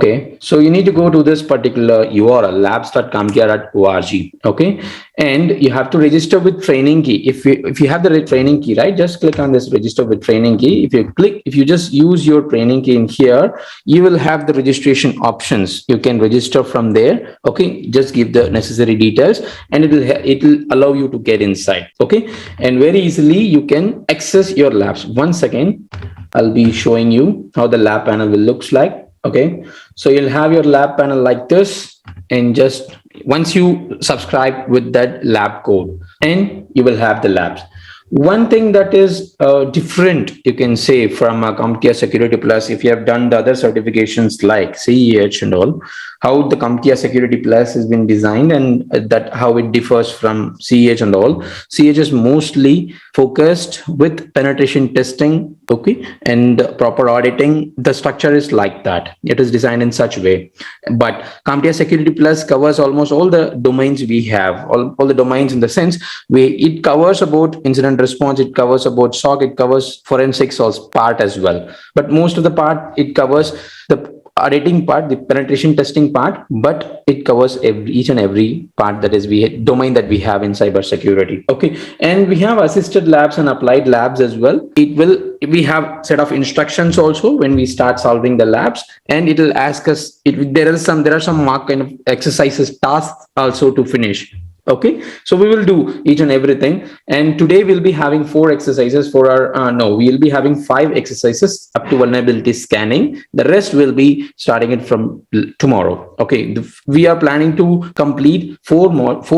Okay, so you need to go to this particular URL, labs.comptia.org. Okay, and you have to register with training key. If you have the training key, right, just click on this register with training key. If you just use your training key in here, you will have the registration options. You can register from there. Okay, just give the necessary details and it will allow you to get inside. Okay, and very easily you can access your labs. Once again, I'll be showing you how the lab panel will looks like. Okay, so you'll have your lab panel like this, and just once you subscribe with that lab code, and you will have the labs. One thing that is different, you can say, from CompTIA Security Plus, if you have done the other certifications like CEH and all, how the CompTIA Security Plus has been designed and that how it differs from CEH and all. CEH is mostly focused with penetration testing, okay, and proper auditing. The structure is like that. It is designed in such a way. But CompTIA Security Plus covers almost all the domains we have, all the domains in the sense it covers about incident response, it covers about SOC, it covers forensics part as well. But most of the part, it covers the auditing part, the penetration testing part, but it covers each and every part that is domain that we have in cybersecurity. Okay, and we have assisted labs and applied labs as well. We have set of instructions also when we start solving the labs, and it will ask us there are some mark kind of exercises, tasks also to finish. Okay, so we will do each and everything, and today we'll be having 4 exercises for our we'll be having 5 exercises up to vulnerability scanning. The rest will be starting it from tomorrow. Okay, we are planning to complete 4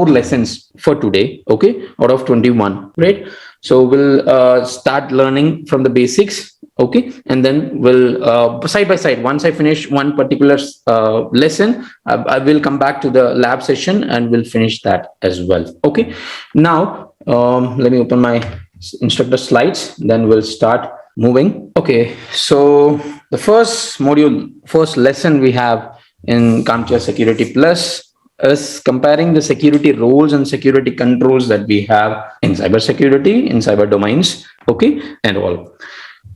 lessons for today, okay, out of 21, right? So we'll start learning from the basics. Okay, and then we'll side by side, once I finish one particular lesson, I will come back to the lab session and we'll finish that as well. Okay, now let me open my instructor slides, then we'll start moving. Okay, so the first lesson we have in CompTIA Security Plus is comparing the security roles and security controls that we have in cybersecurity, in cyber domains, okay, and all.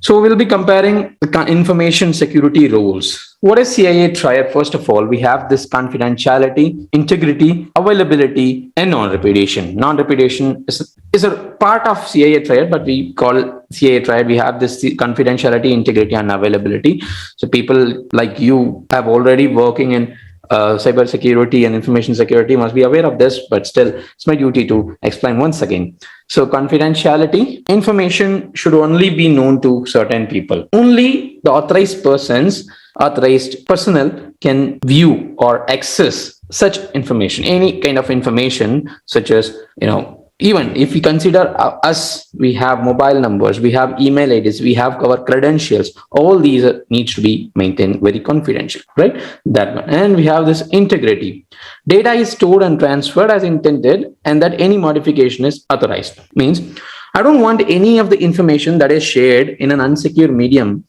So we'll be comparing the information security roles. What is CIA triad? First of all, we have this confidentiality, integrity, availability, and non-repudiation. Non-repudiation is a part of CIA triad, but we call CIA triad. We have this confidentiality, integrity, and availability. So people like you have already working in cybersecurity and information security must be aware of this, but still it's my duty to explain once again. So confidentiality, information should only be known to certain people. Only the authorized personnel can view or access such information, any kind of information, such as, even if we consider us, we have mobile numbers, we have email IDs, we have our credentials, all these needs to be maintained very confidential, right? That one. And we have this integrity. Data is stored and transferred as intended, and that any modification is authorized. Means I don't want any of the information that is shared in an insecure medium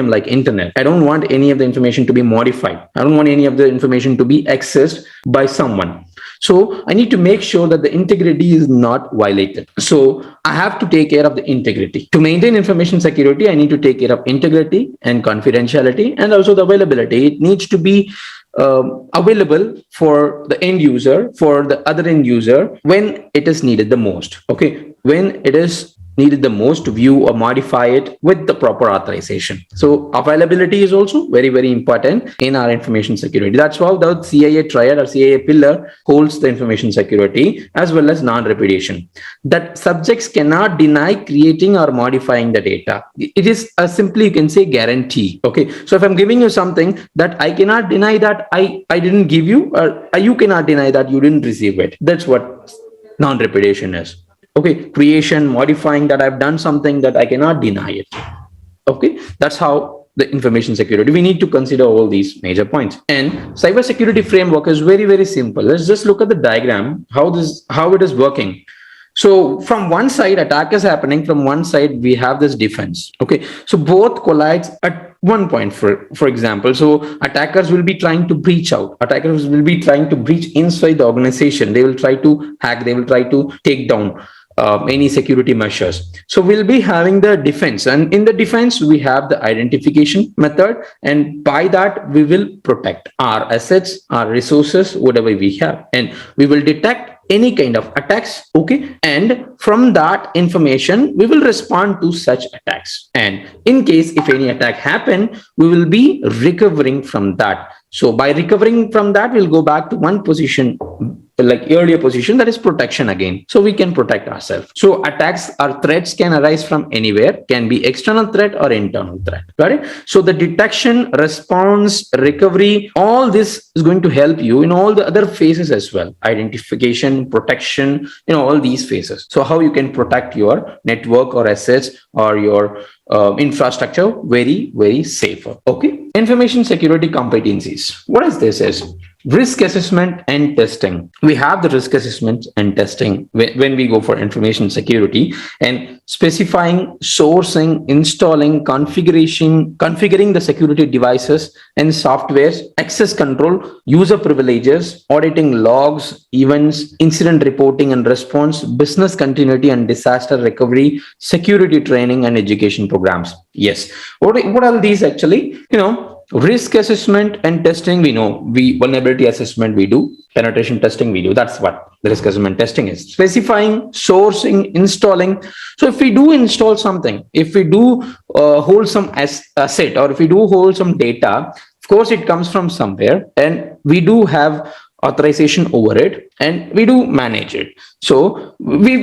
like internet. I don't want any of the information to be modified. I don't want any of the information to be accessed by someone. So I need to make sure that the integrity is not violated. So I have to take care of the integrity. To maintain information security, I need to take care of integrity and confidentiality, and also the availability. It needs to be available for the end user, for the other end user, when it is needed the most. Okay, when it is needed the most to view or modify it with the proper authorization. So availability is also very, very important in our information security. That's why the CIA triad or CIA pillar holds the information security as well as non-repudiation. That subjects cannot deny creating or modifying the data. It is simply, you can say, guarantee. Okay, so if I'm giving you something that I cannot deny that I didn't give you, or you cannot deny that you didn't receive it. That's what non-repudiation is. Okay, creation, modifying, that I've done something that I cannot deny it. Okay, that's how the information security, we need to consider all these major points. And cybersecurity framework is very, very simple. Let's just look at the diagram, how it is working. So from one side, attack is happening. From one side, we have this defense. Okay, so both collides at one point, for example. So attackers will be trying to breach out. Attackers will be trying to breach inside the organization. They will try to hack. They will try to take down any security measures. So we'll be having the defense, and in the defense we have the identification method, and by that we will protect our assets, our resources, whatever we have, and we will detect any kind of attacks. Okay, and from that information we will respond to such attacks, and in case if any attack happen, we will be recovering from that. So by recovering from that, we'll go back to one position, like earlier position, that is protection again. So we can protect ourselves. So attacks or threats can arise from anywhere, can be external threat or internal threat. Got it? So the detection, response, recovery, all this is going to help you in all the other phases as well. Identification, protection, all these phases. So how you can protect your network or assets or your infrastructure very, very safer. Okay. Information security competencies. What is this? Is risk assessment and testing. We have the risk assessment and testing when we go for information security, and specifying, sourcing, installing, configuring the security devices and softwares, access control, user privileges, auditing logs, events, incident reporting and response, business continuity and disaster recovery, security training and education programs. Yes. What are these actually? Risk assessment and testing, we know. Vulnerability assessment we do, penetration testing we do. That's what the risk assessment testing is. Specifying, sourcing, installing. So if we do install something, if we do hold some asset, or if we do hold some data, of course it comes from somewhere, and we do have authorization over it, and we do manage it. So we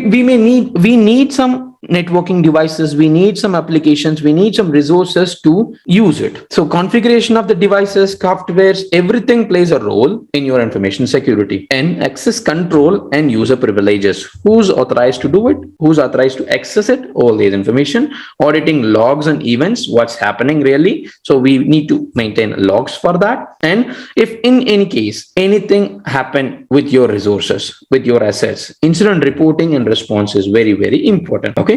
need some networking devices, we need some applications, we need some resources to use it. So configuration of the devices, softwares, everything plays a role in your information security. And access control and user privileges, who's authorized to do it, who's authorized to access it, all these information, auditing logs and events, what's happening really. So we need to maintain logs for that. And if in any case anything happen with your resources, with your assets, incident reporting and response is very, very important. Okay.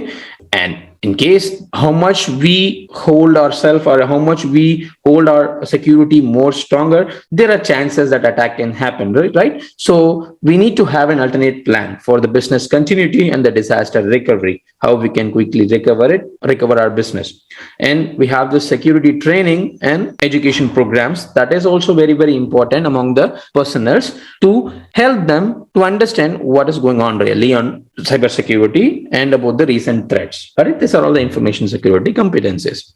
And in case how much we hold ourselves, or how much we hold our security more stronger, there are chances that attack can happen, right? So we need to have an alternate plan for the business continuity and the disaster recovery, how we can quickly recover our business. And we have the security training and education programs. That is also very, very important among the personnels to help them to understand what is going on really on cybersecurity and about the recent threats. Right? These are all the information security competencies.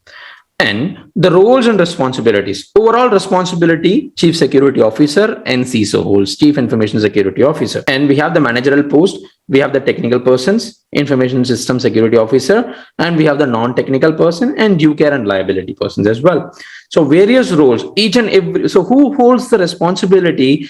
And the roles and responsibilities. Overall responsibility, Chief Security Officer and CISO holds, Chief Information Security Officer. And we have the managerial post, we have the technical persons, Information System Security Officer, and we have the non-technical person and due care and liability persons as well. So various roles, each and every, so who holds the responsibility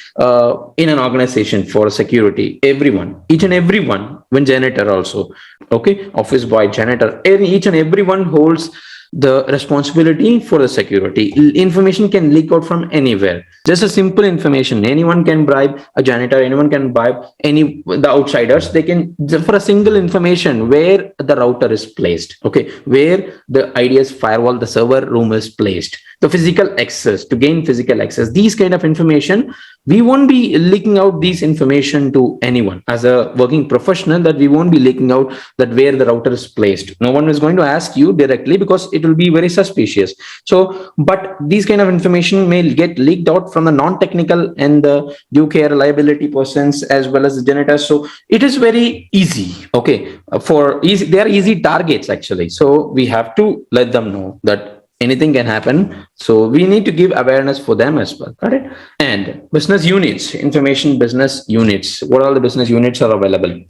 in an organization for security? Everyone, each and everyone, when janitor also, okay, office boy, janitor, each and everyone holds the responsibility for the security. Information can leak out from anywhere. Just a simple information. Anyone can bribe a janitor. Anyone can bribe the outsiders. They can, for a single information, where the router is placed. Okay, where the IDS firewall, the server room is placed. The physical access, to gain physical access. These kind of information, we won't be leaking out these information to anyone. As a working professional, that we won't be leaking out that where the router is placed. No one is going to ask you directly because it will be very suspicious. So, but these kind of information may get leaked out from the non-technical and the due care liability persons as well as the janitors. So it is very easy. Okay, they are easy targets actually. So we have to let them know that anything can happen. So we need to give awareness for them as well. Got it? And business units, information business units. What all the business units are available?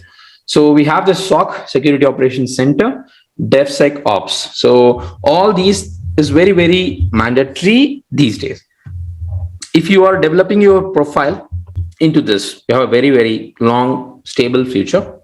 So we have the SOC, Security Operations Center, DevSecOps. So all these is very, very mandatory these days. If you are developing your profile into this, you have a very, very long, stable future.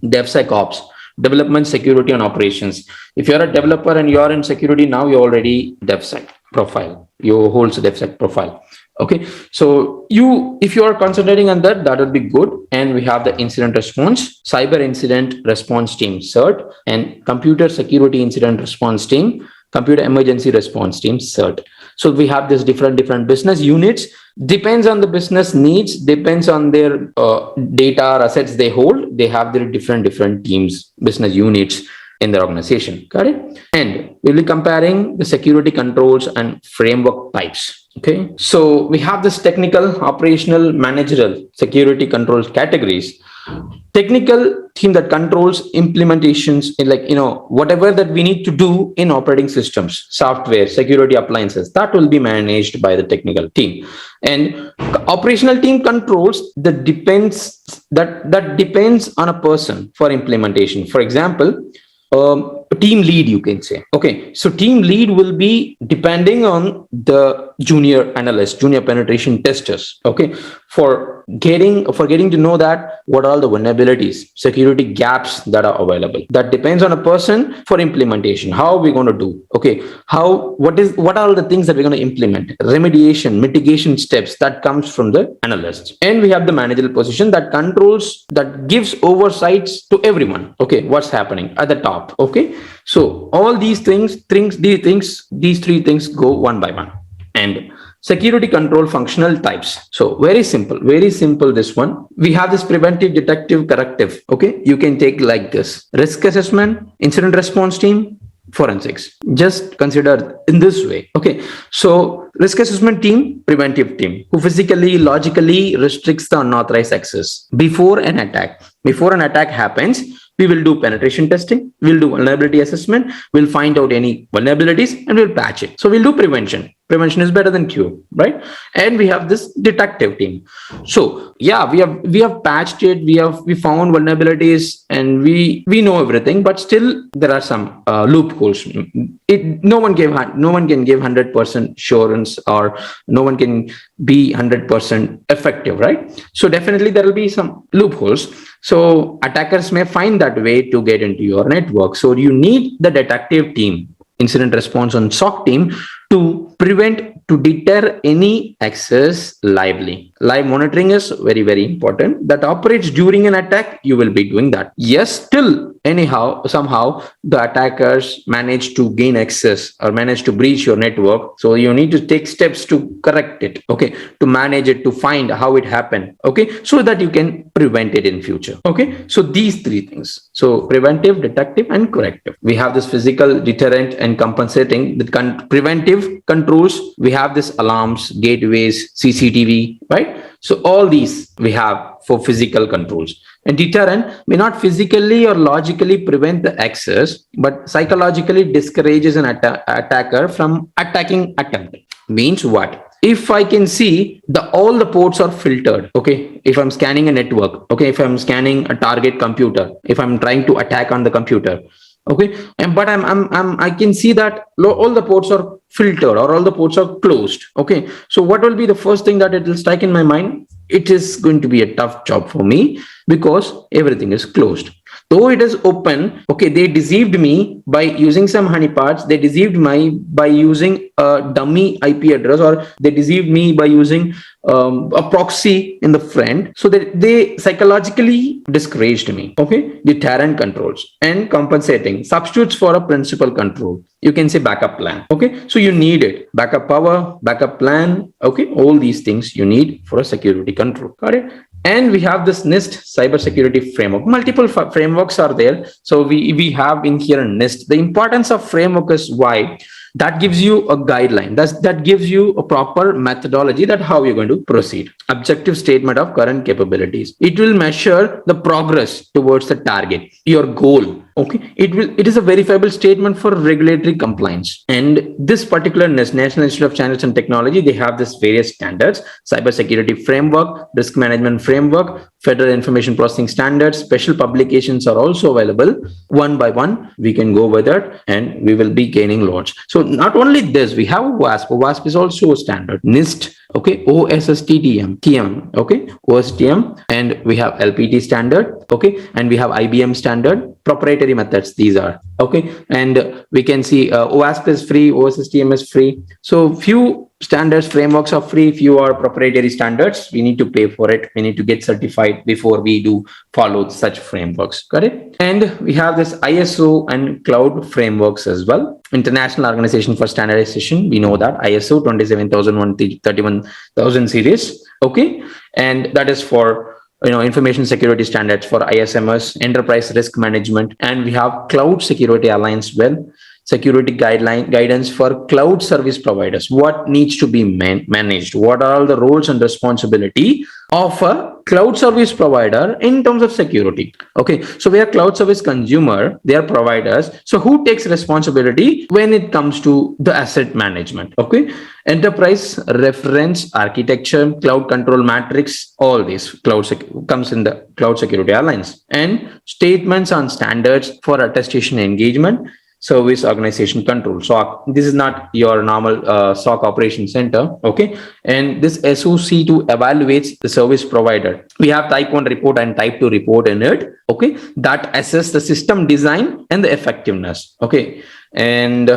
DevSecOps, development, security and operations. If you're a developer and you're in security now, you're already DevSec profile. You hold a DevSec profile. Okay. So if you are concentrating on that, that would be good. And we have the incident response, cyber incident response team, CERT, and computer security incident response team, computer emergency response team, CERT. So we have this different business units. Depends on the business needs, depends on their data or assets they hold. They have their different teams, business units in their organization. Got it? And we'll be comparing the security controls and framework types. Okay, so we have this technical, operational, managerial security controls categories. Technical team that controls implementations in, like, whatever that we need to do in operating systems, software, security appliances, that will be managed by the technical team. And operational team controls that depends on a person for implementation. For example, team lead, you can say. Okay, so team lead will be depending on the junior analyst, junior penetration testers. Okay, for getting to know that what are all the vulnerabilities, security gaps that are available. That depends on a person for implementation. How are we going to do? Okay, what are all the things that we're going to implement? Remediation, mitigation steps, that comes from the analyst. And we have the managerial position that controls, that gives oversights to everyone. Okay, what's happening at the top. Okay, so all these three things go one by one. And security control functional types. So very simple, this one. We have this preventive, detective, corrective. Okay, you can take like this: risk assessment, incident response team, forensics. Just consider in this way. Okay, so risk assessment team, preventive team, who physically, logically restricts the unauthorized access before an attack. Before an attack happens, we will do penetration testing, we'll do vulnerability assessment, we'll find out any vulnerabilities and we'll patch it. So we'll do prevention. Prevention is better than cure, right? And we have this detective team. So yeah, we have patched it, we found vulnerabilities, and we know everything, but still there are some loopholes. No one can give 100% assurance, or no one can be 100% effective, right? So definitely there will be some loopholes. So attackers may find that way to get into your network. So you need the detective team, incident response and SOC team, to deter any access lively. Live monitoring is very, very important. That operates during an attack, you will be doing that. Yes, still, somehow the attackers manage to gain access or manage to breach your network. So you need to take steps to correct it, okay, to manage it, to find how it happened, okay, so that you can prevent it in future. Okay, so these three things. So preventive, detective, and corrective. We have this physical, deterrent, and compensating. The preventive controls, we have this alarms, gateways, CCTV, right? So all these we have for physical controls. And deterrent may not physically or logically prevent the access, but psychologically discourages an attacker from attacking attempt. Means what? If I can see all the ports are filtered, okay, if I'm scanning a network, okay, if I'm scanning a target computer, if I'm trying to attack on the computer, okay, but I can see that all the ports are filtered or all the ports are closed. Okay, so what will be the first thing that it will strike in my mind? It is going to be a tough job for me because everything is closed. Though it is open, okay, they deceived me by using some honeypots. They deceived me by using a dummy IP address, or they deceived me by using a proxy in the front. So they psychologically discouraged me. Okay, deterrent controls and compensating substitutes for a principal control. You can say backup plan. Okay, so you need it. Backup power, backup plan. Okay, all these things you need for a security control. Got it? And we have this NIST cybersecurity framework. Multiple frameworks are there. So we have in here NIST. The importance of framework is why that gives you a guideline. That gives you a proper methodology that how you're going to proceed. Objective statement of current capabilities. It will measure the progress towards the target, your goal. Okay, it is a verifiable statement for regulatory compliance. And this particular NIST, National Institute of Standards and Technology, they have this various standards: cybersecurity framework, risk management framework, federal information processing standards. Special publications are also available. One by one, we can go with it and we will be gaining loads. So not only this, we have OWASP. OWASP is also a standard. NIST, okay, OSSTM, TM, okay, OSTM, and we have LPT standard, okay, and we have IBM standard. Proprietary methods, these are, okay, and we can see OWASP is free, OSSTM is free. So few standards, frameworks are free. If you are proprietary standards, we need to pay for it. We need to get certified before we do follow such frameworks. Got it? And we have this ISO and cloud frameworks as well. International Organization for Standardization. We know that ISO 27001 series. Okay. And that is for information security standards for ISMS, enterprise risk management, and we have Cloud Security Alliance security guidance for cloud service providers. What needs to be managed? What are all the roles and responsibility of a cloud service provider in terms of security? Okay, so we are cloud service consumer, they are providers. So who takes responsibility when it comes to the asset management? Okay, enterprise reference architecture, cloud control matrix, all these comes in the Cloud Security Alliance, and statements on standards for attestation engagement, service organization control. So this is not your normal SOC operation center. Okay, and this SOC2 evaluates the service provider. We have type 1 report and type 2 report in it. Okay, that assess the system design and the effectiveness. Okay, and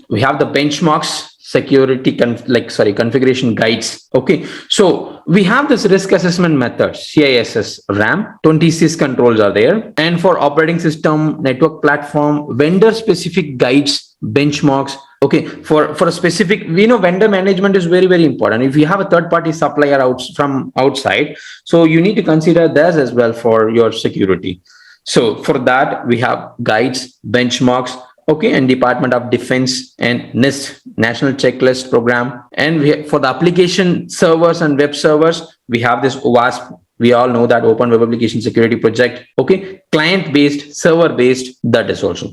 we have the benchmarks, security configuration guides. Okay, so we have this risk assessment method, CISS, RAM, 20 sys controls are there, and for operating system, network platform, vendor specific guides, benchmarks. Okay, for a specific, we know vendor management is very, very important. If you have a third party supplier from outside, so you need to consider this as well for your security. So for that, we have guides, benchmarks. Okay, and Department of Defense and NIST, National Checklist Program. And for the application servers and web servers, we have this OWASP. We all know that Open Web Application Security Project. Okay, client-based, server-based, that is also.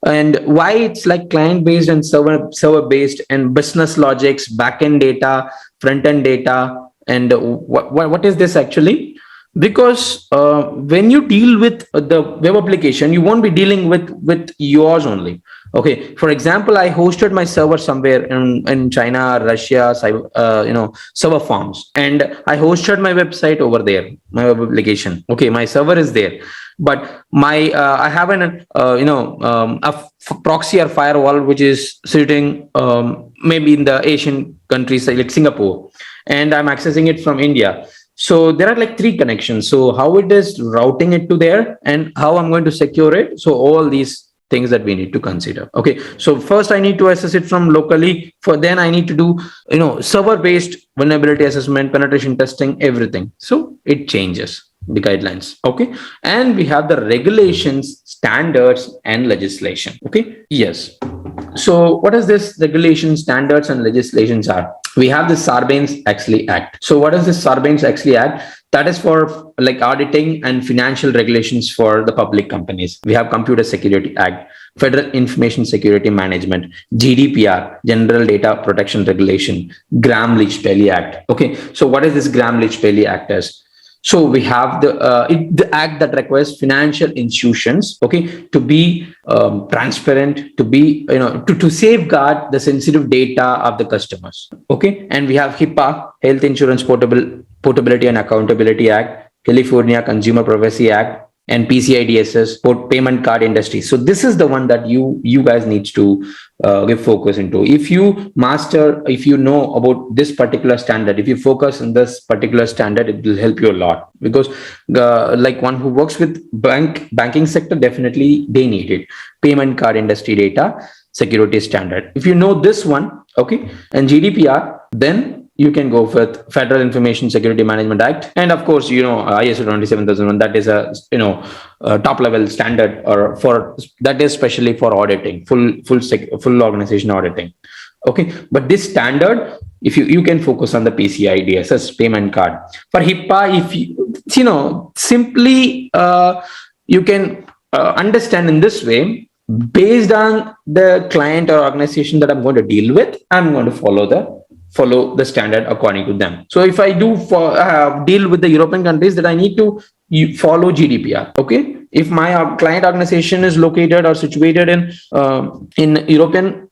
And why it's like client-based and server-based and business logics, back-end data, front-end data, and what is this actually? Because when you deal with the web application, you won't be dealing with yours only. Okay, for example, I hosted my server somewhere in China, Russia, server farms, and I hosted my website over there, my web application. Okay, my server is there, but my I have a proxy or firewall which is sitting maybe in the Asian countries like Singapore, and I'm accessing it from India. So there are like 3 connections. So how it is routing it to there and how I'm going to secure it. So all these things that we need to consider. Okay. So first I need to assess it from locally. Then I need to do, server-based vulnerability assessment, penetration testing, everything. So it changes the guidelines. Okay. And we have the regulations, standards, and legislation. Okay. Yes. So what is this regulation, standards, and legislations are? We have the Sarbanes-Oxley Act. So what is this Sarbanes-Oxley Act? That is for like auditing and financial regulations for the public companies. We have Computer Security Act, Federal Information Security Management, GDPR, General Data Protection Regulation, Gramm-Leach-Paley Act. Okay, so what is this Gramm-Leach-Paley Act as? So we have the act that requires financial institutions, okay, to be transparent, to be, to safeguard the sensitive data of the customers. Okay. And we have HIPAA, Health Insurance Portability and Accountability Act, California Consumer Privacy Act, and PCI DSS, payment card industry. So this is the one that you guys need to give focus into. If you know about this particular standard, if you focus on this particular standard, it will help you a lot, because like one who works with banking sector, definitely they need it. Payment card industry data security standard. If you know this one, okay, and GDPR, then you can go with Federal Information Security Management Act, and of course, ISO 27001. That is a top level standard, or for that is especially for auditing, full organization auditing. Okay, but this standard, if you can focus on the PCI DSS payment card. For HIPAA, if you simply you can understand in this way, based on the client or organization that I'm going to deal with, I'm going to follow the standard according to them. So if I do deal with the European countries, that I need to follow GDPR. Okay, if my client organization is located or situated in European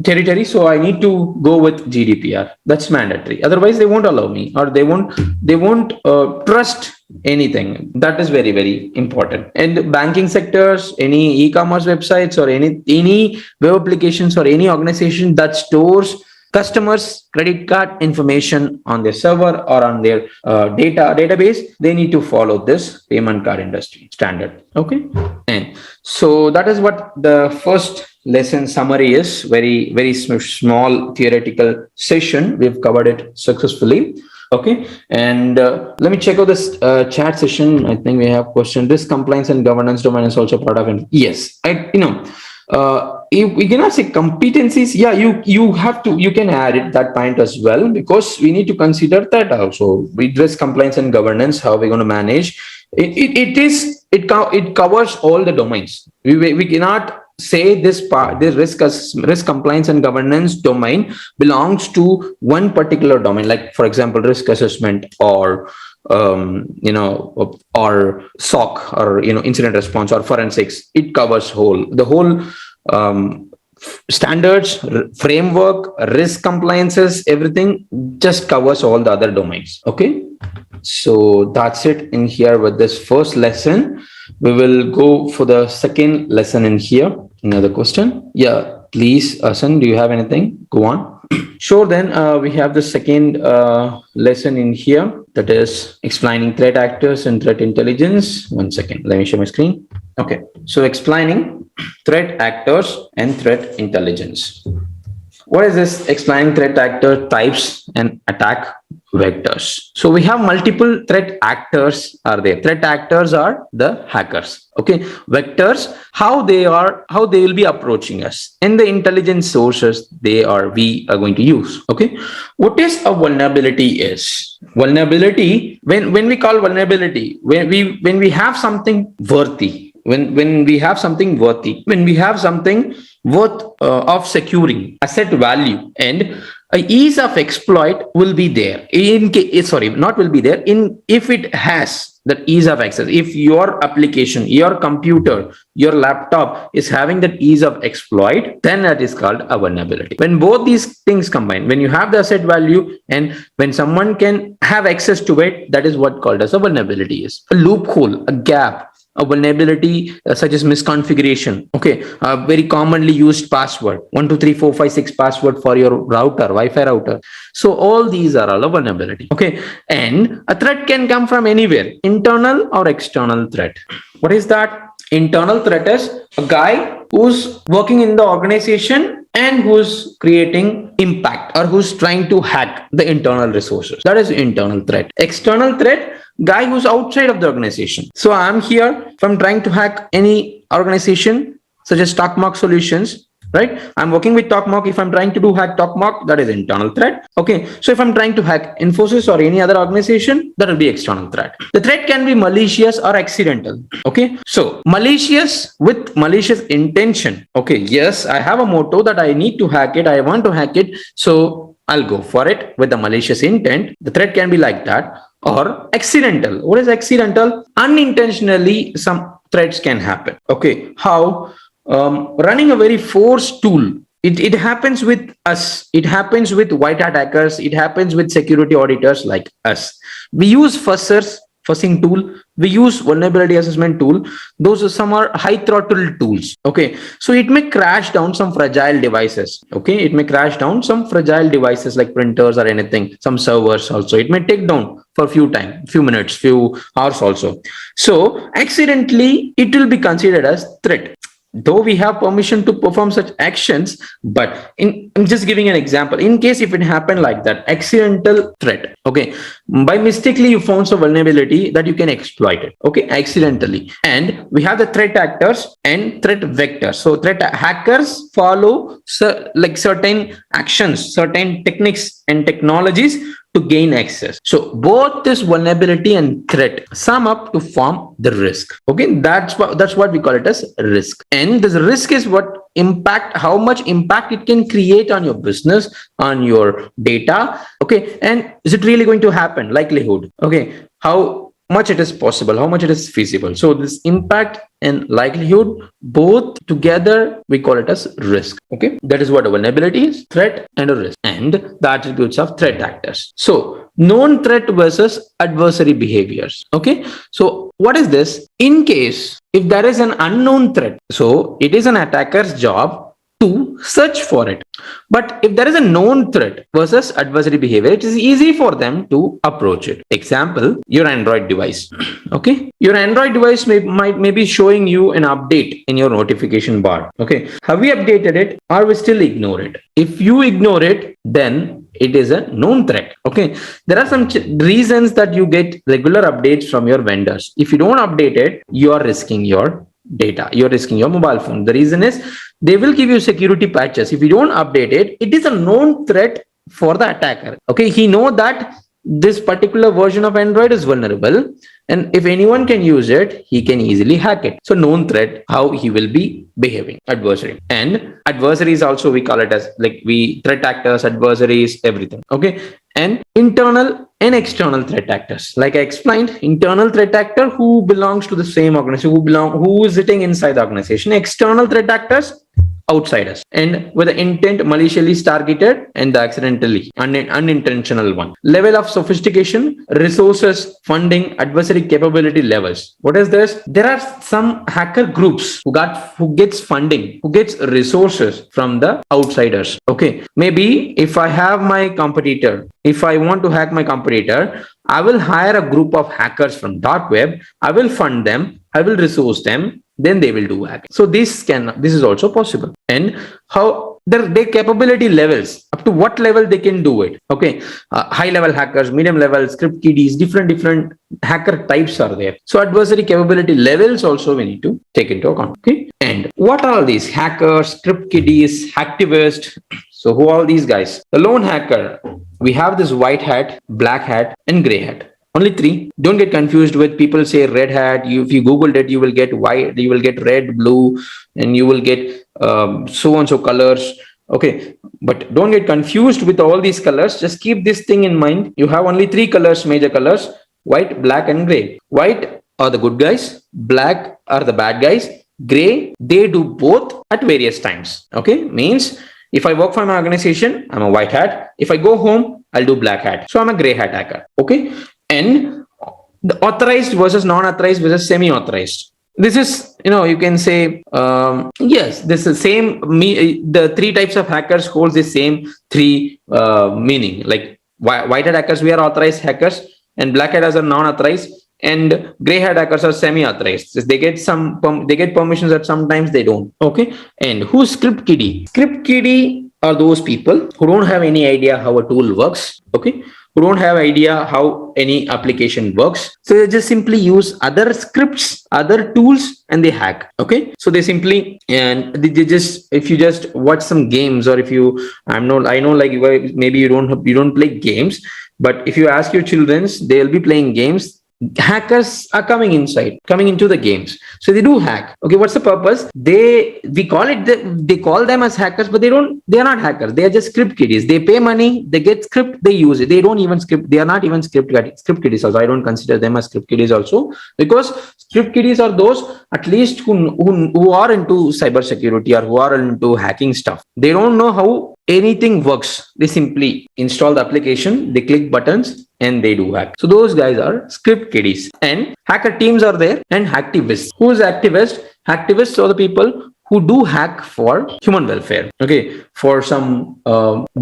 territory, so I need to go with GDPR. That's mandatory. Otherwise, they won't allow me, or they won't trust anything. That is very, very important. And banking sectors, any e-commerce websites, or any web applications, or any organization that stores customers' credit card information on their server or on their database, they need to follow this payment card industry standard. Okay, and so that is what the first lesson summary is. Very small theoretical session. We've covered it successfully. Okay, and let me check out this chat session. I think we have question. This compliance and governance domain is also part of it. Yes, we cannot say competencies. Yeah, you can add it that point as well, because we need to consider that also. With risk compliance and governance, how we're going to manage it covers all the domains. We cannot say this part, this risk compliance and governance domain belongs to one particular domain, like for example risk assessment or or SOC, or incident response or forensics. It covers the whole standards, framework, risk compliances, everything just covers all the other domains. Okay, so that's it in here with this first lesson. We will go for the second lesson in here. Another question? Yeah, please, Asan, do you have anything? Go on. Sure, then we have the second lesson in here, that is explaining threat actors and threat intelligence. 1 second, let me share my screen. Okay, so explaining threat actors and threat intelligence. What is this? Explaining threat actor types and attack vectors. So we have multiple threat actors are there. Threat actors are the hackers. Okay, vectors, how they will be approaching us, and the intelligence sources we are going to use. Okay, what is a vulnerability? Is vulnerability, when we call vulnerability, when we have something worthy, when we have something worthy, when we have something worth of securing asset value, and a ease of exploit will be there if it has that ease of access. If your application, your computer, your laptop is having that ease of exploit, then that is called a vulnerability. When both these things combine, when you have the asset value and when someone can have access to it, that is what called as a vulnerability is. A loophole, a gap, a vulnerability such as misconfiguration. Okay, a very commonly used password, 123456 password for your router, Wi-Fi router. So all these are all a vulnerability. Okay, and a threat can come from anywhere, internal or external threat. What is that? Internal threat is a guy who's working in the organization and who's creating impact, or who's trying to hack the internal resources. That is internal threat. External threat, guy who's outside of the organization. So I'm here, if I'm trying to hack any organization such as Talkmark Solutions, right? I'm working with Talkmark. If I'm trying to hack Talkmark, that is internal threat. Okay, so if I'm trying to hack Infosys or any other organization, that will be external threat. The threat can be malicious or accidental. Okay, so malicious with malicious intention. Okay, yes, I have a motto that I need to hack it, I want to hack it, so I'll go for it with the malicious intent. The threat can be like that. Or accidental. What is accidental? Unintentionally, some threats can happen. Okay, how? Running a very forced tool. It happens with us. It happens with white hat hackers. It happens with security auditors like us. We use fuzzing tool. We use vulnerability assessment tool. Those are some are high throttle tools. Okay, so it may crash down some fragile devices. Okay, it may crash down some fragile devices like printers or anything. Some servers also. It may take down for few minutes, few hours also. So accidentally, it will be considered as threat. Though we have permission to perform such actions, but I'm just giving an example. In case if it happened like that, accidental threat. Okay, by mistakenly you found some vulnerability that you can exploit it. Okay, accidentally. And we have the threat actors and threat vectors. So threat hackers follow certain actions, certain techniques and technologies to gain access. So both this vulnerability and threat sum up to form the risk. Okay, that's what we call it as risk. And this risk is how much impact it can create on your business, on your data. Okay, and is it really going to happen? Likelihood. Okay, how much it is possible, how much it is feasible. So this impact and likelihood, both together, we call it as risk. Okay, that is what a vulnerability is, threat and a risk, and the attributes of threat actors. So known threat versus adversary behaviors. Okay, so what is this? In case if there is an unknown threat, so it is an attacker's job to search for it. But if there is a known threat versus adversary behavior, it is easy for them to approach it. Example, your Android device. Okay, your Android device may be showing you an update in your notification bar. Okay, have we updated it or we still ignore it? If you ignore it, then it is a known threat. Okay, there are some reasons that you get regular updates from your vendors. If you don't update it, you are risking your data, you're risking your mobile phone. The reason is they will give you security patches. If you don't update it, it is a known threat for the attacker. Okay, he know that this particular version of Android is vulnerable, and if anyone can use it, he can easily hack it. So known threat, how he will be behaving. Adversary. And adversaries also, we call it as like threat actors, adversaries, everything. Okay, and internal and external threat actors. Like I explained, internal threat actor who belongs to the same organization, who is sitting inside the organization. External threat actors, outsiders, and with the intent maliciously targeted and the accidentally unintentional one. Level of sophistication, resources, funding, adversary capability levels. What is this? There are some hacker groups who gets funding, who gets resources from the outsiders. Okay, maybe if I have my competitor, if I want to hack my competitor, I will hire a group of hackers from dark web. I will fund them, I will resource them, then they will do hack. So this is also possible. And how their capability levels, up to what level they can do it. Okay, high level hackers, medium level, script kiddies, different hacker types are there. So adversary capability levels also we need to take into account. Okay, and what are these hackers, script kiddies, hacktivists? So who are these guys? The lone hacker, we have this white hat, black hat, and gray hat. Only three. Don't get confused with people say red hat. If you Googled it, you will get white, you will get red, blue, and you will get so and so colors. Okay, but don't get confused with all these colors. Just keep this thing in mind. You have only three colors, major colors: white, black, and gray. White are the good guys, black are the bad guys, gray, they do both at various times. Okay, means if I work for my organization, I'm a white hat. If I go home, I'll do black hat. So I'm a gray hat hacker. Okay. And the authorized versus non-authorized versus semi-authorized. This is, you can say, yes, this is same. The three types of hackers holds the same three meaning. Like white hat hackers, we are authorized hackers, and black hackers are non-authorized, and gray hat hackers are semi-authorized. They get permissions that sometimes they don't. Okay. And who's script kiddie? Script kiddie are those people who don't have any idea how a tool works. Okay, who don't have idea how any application works. So they just simply use other scripts, other tools, and they hack. Okay, so they simply, and they just, if you just watch some games, or if you, I know like maybe you don't play games, but if you ask your children, they'll be playing games. Hackers are coming into the games, so they do hack. Okay, what's the purpose? They call them as hackers, but they are not hackers. They are just script kiddies. They pay money, they get script, they use it. They don't even script. They are not even script kiddies. Also, I don't consider them as script kiddies also, because script kiddies are those at least who are into cybersecurity or who are into hacking stuff. They don't know how anything works. They simply install the application, they click buttons, and they do hack. So those guys are script kiddies. And hacker teams are there, and hacktivists. Who is activist? Hacktivists are the people who do hack for human welfare. Okay, for some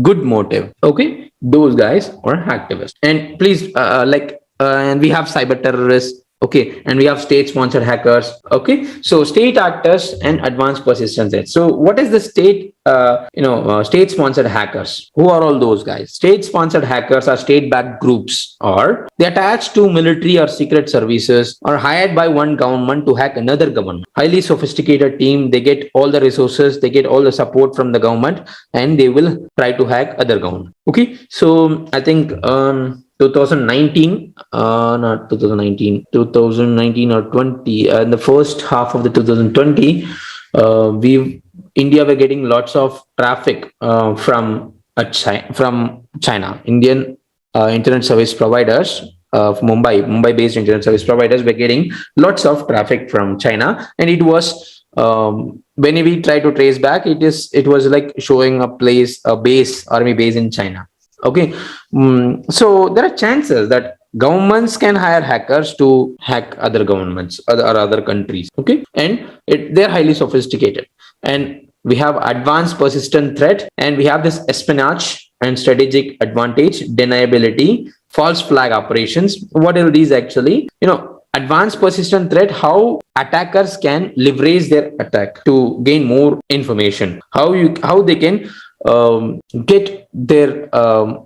good motive. Okay, those guys are hacktivists. And please, and we have cyber terrorists. Okay, and we have state-sponsored hackers. Okay, so state actors and advanced persistent threats. So what is the state-sponsored hackers? Who are all those guys? State-sponsored hackers are state-backed groups, or they attach to military or secret services, or hired by one government to hack another government. Highly sophisticated team. They get all the resources, they get all the support from the government, and they will try to hack other government. Okay, so I think 2019 or 20, in the first half of the 2020, India were getting lots of traffic from China. Indian internet service providers of Mumbai-based internet service providers were getting lots of traffic from China, and it was when we try to trace back, it was like showing army base in China. Okay, so there are chances that governments can hire hackers to hack other governments or other countries. Okay, and they're highly sophisticated. And we have advanced persistent threat, and we have this espionage and strategic advantage, deniability, false flag operations. What are these actually? Advanced persistent threat, how attackers can leverage their attack to gain more information, how they can get their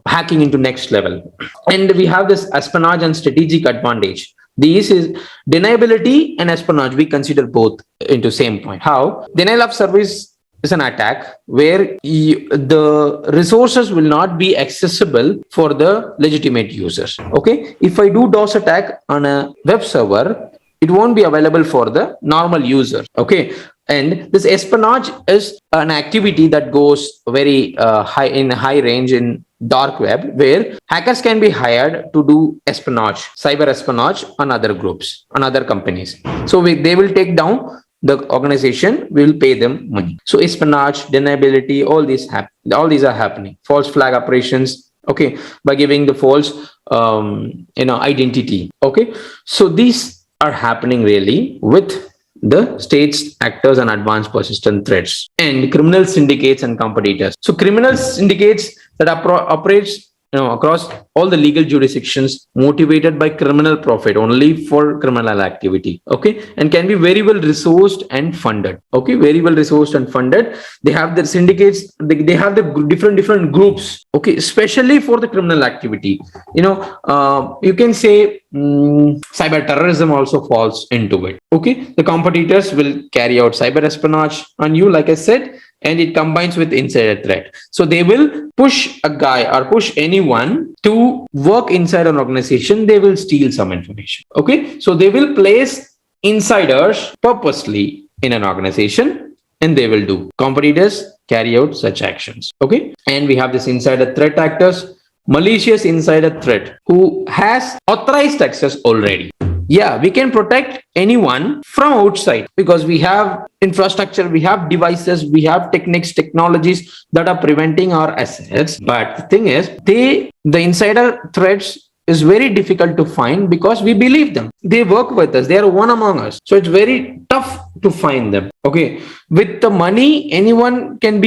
hacking into next level. And we have this espionage and strategic advantage. This is deniability and espionage. We consider both into same point. How? Denial of service is an attack where the resources will not be accessible for the legitimate users. Okay, if I do DOS attack on a web server, it won't be available for the normal user. Okay, and this espionage is an activity that goes very high range in dark web, where hackers can be hired to do espionage, cyber espionage on other groups, on other companies. So they will take down the organization, will pay them money. So espionage, deniability, all these are happening. False flag operations, okay, by giving the false identity. Okay, so these are happening really with the states, actors, and advanced persistent threats, and criminal syndicates and competitors. So criminal syndicates that operates across all the legal jurisdictions, motivated by criminal profit only for criminal activity. Okay, and can be very well resourced and funded. Okay, very well resourced and funded. They have their syndicates. They have the different groups. Okay, especially for the criminal activity. You can say cyber terrorism also falls into it. Okay, the competitors will carry out cyber espionage on you, like I said, and it combines with insider threat. So they will push a guy or push anyone to work inside an organization. They will steal some information. Okay, so they will place insiders purposely in an organization, and they will do. Competitors carry out such actions. Okay, and we have this insider threat actors, malicious insider threat, who has authorized access already. Yeah, we can protect anyone from outside because we have infrastructure, we have devices, we have technologies that are preventing our assets. But the thing is, the insider threats is very difficult to find because we believe them. They work with us. They are one among us. So it's very tough to find them. Okay, with the money, anyone can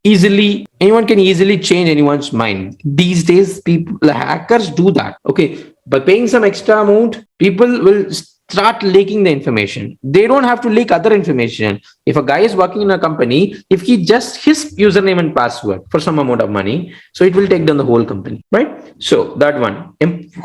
easily change anyone's mind. These days, hackers do that. Okay, by paying some extra amount, people will start leaking the information. They don't have to leak other information. If a guy is working in a company, if he just his username and password for some amount of money, so it will take down the whole company, right? So that one.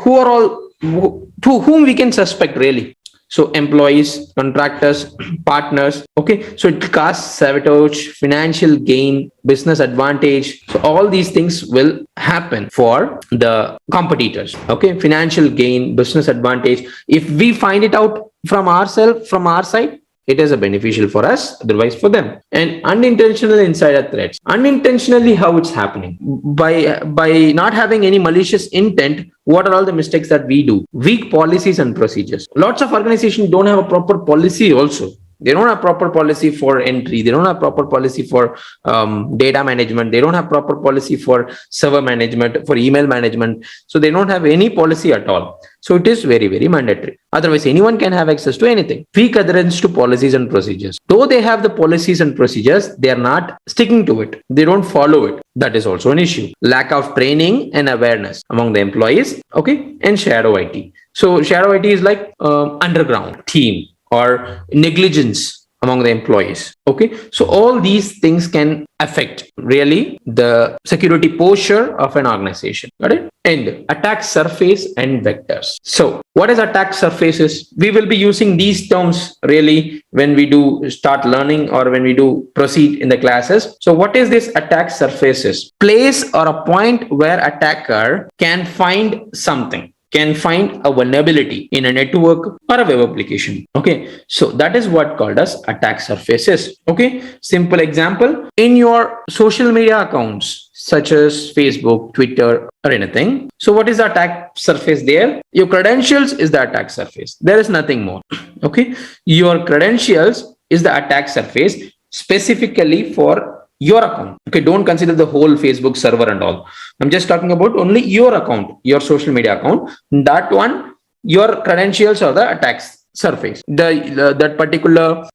Who are all to whom we can suspect really? So employees, contractors, partners. Okay, so it casts sabotage, financial gain, business advantage. So all these things will happen for the competitors. Okay, financial gain, business advantage. If we find it out from our side, it is a beneficial for us, otherwise for them. And unintentional insider threats. Unintentionally, how it's happening? By not having any malicious intent, what are all the mistakes that we do? Weak policies and procedures. Lots of organizations don't have a proper policy also. They don't have proper policy for entry. They don't have proper policy for data management. They don't have proper policy for server management, for email management. So they don't have any policy at all. So it is very, very mandatory. Otherwise, anyone can have access to anything. Weak adherence to policies and procedures. Though they have the policies and procedures, they are not sticking to it. They don't follow it. That is also an issue. Lack of training and awareness among the employees. Okay. And shadow IT. So shadow IT is like underground team, or negligence among the employees. Okay, so all these things can affect really the security posture of an organization. Got it? And attack surface and vectors. So what is attack surfaces? We will be using these terms really when we do start learning or when we do proceed in the classes. So what is this attack surfaces? Place or a point where attacker can find something, can find a vulnerability in a network or a web application. Okay, so that is what called as attack surfaces. Okay, simple example, in your social media accounts such as Facebook, Twitter, or anything. So what is the attack surface there? Your credentials is the attack surface. There is nothing more. Okay, your credentials is the attack surface specifically for your account. Okay, don't consider the whole Facebook server and all. I'm just talking about only your account, your social media account. That one, your credentials are the attack surface. That particular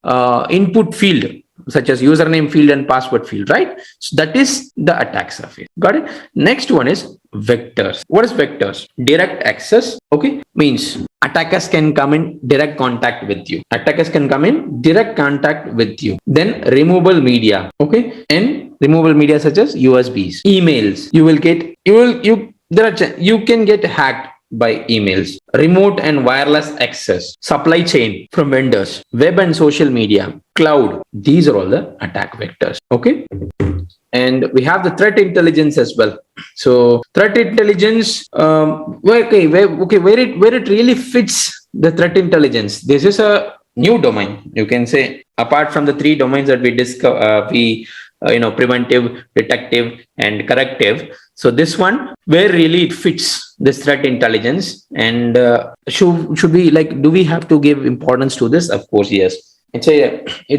input field, such as username field and password field, right? So that is the attack surface. Got it? Next one is vectors. What is vectors? Direct access. Okay, means attackers can come in direct contact with you. Attackers can come in direct contact with you. Then removable media. Okay, and removable media such as USBs, emails. You can get hacked by emails, remote and wireless access, supply chain from vendors, web and social media, cloud. These are all the attack vectors. Okay. And we have the threat intelligence as well. So threat intelligence, where it really fits the threat intelligence. This is a new domain. You can say, apart from the three domains that we discuss, preventive, detective, and corrective. So this one, where really it fits this threat intelligence, and should we do we have to give importance to this? Of course, yes. It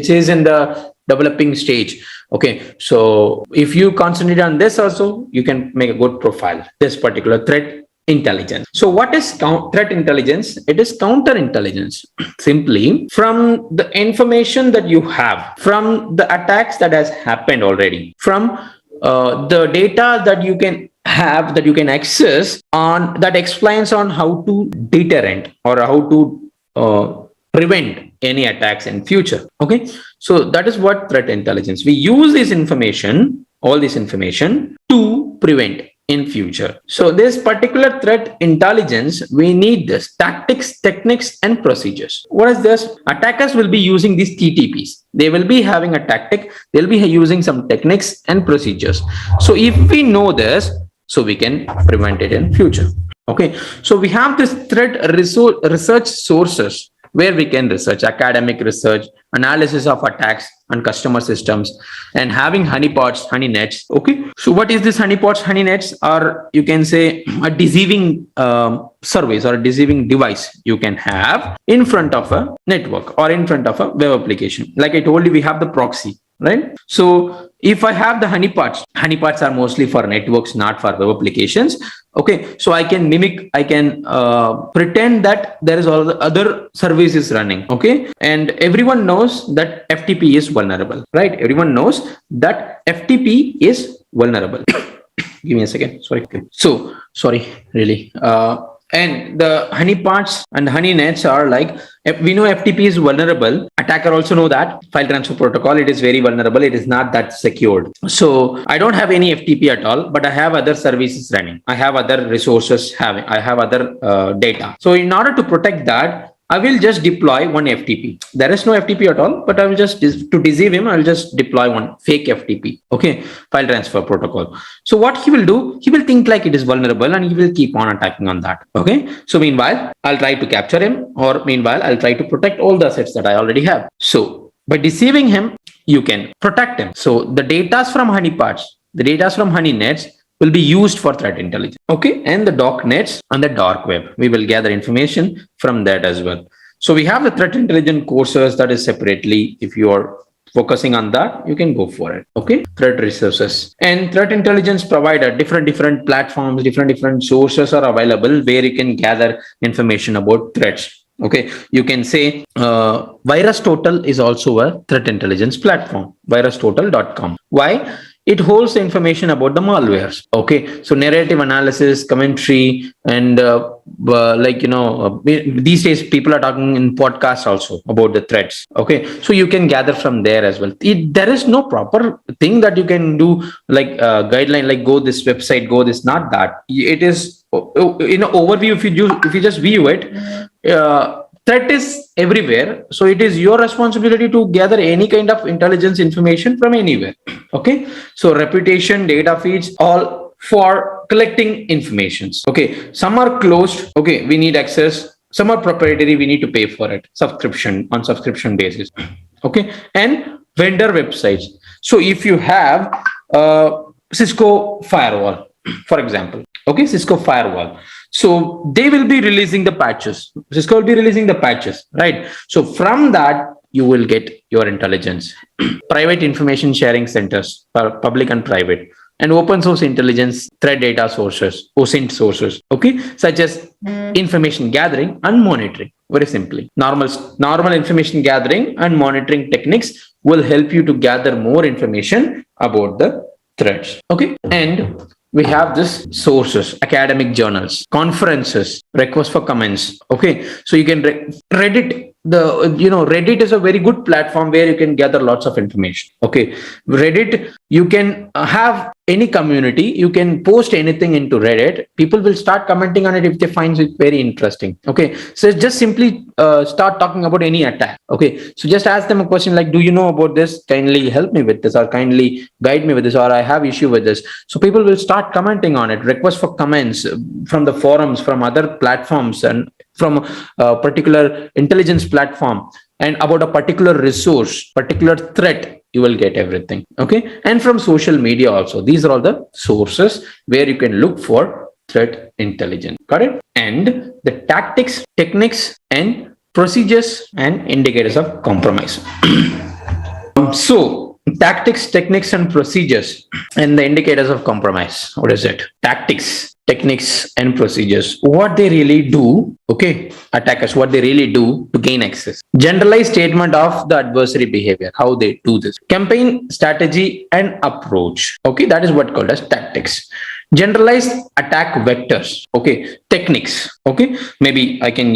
is in the developing stage. Okay, so if you concentrate on this also, you can make a good profile. This particular threat intelligence. So what is threat intelligence? It is counterintelligence. Simply from the information that you have, from the attacks that has happened already, from the data that you can have, that you can access on, that explains on how to deterrent or how to prevent any attacks in future. Okay, so that is what threat intelligence. We use this information, all this information, to prevent in future. So this particular threat intelligence, we need this tactics, techniques, and procedures. What is this? Attackers will be using these TTPs. They will be having a tactic. They'll be using some techniques and procedures. So if we know this, so we can prevent it in future. Okay. So we have this threat research sources where we can research academic research, analysis of attacks on customer systems, and having honeypots, honeynets. Okay, so what is this honeypots, honeynets? Or you can say a deceiving service or a deceiving device you can have in front of a network or in front of a web application. Like I told you, we have the proxy, right? So if I have the honeypots are mostly for networks, not for web applications. Okay, so I can mimic, I can pretend that there is all the other services running. Okay, and everyone knows that FTP is vulnerable, right? Everyone knows that FTP is vulnerable. Give me a second. Sorry. So sorry, really. And the honeypots and honeynets are like, if we know FTP is vulnerable, attacker also know that file transfer protocol, it is very vulnerable. It is not that secured. So I don't have any FTP at all, but I have other services running. I have other resources I have other data. So in order to protect that, I will just deploy one FTP. There is no FTP at all, but I will just, to deceive him, I will just deploy one fake FTP. Okay, file transfer protocol. So what he will do, he will think like it is vulnerable and he will keep on attacking on that. Okay, so meanwhile, I'll try to capture him, or meanwhile, I'll try to protect all the assets that I already have. So by deceiving him, you can protect him. So the data from honeypots, the data from honeynets will be used for threat intelligence. Okay, and the darknets on the dark web, we will gather information from that as well. So we have the threat intelligence courses that is separately. If you are focusing on that, you can go for it. Okay, threat resources and threat intelligence provider, different platforms, different sources are available where you can gather information about threats. Okay, you can say VirusTotal is also a threat intelligence platform, virustotal.com. Why? It holds the information about the malwares. Okay, so narrative analysis, commentary, and these days people are talking in podcasts also about the threats. Okay, so you can gather from there as well. There is no proper thing that you can do like guideline, like go this website, go this, not that. It is overview. If you just view it. Threat is everywhere, so it is your responsibility to gather any kind of intelligence information from anywhere. Okay, so reputation, data feeds, all for collecting informations. Okay, some are closed. Okay, we need access. Some are proprietary. We need to pay for it. Subscription basis. Okay, and vendor websites. So if you have Cisco firewall, for example. Okay, Cisco firewall. So they will be releasing the patches. Cisco will be releasing the patches, right? So from that, you will get your intelligence. Private information sharing centers, public and private, and open source intelligence threat data sources, OSINT sources, okay, such as information gathering and monitoring. Very simply, normal information gathering and monitoring techniques will help you to gather more information about the threats. Okay, and we have this sources, academic journals, conferences, requests for comments. Okay, so you can Reddit. Reddit is a very good platform where you can gather lots of information. Okay, Reddit, you can have any community, you can post anything into Reddit. People will start commenting on it if they find it very interesting. Okay, so just simply start talking about any attack. Okay, so just ask them a question like, do you know about this? Kindly help me with this, or kindly guide me with this, or I have issue with this. So people will start commenting on it, request for comments from the forums, from other platforms, and from a particular intelligence platform, and about a particular resource, particular threat, you will get everything. Okay, and from social media also. These are all the sources where you can look for threat intelligence. Got it? And the tactics, techniques, and procedures and indicators of compromise. So tactics, techniques, and procedures and the indicators of compromise. What is it? Tactics, techniques, and procedures. What they really do, okay, attackers, what they really do to gain access. Generalized statement of the adversary behavior, how they do this. Campaign strategy and approach. Okay, that is what called as tactics. Generalized attack vectors. Okay, techniques. Okay, maybe I can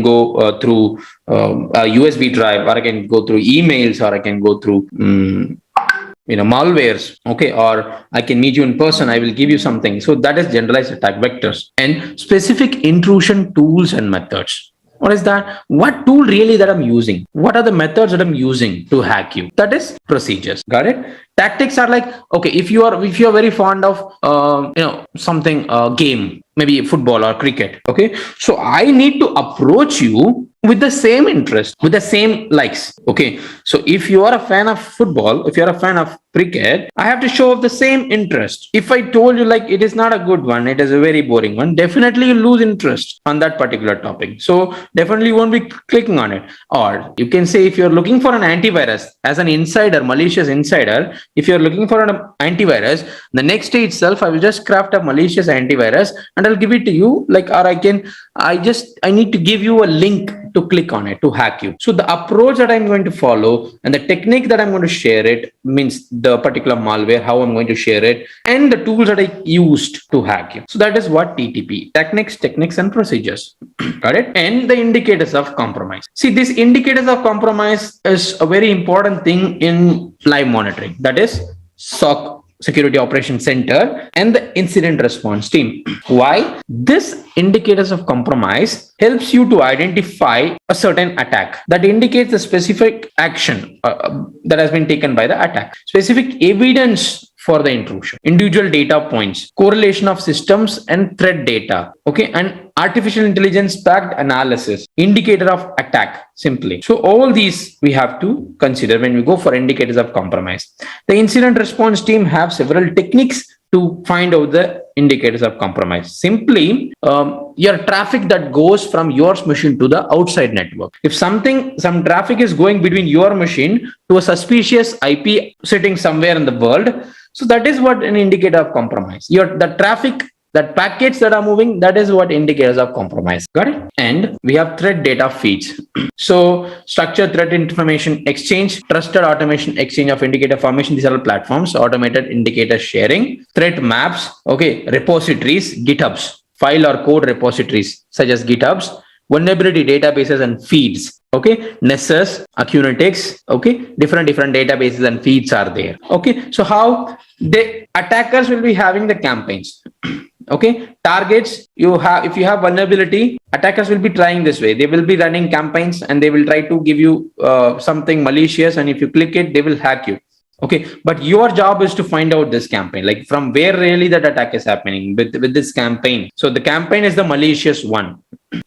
go through a USB drive, or I can go through emails, or I can go through malwares. Okay, or I can meet you in person, I will give you something. So that is generalized attack vectors. And specific intrusion tools and methods. What is that? What tool really that I'm using? What are the methods that I'm using to hack you? That is procedures. Got it? Tactics are like, okay, if you are very fond of something game, maybe football or cricket. Okay, so I need to approach you with the same interest, with the same likes. Okay, so if you are a fan of football, if you're a fan of cricket, I have to show the same interest. If I told you like it is not a good one, it is a very boring one, definitely you lose interest on that particular topic. So definitely you won't be clicking on it. Or you can say, if you're looking for an antivirus as an insider, malicious insider, if you're looking for an antivirus, the next day itself, I will just craft a malicious antivirus and I'll give it to you. Like, or I need to give you a link to click on it to hack you. So the approach that I'm going to follow and the technique that I'm going to share it means the particular malware, how I'm going to share it, and the tools that I used to hack you. So that is what TTP, techniques, and procedures. Got it? And the indicators of compromise. See, these indicators of compromise is a very important thing in live monitoring. That is SOC, Security Operations Center, and the incident response team. Why? This indicators of compromise helps you to identify a certain attack that indicates the specific action that has been taken by the attack, specific evidence for the intrusion, individual data points, correlation of systems and threat data, okay, and artificial intelligence backed analysis, indicator of attack, simply. So all these we have to consider when we go for indicators of compromise. The incident response team have several techniques to find out the indicators of compromise. Simply, your traffic that goes from your machine to the outside network. If some traffic is going between your machine to a suspicious IP sitting somewhere in the world, so that is what an indicator of compromise. The traffic, that packets that are moving, that is what indicators of compromise. Got it? And we have threat data feeds. So structured threat information exchange, trusted automation exchange of indicator formation. These are all platforms, automated indicator sharing, threat maps, okay, repositories, GitHubs, file or code repositories such as GitHubs, vulnerability databases and feeds. Okay, Nessus, Acunetics, okay, different databases and feeds are there. Okay, so how the attackers will be having the campaigns. Okay, targets, if you have vulnerability, attackers will be trying this way. They will be running campaigns and they will try to give you something malicious, and if you click it, they will hack you. Okay, but your job is to find out this campaign, like from where really that attack is happening with this campaign. So the campaign is the malicious one.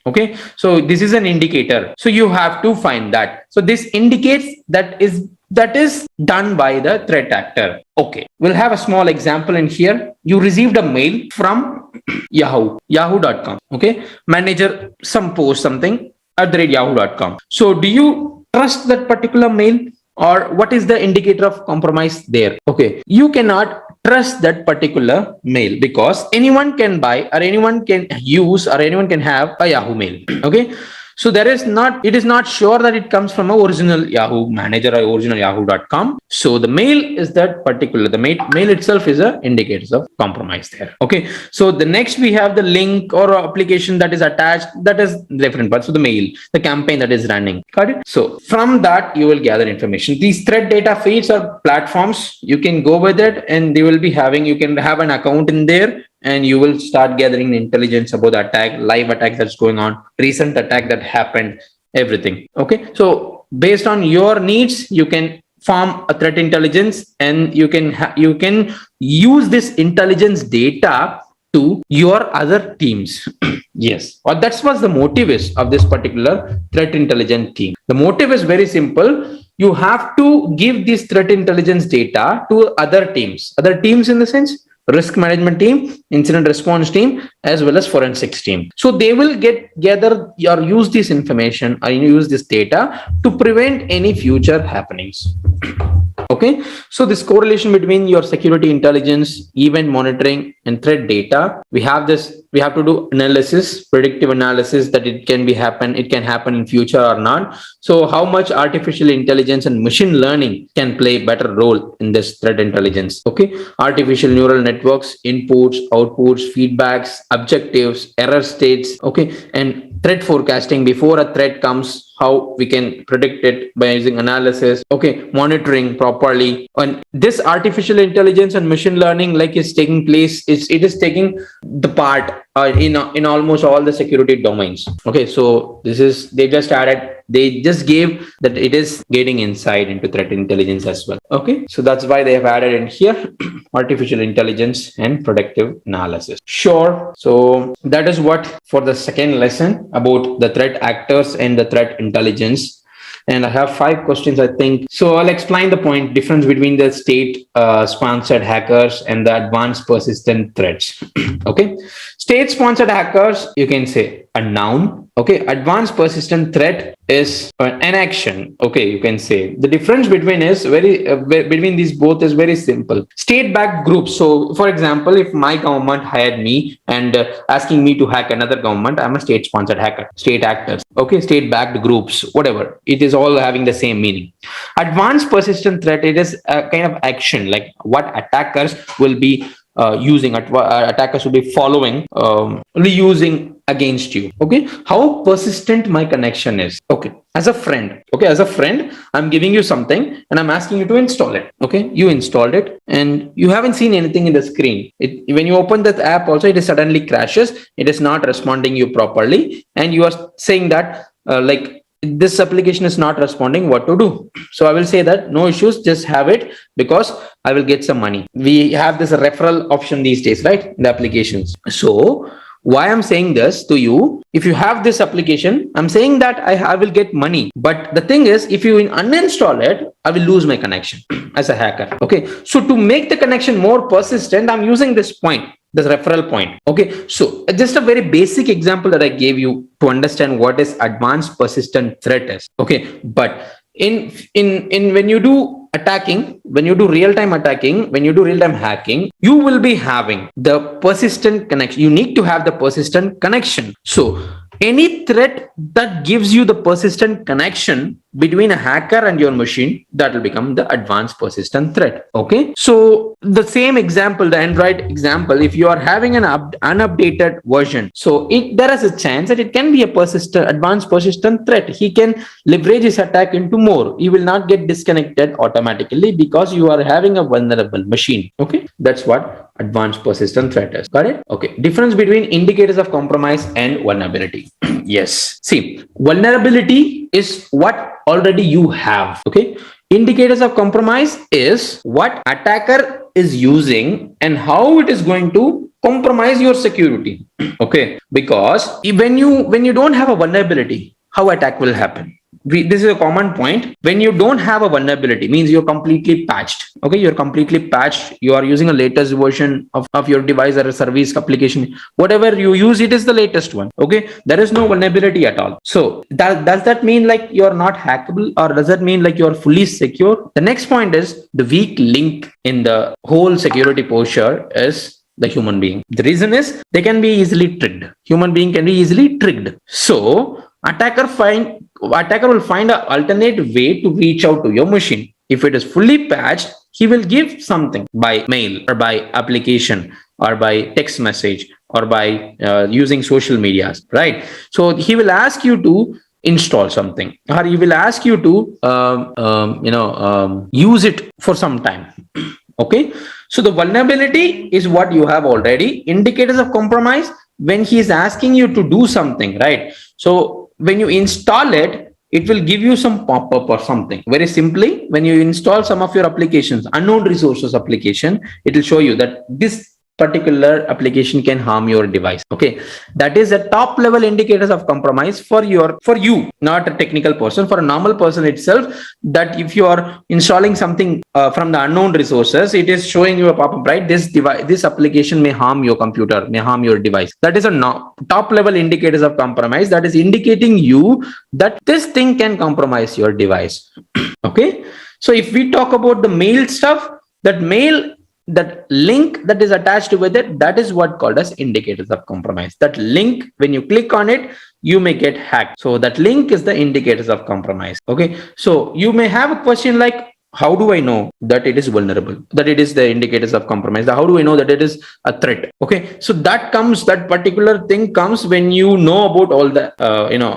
Okay, so this is an indicator. So you have to find that. So this indicates that is done by the threat actor. Okay, we'll have a small example in here. You received a mail from yahoo.com. Okay, manager post something at yahoo.com. So do you trust that particular mail? Or what is the indicator of compromise there? Okay, you cannot trust that particular mail because anyone can buy or anyone can use or anyone can have a Yahoo mail. Okay, So it is not sure that it comes from a original Yahoo manager or original yahoo.com. So the mail is that particular, the mail itself is a indicator of compromise there. Okay. So the next we have the link or application that is attached, that is different part. So the mail, the campaign that is running. Got it? So from that you will gather information. These threat data feeds or platforms, you can go with it and they will be having, you can have an account in there and you will start gathering intelligence about the attack, live attack that's going on, recent attack that happened, everything. Okay. So based on your needs, you can form a threat intelligence and you can use this intelligence data to your other teams. Yes, or that was the motive is of this particular threat intelligence team. The motive is very simple. You have to give this threat intelligence data to other teams in the sense risk management team, incident response team, as well as forensics team. So they will gather or use this information or use this data to prevent any future happenings. Okay, so this correlation between your security intelligence, event monitoring, and threat data, we have to do analysis, predictive analysis, that it can happen in future or not. So how much artificial intelligence and machine learning can play a better role in this threat intelligence? Okay, artificial neural networks, inputs, outputs, feedbacks, objectives, error states, okay, and threat forecasting before a threat comes, how we can predict it by using analysis, okay, monitoring properly. And this artificial intelligence and machine learning is taking place, it is taking the part in almost all the security domains. Okay, so they just gave that it is getting insight into threat intelligence as well. Okay, so that's why they have added in here artificial intelligence and predictive analysis. Sure. So that is what for the second lesson about the threat actors and the threat intelligence. And I have 5 questions, I think. So I'll explain the point difference between the state sponsored hackers and the advanced persistent threats. Okay, state sponsored hackers, you can say a noun. Okay, advanced persistent threat is an action. Okay, you can say the difference between these both is very simple. State backed groups. So for example, if my government hired me and asking me to hack another government, I'm a state sponsored hacker. State actors. Okay, state backed groups, whatever, it is all having the same meaning. Advanced persistent threat, it is a kind of action, like what attackers will be using, attackers will be following, using against you. Okay, how persistent my connection is. Okay, as a friend, I'm giving you something and I'm asking you to install it. Okay, you installed it and you haven't seen anything in the screen. When you open that app also, it suddenly crashes. It is not responding you properly, and you are saying that this application is not responding, what to do? So I will say that no issues, just have it because I will get some money. We have this referral option these days, right, in the applications. So why I'm saying this to you, if you have this application, I'm saying that I will get money. But the thing is, if you uninstall it, I will lose my connection as a hacker. Okay, so to make the connection more persistent, I'm using this point, this referral point. Okay, so just a very basic example that I gave you to understand what is advanced persistent threat is. Okay, but in when you do attacking, when you do real-time attacking, when you do real-time hacking, you will be having the persistent connection. You need to have the persistent connection. So any threat that gives you the persistent connection between a hacker and your machine, that will become the advanced persistent threat. Okay, so the same example, the Android example, if you are having an unupdated version, so there is a chance that it can be a advanced persistent threat. He can leverage his attack into more. He will not get disconnected automatically because you are having a vulnerable machine. Okay, that's what advanced persistent threat is. Got it? Okay, difference between indicators of compromise and vulnerability. Yes, see, vulnerability is what already you have. Okay, indicators of compromise is what attacker is using and how it is going to compromise your security. Okay, because when you don't have a vulnerability, how attack will happen? This is a common point. When you don't have a vulnerability, means you're completely patched. Okay, you're completely patched. You are using a latest version of your device or a service application. Whatever you use, it is the latest one. Okay, there is no vulnerability at all. So does that mean like you're not hackable, or does that mean like you're fully secure? The next point is the weak link in the whole security posture is the human being. The reason is they can be easily tricked. Human being can be easily tricked. So attacker will find an alternate way to reach out to your machine. If it is fully patched, he will give something by mail or by application or by text message or by using social medias, right? So he will ask you to install something, or he will ask you to use it for some time. Okay, so the vulnerability is what you have already. Indicators of compromise, when he is asking you to do something, right? So when you install it, it will give you some pop-up or something. Very simply, when you install some of your applications, unknown resources application, it will show you that this particular application can harm your device. Okay, that is a top level indicators of compromise for you, not a technical person. For a normal person itself, that if you are installing something from the unknown resources, it is showing you a pop-up, right? This application may harm your computer, may harm your device. That is a top level indicators of compromise, that is indicating you that this thing can compromise your device. Okay, so if we talk about the mail stuff, that link that is attached with it, that is what called as indicators of compromise. That link, when you click on it, you may get hacked. So that link is the indicators of compromise. Okay, so you may have a question like, how do I know that it is vulnerable, that it is the indicators of compromise? How do I know that it is a threat? Okay, so that particular thing comes when you know about all the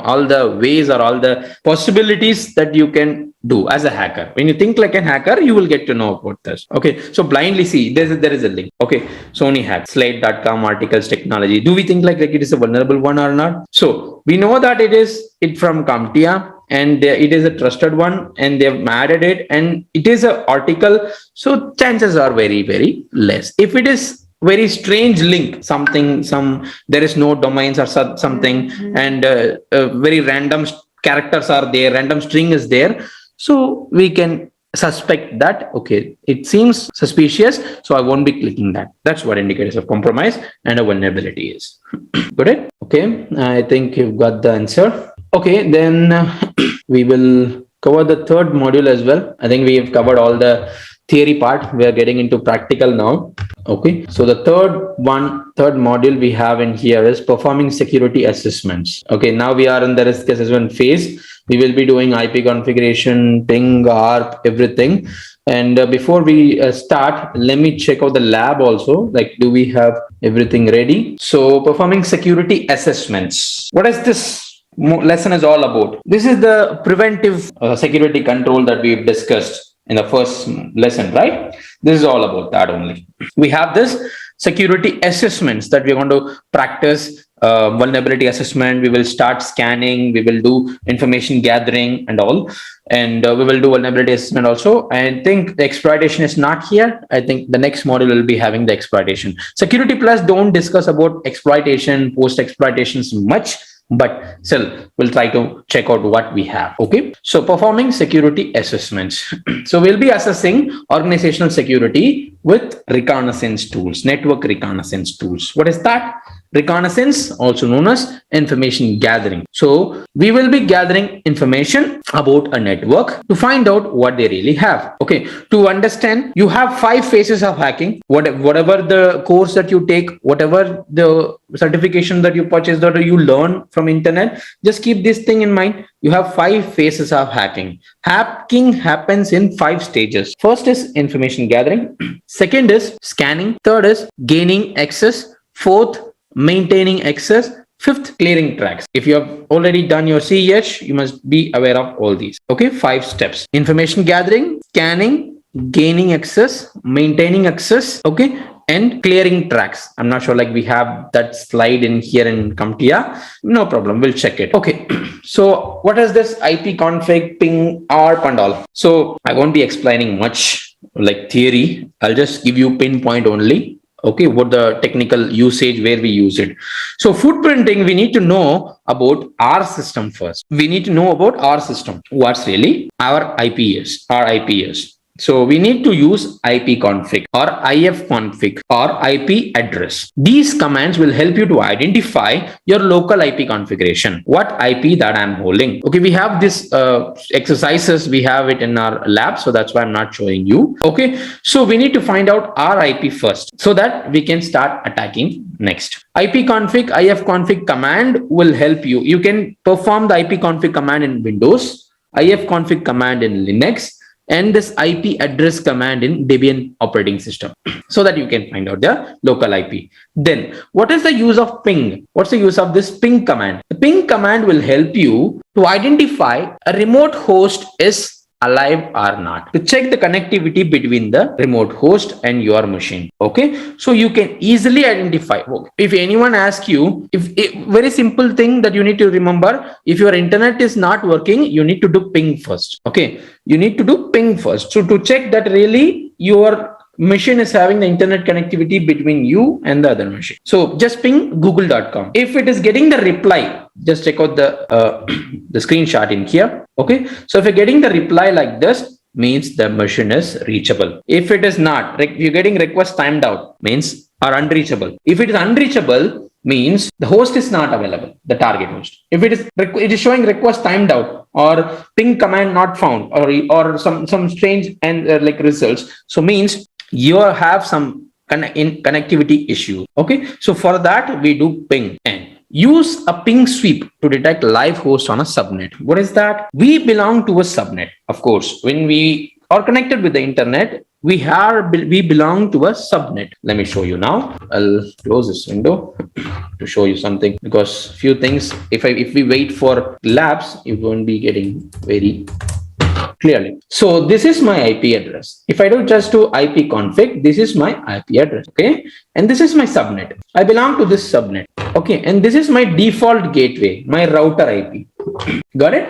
all the ways or all the possibilities that you can do as a hacker. When you think like a hacker, you will get to know about this. Okay, so blindly see there is a link. Okay, Sony hack, slate.com articles technology. Do we think like it is a vulnerable one or not? So we know that it from CompTIA, and it is a trusted one, and they've added it, and it is an article, so chances are very, very less. If it is very strange link, there is no domains or something, and very random characters are there, random string is there, so we can suspect that, okay, it seems suspicious, so I won't be clicking that. That's what indicators of compromise and a vulnerability is. Got it? Okay, I think you've got the answer. Okay, then we will cover the third module as well. I think we have covered all the theory part. We are getting into practical now. Okay, so the third module we have in here is performing security assessments. Okay, now we are in the risk assessment phase. We will be doing IP configuration, ping, ARP, everything. And before we start, let me check out the lab also. Like, do we have everything ready? So performing security assessments. What is this lesson is all about? This is the preventive security control that we've discussed in the first lesson, right? This is all about that only. We have this security assessments that we're going to practice. Vulnerability assessment, we will start scanning, we will do information gathering and all, and we will do vulnerability assessment also. I think the exploitation is not here. I think the next module will be having the exploitation. Security plus don't discuss about exploitation, post exploitations much, but still we'll try to check out what we have. Okay, so performing security assessments. So we'll be assessing organizational security with reconnaissance tools, network reconnaissance tools. What is that? Reconnaissance, also known as information gathering. So we will be gathering information about a network to find out what they really have. Okay, to understand, you have 5 phases of hacking. Whatever the course that you take, whatever the certification that you purchase, that you learn from internet, just keep this thing in mind. You have 5 phases of hacking. Hacking happens in 5 stages. First is information gathering. Second is scanning. Third is gaining access. Fourth, maintaining access. Fifth, clearing tracks. If you have already done your CEH, you must be aware of all these. Okay, 5 steps. Information gathering, scanning, gaining access, maintaining access, okay, and clearing tracks. I'm not sure like we have that slide in here in CompTIA. No problem, we'll check it. Okay, so what is this IP config, ping, ARP and all? So I won't be explaining much like theory. I'll just give you pinpoint only. Okay, what the technical usage, where we use it. So footprinting, we need to know about our system first. We need to know about our system. What's really our IP is, So we need to use ipconfig or ifconfig or IP address. These commands will help you to identify your local IP configuration, what IP that I'm holding. Okay, we have this exercises, we have it in our lab, so that's why I'm not showing you. Okay, so we need to find out our IP first so that we can start attacking next. ipconfig, ifconfig command will help you. You can perform the ipconfig command in Windows, ifconfig command in Linux, and this IP address command in Debian operating system, so that you can find out the local IP. Then what is the use of ping? What's the use of this ping command? The ping command will help you to identify a remote host is alive or not, to check the connectivity between the remote host and your machine. Okay, so you can easily identify. If anyone asks you, if very simple thing that you need to remember, if your internet is not working, you need to do ping first. Okay, you need to do ping first, so to check that really your machine is having the internet connectivity between you and the other machine. So just ping google.com. If it is getting the reply, just check out the screenshot in here. Okay, so if you're getting the reply like this, means the machine is reachable. If it is not, if you're getting request timed out, means are unreachable. If it is unreachable, means the host is not available, the target host. If it is showing request timed out or ping command not found or some strange and like results, so means you have some connectivity issue. Okay, so for that we do ping and use a ping sweep to detect live host on a subnet. What is that? We belong to a subnet. Of course, when we are connected with the internet, we belong to a subnet. Let me show you now. I'll close this window to show you something, because few things, if we wait for labs, it won't be getting very clearly. So this is my IP address. If I do just do ipconfig, this is my IP address. Okay, and this is my subnet. I belong to this subnet. Okay, and this is my default gateway, my router IP. Got it?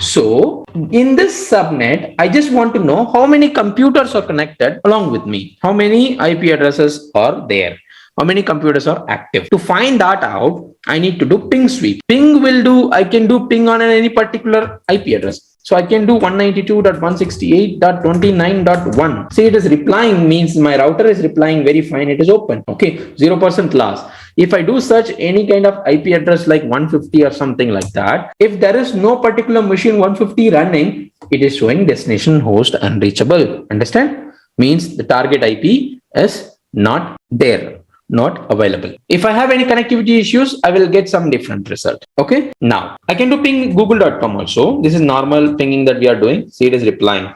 So in this subnet, I just want to know how many computers are connected along with me. How many IP addresses are there? How many computers are active? To find that out, I need to do ping sweep. I can do ping on any particular IP address. So I can do 192.168.29.1. See, it is replying, means my router is replying very fine. It is open. Okay, 0% loss. If I do search any kind of IP address like 150 or something like that, if there is no particular machine 150 running, it is showing destination host unreachable. Understand? Means the target IP is not there, not available. If I have any connectivity issues, I will get some different result. Okay, now I can do ping google.com also. This is normal pinging that we are doing. See, it is replying.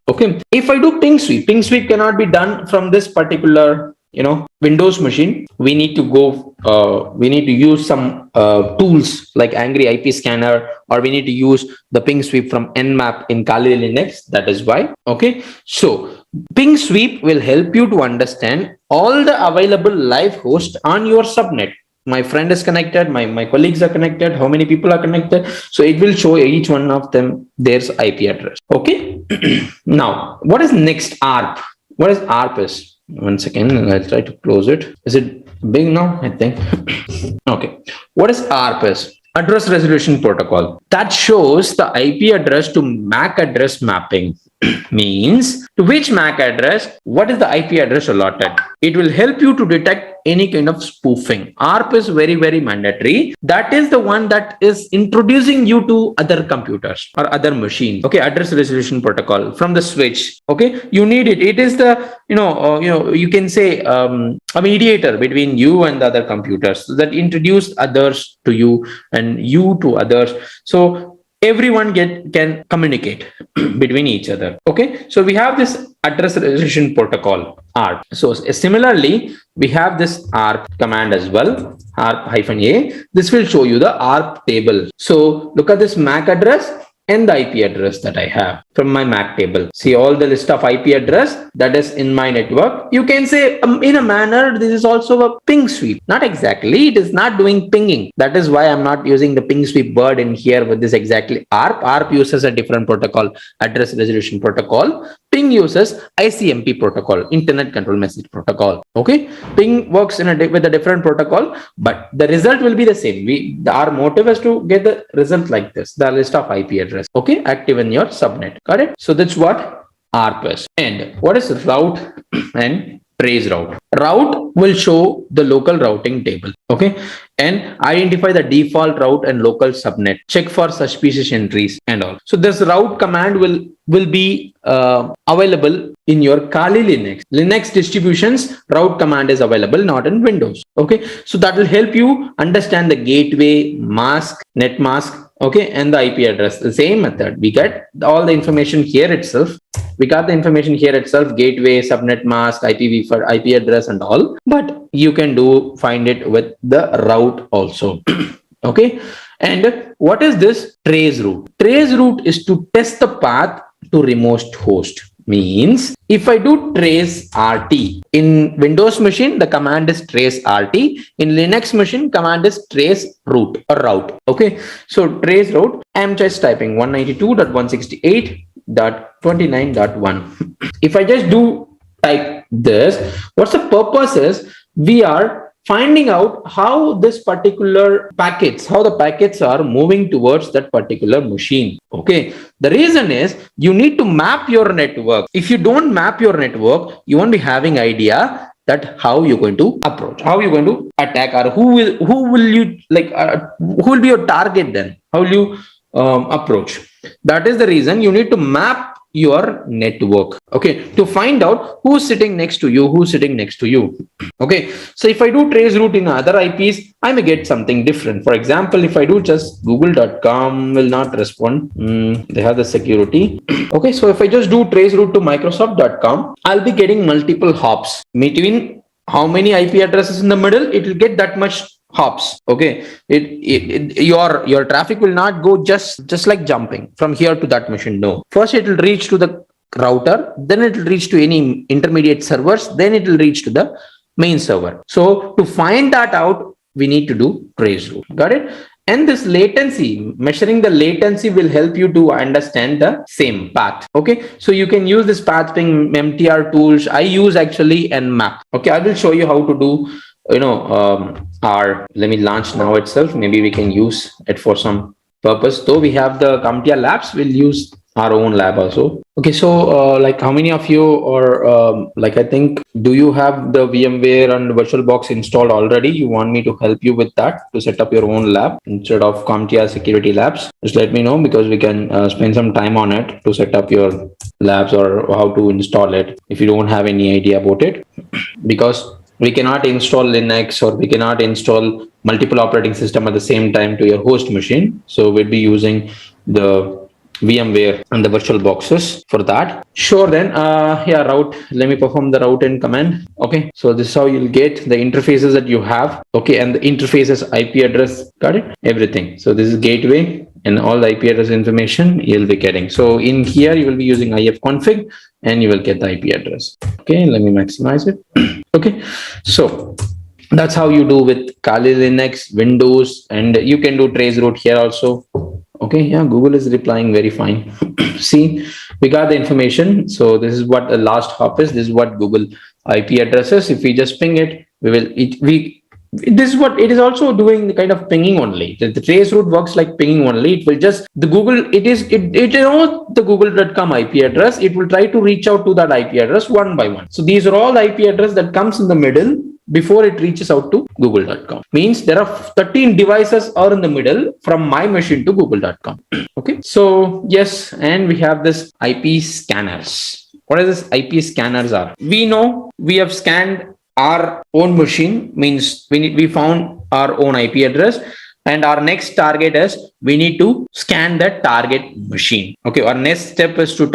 Okay, if I do ping sweep cannot be done from this particular Windows machine. We need to go we need to use some tools like Angry IP Scanner, or we need to use the ping sweep from Nmap in Kali Linux. That is why. Okay, so ping sweep will help you to understand all the available live hosts on your subnet. My friend is connected, my colleagues are connected, how many people are connected. So it will show each one of them their IP address. Okay. Now, what is next? ARP. What is ARP is? One second, I'll try to close it. Is it big now? I think. Okay. What is ARP is? Address Resolution Protocol. That shows the IP address to MAC address mapping. Means to which MAC address, what is the IP address allotted. It will help you to detect any kind of spoofing. ARP is very, very mandatory. That is the one that is introducing you to other computers or other machines. Okay, Address Resolution Protocol from the switch. Okay, you need it. It is the you can say a mediator between you and the other computers that introduce others to you and you to others. So everyone can communicate between each other. Okay, so we have this Address Resolution Protocol, ARP. So similarly, we have this ARP command as well, ARP-A. This will show you the ARP table. So look at this MAC address and the IP address that I have from my MAC table. See all the list of IP address that is in my network. You can say in a manner, this is also a ping sweep. Not exactly, it is not doing pinging. That is why I'm not using the ping sweep word in here with this exactly ARP. ARP uses a different protocol, Address Resolution Protocol. Ping uses ICMP protocol, Internet Control Message Protocol. Okay, ping works with a different protocol, but the result will be the same. Our motive is to get the result like this, the list of IP address. Okay, active in your subnet. Got it? So that's what RPAS. And what is route and trace route? Route will show the local routing table, okay, and identify the default route and local subnet, check for suspicious entries and all. So this route command will be available in your Kali Linux distributions. Route command is available, not in Windows. Okay, so that will help you understand the gateway, mask, net mask, okay, and the IP address. The same method. We get all the information here itself. We got the information here itself: gateway, subnet mask, IPv for IP address, and all. But you can find it with the route also. Okay, and what is this trace route? Trace route is to test the path to remote host. Means if I do trace RT in Windows machine, the command is trace RT. In Linux machine, command is trace route or route. Okay, so trace route, I'm just typing 192.168.29.1. If I just do type this, what's the purpose is we are finding out how this particular packets, how the packets are moving towards that particular machine. Okay, the reason is you need to map your network. If you don't map your network, you won't be having idea that how you're going to approach, how you're going to attack, or who will you like, who will be your target then? How will you approach? That is the reason you need to map your network, okay, to find out who's sitting next to you, okay. So if I do trace route in other IPs, I may get something different. For example, if I do just google.com will not respond, they have the security. Okay, so if I just do trace route to microsoft.com, I'll be getting multiple hops between how many IP addresses in the middle. It will get that much hops. Okay, your traffic will not go just like jumping from here to that machine. No, first it will reach to the router, then it will reach to any intermediate servers, then it will reach to the main server. So to find that out, we need to do trace route. Got it? And this latency, measuring the latency will help you to understand the same path. Okay, so you can use this path ping MTR tools. I use actually Nmap. Okay, I will show you how to do, let me launch now itself. Maybe we can use it for some purpose. Though we have the CompTIA labs, we'll use our own lab also. Okay, so like how many of you are like, I think, do you have the VMware and VirtualBox installed already? You want me to help you with that to set up your own lab instead of CompTIA Security labs? Just let me know, because we can spend some time on it to set up your labs or how to install it if you don't have any idea about it. Because we cannot install Linux or we cannot install multiple operating system at the same time to your host machine. So we'll be using the VMware and the virtual boxes for that. Sure, then yeah, route. Let me perform the route in command. Okay, so this is how you'll get the interfaces that you have. Okay, and the interfaces IP address. Got it? Everything. So this is gateway and all the IP address information you'll be getting. So in here you will be using ifconfig and you will get the IP address. Okay, let me maximize it. Okay, so that's how you do with Kali Linux, Windows, and you can do trace route here also. Okay, yeah, Google is replying very fine. See, we got the information. So this is what the last hop is. This is what Google IP address is. If we just ping it, this is what it is also doing, the kind of pinging only. The trace route works like pinging only. It will just, the Google, it knows the google.com IP address. It will try to reach out to that IP address one by one. So these are all the IP address that comes in the middle before it reaches out to google.com. Means there are 13 devices are in the middle from my machine to google.com. Okay, so yes, and we have this IP scanners. What is this IP scanners are? We know we have scanned our own machine, means we found our own IP address, and our next target is we need to scan the target machine. Okay, our next step is to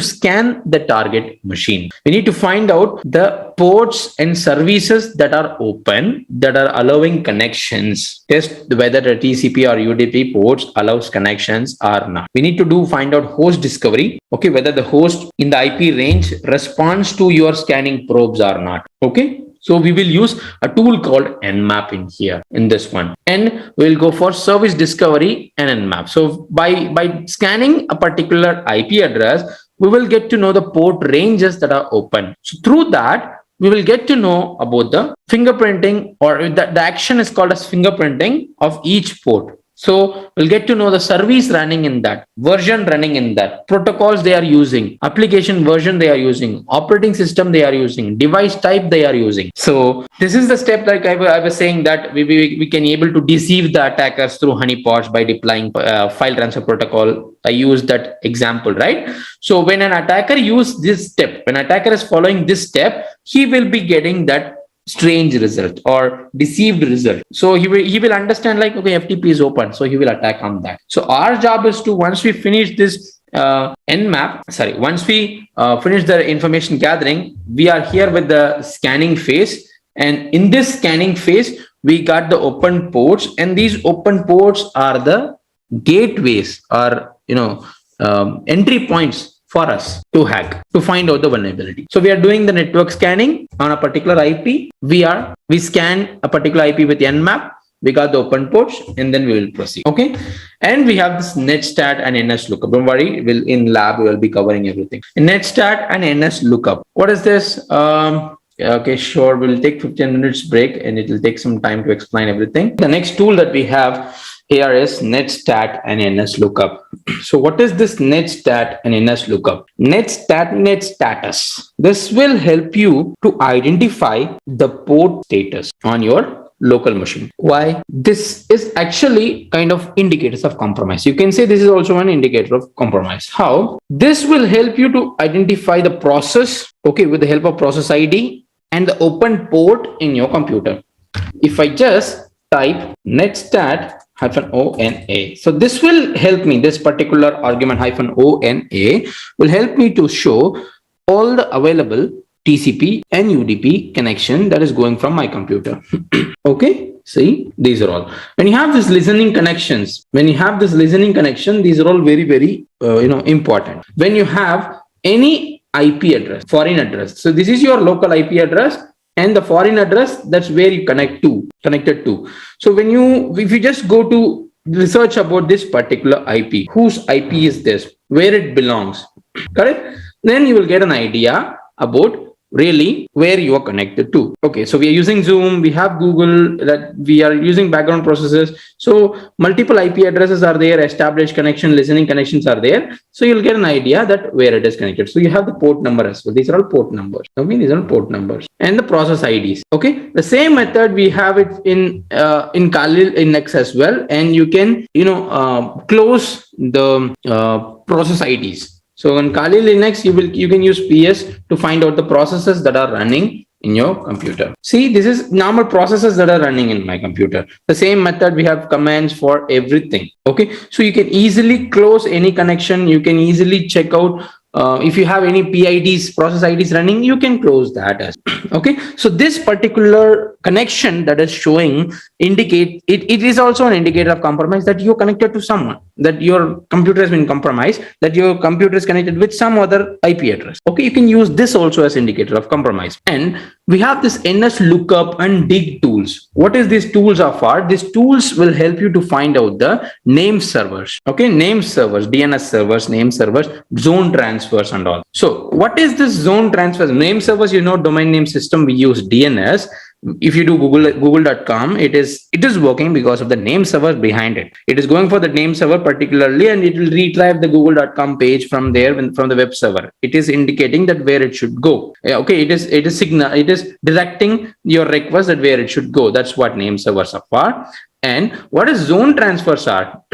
scan the target machine. We need to find out the ports and services that are open, that are allowing connections. Test whether the TCP or UDP ports allows connections or not. We need to find out host discovery. Okay, whether the host in the IP range responds to your scanning probes or not. Okay, so we will use a tool called Nmap in here, in this one, and we'll go for service discovery and Nmap. So by scanning a particular IP address, we will get to know the port ranges that are open. So through that, we will get to know about the fingerprinting, or the action is called as fingerprinting of each port. So we'll get to know the service running in that, version running in that, protocols they are using, application version they are using, operating system they are using, device type they are using. So this is the step, like I was saying, that we can able to deceive the attackers through honeypots by deploying file transfer protocol. I used that example, right? So when an attacker uses this step, when attacker is following this step, he will be getting that strange result or deceived result. So he will understand like, okay, FTP is open, so he will attack on that. So our job is to, once we finish this once we finish the information gathering, we are here with the scanning phase, and in this scanning phase we got the open ports, and these open ports are the gateways or entry points for us to hack, to find out the vulnerability. So we are doing the network scanning on a particular IP. We scan a particular IP with Nmap. We got the open ports, and then we will proceed. Okay. And we have this Netstat and NS lookup. Don't worry, in lab we will be covering everything. Netstat and NS lookup. What is this? Okay, sure. We'll take 15 minutes break, and it will take some time to explain everything. The next tool that we have here is Netstat and NS lookup. So what is this Netstat and NS lookup? Netstat, net status. This will help you to identify the port status on your local machine. Why? This is actually kind of indicators of compromise. You can say this is also an indicator of compromise. How? This will help you to identify the process, okay, with the help of process ID and the open port in your computer. If I just type netstat -ONA. So this will help me, this particular argument -ONA will help me to show all the available TCP and UDP connection that is going from my computer. Okay, see, these are all. When you have this listening connections, these are all very, very, important. When you have any IP address, foreign address. So this is your local IP address, and the foreign address, that's where you connected to. So if you just go to research about this particular IP, whose IP is this, where it belongs, correct? Then you will get an idea about really where you are connected to. Okay, so we are using Zoom, we have Google, that we are using background processes. So multiple IP addresses are there, established connection, listening connections are there. So you'll get an idea that where it is connected. So you have the port number as well. These are all port numbers. Okay, these are port numbers and the process IDs. Okay, the same method we have it in Kali Linux as well, and you can close the process IDs. So in Kali Linux, you can use PS to find out the processes that are running in your computer. See, this is normal processes that are running in my computer. The same method, we have commands for everything. Okay, so you can easily close any connection. You can easily check out if you have any PIDs, process IDs running, you can close that as well. Okay, so this particular connection that is showing it is also an indicator of compromise, that you're connected to someone, that your computer has been compromised, that your computer is connected with some other IP address. Okay, you can use this also as indicator of compromise. And we have this NS lookup and dig tools. What is these tools are for? These tools will help you to find out the name servers. Okay, name servers, DNS servers, name servers, zone transfers and all. So what is this zone transfers? Name servers, domain name system, we use DNS. If you do google.com, it is working because of the name server behind it. It is going for the name server particularly, and it will retrieve the google.com page from there, from the web server. It is indicating that where it should go. Okay, it is directing your request that where it should go. That's what name servers are for. And what is zone transfers are?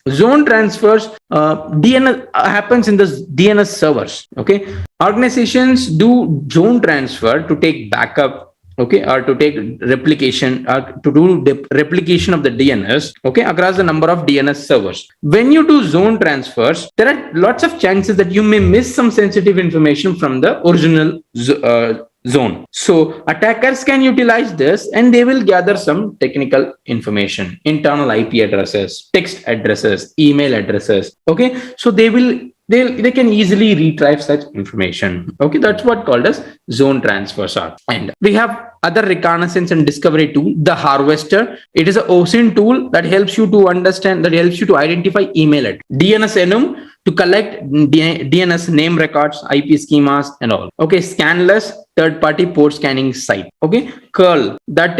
Zone transfers, DNS happens in the DNS servers. Okay, organizations do zone transfer to take backup. Okay, or to take replication, or to do the replication of the DNS, okay, across the number of DNS servers. When you do zone transfers, there are lots of chances that you may miss some sensitive information from the original zone. So attackers can utilize this, and they will gather some technical information, internal IP addresses, text addresses, email addresses. Okay, so they can easily retrieve such information. Okay, that's what called as zone transfers are. And we have other reconnaissance and discovery tool, the Harvester. It is a OSINT tool that helps you to understand, that helps you to identify email address. DNS Enum to collect DNS name records, IP schemas and all. Okay, Scanless, third-party port scanning site. Okay, curl, that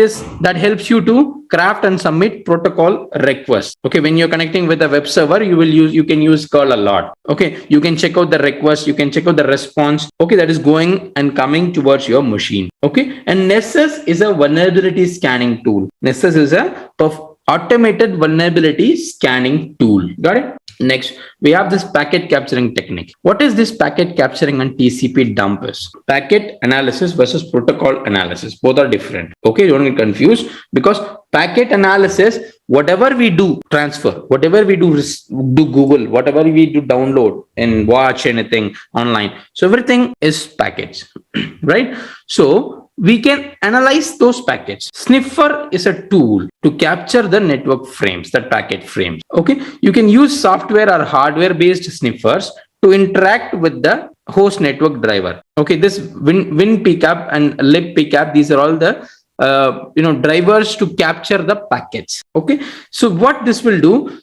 helps you to craft and submit protocol requests. Okay, when you're connecting with a web server, you can use curl a lot. Okay, you can check out the request, you can check out the response. Okay, that is going and coming towards your machine. Okay, and Nessus is a vulnerability scanning tool. Nessus is a automated vulnerability scanning tool. Got it? Next, we have this packet capturing technique. What is this packet capturing and TCP dump is? Packet analysis versus protocol analysis. Both are different. Okay, don't get confused, because packet analysis, whatever we do transfer, whatever we do Google, whatever we do download and watch anything online, so everything is packets, right? So we can analyze those packets. Sniffer is a tool to capture the network frames, the packet frames. Okay, you can use software or hardware based sniffers to interact with the host network driver. Okay, this win pickup and lib pickup, these are all the drivers to capture the packets. Okay, so what this will do,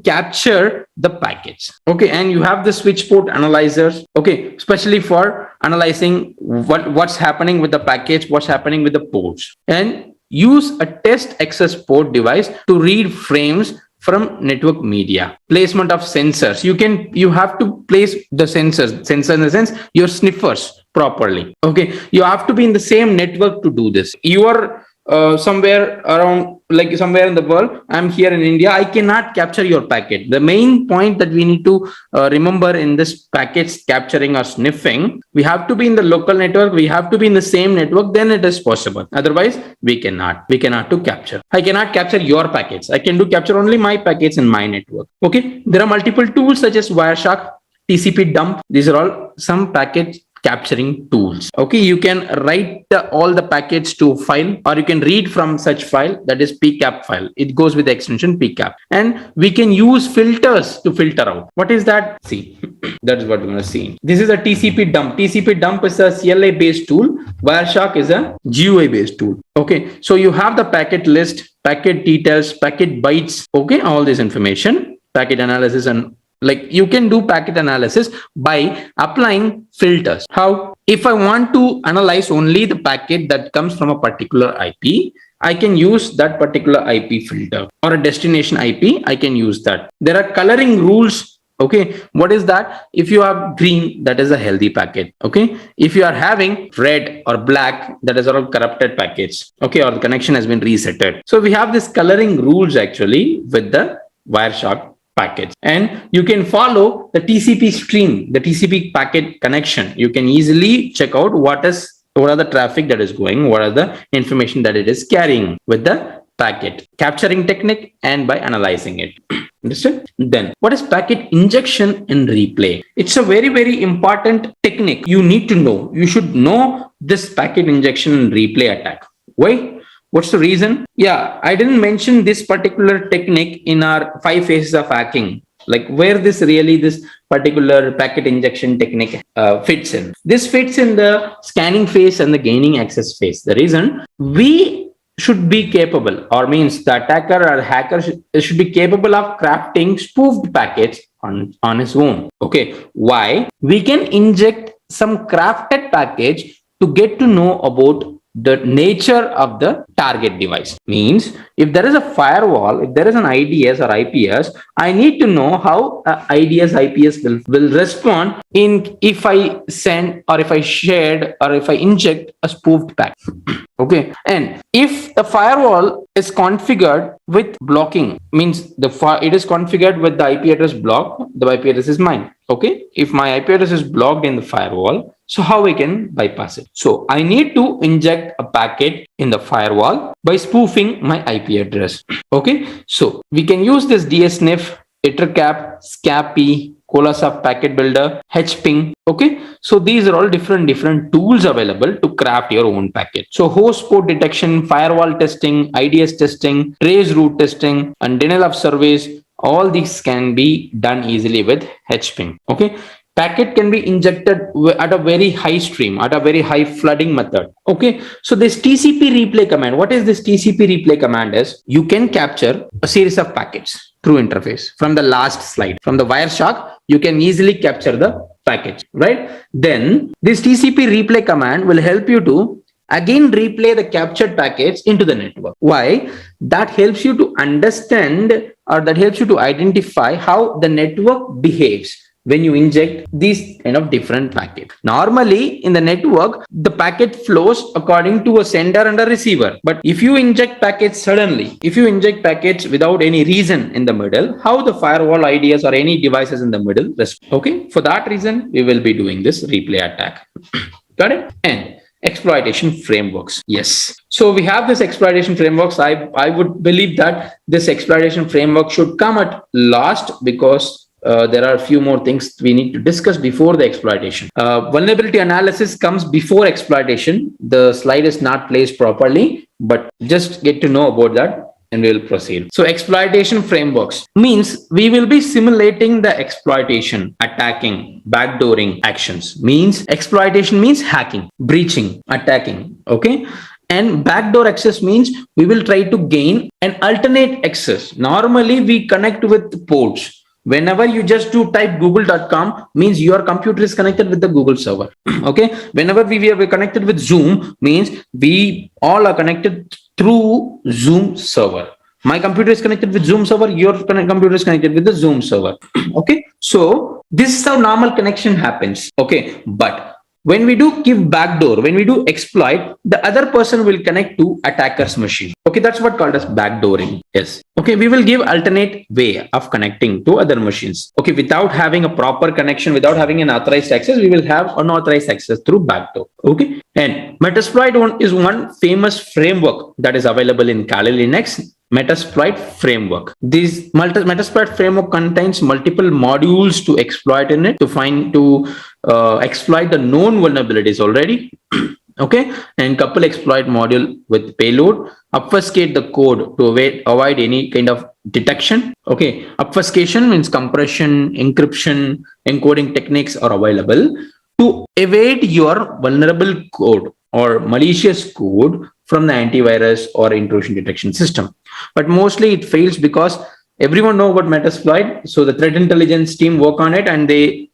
capture the packets. Okay, and you have the switch port analyzers. Okay, especially for analyzing what's happening with the packets, what's happening with the ports, and use a test access port device to read frames from network media. Placement of sensors. You have to place the sensor in the sense your sniffers properly. Okay, you have to be in the same network to do this. You are somewhere around, like somewhere in the world. I'm here in India. I cannot capture your packet. The main point that we need to remember in this packets capturing or sniffing, we have to be in the local network. We have to be in the same network. Then it is possible. Otherwise, we cannot to capture. I cannot capture your packets. I can capture only my packets in my network. Okay. There are multiple tools such as Wireshark, TCP dump. These are all some packet capturing tools. Okay, you can write all the packets to file, or you can read from such file, that is PCAP file. It goes with the extension PCAP, and we can use filters to filter out. What is that? See, that is what we're going to see. This is a TCP dump. TCP dump is a CLI based tool. Wireshark is a GUI based tool. Okay, so you have the packet list, packet details, packet bytes. Okay, all this information, packet analysis, and like you can do packet analysis by applying filters. How? If I want to analyze only the packet that comes from a particular IP, I can use that particular IP filter, or a destination IP. I can use that. There are coloring rules. Okay, what is that? If you have green, that is a healthy packet. Okay, if you are having red or black, that is all corrupted packets. Okay, or the connection has been resetted. So we have this coloring rules actually with the Wireshark packets, and you can follow the TCP stream, the TCP packet connection. You can easily check out what are the traffic that is going, what are the information that it is carrying with the packet capturing technique, and by analyzing it. Understand? Then what is packet injection and replay? It's a very, very important technique. You need to know. You should know this packet injection and replay attack. Why? What's the reason? Yeah, I didn't mention this particular technique in our 5 phases of hacking, like where this particular packet injection technique fits in. This fits in the scanning phase and the gaining access phase. The reason, we should be capable, or means the attacker or hacker should be capable of crafting spoofed packets on his own. Okay, why? We can inject some crafted package to get to know about the nature of the target device. Means if there is a firewall, if there is an IDS or IPS, I need to know how IDS IPS will respond if I send, or if I shared, or if I inject a spoofed packet. Okay, and if the firewall is configured with blocking, means it is configured with the IP address block, the IP address is mine. Okay, if my IP address is blocked in the firewall, so how I can bypass it? So I need to inject a packet in the firewall by spoofing my IP address. Okay, so we can use this DSNIF, ItterCap, SCAPI, Colasoft Packet Builder, HPing. Okay, so these are all different tools available to craft your own packet. So host port detection, firewall testing, IDS testing, trace route testing, and denial of service. All these can be done easily with HPing. Okay, packet can be injected at a very high stream, at a very high flooding method. Okay, so this TCP replay command, what is this TCP replay command is, you can capture a series of packets through interface. From the last slide, from the Wireshark, you can easily capture the packets, right? Then this TCP replay command will help you to again replay the captured packets into the network. Why? That helps you to understand, or that helps you to identify how the network behaves when you inject these kind of different packets. Normally in the network, the packet flows according to a sender and a receiver. But if you inject packets suddenly, if you inject packets without any reason in the middle, how the firewall IDs or any devices in the middle respond? Okay, for that reason, we will be doing this replay attack. Got it? And exploitation frameworks. Yes. So we have this exploitation frameworks. I would believe that this exploitation framework should come at last, because there are a few more things we need to discuss before the exploitation. Vulnerability analysis comes before exploitation. The slide is not placed properly, but just get to know about that and we'll proceed. So exploitation frameworks means we will be simulating the exploitation, attacking, backdooring actions. Means exploitation means hacking, breaching, attacking. Okay. And backdoor access means we will try to gain an alternate access. Normally we connect with ports. Whenever you just do type google.com, means your computer is connected with the Google server. Okay. Whenever we are connected with Zoom, means we all are connected through Zoom server. My computer is connected with Zoom server. Your computer is connected with the Zoom server. Okay. So this is how normal connection happens. Okay. But when we do give backdoor, when we do exploit, the other person will connect to attacker's machine. Okay, that's what called as backdooring. Yes. Okay, we will give alternate way of connecting to other machines. Okay, without having a proper connection, without having an authorized access, we will have unauthorized access through backdoor. Okay, and Metasploit is one famous framework that is available in Kali Linux. Metasploit framework. This Metasploit framework contains multiple modules to exploit in it, to exploit the known vulnerabilities already. Okay, and couple exploit module with payload, obfuscate the code to avoid any kind of detection. Okay, obfuscation means compression, encryption, encoding techniques are available to evade your vulnerable code or malicious code from the antivirus or intrusion detection system. But mostly it fails because everyone know about Metasploit. So the threat intelligence team work on it and they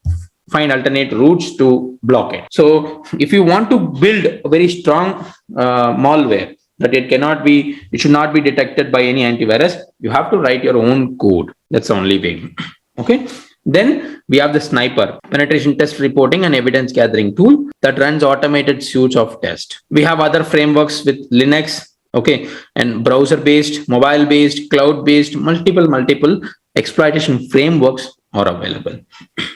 find alternate routes to block it. So if you want to build a very strong malware that it should not be detected by any antivirus, you have to write your own code. That's the only way. Okay. Then we have the Sniper, penetration test reporting and evidence gathering tool that runs automated suites of tests. We have other frameworks with Linux, okay, and browser-based, mobile-based, cloud-based, multiple exploitation frameworks are available.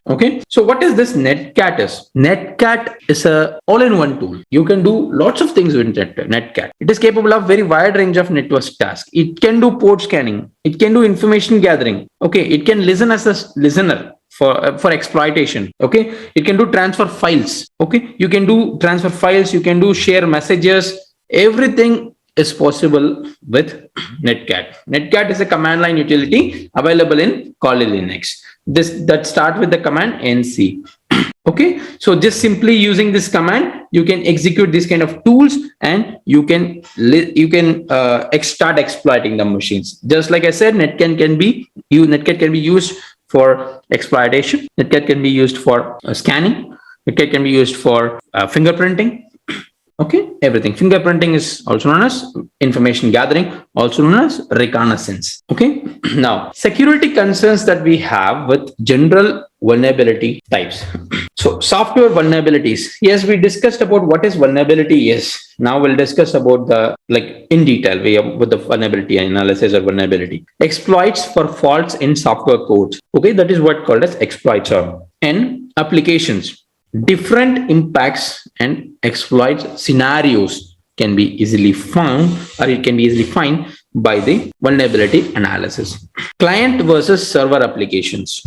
Okay, so what is this netcat is? Netcat is a all-in-one tool. You can do lots of things with netcat. It is capable of very wide range of network tasks. It can do port scanning. It can do information gathering. Okay, it can listen as a listener for exploitation. Okay, it can do transfer files. Okay, you can do transfer files. You can do share messages. Everything is possible with netcat. Netcat is a command line utility available in Kali Linux. That start with the command nc. Okay, so just simply using this command, you can execute this kind of tools and you can start exploiting the machines. Just like I said, netcat can be used for exploitation. Netcat can be used for scanning. Netcat can be used for fingerprinting. Okay, everything. Fingerprinting is also known as information gathering, also known as reconnaissance. Okay, now security concerns that we have with general vulnerability types. So software vulnerabilities. Yes, we discussed about what is vulnerability is. Now we'll discuss about in detail with the vulnerability analysis or vulnerability. Exploits for faults in software codes. Okay, that is what called as exploits are. And applications. Different impacts and exploit scenarios can be easily found, or it can be easily found by the vulnerability analysis. Client versus server applications.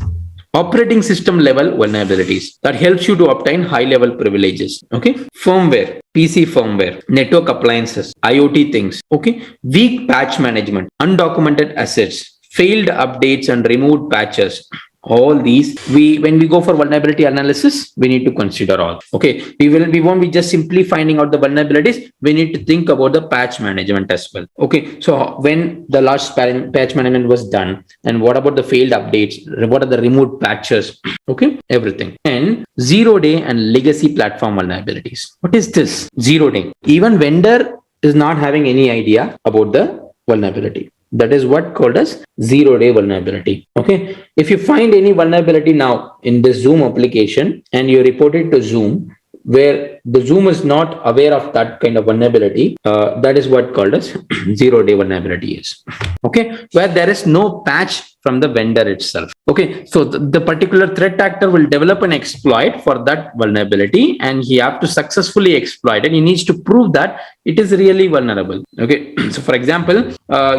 Operating system level vulnerabilities that helps you to obtain high level privileges. Okay, firmware, PC firmware, network appliances, IoT things. Okay, weak patch management, undocumented assets, failed updates and removed patches, all these, when we go for vulnerability analysis, we need to consider all. Okay, we won't be just simply finding out the vulnerabilities. We need to think about the patch management as well. Okay, so when the last patch management was done, and what about the failed updates? What are the removed patches? Okay, everything. And 0-day and legacy platform vulnerabilities. What is this 0-day? Even vendor is not having any idea about the vulnerability. That is what called as 0-day vulnerability. Okay, if you find any vulnerability now in the Zoom application and you report it to Zoom, where the Zoom is not aware of that kind of vulnerability, that is what called as 0-day vulnerability is. Okay, where there is no patch from the vendor itself. Okay, so the particular threat actor will develop an exploit for that vulnerability, and he have to successfully exploit it. He needs to prove that it is really vulnerable. Okay, so for example,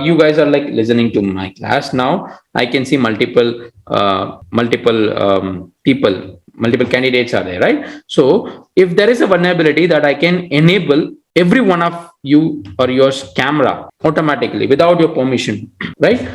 you guys are like listening to my class now. I can see multiple candidates are there, right? So if there is a vulnerability that I can enable every one of you or your camera automatically without your permission, right?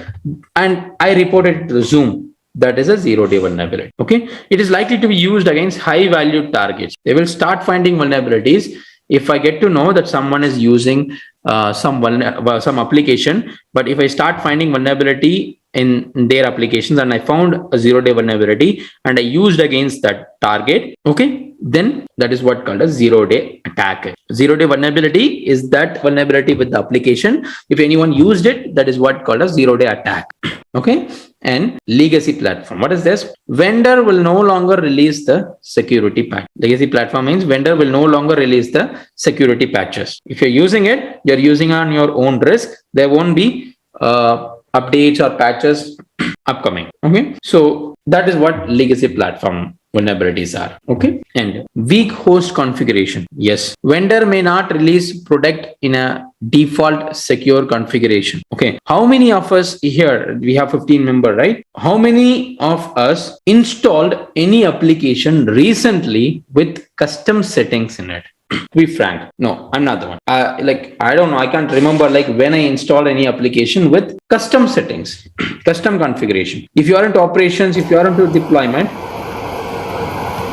And I report it to Zoom, that is a 0-day vulnerability. Okay, it is likely to be used against high value targets. They will start finding vulnerabilities if I get to know that someone is using some application. But if I start finding vulnerability in their applications and I found a 0-day vulnerability and I used against that target, okay, then that is what called a 0-day attack. 0-day vulnerability is that vulnerability with the application. If anyone used it, that is what called a 0-day attack. Okay, and legacy platform. What is this? Vendor will no longer release the security patch. Legacy platform means vendor will no longer release the security patches. If you're using it, you're using on your own risk. There won't be updates or patches upcoming. Okay, so that is what legacy platform vulnerabilities are. Okay, and weak host configuration. Yes, vendor may not release product in a default secure configuration. Okay, how many of us here, we have 15 members, right? How many of us installed any application recently with custom settings in it? To be frank, no, I'm not the one. I don't know. I can't remember like when I installed any application with custom settings, custom configuration. If you are into operations, if you are into deployment,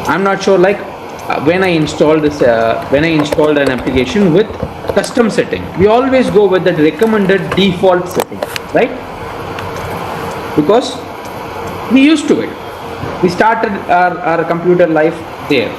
I'm not sure like when I installed this, when I installed an application with custom setting. We always go with the recommended default setting, right? Because we used to it. We started our computer life there.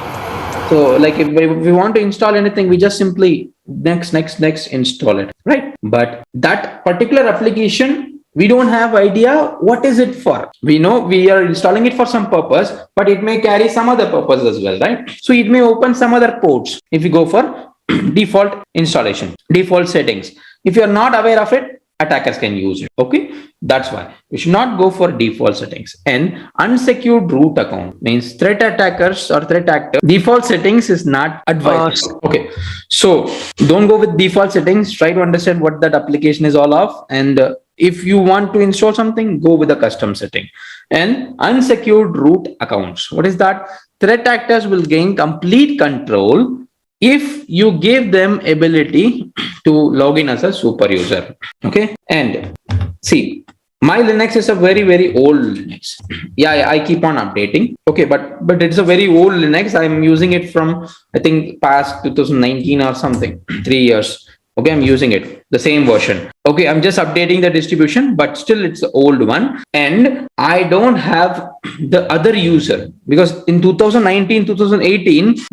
So like if we want to install anything, we just simply next install it, right? But that particular application, we don't have idea what is it for. We know we are installing it for some purpose, but it may carry some other purpose as well, right? So it may open some other ports if you go for default installation, default settings. If you are not aware of it, attackers can use it. Okay, that's why we should not go for default settings. And unsecured root account means threat attackers or threat actor. Default settings is not advised. Okay, so don't go with default settings. Try to understand what that application is all of, and if you want to install something, go with a custom setting. And unsecured root accounts. What is that? Threat actors will gain complete control if you give them ability to log in as a super user. Okay, and see, my Linux is a very old Linux. Yeah, I keep on updating. Okay, but it's a very old Linux. I'm using it from I think past 2019 or something, 3 years. Okay, I'm using it, the same version. Okay, I'm just updating the distribution, but still it's the old one. And I don't have the other user because in 2019, 2018,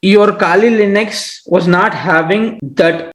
your Kali Linux was not having that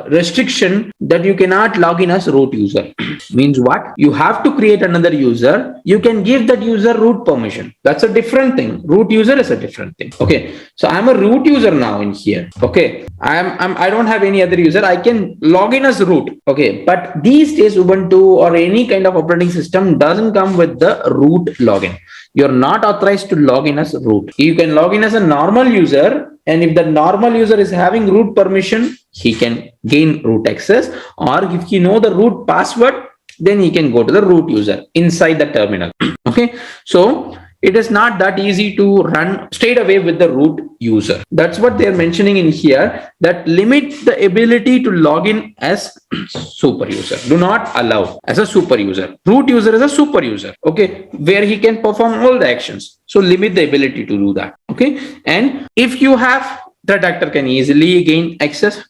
restriction that you cannot log in as root user. Means what? You have to create another user. You can give that user root permission. That's a different thing. Root user is a different thing. Okay, so I'm a root user now in here. Okay, I don't have any other user. I can log in as root. Okay, but these days Ubuntu or any kind of operating system doesn't come with the root login. You're not authorized to log in as root. You can log in as a normal user, and if the normal user is having root permission, he can gain root access, or if you know the root password, then he can go to the root user inside the terminal. Okay, so it is not that easy to run straight away with the root user. That's what they're mentioning in here, that limit the ability to log in as super user. Do not allow as a super user. Root user is a super user, okay, where he can perform all the actions. So limit the ability to do that, okay. And if you have, threat actor can easily gain access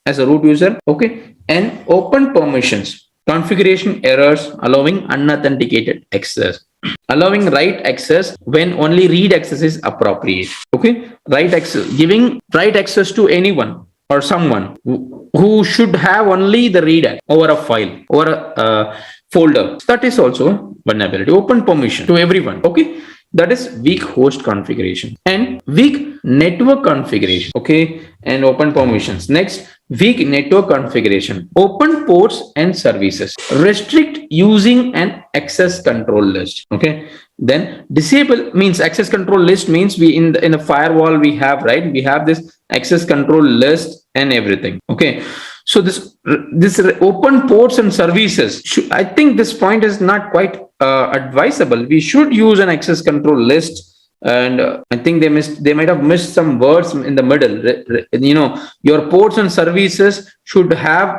as a root user, okay. And open permissions, configuration errors, allowing unauthenticated access, allowing write access when only read access is appropriate, okay. Write access, giving write access to anyone or someone who should have only the read over a file or a folder. That is also vulnerability. Open permission to everyone, okay. That is weak host configuration and weak network configuration, okay. And open permissions. Next, weak network configuration, open ports and services, restrict using an access control list, okay. Then disable means access control list means we in the firewall we have, right, we have this access control list and everything, okay. So this open ports and services, I think this point is not quite advisable. We should use an access control list, and I think they might have missed some words in the middle. You know, your ports and services should have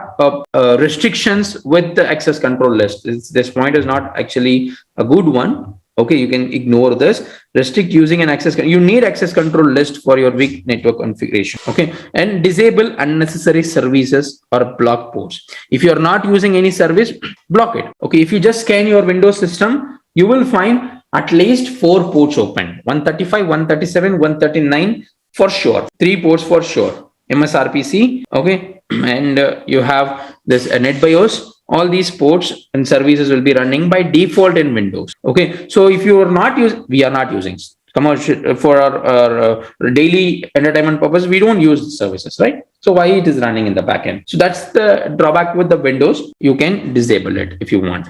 restrictions with the access control list. This point is not actually a good one. Okay, you can ignore this. Restrict using an access. You need access control list for your weak network configuration. Okay, and disable unnecessary services or block ports. If you are not using any service, block it. Okay, if you just scan your Windows system, you will find at least 4 ports open: 135, 137, 139 for sure. 3 ports for sure. MSRPC. Okay, and you have this NetBIOS. All these ports and services will be running by default in Windows. Okay, so if you are not using, we are not using commercial for our daily entertainment purpose, we don't use services, right? So why it is running in the backend? So that's the drawback with the Windows. You can disable it if you want.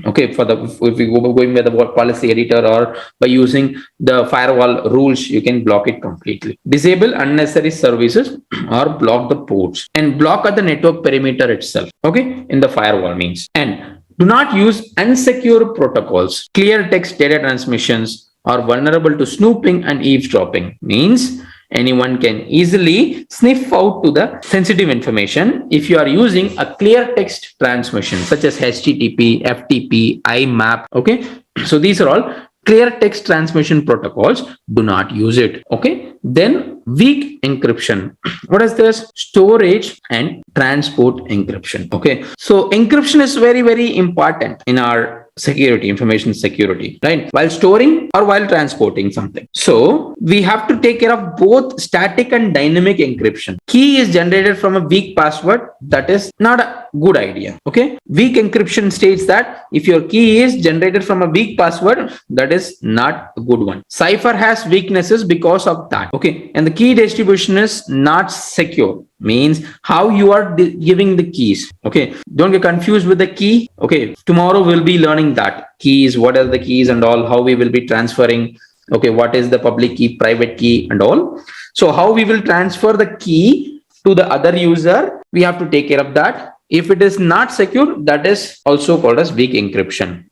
Okay, for the if we go going with the policy editor or by using the firewall rules, you can block it completely. Disable unnecessary services or block the ports and block at the network perimeter itself. Okay, in the firewall means. And do not use unsecure protocols. Clear text data transmissions are vulnerable to snooping and eavesdropping. Means anyone can easily sniff out to the sensitive information if you are using a clear text transmission such as HTTP, FTP, IMAP. Okay, so these are all clear text transmission protocols. Do not use it. Okay, then weak encryption. What is this? Storage and transport encryption. Okay, so encryption is very, very important in our security, information security, right? While storing or while transporting something. So we have to take care of both static and dynamic encryption. Key is generated from a weak password. That is not a good idea. Okay. Weak encryption states that if your key is generated from a weak password, that is not a good one. Cipher has weaknesses because of that. Okay. And the key distribution is not secure. Means how you are giving the keys. Okay, don't get confused with the key. Okay, tomorrow we'll be learning that keys, what are the keys and all, how we will be transferring. Okay, what is the public key, private key and all. So how we will transfer the key to the other user, we have to take care of that. If it is not secure, that is also called as weak encryption.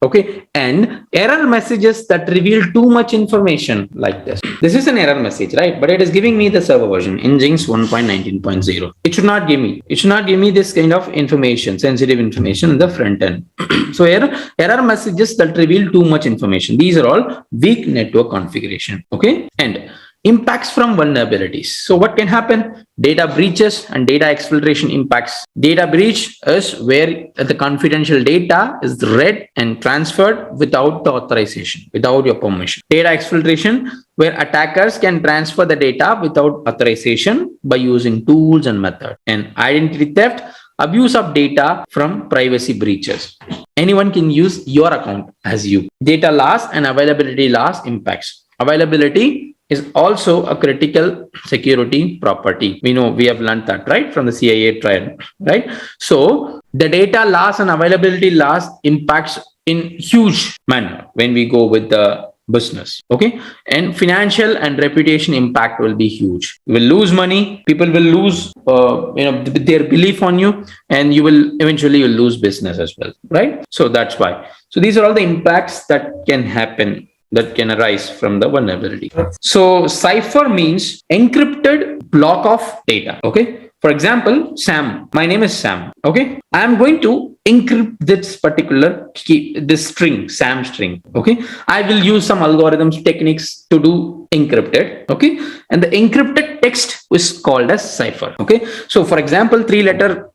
Okay, and error messages that reveal too much information like this. This is an error message, right? But it is giving me the server version Nginx 1.19.0. It should not give me this kind of information, sensitive information in the front end. So error messages that reveal too much information. These are all weak network configuration. Okay, and impacts from vulnerabilities. So what can happen? Data breaches and data exfiltration impacts. Data breach is where the confidential data is read and transferred without the authorization, without your permission. Data exfiltration, where attackers can transfer the data without authorization by using tools and methods. And identity theft, abuse of data from privacy breaches. Anyone can use your account as you. Data loss and availability loss impacts. Availability is also a critical security property. We know, we have learned that, right, from the CIA trial, right? So the data loss and availability loss impacts in huge manner when we go with the business. Okay, and financial and reputation impact will be huge. You will lose money, people will lose their belief on you, and you will eventually lose business as well, right? So that's why. So these are all the impacts that can happen that can arise from the vulnerability. So cipher means encrypted block of data. Okay. For example, Sam, my name is Sam. Okay. I'm going to encrypt this particular key, this string, Sam string. Okay. I will use some algorithms, techniques to do encrypted. Okay. And the encrypted text is called as cipher. Okay. So for example, three letter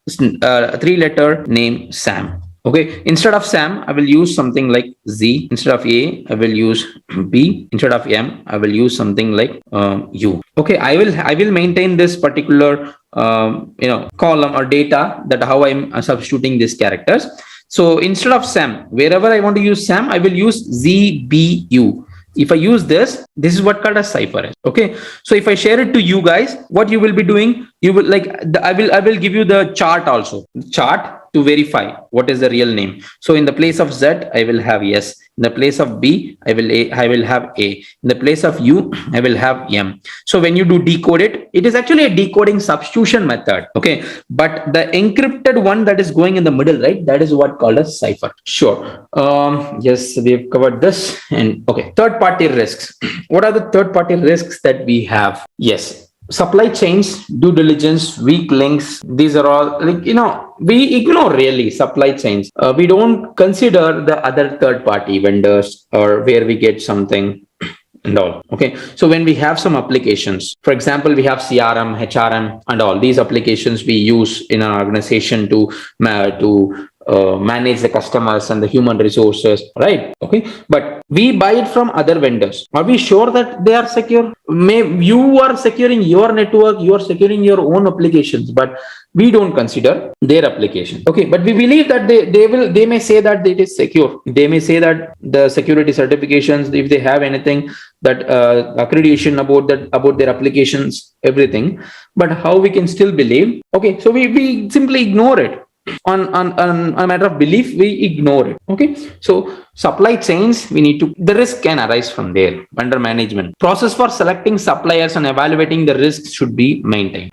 name Sam. Okay, instead of Sam, I will use something like Z. Instead of A, I will use B. Instead of M, I will use something like U. Okay, I will maintain this particular column or data, that how I'm substituting these characters. So instead of Sam, wherever I want to use Sam, I will use Z, B, U. If I use this is what called as cipher is. Okay, so if I share it to you guys, what you will be doing, you will I will give you the chart also, chart to verify what is the real name. So in the place of Z, I will have S. In the place of B, I will have A. In the place of U, I will have M. So when you do decode it, it is actually a decoding substitution method. Okay, but the encrypted one that is going in the middle, right? That is what called as cipher. Sure. Yes, we've covered this. And okay, third-party risks. What are the third-party risks that we have? Yes. Supply chains, due diligence, weak links. These are all we ignore really supply chains. We don't consider the other third-party vendors or where we get something and all. Okay. So when we have some applications, for example, we have CRM, HRM and all these applications we use in an organization to manage the customers and the human resources, right? Okay, but we buy it from other vendors. Are we sure that they are secure? You are securing your network, you are securing your own applications, but we don't consider their application. Okay, but we believe that they may say that it is secure. They may say that the security certifications, if they have anything that accreditation about their applications, everything. But how we can still believe? Okay, so we simply ignore it. On a matter of belief, we ignore it. Okay, so supply chains, the risk can arise from there. Vendor management process for selecting suppliers and evaluating the risks should be maintained.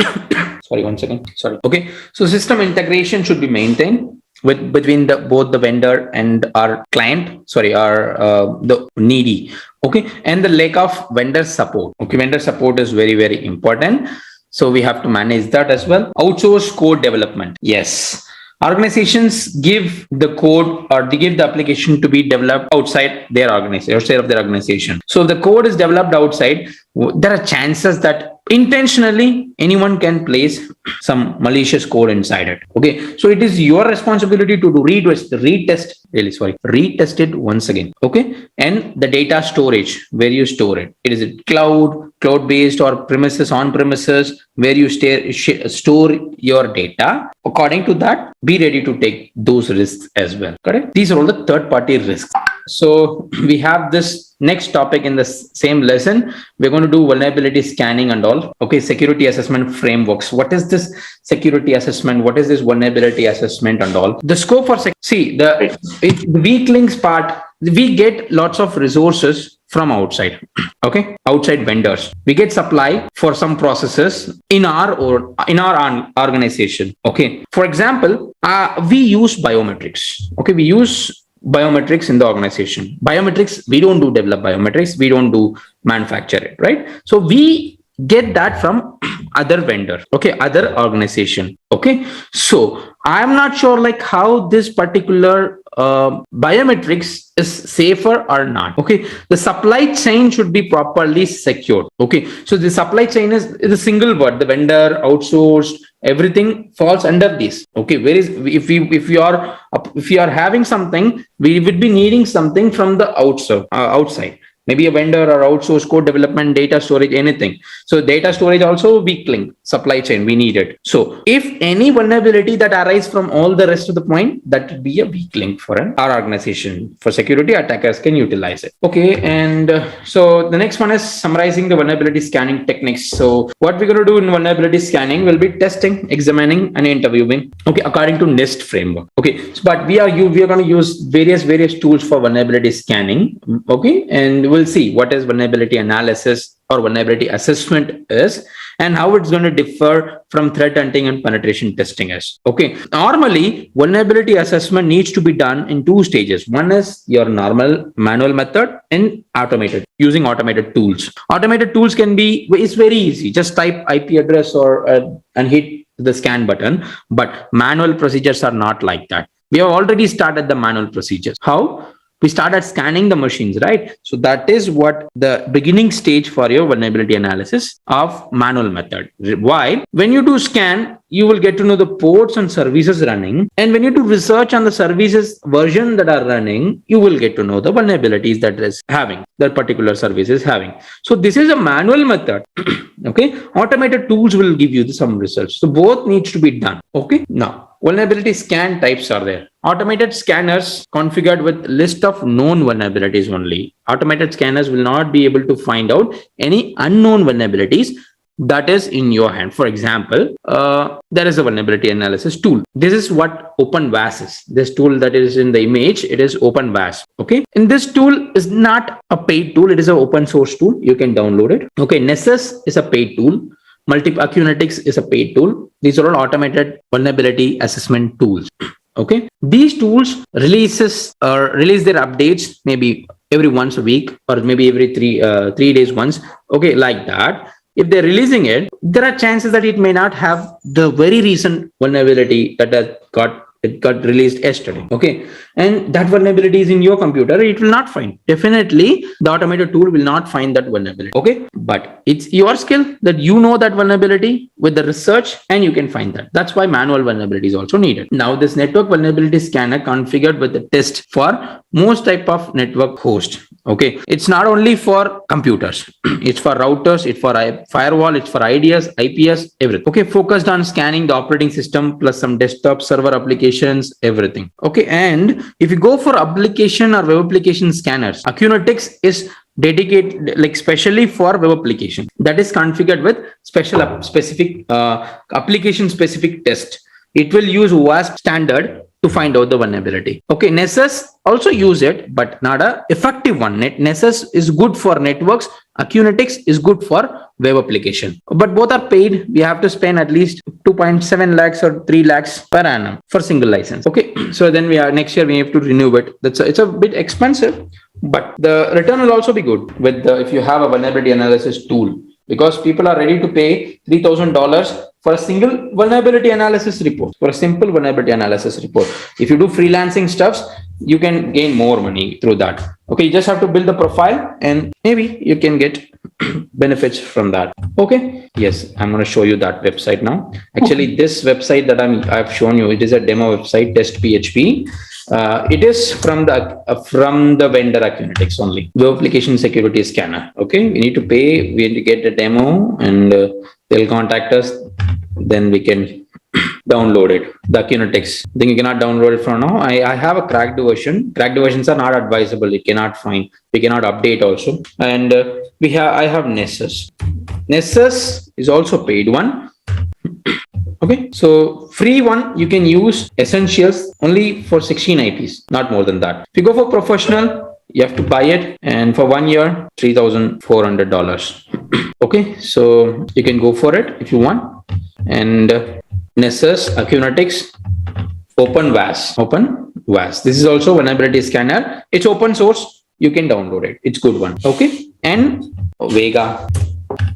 Sorry, 1 second. Sorry. Okay, so system integration should be maintained between both the vendor and our client. The needy. Okay, and the lack of vendor support. Okay, vendor support is very, very important. So we have to manage that as well. Outsource code development. Yes. Organizations give the code or they give the application to be developed outside their organization, outside of their organization. So if the code is developed outside, there are chances that intentionally anyone can place some malicious code inside it. Okay, so it is your responsibility to retest it once again. Okay, and the data storage, where you store it. It is cloud-based or on premises, where you store your data. According to that, be ready to take those risks as well. Correct? These are all the third-party risks. So we have this next topic in the same lesson. We're going to do vulnerability scanning and all. Okay, security assessment frameworks. What is this security assessment? What is this vulnerability assessment and all? The scope for the weak links part, we get lots of resources from outside. Okay, outside vendors. We get supply for some processes in our organization. Okay, for example, we use biometrics. Okay, we use biometrics in the organization. Biometrics, we don't develop biometrics, we don't manufacture it, right? So we get that from other vendor, okay, other organization. Okay, so I'm not sure how this particular biometrics is safer or not. Okay, the supply chain should be properly secured. Okay, so the supply chain is a single word. The vendor, outsourced, everything falls under this. Okay, if you are having something, we would be needing something from the outside. Maybe a vendor or outsource code development, data storage, anything. So data storage also weak link, supply chain, we need it. So if any vulnerability that arises from all the rest of the point, that would be a weak link for our organization. For security, attackers can utilize it. Okay, and so the next one is summarizing the vulnerability scanning techniques. So what we're going to do in vulnerability scanning will be testing, examining, and interviewing. Okay, according to NIST framework. Okay, but we are going to use various tools for vulnerability scanning. Okay, and we'll see what is vulnerability analysis, or vulnerability assessment is, and how it's going to differ from threat hunting and penetration testing is. Okay, normally vulnerability assessment needs to be done in two stages. One is your normal manual method and automated, using automated tools. Automated tools can be, it's very easy, just type IP address or and hit the scan button, but manual procedures are not like that. We have already started the manual procedures. How? We started scanning the machines, right? So that is what the beginning stage for your vulnerability analysis of manual method. Why? When you do scan, you will get to know the ports and services running. And when you do research on the services version that are running, you will get to know the vulnerabilities that is having, that particular service is having. So this is a manual method. Okay. Automated tools will give you some results. So both needs to be done. Okay. Now, vulnerability scan types are there. Automated scanners configured with list of known vulnerabilities only. Automated scanners will not be able to find out any unknown vulnerabilities that is in your hand. For example, there is a vulnerability analysis tool. This is what OpenVAS is. This tool that is in the image, it is OpenVAS. Okay. And this tool is not a paid tool. It is an open source tool. You can download it. Okay. Nessus is a paid tool. Acunetics is a paid tool. These are all automated vulnerability assessment tools. Okay. These tools release their updates maybe every once a week or maybe every three days once. Okay. Like that. If they're releasing it, there are chances that it may not have the very recent vulnerability that got released yesterday. Okay. And that vulnerability is in your computer. It will not find. Definitely, the automated tool will not find that vulnerability. Okay. But it's your skill that you know that vulnerability with the research and you can find that. That's why manual vulnerability is also needed. Now, this network vulnerability scanner configured with the test for most type of network host. Okay. It's not only for computers. It's for routers. It's for firewall. It's for IDS, IPS, everything. Okay. Focused on scanning the operating system plus some desktop server applications, everything. Okay. And if you go for application or web application scanners, Acunetics is dedicated, like specially for web application, that is configured with specific application specific test. It will use WASP standard to find out the vulnerability. Okay, Nessus also use it, but not a effective one. Nessus is good for networks. Acunetics is good for web application. But both are paid. We have to spend at least 2.7 lakhs or 3 lakhs per annum for single license. Okay, so then next year we have to renew it. It's a bit expensive, but the return will also be good with if you have a vulnerability analysis tool, because people are ready to pay $3,000 for a single vulnerability analysis report, for a simple vulnerability analysis report. If you do freelancing stuffs, you can gain more money through that. Okay, you just have to build the profile and maybe you can get benefits from that. Okay, yes, I'm going to show you that website now. Actually, this website that I've shown you, it is a demo website, test PHP. It is from the vendor Acunetics only, web application security scanner. Okay, we need to pay, we need to get a demo, and they'll contact us. Then we can download it. The Acunetics. I think you cannot download it from now. I have a cracked version. Cracked versions are not advisable. It cannot find. We cannot update also. And I have Nessus. Nessus is also paid one. Okay, so free one you can use Essentials only for 16 IPs, not more than that. If you go for professional, you have to buy it, and for 1 year, $3,400. Okay, so you can go for it if you want. And Nessus, Acunetics, OpenVAS. This is also vulnerability scanner. It's open source. You can download it. It's good one. Okay, and Vega.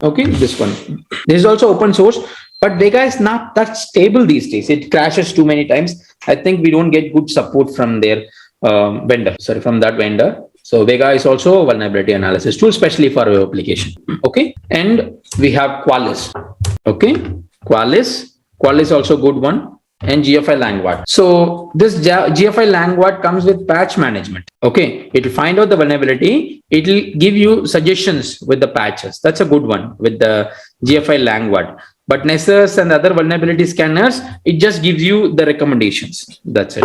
Okay, this one. This is also open source. But Vega is not that stable these days. It crashes too many times. I think we don't get good support from their vendor. From that vendor. So Vega is also a vulnerability analysis tool, especially for web application. Okay. And we have Qualys. Okay. Qualys also good one. And GFI Langward. So this GFI Langward comes with patch management. Okay. It will find out the vulnerability. It will give you suggestions with the patches. That's a good one with the GFI Langward. But Nessus and other vulnerability scanners, it just gives you the recommendations. That's it.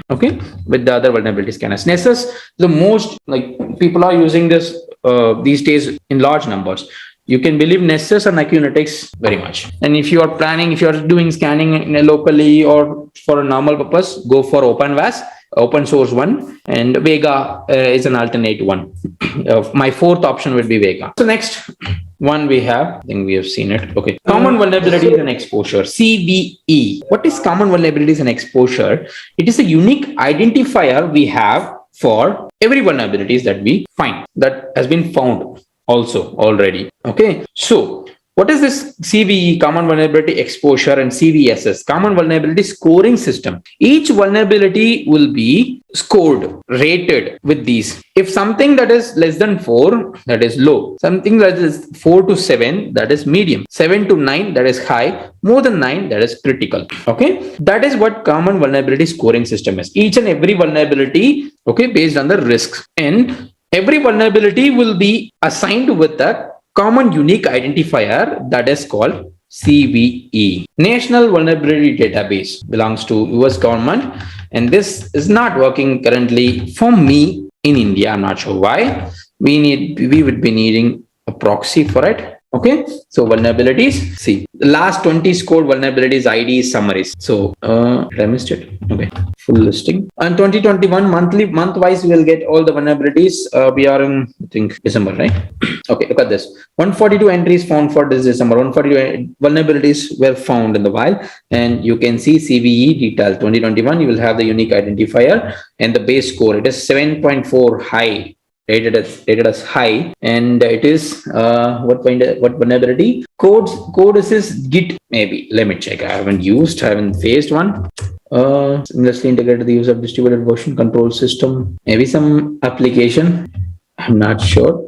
Okay. With the other vulnerability scanners, Nessus, the most, like, people are using this these days in large numbers. You can believe Nessus and Acunetics very much. And if you are doing scanning locally or for a normal purpose, go for OpenVAS. open source one, and Vega is an alternate one. My fourth option would be Vega. So next one we have, I think we have seen it. Okay, common vulnerabilities and exposure, CVE. What is common vulnerabilities and exposure? It is a unique identifier we have for every vulnerabilities that we find, that has been found also already. Okay, so what is this CVE, common vulnerability exposure, and CVSS, common vulnerability scoring system? Each vulnerability will be scored, rated with these. If something that is less than 4, that is low. Something that is 4 to 7, that is medium. 7 to 9, that is high. More than 9, that is critical. Okay, that is what common vulnerability scoring system is. Each and every vulnerability, okay, based on the risks, and every vulnerability will be assigned with a common unique identifier that is called CVE. National Vulnerability Database belongs to US government, and this is not working currently for me in India. I'm not sure why. We would be needing a proxy for it. Okay, so vulnerabilities. See, the last 20 scored vulnerabilities ID summaries. So I missed it. Okay, full listing. And 2021 month wise, we will get all the vulnerabilities. We are in, I think, December, right? Okay, look at this. 142 entries found for this December. 142 vulnerabilities were found in the wild, and you can see CVE detail 2021. You will have the unique identifier and the base score. It is 7.4 high. Rated as high, and it is what vulnerability? Code assist Git, maybe. Let me check. I haven't faced one. Seamlessly integrated the use of distributed version control system. Maybe some application. I'm not sure.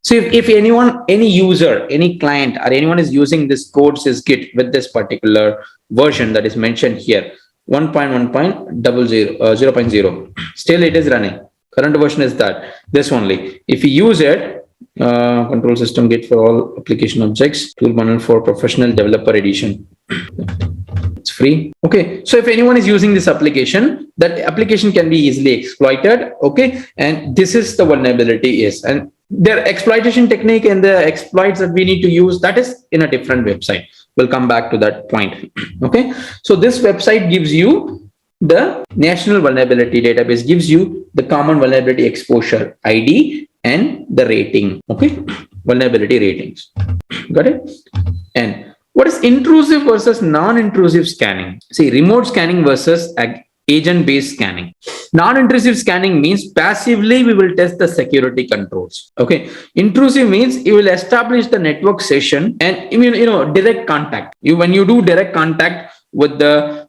So if anyone, any user, any client, or anyone is using this code assist Git with this particular version that is mentioned here, 0.0, still it is running. Current version is that this only. If you use it, control system Git for all application objects, tool bundle for professional developer edition. It's free. Okay, so if anyone is using this application, that application can be easily exploited. Okay, and this is the vulnerability is, and their exploitation technique and the exploits that we need to use, that is in a different website. We'll come back to that point. Okay, so this website gives you the National Vulnerability Database, gives you the common vulnerability exposure ID and the rating. Okay, vulnerability ratings. Got it? And what is intrusive versus non-intrusive scanning? See, remote scanning versus agent-based scanning. Non-intrusive scanning means passively we will test the security controls. Okay, intrusive means you will establish the network session and direct contact. When you do direct contact with the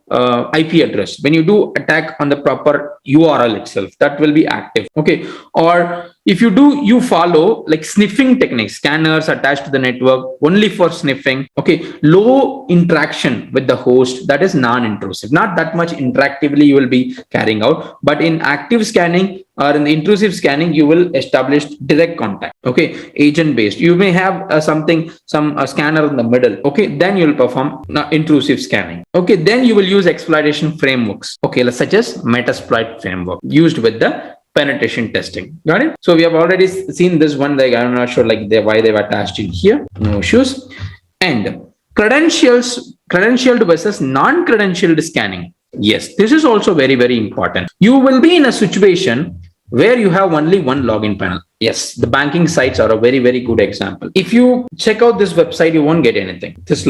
IP address, when you do attack on the proper URL itself, that will be active. Okay, or if you follow like sniffing techniques, scanners attached to the network only for sniffing. Okay, low interaction with the host, that is non-intrusive. Not that much interactively you will be carrying out, but in active scanning or in the intrusive scanning, you will establish direct contact. Okay, agent based. You may have a scanner in the middle. Okay, then you will perform intrusive scanning. Okay, then you will use exploitation frameworks. Okay, such as Metasploit framework used with the penetration testing. Got it? So we have already seen this one. Like, I'm not sure why they've attached it here. No issues. And credentialed versus non-credentialed scanning. Yes, this is also very, very important. You will be in a situation where you have only one login panel. Yes, the banking sites are a very, very good example. If you check out this website, you won't get anything. This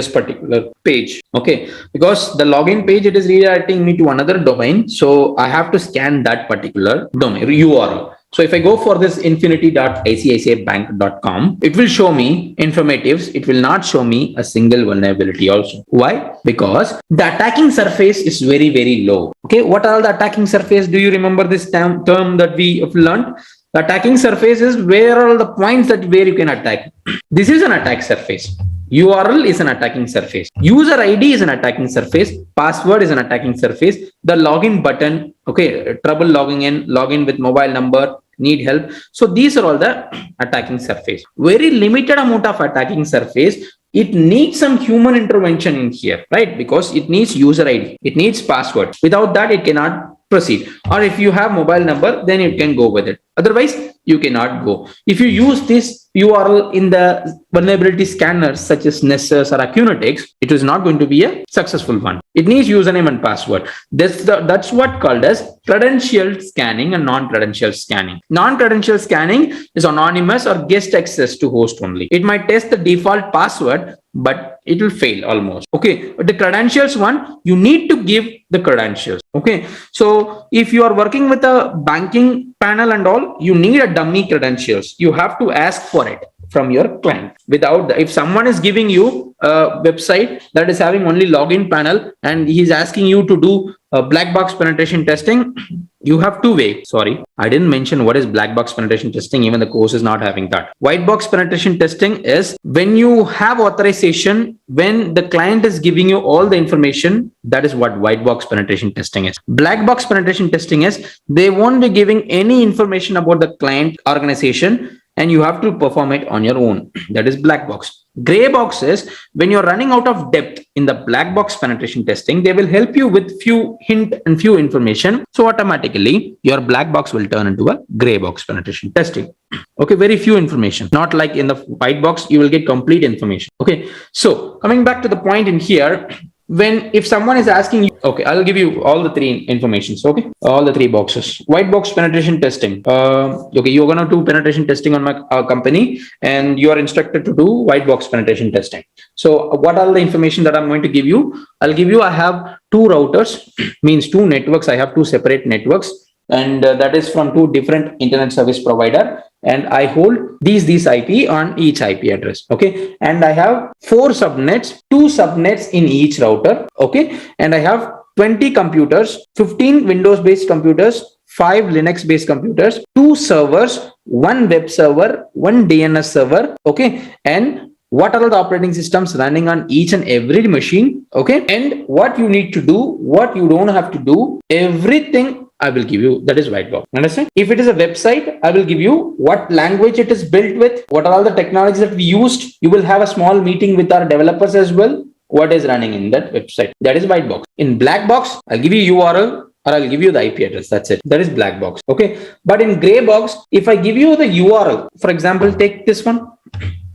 particular page. Okay, because the login page, it is redirecting me to another domain. So I have to scan that particular domain URL. So if I go for this infinity.icicibank.com, it will show me informatives. It will not show me a single vulnerability also. Why? Because the attacking surface is very, very low. Okay, what are the attacking surface? Do you remember this term that we have learned? The attacking surface is where are the points where you can attack. This is an attack surface. URL is an attacking surface. User ID is an attacking surface. Password is an attacking surface. The login button, okay, trouble logging in, login with mobile number, need help. So these are all the attacking surface. Very limited amount of attacking surface. It needs some human intervention in here, right? Because it needs user ID. It needs password. Without that, it cannot proceed. Or if you have mobile number, then you can go with it. Otherwise, you cannot go. If you use this URL in the vulnerability scanners such as Nessus or Acunetics, it is not going to be a successful one. It needs username and password. That's what called as credential scanning and non-credential scanning. Non-credential scanning is anonymous or guest access to host only. It might test the default password, but it will fail almost. Okay, but the credentials one, you need to give the credentials. Okay, so if you are working with a banking panel and all, you need a dummy credentials. You have to ask for it from your client. Without if someone is giving you a website that is having only login panel and he's asking you to do black box penetration testing, you have two ways. Sorry, I didn't mention what is black box penetration testing. Even the course is not having that. White box penetration testing is when you have authorization, when the client is giving you all the information. That is what white box penetration testing is. Black box penetration testing is they won't be giving any information about the client organization, and you have to perform it on your own. That is black box. Gray box is when you're running out of depth in the black box penetration testing, they will help you with few hint and few information. So automatically your black box will turn into a gray box penetration testing. Okay, very few information. Not like in the white box, you will get complete information. Okay, so coming back to the point in here, if someone is asking you, okay, I'll give you all the three informations. Okay, all the three boxes. White box penetration testing. Okay, you're gonna do penetration testing on my company, and you are instructed to do white box penetration testing. So what are the information that I'm going to give you? I'll give you. I have two routers, means two networks. I have two separate networks, and that is from two different internet service provider. And I hold these IP on each IP address. Okay, and I have 4 subnets, 2 subnets in each router. Okay, and I have 20 computers, 15 Windows based computers, 5 Linux based computers, 2 servers, 1 web server, 1 DNS server. Okay, and what are the operating systems running on each and every machine. Okay, and what you need to do, what you don't have to do, everything I will give you. That is white box. Understand? If it is a website, I will give you what language it is built with, what are all the technologies that we used. You will have a small meeting with our developers as well. What is running in that website? That is white box. In black box, I'll give you URL or I'll give you the IP address. That's it. That is black box. Okay. But in gray box, if I give you the URL, for example, take this one.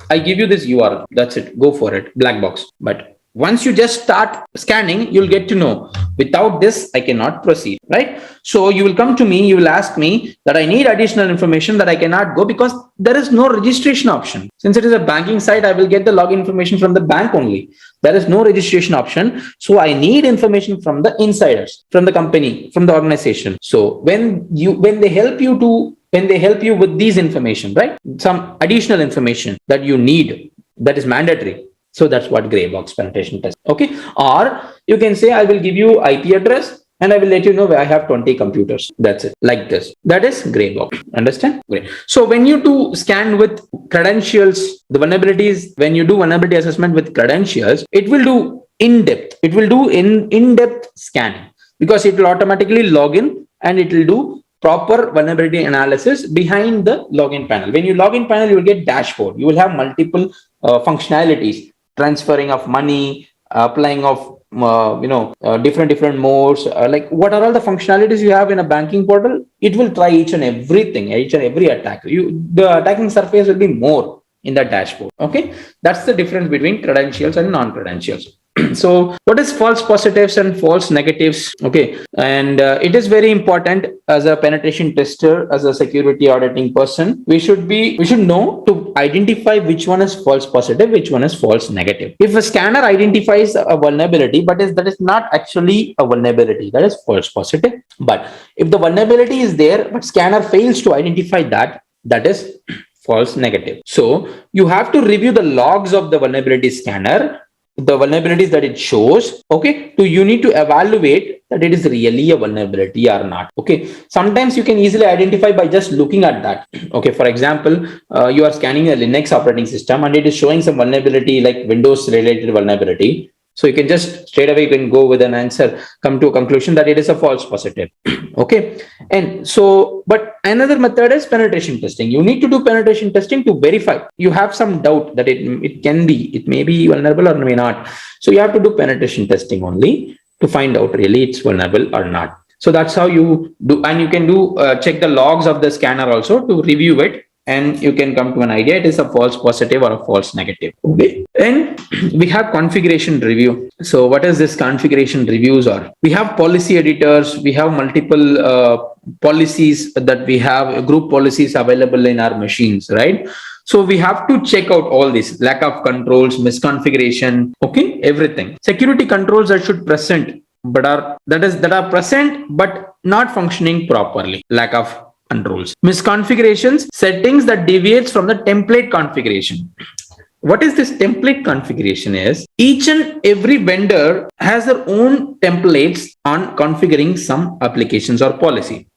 I give you this URL. That's it. Go for it. Black box. But once you just start scanning, you'll get to know, without this, I cannot proceed, right? So you will come to me, you will ask me that I need additional information, that I cannot go because there is no registration option. Since it is a banking site, I will get the login information from the bank only. There is no registration option. So I need information from the insiders, from the company, from the organization. So when they help you with these information, right? Some additional information that you need, that is mandatory. So that's what gray box penetration test. Okay. Or you can say, I will give you IP address and I will let you know where I have 20 computers. That's it. Like this. That is gray box. Understand? Great. So when you do scan with credentials, the vulnerabilities, when you do vulnerability assessment with credentials, it will do in-depth. It will do in-depth scanning because it will automatically log in and it will do proper vulnerability analysis behind the login panel. When you log in panel, you will get dashboard. You will have multiple functionalities. Transferring of money, applying of different modes, like what are all the functionalities you have in a banking portal. It will try each and every attack. The attacking surface will be more in the dashboard. Okay, that's the difference between credentials and non-credentials. So what is false positives and false negatives? Okay, and it is very important as a penetration tester, as a security auditing person, we should know to identify which one is false positive, which one is false negative. If a scanner identifies a vulnerability, but that is not actually a vulnerability, that is false positive. But if the vulnerability is there, but scanner fails to identify that is false negative. So you have to review the logs of the vulnerability scanner, the vulnerabilities that it shows. Okay, so you need to evaluate that it is really a vulnerability or not. Okay, sometimes you can easily identify by just looking at that. Okay, for example, you are scanning a Linux operating system and it is showing some vulnerability like Windows related vulnerability. So you can just straight away go with an answer, come to a conclusion that it is a false positive. Okay, and so, but another method is penetration testing. You need to do penetration testing to verify. You have some doubt that it may be vulnerable or may not. So you have to do penetration testing only to find out really it's vulnerable or not. So that's how you do, and you can do check the logs of the scanner also to review it, and you can come to an idea it is a false positive or a false negative. Okay, and we have configuration review. So what is this configuration reviews? Or we have policy editors, we have multiple policies that we have group policies available in our machines, right? So we have to check out all this lack of controls, misconfiguration, okay, everything. Security controls that should present but are present but not functioning properly, lack of controls. Misconfigurations, settings that deviates from the template configuration. What is this template configuration? Is each and every vendor has their own templates on configuring some applications or policy.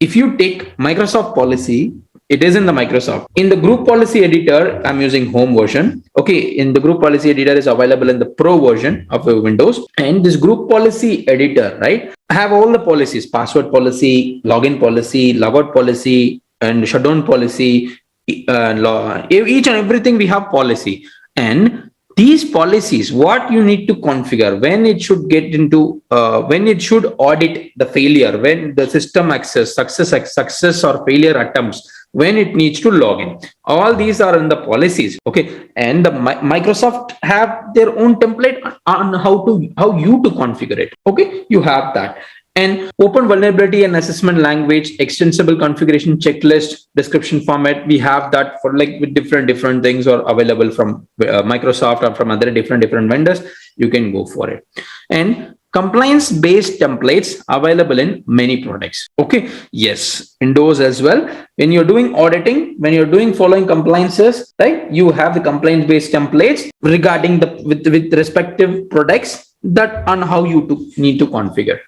If you take Microsoft policy, it is in the Microsoft. In the group policy editor, I'm using home version. Okay, in the group policy editor is available in the pro version of Windows. And this group policy editor, right, I have all the policies: password policy, login policy, logout policy, and shutdown policy. Each and everything we have policy. And these policies, what you need to configure, when it should get into, when it should audit the failure, when the system success or failure attempts, when it needs to log in. All these are in the policies. Okay, and the Microsoft have their own template on how you to configure it. Okay, you have that. And open vulnerability and assessment language, extensible configuration checklist, description format. We have that for like with different things are available from Microsoft or from other different vendors. You can go for it. And compliance based templates available in many products. Okay, yes, Windows as well. When you're doing auditing, when you're doing following compliances, right, you have the compliance based templates regarding the with respective products, that on how you need to configure.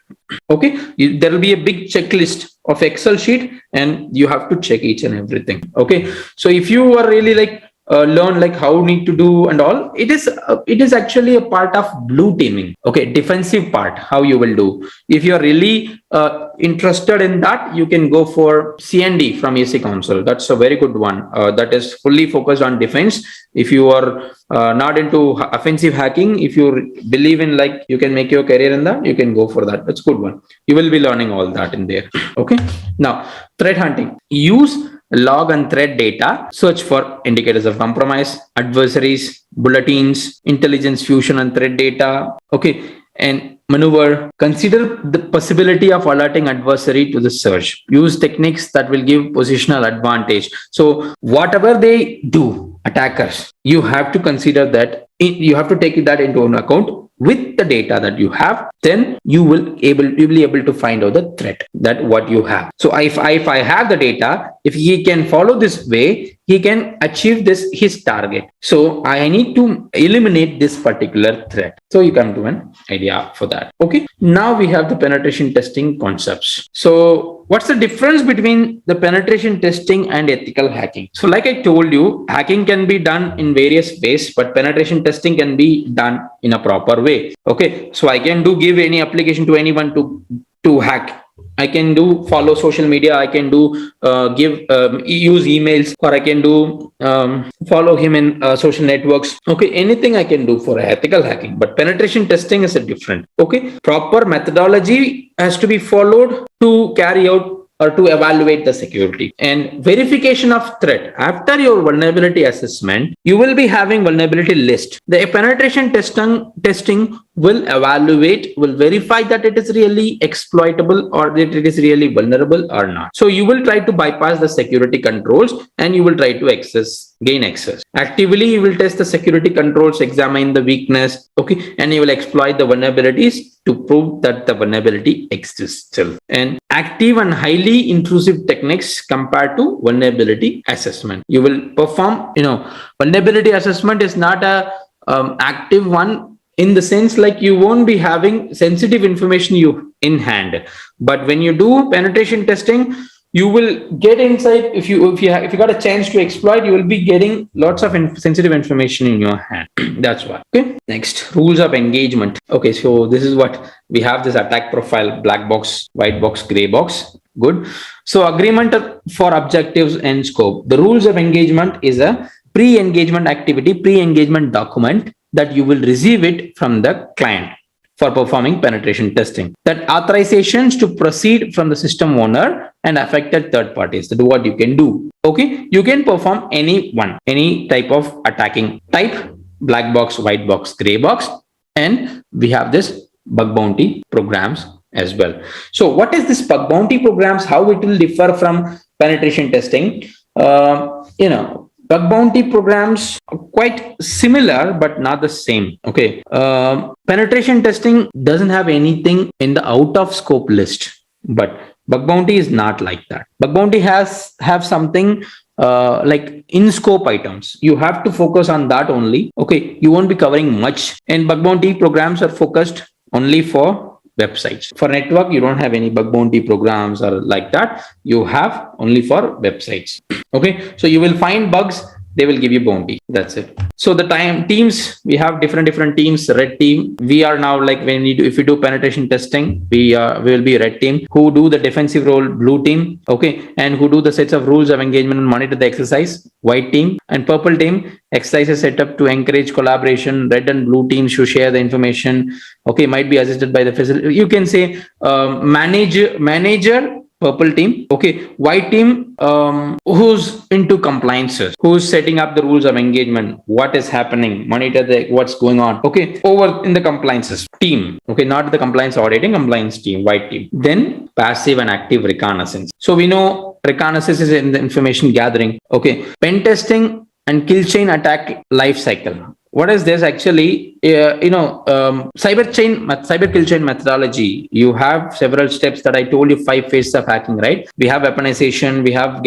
Okay, there will be a big checklist of Excel sheet and you have to check each and everything. Okay, so if you are really like learn like how need to do and all, it is actually a part of blue teaming. Okay, defensive part, how you will do. If you are really interested in that, you can go for CND from AC Council. That's a very good one. That is fully focused on defense. If you are not into offensive hacking, if you believe in like you can make your career in that, you can go for that. That's a good one. You will be learning all that in there. Okay, now threat hunting. Use log and threat data, search for indicators of compromise, adversaries, bulletins, intelligence fusion and threat data. Okay, and maneuver, consider the possibility of alerting adversary to the search. Use techniques that will give positional advantage. So whatever they do, attackers, you have to consider that, you have to take that into an account with the data that you have. Then you will be able to find out the threat that what you have. So if I have the data, if he can follow this way, he can achieve his target. So I need to eliminate this particular threat. So you come to an idea for that. Okay, now we have the penetration testing concepts. So what's the difference between the penetration testing and ethical hacking? So like I told you, hacking can be done in various ways, but penetration testing can be done in a proper way. Okay, so I can give any application to anyone to hack. I can follow social media. I can use emails, or I can follow him in social networks. Okay, anything I can do for ethical hacking, but penetration testing is a different. Okay, proper methodology has to be followed to carry out or to evaluate the security. And verification of threat. After your vulnerability assessment, you will be having vulnerability list. The penetration testing will verify that it is really exploitable or that it is really vulnerable or not. So you will try to bypass the security controls and you will try to gain access. Actively, you will test the security controls, examine the weakness, okay, and you will exploit the vulnerabilities to prove that the vulnerability exists still. And active and highly intrusive techniques compared to vulnerability assessment. You will perform, vulnerability assessment is not a active one, in the sense like you won't be having sensitive information in hand. But when you do penetration testing, you will get insight. If you got a chance to exploit, you will be getting lots of sensitive information in your hand. That's why. Okay. Next, rules of engagement. Okay, so this is what we have: this attack profile, black box, white box, gray box. Good. So agreement for objectives and scope. The rules of engagement is a pre-engagement activity, pre-engagement document that you will receive it from the client. for performing penetration testing. That authorizations to proceed from the system owner and affected third parties. That's what you can do. Okay, you can perform any type of attacking type, black box, white box, gray box, and we have this bug bounty programs as well. So what is this bug bounty programs? How it will differ from penetration testing? Bug bounty programs are quite similar, but not the same. Okay. Penetration testing doesn't have anything in the out of scope list, but bug bounty is not like that. Bug bounty have something like in scope items. You have to focus on that only. Okay. You won't be covering much, and bug bounty programs are focused only for websites. For network, you don't have any bug bounty programs or like that. You have only for websites. Okay, so you will find bugs, they will give you bounty. That's it. So the teams, we have different teams. Red team, we are now like if we do penetration testing, we will be red team. Who do the defensive role? Blue team. Okay, and who do the sets of rules of engagement and monitor the exercise? White team. And purple team, exercises set up to encourage collaboration. Red and blue teams should share the information. Okay, might be assisted by the facility. You can say manager. Purple team. Okay, white team, who's into compliances, who's setting up the rules of engagement, what is happening, monitor what's going on. Okay, over in the compliances team. Okay, not the compliance auditing, compliance team, white team. Then passive and active reconnaissance. So we know reconnaissance is in the information gathering. Okay, pen testing and kill chain attack life cycle. What is this actually? Cyber kill chain methodology. You have several steps that I told you, 5 phases of hacking, right? We have weaponization, we have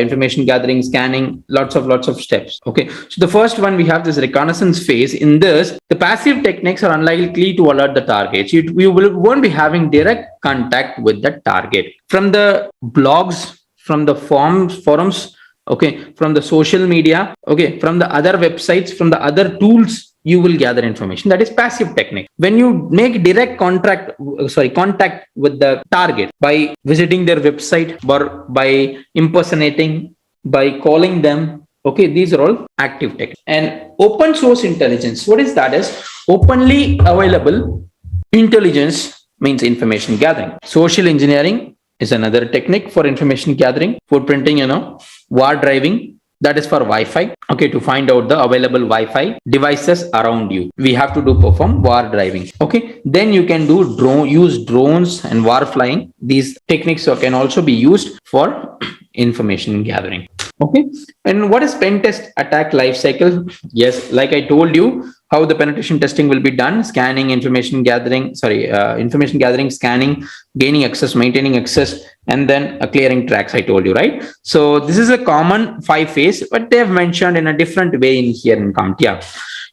information gathering, scanning, lots of steps. Okay, so the first one, we have this reconnaissance phase. In this, the passive techniques are unlikely to alert the targets. You won't be having direct contact with the target. From the blogs, from the forums, okay, from the social media, okay, from the other websites, from the other tools, you will gather information. That is passive technique. When you make direct contact with the target by visiting their website or by impersonating, by calling them, okay, these are all active techniques. And open source intelligence, what is that? Is openly available intelligence means information gathering. Social engineering is another technique for information gathering. Footprinting, war driving, that is for Wi-Fi. Okay, to find out the available Wi-Fi devices around you, we have to perform war driving. Okay, then you can use drones and war flying. These techniques can also be used for information gathering. Okay, and what is pen test attack life cycle? Yes, like I told you, how the penetration testing will be done: scanning, information gathering, scanning, gaining access, maintaining access, and then clearing tracks. I told you, right? So this is a common 5 phase, but they have mentioned in a different way in here in CompTIA.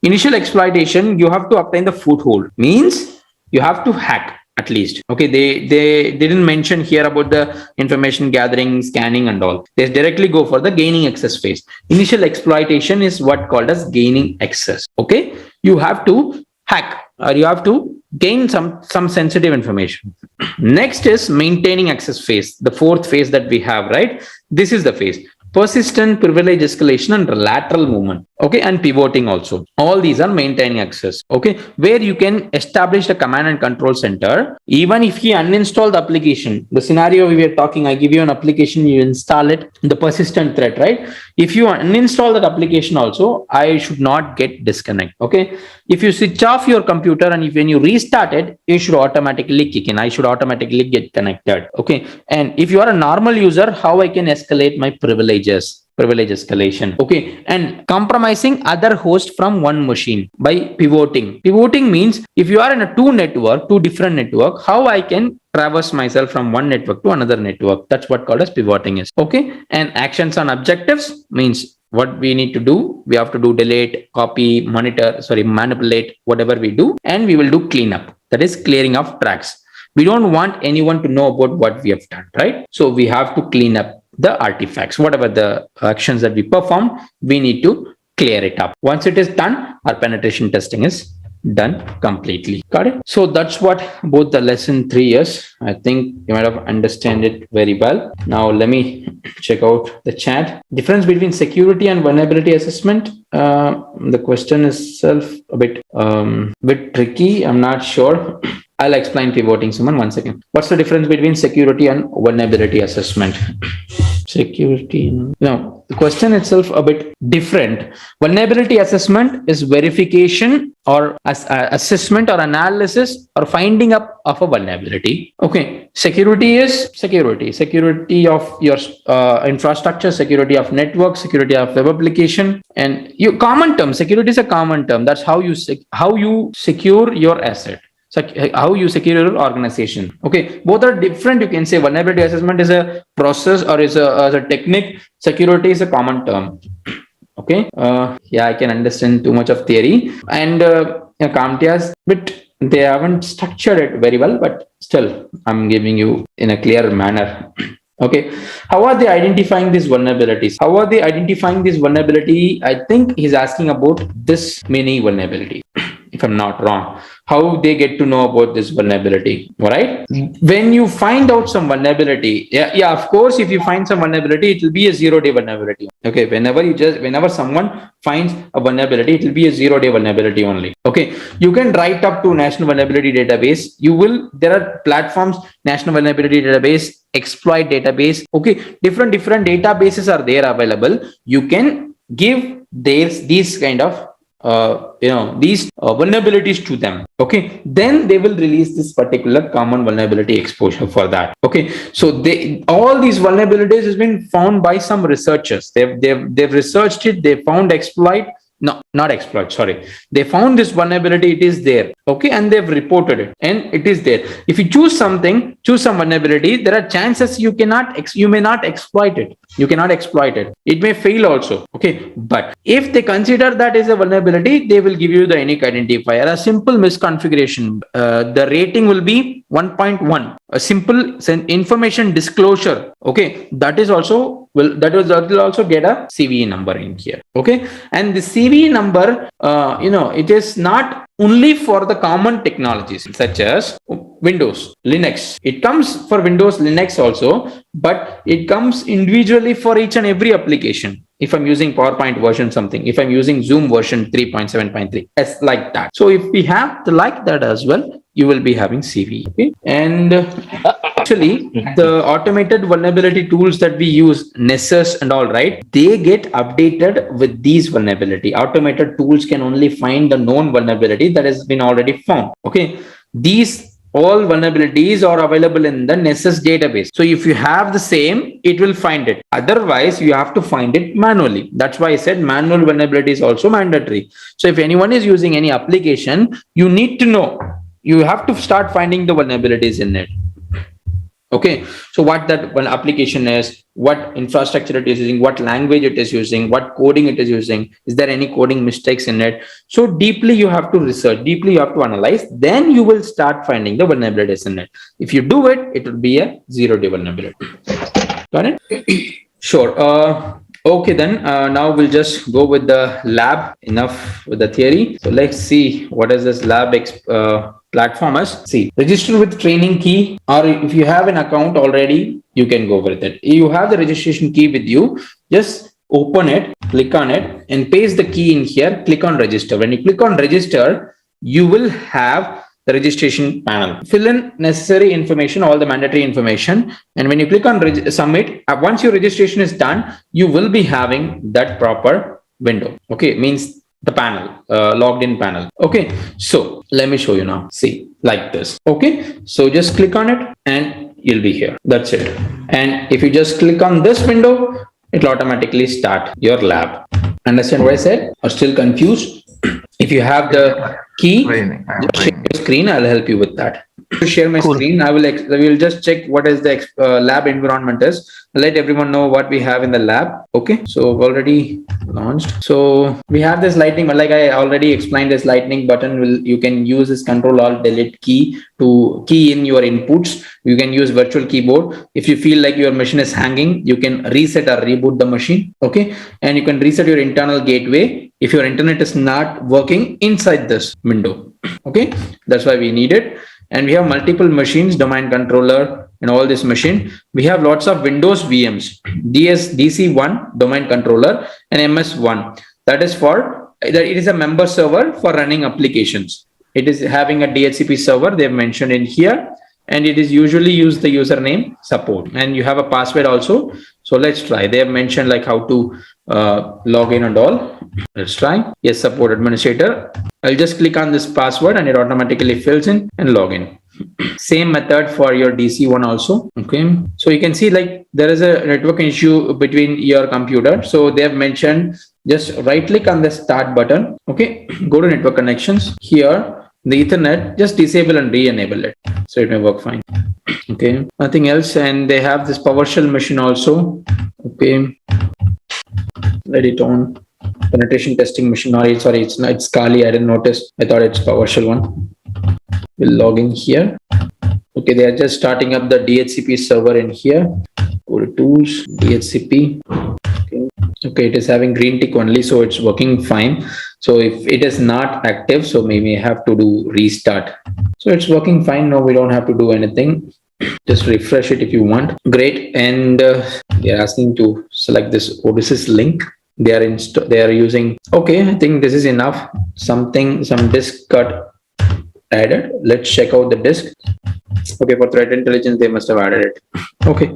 Initial exploitation, you have to obtain the foothold, means you have to hack at least. Okay, they didn't mention here about the information gathering, scanning and all. They directly go for the gaining access phase. Initial exploitation is what called as gaining access. Okay, you have to hack or you have to gain some sensitive information. Next is maintaining access phase, the 4th phase that we have, right? This is the phase. Persistent privilege escalation and lateral movement. Okay, and pivoting also. All these are maintaining access. Okay, where you can establish the command and control center. Even if you uninstall the application, the scenario we were talking, I give you an application, you install it, the persistent threat, right? If you uninstall that application also, I should not get disconnect. Okay, if you switch off your computer and when you restart it, you should automatically kick in. I should automatically get connected. Okay, and if you are a normal user, how I can escalate my privilege escalation? Okay, and compromising other hosts from one machine by pivoting. Pivoting means if you are in a two different network, how I can traverse myself from one network to another network. That's what called as pivoting is. Okay, and actions on objectives means what we need to do. We have to do delete, copy, manipulate, whatever we do, and we will do cleanup. That is clearing of tracks. We don't want anyone to know about what we have done, right? So we have to clean up the artifacts, whatever the actions that we perform, we need to clear it up. Once it is done, our penetration testing is done completely. Got it? So that's what both the lesson 3 is. I think you might have understand it very well. Now let me check out the chat. Difference between security and vulnerability assessment. The question itself a bit tricky. I'm not sure. I'll explain pivoting someone 1 second. What's the difference between security and vulnerability assessment? Security. No, the question itself a bit different. Vulnerability assessment is verification or assessment or analysis or finding up of a vulnerability. Okay. Security is security of your infrastructure, security of network, security of web application, and you common term. Security is a common term. That's how you secure your asset. So how you secure your organization. Okay, both are different. You can say vulnerability assessment is a process or is a technique. Security is a common term. Okay, yeah, I can understand too much of theory, and CompTIA's bit they haven't structured it very well, but still I'm giving you in a clear manner. Okay, how are they identifying these vulnerabilities? How are they identifying this vulnerability? I think he's asking about this mini vulnerability. If I'm not wrong, how they get to know about this vulnerability, all right? When you find out some vulnerability, yeah, of course, if you find some vulnerability, it will be a 0-day vulnerability. Okay, whenever someone finds a vulnerability, it will be a 0-day vulnerability only. Okay, you can write up to National Vulnerability Database. There are platforms, National Vulnerability Database, exploit database. Okay, different databases are there available. You can give these kind of these vulnerabilities to them. Okay, then they will release this particular common vulnerability exposure for that. Okay, so all these vulnerabilities has been found by some researchers. They've researched it. They found exploit. No, not exploit. Sorry, they found this vulnerability. It is there. Okay, and they've reported it, and it is there. If you choose some vulnerability, there are chances you may not exploit it. You cannot exploit it. It may fail also. Okay, but if they consider that as a vulnerability, they will give you the unique identifier. A simple misconfiguration. The rating will be 1.1. A simple information disclosure. Okay, that will also get a CVE number in here. Okay, and the CVE number, it is not only for the common technologies such as Windows, Linux. It comes for Windows, Linux also, but it comes individually for each and every application. If I'm using PowerPoint version something, if I'm using Zoom version 3.7.3, it's like that. So if we have like that as well, you will be having CVE. Okay, and actually the automated vulnerability tools that we use, Nessus and all, right, they get updated with these vulnerability. Automated tools can only find the known vulnerability that has been already found. Okay, these all vulnerabilities are available in the Nessus database. So if you have the same, it will find it. Otherwise, you have to find it manually. That's why I said manual vulnerability is also mandatory. So if anyone is using any application, you need to know. You have to start finding the vulnerabilities in it. Okay, so what that one application is, what infrastructure it is using, what language it is using, what coding it is using, is there any coding mistakes in it? So deeply you have to research, deeply you have to analyze, then you will start finding the vulnerabilities in it. If you do it, it will be a 0-day vulnerability. Got it? Sure. Okay, then now we'll just go with the lab. Enough with the theory. So let's see what is this lab platform is. See, register with training key, or if you have an account already, you can go with it. You have the registration key with you, just open it, click on it, and paste the key in here. Click on register. When you click on register, you will have the registration panel. Fill in necessary information, all the mandatory information. And when you click on submit, once your registration is done, you will be having that proper window. Okay, means the panel, logged in panel. Okay, so let me show you now. See, like this. Okay, so just click on it and you'll be here. That's it. And if you just click on this window, it will automatically start your lab. Understand what I said? Or still confused? If you have the key, just share your screen. I'll help you with that. To share my screen, I will just check what is the lab environment is. Let everyone know what we have in the lab. Okay, so already launched. So we have this lightning, like I already explained, this lightning button you can use this Control Alt Delete key to key in your inputs. You can use virtual keyboard. If you feel like your machine is hanging, you can reset or reboot the machine. Okay, and you can reset your internal gateway if your internet is not working inside this window. Okay, that's why we need it. And we have multiple machines, domain controller, and all this machine. We have lots of Windows VMs, DC1 domain controller and MS1. That is it is a member server for running applications. It is having a DHCP server they've mentioned in here, and it is usually use the username support, and you have a password also. So let's try. They have mentioned like how to log in and all. Let's try. Yes, support administrator. I'll just click on this password and it automatically fills in and log in. Same method for your DC1 also. Okay, so you can see like there is a network issue between your computer. So they have mentioned just right click on the start button. Okay, go to network connections. Here the Ethernet, just disable and re-enable it, so it may work fine. Okay, nothing else. And they have this PowerShell machine also. Okay, let it on. Penetration testing machine. Sorry, it's Kali. I didn't notice. I thought it's PowerShell one. We'll log in here. Okay, they are just starting up the DHCP server in here. Go to tools, DHCP. Okay, it is having green tick only, so it's working fine. So if it is not active, so maybe I have to do restart. So it's working fine now. We don't have to do anything. Just refresh it if you want. Great. And they're asking to select this Odysseus link. They are using. Okay, I think this is enough. Some disk got added. Let's check out the disk. Okay, for threat intelligence, they must have added it. Okay,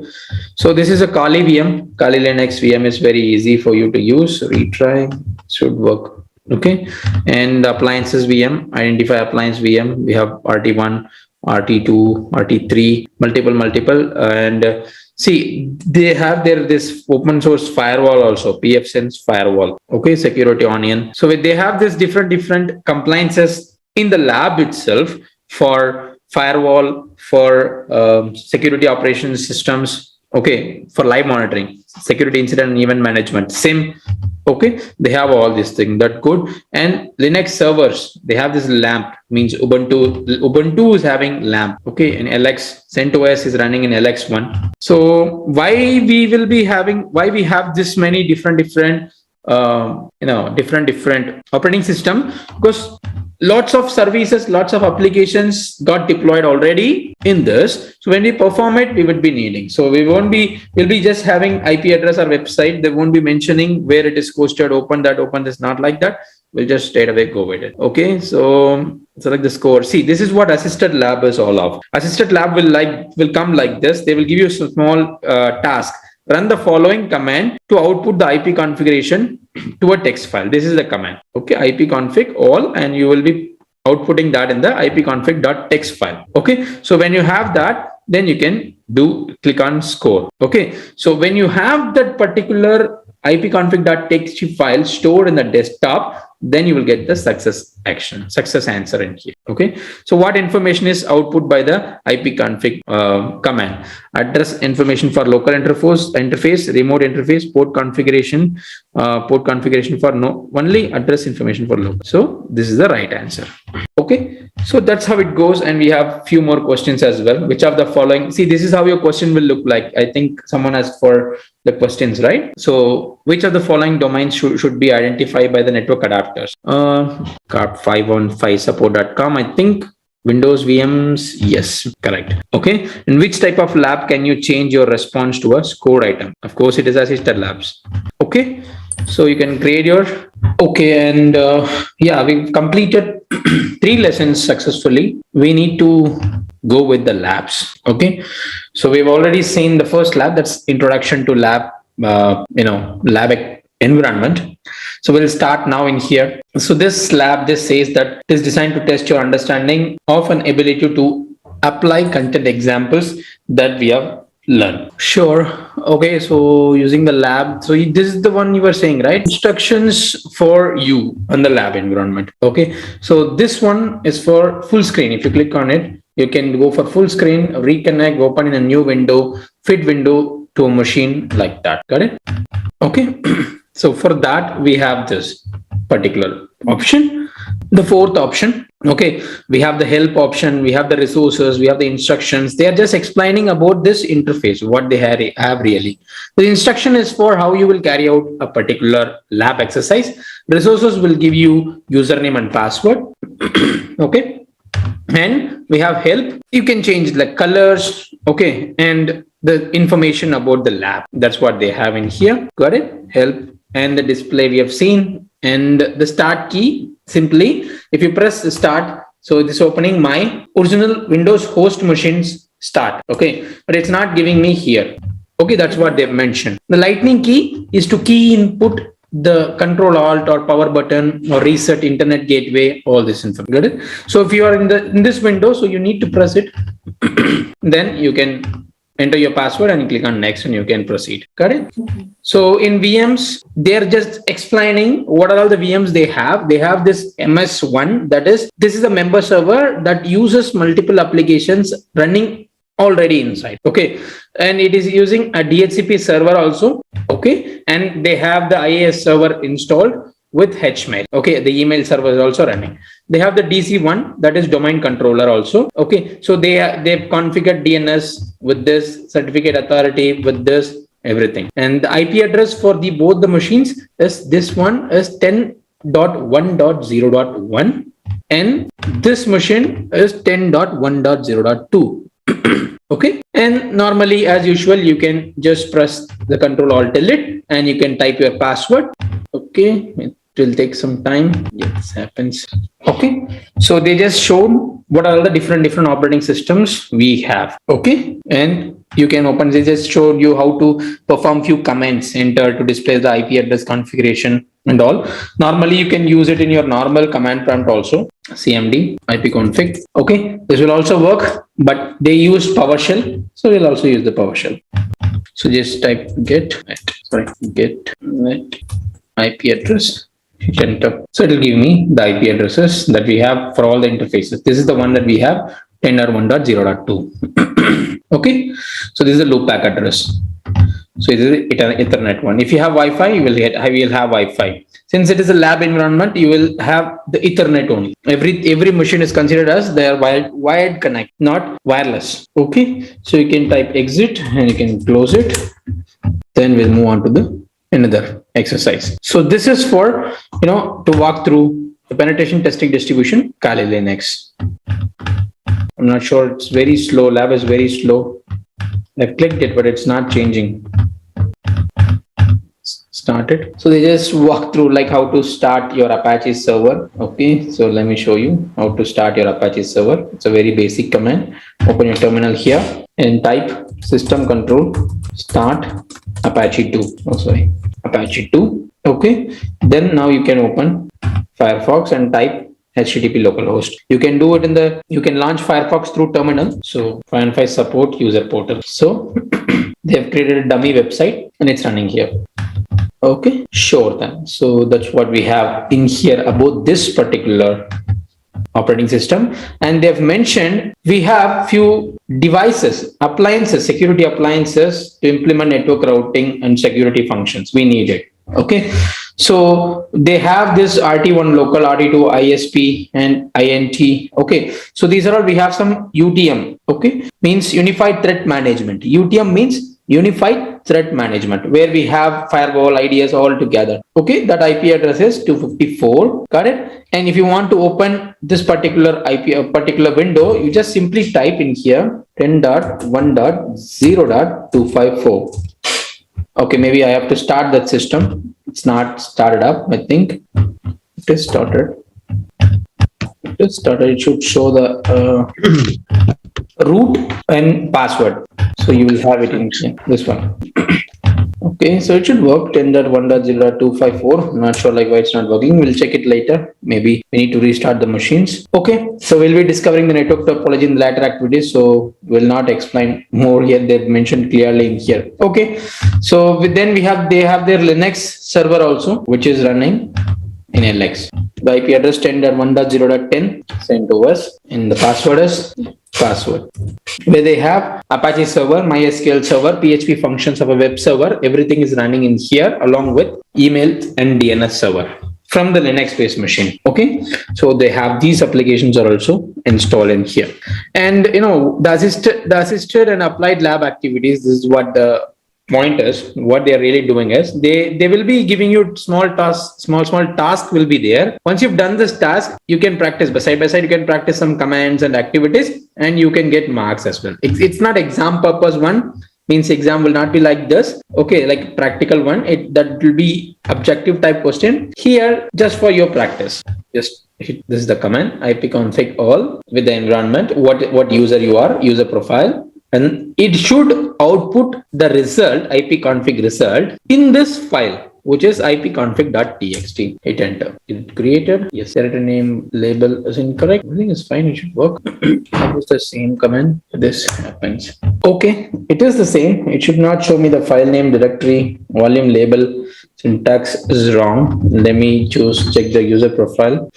so this is a Kali VM. Kali Linux VM is very easy for you to use. Retry, should work. Okay, and appliances VM, identify appliance VM. We have RT1, RT2, RT3, multiple, and see, they have this open source firewall also, pfSense firewall. Okay, security onion. So they have this different compliances in the lab itself for firewall, for security operations systems. Okay, for live monitoring, security incident and event management, SIM. Okay, they have all these things. That's good. And Linux servers, they have this LAMP, means Ubuntu is having LAMP. Okay, and LX CentOS is running in LX1. So why we have this many different operating system? Because lots of services, lots of applications got deployed already in this. So when we perform it, we would be needing. So we'll be just having IP address or website. They won't be mentioning where it is hosted, open this, not like that. We'll just straight away go with it. Okay, so select the score. See, this is what assisted lab is all of. Assisted lab will come like this. They will give you a small task. Run the following command to output the IP configuration to a text file. This is the command. Okay, ipconfig all, and you will be outputting that in the ipconfig.txt file. Okay, so when you have that, then you can click on score. Okay, so when you have that particular ipconfig.txt file stored in the desktop, then you will get the success answer in here. Okay, so what information is output by the ipconfig command? Address information for local interface, remote interface, port configuration for only address information for local. So this is the right answer. Okay, so that's how it goes, and we have few more questions as well. Which of the following? See, this is how your question will look like. I think someone asked for the questions, right? So which of the following domains should be identified by the network adapters? Carp515support.com. I think Windows VMs, yes, correct. Okay, in which type of lab can you change your response to a scored item? Of course, it is assisted labs. Okay, so you can create your. Okay, and yeah, we've completed 3 lessons successfully. We need to go with the labs. Okay, so we've already seen the first lab, that's introduction to lab, lab environment. So we'll start now in here. So this lab, this says that it is designed to test your understanding of an ability to apply content examples that we have learned. Sure. Okay, so using the lab, so this is the one you were saying, right? Instructions for you on the lab environment. Okay, so this one is for full screen. If you click on it, You can go for full screen, reconnect, open in a new window, fit window to a machine like that. Got it? Okay. So for that, we have this particular option. The fourth option, okay, we have the help option, we have the resources, we have the instructions. They are just explaining about this interface, what they have really. The instruction is for how you will carry out a particular lab exercise. Resources will give you username and password. Okay. And we have help. You can change the colors, okay, and the information about the lab. That's what they have in here. Got it? Help and the display we have seen. And the start key, simply, if you press start, so this opening my original Windows host machines start, okay, but it's not giving me here. Okay, that's what they've mentioned. The lightning key is to key input the control alt or power button or reset internet gateway, all this info. Got it? So if you are in this window, so you need to press it, then you can enter your password and click on next and you can proceed. Got it? So in VMs, they're just explaining what are all the VMs they have. They have this MS1, that is, this is a member server that uses multiple applications running already inside. Okay. And it is using a DHCP server also. Okay. And they have the IAS server installed with HMail. Okay, the email server is also running. They have the DC1, that is domain controller also. Okay, so they've configured DNS with this, certificate authority with this, everything. And the IP address for both the machines is this one is 10.1.0.1 and this machine is 10.1.0.2. Okay, and normally as usual you can just press the Control Alt Delete and you can type your password. Okay, it will take some time. Yes, happens. Okay, so they just showed what are the different operating systems we have. Okay, and you can open. They just showed you how to perform few commands, enter to display the IP address configuration and all. Normally you can use it in your normal command prompt also. CMD ipconfig. Okay, this will also work, but they use PowerShell, so we'll also use the PowerShell. So just type get net IP address, hit enter. So it will give me the IP addresses that we have for all the interfaces. This is the one that we have, 10.1.0.2. Okay, so this is the loopback address. So it is Ethernet one. If you have Wi-Fi, you will have Wi-Fi. Since it is a lab environment, you will have the Ethernet only. Every machine is considered as their wired connect, not wireless. Okay, so you can type exit and you can close it. Then we'll move on to another exercise. So this is for to walk through the penetration testing distribution Kali Linux. I'm not sure, it's very slow. Lab is very slow. I've clicked it, but it's not changing. Started. So they just walk through like how to start your Apache server. Okay, so let me show you how to start your Apache server. It's a very basic command. Open your terminal here and type system control start Apache 2. Apache 2. Okay, then now you can open Firefox and type HTTP localhost. You can do it you can launch Firefox through terminal. So find support user portal. So they have created a dummy website and it's running here. Okay, sure then. So that's what we have in here about this particular operating system. And they've mentioned we have few devices, appliances, security appliances to implement network routing and security functions. We need it. Okay, so they have this RT1 local, RT2 ISP and INT. Okay, so these are all, we have some UTM. Okay, means unified threat management. UTM means unified threat management, where we have firewall IDs all together. Okay, that IP address is 254. Got it? And if you want to open this particular particular window, you just simply type in here 10.1.0.254. Okay, maybe I have to start that system. It's not started up, I think. It is started. It should show the root and password. So you will have it in here, this one. Okay, so it should work 10.1.0.254. I'm not sure why it's not working. We'll check it later. Maybe we need to restart the machines. Okay, so we'll be discovering the network topology in the later activities. So we'll not explain more here. They've mentioned clearly in here. Okay, so then they have their Linux server also, which is running in LX. The IP address 10.1.0.10 sent to us, and the password is password. Where they have Apache server, MySQL server, PHP functions of a web server, everything is running in here along with email and DNS server from the Linux based machine. Okay, so they have these applications are also installed in here. And the assisted and applied lab activities, this is what the pointers, what they are really doing is they will be giving you small tasks, small task will be there. Once you've done this task, you can practice side by side, you can practice some commands and activities, and you can get marks as well. It's not exam purpose one, means exam will not be like this, okay, like practical one, that will be objective type question here, just for your practice. Just hit this is the command ipconfig all with the environment, what user you are, user profile, and it should output the result, ipconfig result, in this file, which is ipconfig.txt. Hit enter. Is it created? Yes. Character name label is incorrect. Everything is fine. It should work. That was the same command. This happens. Okay. It is the same. It should not show me the file name, directory, volume, label. Syntax is wrong. Let me check the user profile.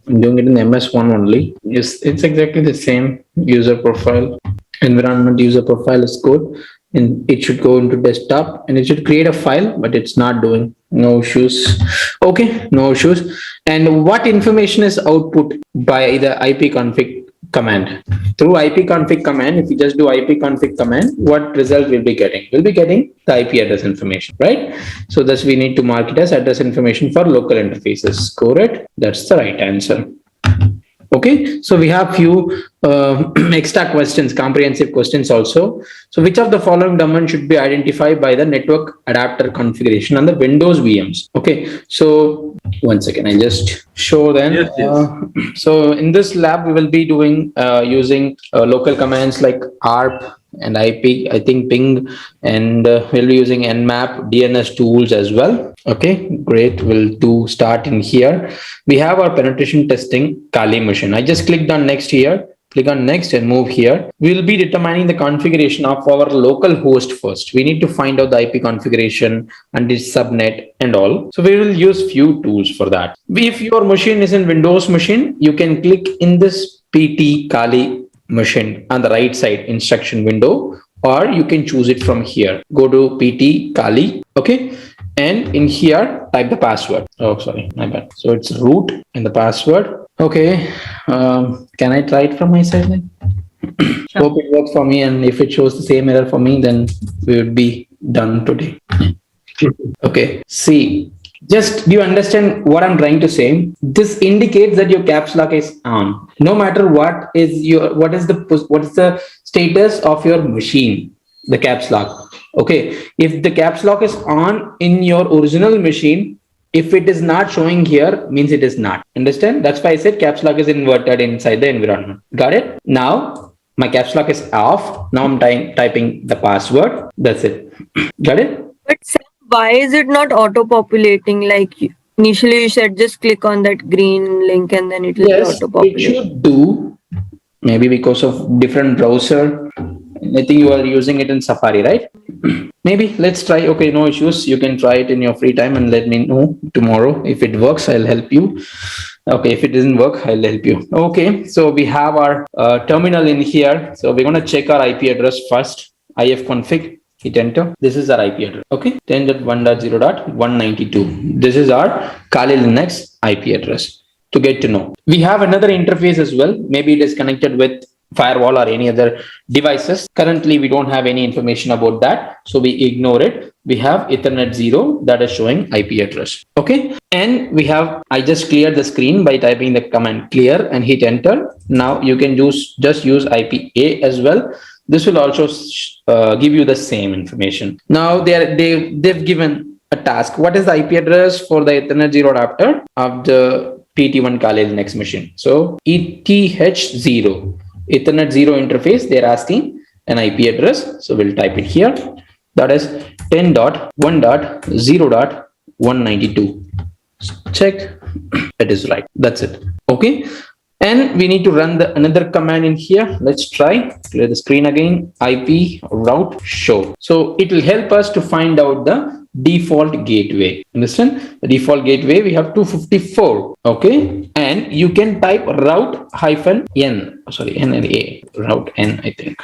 I'm doing it in MS1 only. Yes, it's exactly the same user profile. Environment user profile is good, and it should go into desktop and it should create a file, but it's not doing. No issues. Okay, no issues. And what information is output by the ipconfig command? Through ipconfig command, if you just do ipconfig command, what result we'll be getting? We'll be getting the IP address information, right? So thus we need to mark it as address information for local interfaces. Score it. That's the right answer. Okay, so we have few extra questions, comprehensive questions also. So which of the following domain should be identified by the network adapter configuration on the Windows VMs? Okay, so one second, I just show them. Yes. So in this lab, we will be doing using local commands like ARP and IP, I think ping, and we'll be using nmap, DNS tools as well. Okay, great. We'll do start in here. We have our penetration testing Kali machine. I just clicked on next here. Click on next and move here. We'll be determining the configuration of our local host first. We need to find out the IP configuration and its subnet and all. So we will use few tools for that. If your machine is in Windows machine, you can click in this PT Kali machine on the right side instruction window, or you can choose it from here. Go to PT Kali. Okay. And in here, type the password. Oh, sorry, my bad. So it's root and the password. Okay. Can I try it from my side then? Sure. Hope it works for me. And if it shows the same error for me, then we would be done today. Okay. See, just do you understand what I'm trying to say? This indicates that your caps lock is on. No matter what is the status of your machine, the caps lock. Okay, if the caps lock is on in your original machine, if it is not showing here, means it is not. Understand? That's why I said caps lock is inverted inside the environment. Got it? Now my caps lock is off. Now I'm typing the password. That's it. Got it? But why is it not auto-populating? Like initially you said just click on that green link and then it will auto-populate. It should do. Maybe because of different browser. I think you are using it in Safari, right? Maybe. Let's try. Okay, no issues. You can try it in your free time and let me know tomorrow. If it works, I'll help you. Okay, if it doesn't work, I'll help you. Okay, so we have our terminal in here. So we're going to check our IP address first. ifconfig, hit enter. This is our IP address. Okay, 10.1.0.192. This is our Kali Linux IP address. To get to know, we have another interface as well. Maybe it is connected with firewall or any other devices. Currently, we don't have any information about that, so we ignore it. We have Ethernet 0 that is showing IP address. Okay, and we have, I just cleared the screen by typing the command clear and hit enter. Now you can just use IPA as well. This will also give you the same information. Now they've given a task. What is the IP address for the Ethernet 0 adapter of the PT1 Kali Linux machine? So ETH0, Ethernet 0 interface, they're asking an IP address. So we'll type it here. That is 10.1.0.192. Check. It is right. That's it. Okay. And we need to run another command in here. Let's try. Clear the screen again. IP route show. So it will help us to find out the default gateway. Understand? The default gateway, we have 254. Okay. And you can type route hyphen n. Sorry, n and a. Route n, I think.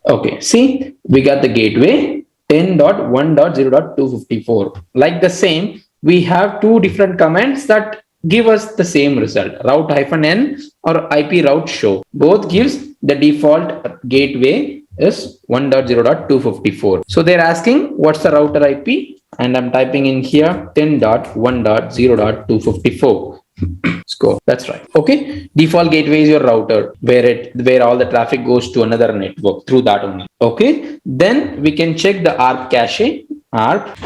Okay. See, we got the gateway 10.1.0.254. Like the same, we have two different commands that give us the same result, route hyphen n or IP route show. Both gives the default gateway is 1.0.254. So they're asking what's the router IP, and I'm typing in here 10.1.0.254. Score. That's right. Okay. Default gateway is your router where all the traffic goes to another network through that only. Okay. Then we can check the ARP cache. ARP,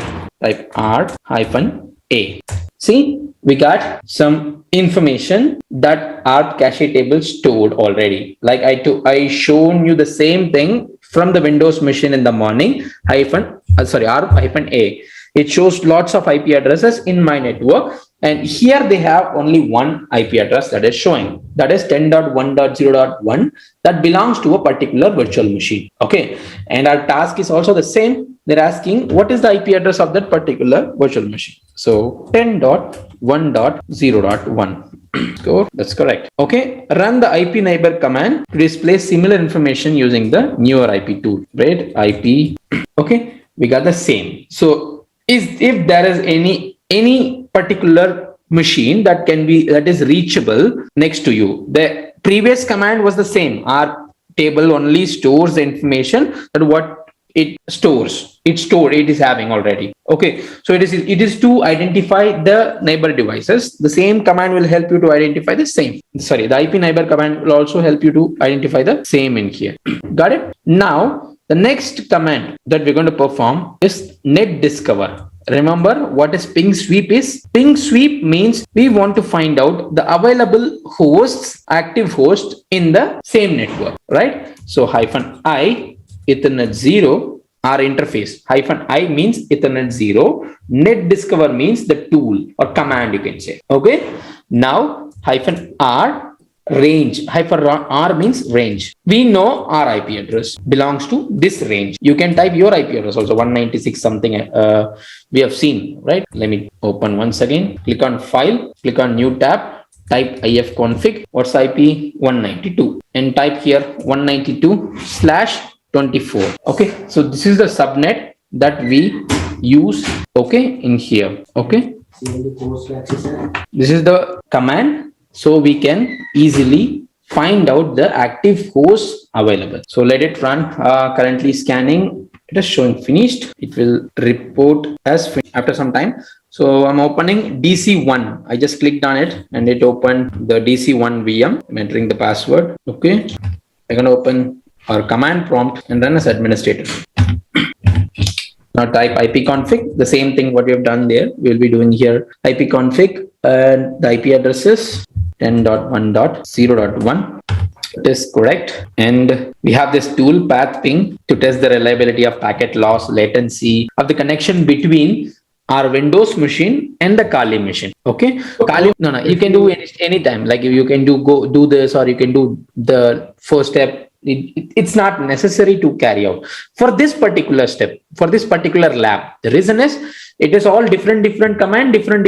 type ARP hyphen A. See, we got some information that ARP cache table stored already. Like I shown you the same thing from the Windows machine in the morning. ARP hyphen A. It shows lots of IP addresses in my network, and here they have only one IP address that is showing. That is 10.1.0.1 that belongs to a particular virtual machine. Okay, and our task is also the same. They're asking what is the IP address of that particular virtual machine. So 10.1.0.1. Score. That's correct. Okay, run the IP neighbor command to display similar information using the newer IP tool. Right? IP. Okay, we got the same. So if there is any particular machine that is reachable next to you, the previous command was the same. Our table only stores the information that what it stores. It is having already. Okay, so it is to identify the neighbor devices. The same command will help you to identify the same. Sorry, the IP neighbor command will also help you to identify the same in here. Got it? Now the next command that we're going to perform is net discover. Remember what is ping sweep is? Ping sweep means we want to find out the available hosts, active hosts in the same network, right? So hyphen I, Ethernet 0, our interface. Hyphen I means Ethernet 0. Net discover means the tool or command, you can say. Okay. Now hyphen R, range. Hyphen R means range. We know our IP address belongs to this range. You can type your IP address also, 196 something. We have seen, right? Let me open once again. Click on file, click on new tab, type ifconfig. What's IP? 192, and type here 192/24. Okay, so this is the subnet that we use. Okay, in here. Okay, this is the command. So we can easily find out the active hosts available. So let it run. Currently scanning. It is showing finished. It will report as finished after some time. So I'm opening DC1. I just clicked on it and it opened the DC1 VM. I'm entering the password. Okay. I'm going to open our command prompt and run as administrator. Now type ipconfig. The same thing what we have done there. We'll be doing here ipconfig, and the IP address is 10.1.0.1. It is correct. And we have this tool path ping to test the reliability of packet loss, latency of the connection between our Windows machine and the Kali machine. Okay. Kali, no, you can do it anytime. Like you can do this, or you can do the first step. It's not necessary to carry out for this particular step, for this particular lab. The reason is it is all different command, different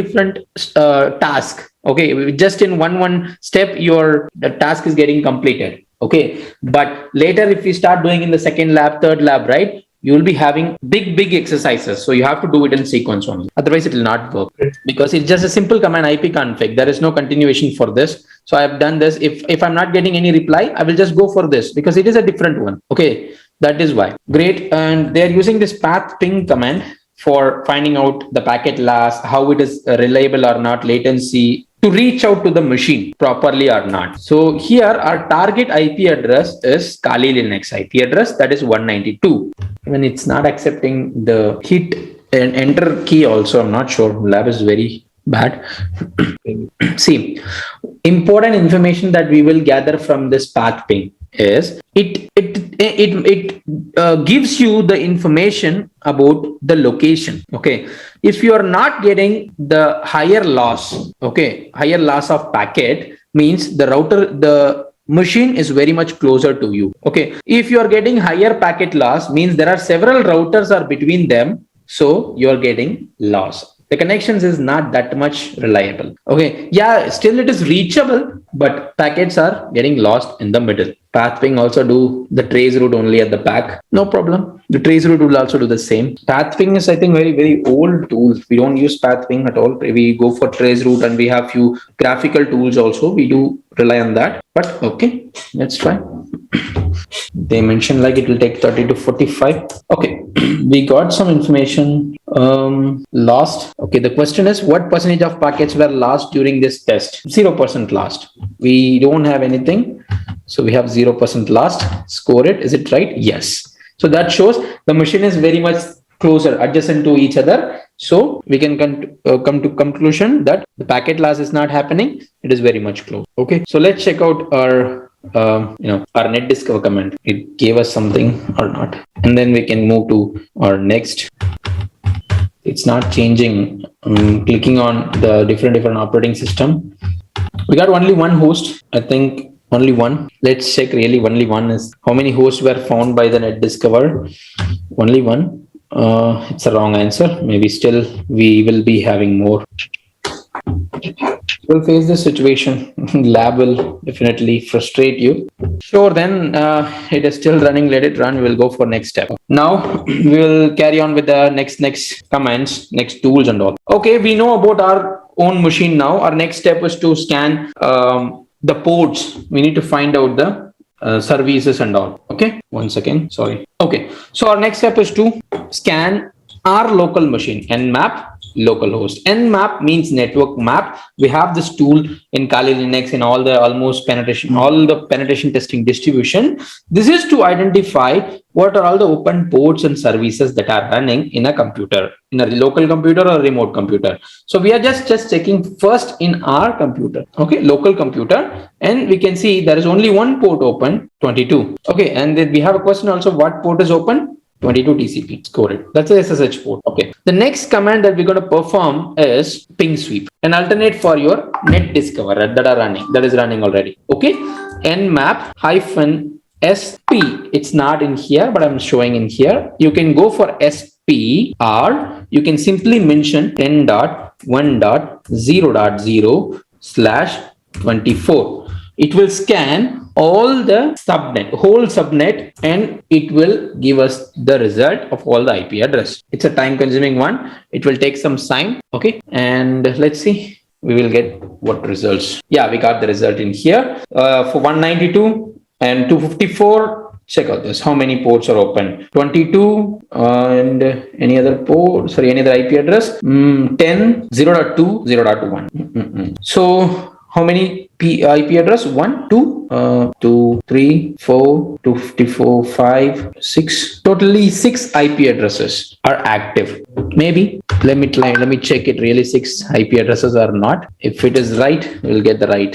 task. Okay, just in one step the task is getting completed. Okay, but later if we start doing in the second lab, third lab, right, you will be having big exercises. So you have to do it in sequence only. Otherwise it will not work, because it's just a simple command ipconfig. There is no continuation for this. So I have done this. If I'm not getting any reply, I will just go for this because it is a different one. Okay, that is why. Great. And they're using this path ping command for finding out the packet loss, how it is reliable or not, latency, to reach out to the machine properly or not. So here our target IP address is Kali Linux IP address, that is 192. When it's not accepting the hit and enter key also, I'm not sure. Lab is very bad. See, important information that we will gather from this path ping is it gives you the information about the location. Okay, if you are not getting the higher loss, okay, higher loss of packet, means the machine is very much closer to you. Okay. If you are getting higher packet loss, means there are several routers are between them. So you are getting loss. The connections is not that much reliable. Okay. Yeah, still it is reachable, but packets are getting lost in the middle. Pathping also do the trace route only at the back. No problem. The trace route will also do the same. Pathping is, I think, very, very old tool. We don't use pathping at all. We go for trace route, and we have few graphical tools also. We do rely on that. But okay, let's try. They mentioned like it will take 30 to 45. Okay, we got some information. Lost. Okay, the question is, what percentage of packets were lost during this test? 0% lost. We don't have anything. So we have 0% lost. Score it. Is it right? Yes. So that shows the machine is very much closer, adjacent to each other. So we can come to conclusion that the packet loss is not happening. It is very much close. Okay. So let's check out our our net discover command. It gave us something or not, and then we can move to our next. It's not changing. Clicking on the different operating system. We got only one host. I think only one. Let's check really only one is how many hosts were found by the net discover. Only one. It's a wrong answer. Maybe still we will be having more. We'll face this situation. Lab will definitely frustrate you. Sure, then it is still running. Let it run. We'll go for next step. Now we'll carry on with the next commands, next tools and all. Okay, we know about our own machine now. Our next step is to scan the ports. We need to find out the services and all. Okay, 1 second. Sorry. Okay, so our next step is to scan our local machine. Nmap localhost. Nmap means network map. We have this tool in Kali Linux in all the penetration testing distribution. This is to identify what are all the open ports and services that are running in a computer, in a local computer or remote computer. So we are just checking first in our computer, okay, local computer, and we can see there is only one port open, 22. Okay, and then we have a question also, what port is open? 22 TCP. Score it. That's a SSH port. Okay. The next command that we're going to perform is ping sweep, an alternate for your net discover that is running already. Okay. Nmap -sp. It's not in here, but I'm showing in here. You can go for sp, or you can simply mention 10.1.0.0/24. It will scan all the whole subnet, and it will give us the result of all the IP address. It's a time consuming one. It will take some time. Okay. And let's see, we will get what results. Yeah, we got the result in here for 192 and 254. Check out this. How many ports are open? 22 and any other port? Sorry, any other IP address? 10, 0.2, 0.1. So how many IP address? 1, 2, 2, 3, 4, 254, 5, 6. Totally 6 IP addresses are active. Maybe. Let me check it. Really 6 IP addresses are not. If it is right, we'll get the right.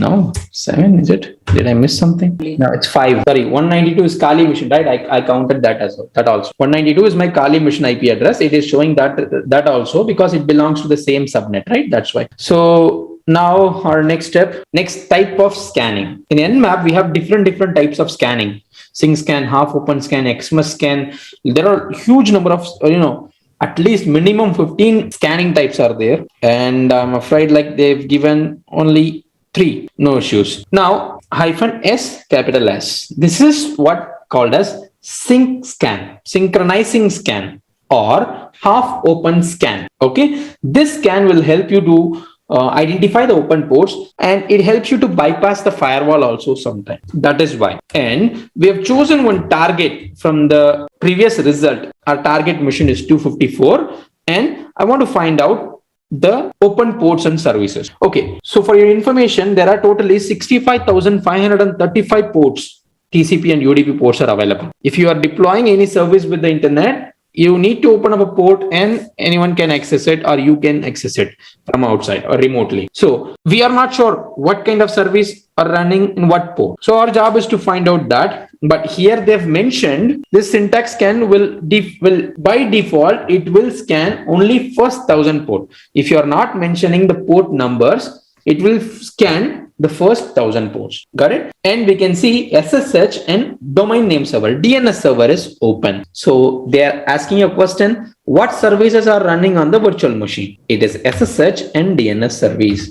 No, 7 is it? Did I miss something? No, it's 5. Sorry, 192 is Kali machine, right? I counted that as well. That also. 192 is my Kali machine IP address. It is showing that also because it belongs to the same subnet, right? That's why. So now our next type of scanning. In Nmap, we have different types of scanning. Sync scan, half open scan, Xmas scan. There are huge number of, at least minimum 15 scanning types are there. And I'm afraid like they've given only 3. No issues. Now, -S, capital S. This is what called as sync scan, synchronizing scan, or half open scan. Okay. This scan will help you to identify the open ports, and it helps you to bypass the firewall also sometimes. That is why. And we have chosen one target from the previous result. Our target machine is 254, and I want to find out the open ports and services. Okay, so for your information, there are totally 65,535 ports, TCP and UDP ports are available. If you are deploying any service with the internet, you need to open up a port, and anyone can access it, or you can access it from outside or remotely. So we are not sure what kind of service are running in what port. So our job is to find out that. But here they've mentioned this syntax scan will by default, it will scan only first 1000 port. If you are not mentioning the port numbers, it will scan the first 1000 ports. Got it? And we can see SSH and domain name server, DNS server is open. So they are asking a question, what services are running on the virtual machine? It is SSH and DNS service.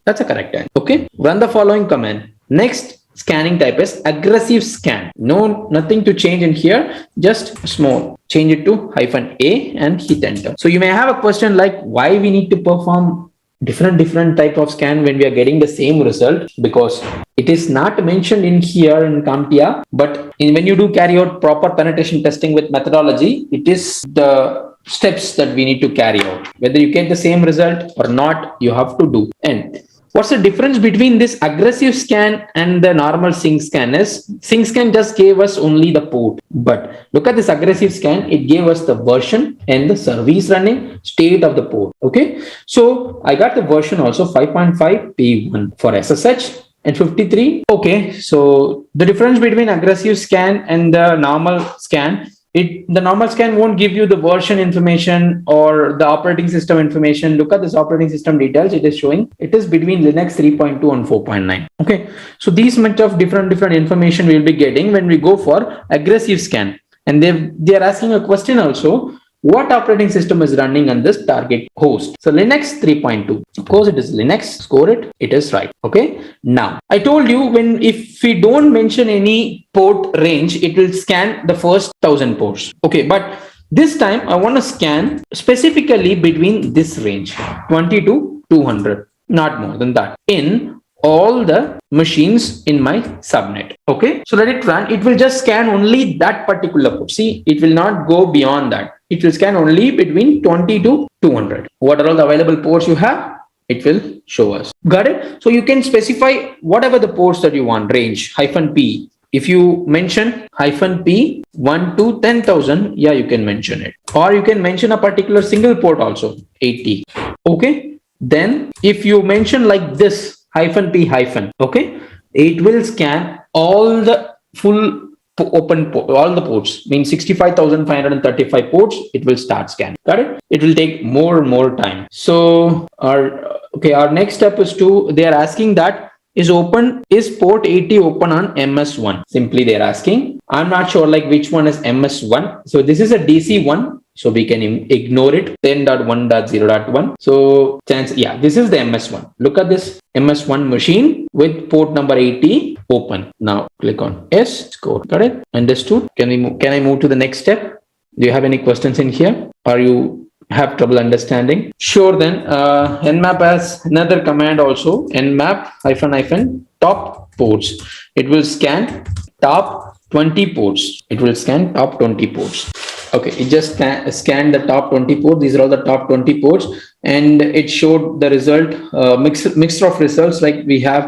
That's a correct answer. Okay. Run the following command. Next scanning type is aggressive scan. No, nothing to change in here. Just small. Change it to -A and hit enter. So you may have a question like why we need to perform different type of scan when we are getting the same result, because it is not mentioned in here in CompTIA, but when you do carry out proper penetration testing with methodology, it is the steps that we need to carry out. Whether you get the same result or not, you have to do. And what's the difference between this aggressive scan and the normal sync scan is sync scan just gave us only the port, but look at this aggressive scan, it gave us the version and the service running state of the port. Okay, so I got the version also 5.5 P1 for SSH and 53. Okay, so the difference between aggressive scan and the normal scan, the normal scan won't give you the version information or the operating system information. Look at this operating system details. It is showing it is between Linux 3.2 and 4.9. Okay, so these much of different information we will be getting when we go for aggressive scan. And they are asking a question also, what operating system is running on this target host? So Linux 3.2. Of course, it is Linux. Score it. It is right. Okay. Now, I told you if we don't mention any port range, it will scan the first 1000 ports. Okay. But this time I want to scan specifically between this range 20 to 200, not more than that, in all the machines in my subnet. Okay. So let it run. It will just scan only that particular port. See, it will not go beyond that. It will scan only between 20 to 200. What are all the available ports you have? It will show us. Got it? So you can specify whatever the ports that you want, range -P. If you mention -P 1 to 10,000, yeah, you can mention it. Or you can mention a particular single port also, 80. Okay. Then if you mention like this, -P-, okay, it will scan all the full open port, all the ports, means 65,535 ports. It will start scanning. Got it? It will take more and more time. So our next step is they are asking that is port 80 open on MS1? Simply they're asking. I'm not sure like which one is MS1. So this is a DC one. So we can ignore it. 10.1.0.1. So this is the MS1. Look at this MS1 machine with port number 80 open. Now click on S, score. Got it? Understood? Can I move to the next step? Do you have any questions in here? Or you have trouble understanding? Sure, then nmap has another command also, nmap - top ports. It will scan top 20 ports. It will scan top 20 ports. Okay, it just scanned the top 20 ports. These are all the top 20 ports, and it showed the result, mixture of results, like we have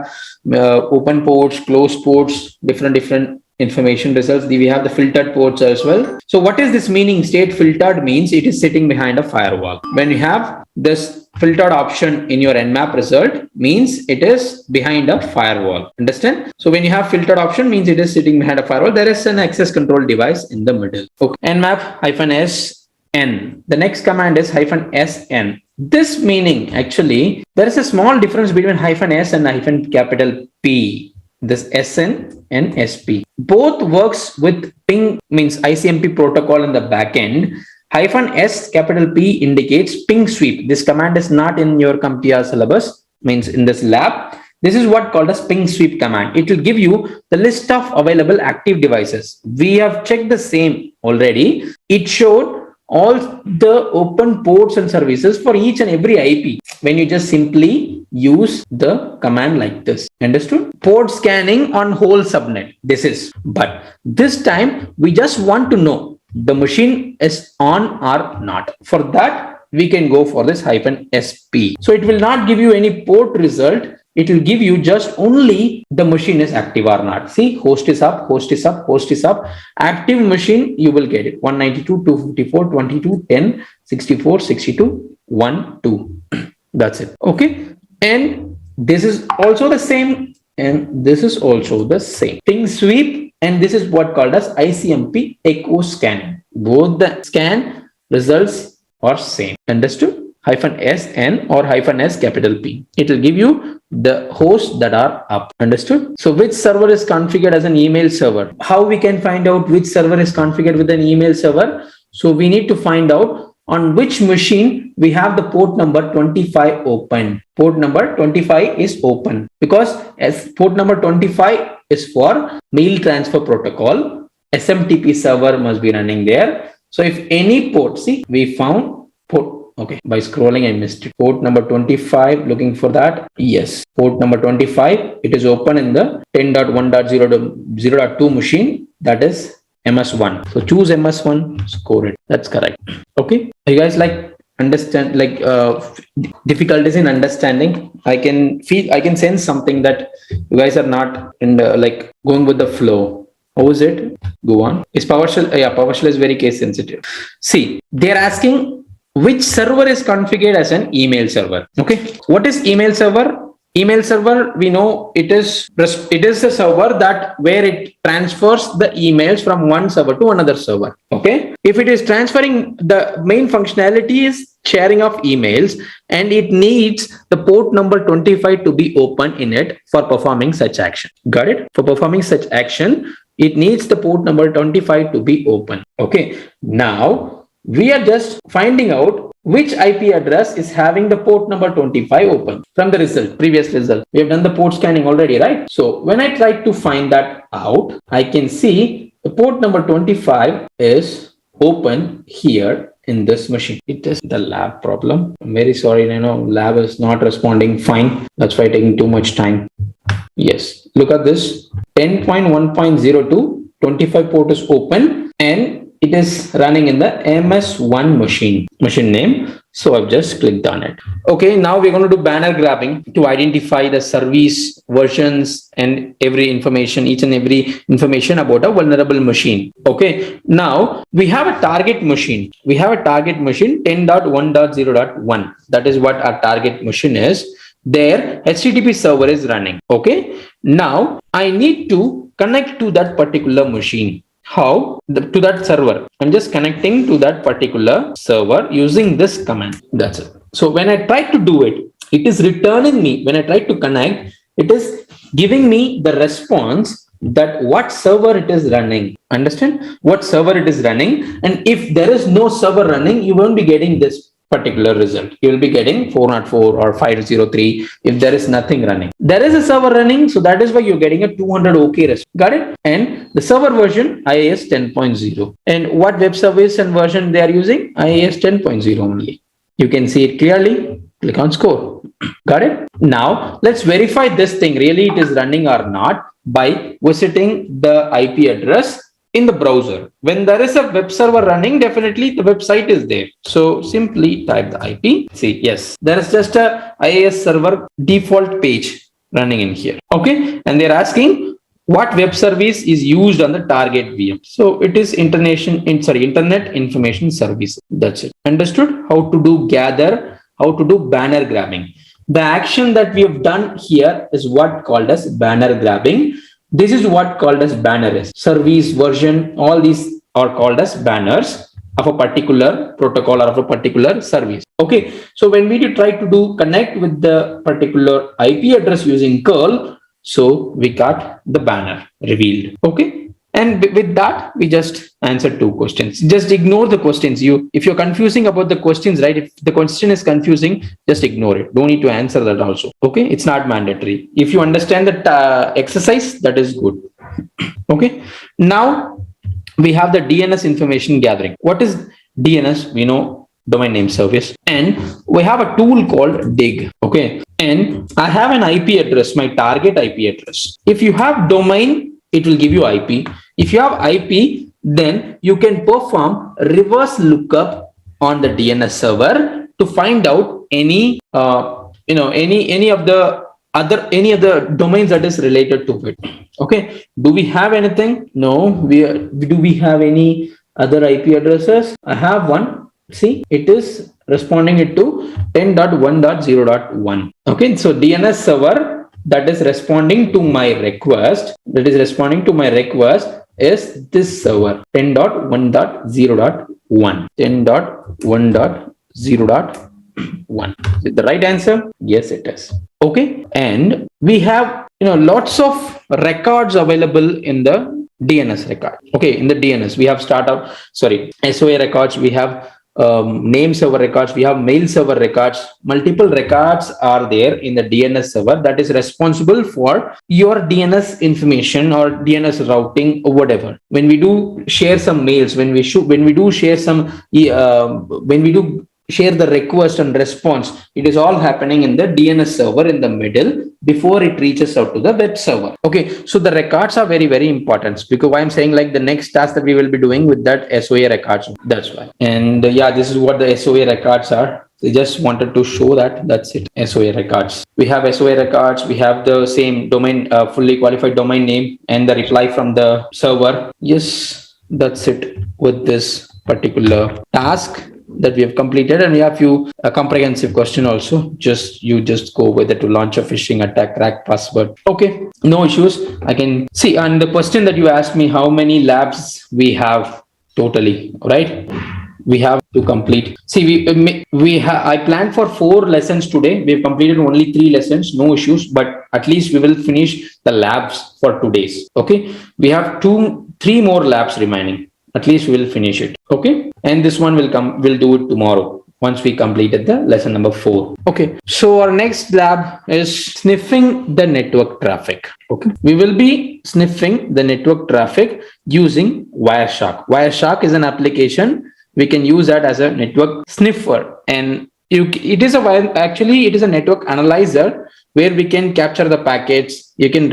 open ports, closed ports, different information results. We have the filtered ports as well. So what is this meaning? State filtered means it is sitting behind a firewall. When you have this filtered option in your nmap result, means it is behind a firewall. Understand? So when you have filtered option, means it is sitting behind a firewall. There is an access control device in the middle. Okay. nmap -sn. The next command is -sn. This meaning, actually, there is a small difference between -s and -P. This SN and SP. Both works with ping, means ICMP protocol in the backend. -S P indicates ping sweep. This command is not in your CompTIA syllabus, means in this lab. This is what called as ping sweep command. It will give you the list of available active devices. We have checked the same already. It showed all the open ports and services for each and every IP when you just simply use the command like this. Understood? Port scanning on whole subnet. But this time we just want to know the machine is on or not. For that, we can go for this -SP. So it will not give you any port result. It will give you just only the machine is active or not. See, host is up, host is up, host is up. Active machine, you will get it. 192.254, 22, 10, 64, 62, 1, 2. That's it. Okay. And this is also the same. And this is also the same. Ping sweep. And this is what called as ICMP echo scanning. Both the scan results are same. Understood? -SN or -S capital P. It will give you the hosts that are up. Understood? So which server is configured as an email server? How we can find out which server is configured with an email server? So we need to find out on which machine we have the port number 25 open. Port number 25 is open because as port number 25 is for mail transfer protocol. SMTP server must be running there. So if any port, see, we found port. Okay, by scrolling, I missed it. Port number 25, looking for that. Yes, port number 25. It is open in the 10.1.0.0.2 machine. That is MS1. So choose MS1, score it. That's correct. Okay. You guys understand difficulties in understanding? I can sense something that you guys are not in the, going with the flow. How is it? Go on. Is PowerShell? Yeah, PowerShell is very case sensitive. See, they're asking which server is configured as an email server. Okay. What is email server? Email server, we know it is a server that where it transfers the emails from one server to another server. Okay. If it is transferring, the main functionality is sharing of emails, and it needs the port number 25 to be open in it for performing such action. Got it? For performing such action, it needs the port number 25 to be open. Okay. Now we are just finding out which IP address is having the port number 25 open from the result, previous result. We have done the port scanning already, right? So when I try to find that out, I can see the port number 25 is open here in this machine. It is the lab problem. I'm very sorry, lab is not responding fine. That's why taking too much time. Yes, look at this. 10.1.02, 25 port is open and it is running in the MS1 machine name. So I've just clicked on it. Okay, now we're going to do banner grabbing to identify the service versions and each and every information about a vulnerable machine. Okay, now we have a target machine. We have a target machine 10.1.0.1. That is what our target machine is. There, HTTP server is running. Okay, now I need to connect to that particular machine. How? To that server. I'm just connecting to that particular server using this command. That's it. So when I try to do it, it is returning me. When I try to connect, it is giving me the response that what server it is running. Understand? What server it is running. And if there is no server running, you won't be getting this particular result. You will be getting 404 or 503 if there is nothing running. There is a server running, so that is why you're getting a 200 OK response. Got it? And the server version IIS 10.0. And what web service and version they are using? IIS 10.0 only. You can see it clearly. Click on score. Got it? Now let's verify this thing really it is running or not by visiting the IP address in the browser. When there is a web server running, definitely the website is there. So simply type the IP. See, yes, there is just a IIS server default page running in here. Okay, and they're asking what web service is used on the target VM. So it is Internet Information Service. That's it. Understood how to do gather, how to do banner grabbing. The action that we have done here is what called as banner grabbing. This is what called as banner is. Service, version, all these are called as banners of a particular protocol or of a particular service. Okay, so when we try to connect with the particular IP address using curl, so we got the banner revealed. Okay, and with that we just answered 2 questions. Just ignore the questions. If you're confusing about the questions, right? If the question is confusing, just ignore it. Don't need to answer that also. Okay, it's not mandatory. If you understand the exercise, that is good. Okay, now we have the DNS information gathering. What is DNS? We know domain name service, and we have a tool called dig. Okay, and I have an IP address, my target IP address. If you have domain, it will give you IP. If you have IP, then you can perform reverse lookup on the DNS server to find out any any of the domains that is related to it. Okay, do we have anything? No. Do we have any other IP addresses? I have one. See, it is responding it to 10.1.0.1. Okay, so DNS server that is responding to my request, is this server 10.1.0.1. 10.1.0.1. 1. Is it the right answer? Yes, it is. Okay. And we have, lots of records available in the DNS record. Okay. In the DNS, we have SOA records. We have name server records, we have mail server records. Multiple records are there in the DNS server that is responsible for your DNS information or DNS routing or whatever. When we do share some mails, when we do share share the request and response, it is all happening in the DNS server in the middle before it reaches out to the web server. Okay, so the records are very, very important, because why I'm saying like the next task that we will be doing with that SOA records. That's why. And yeah, this is what the SOA records are. I just wanted to show that. That's it. SOA records. We have SOA records. We have the same domain, fully qualified domain name, and the reply from the server. Yes, that's it with this particular task that we have completed. And we have few comprehensive question also. You just go whether to launch a phishing attack, crack password. Okay, no issues. I can see. And the question that you asked me, how many labs we have totally, right? We have to complete. See, I planned for 4 lessons today. We've completed only 3 lessons, no issues, but at least we will finish the labs for 2 days. Okay, we have 3 more labs remaining. At least we will finish it. Okay, and this one we'll do it tomorrow once we completed the lesson number 4. Okay, so our next lab is sniffing the network traffic. Okay, we will be sniffing the network traffic using Wireshark. Wireshark is an application. We can use that as a network sniffer, and it is a network analyzer where we can capture the packets. You can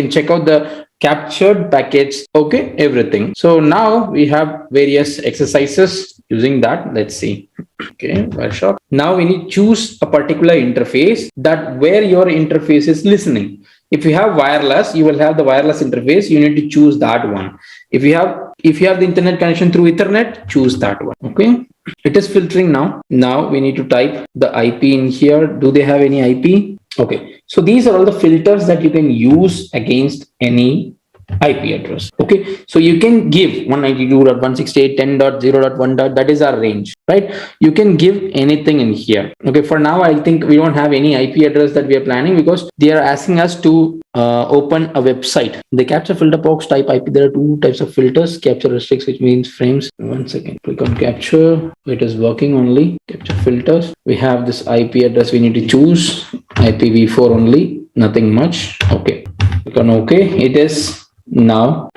check out the captured packets. Okay, everything. So now we have various exercises using that. Let's see. Okay, Wireshark. Now we need to choose a particular interface where your interface is listening. If you have wireless, you will have the wireless interface. You need to choose that one. If you have the internet connection through Ethernet, choose that one. Okay, it is filtering now. Now we need to type the IP in here. Do they have any IP? Okay, so these are all the filters that you can use against any IP address. Okay, so you can give 192.168.10.0.1. That is our range, right? You can give anything in here. Okay, for now I think we don't have any IP address that we are planning, because they are asking us to open a website. The capture filter box type IP. There are 2 types of filters. Capture restricts, which means frames. 1 second. Click on capture. It is working only. Capture filters. We have this IP address we need to choose. IPv4 only. Nothing much. Okay. Click on OK. It is now.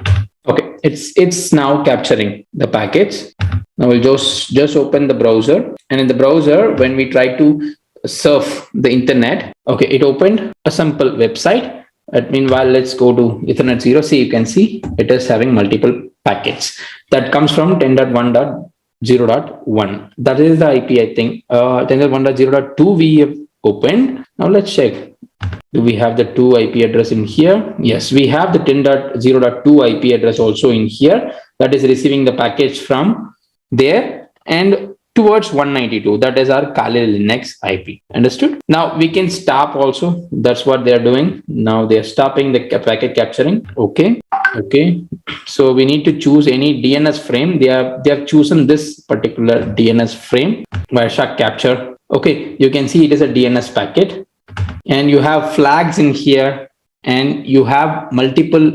Okay. It's now capturing the packets. Now we'll just open the browser. And in the browser, when we try to surf the internet, okay, it opened a simple website. Meanwhile, let's go to Ethernet 0. See, you can see it is having multiple packets that comes from 10.1.0.1. That is the IP, I think. 10.1.0.2 we have opened. Now let's check. Do we have the 2 IP address in here? Yes, we have the 10.0.2 IP address also in here. That is receiving the package from there and towards 192. That is our Kali Linux IP. Understood? Now we can stop also. That's what they are doing. Now they are stopping the packet capturing. Okay. Okay. So we need to choose any DNS frame. They have chosen this particular DNS frame. Wireshark capture. Okay. You can see it is a DNS packet, and you have flags in here, and you have multiple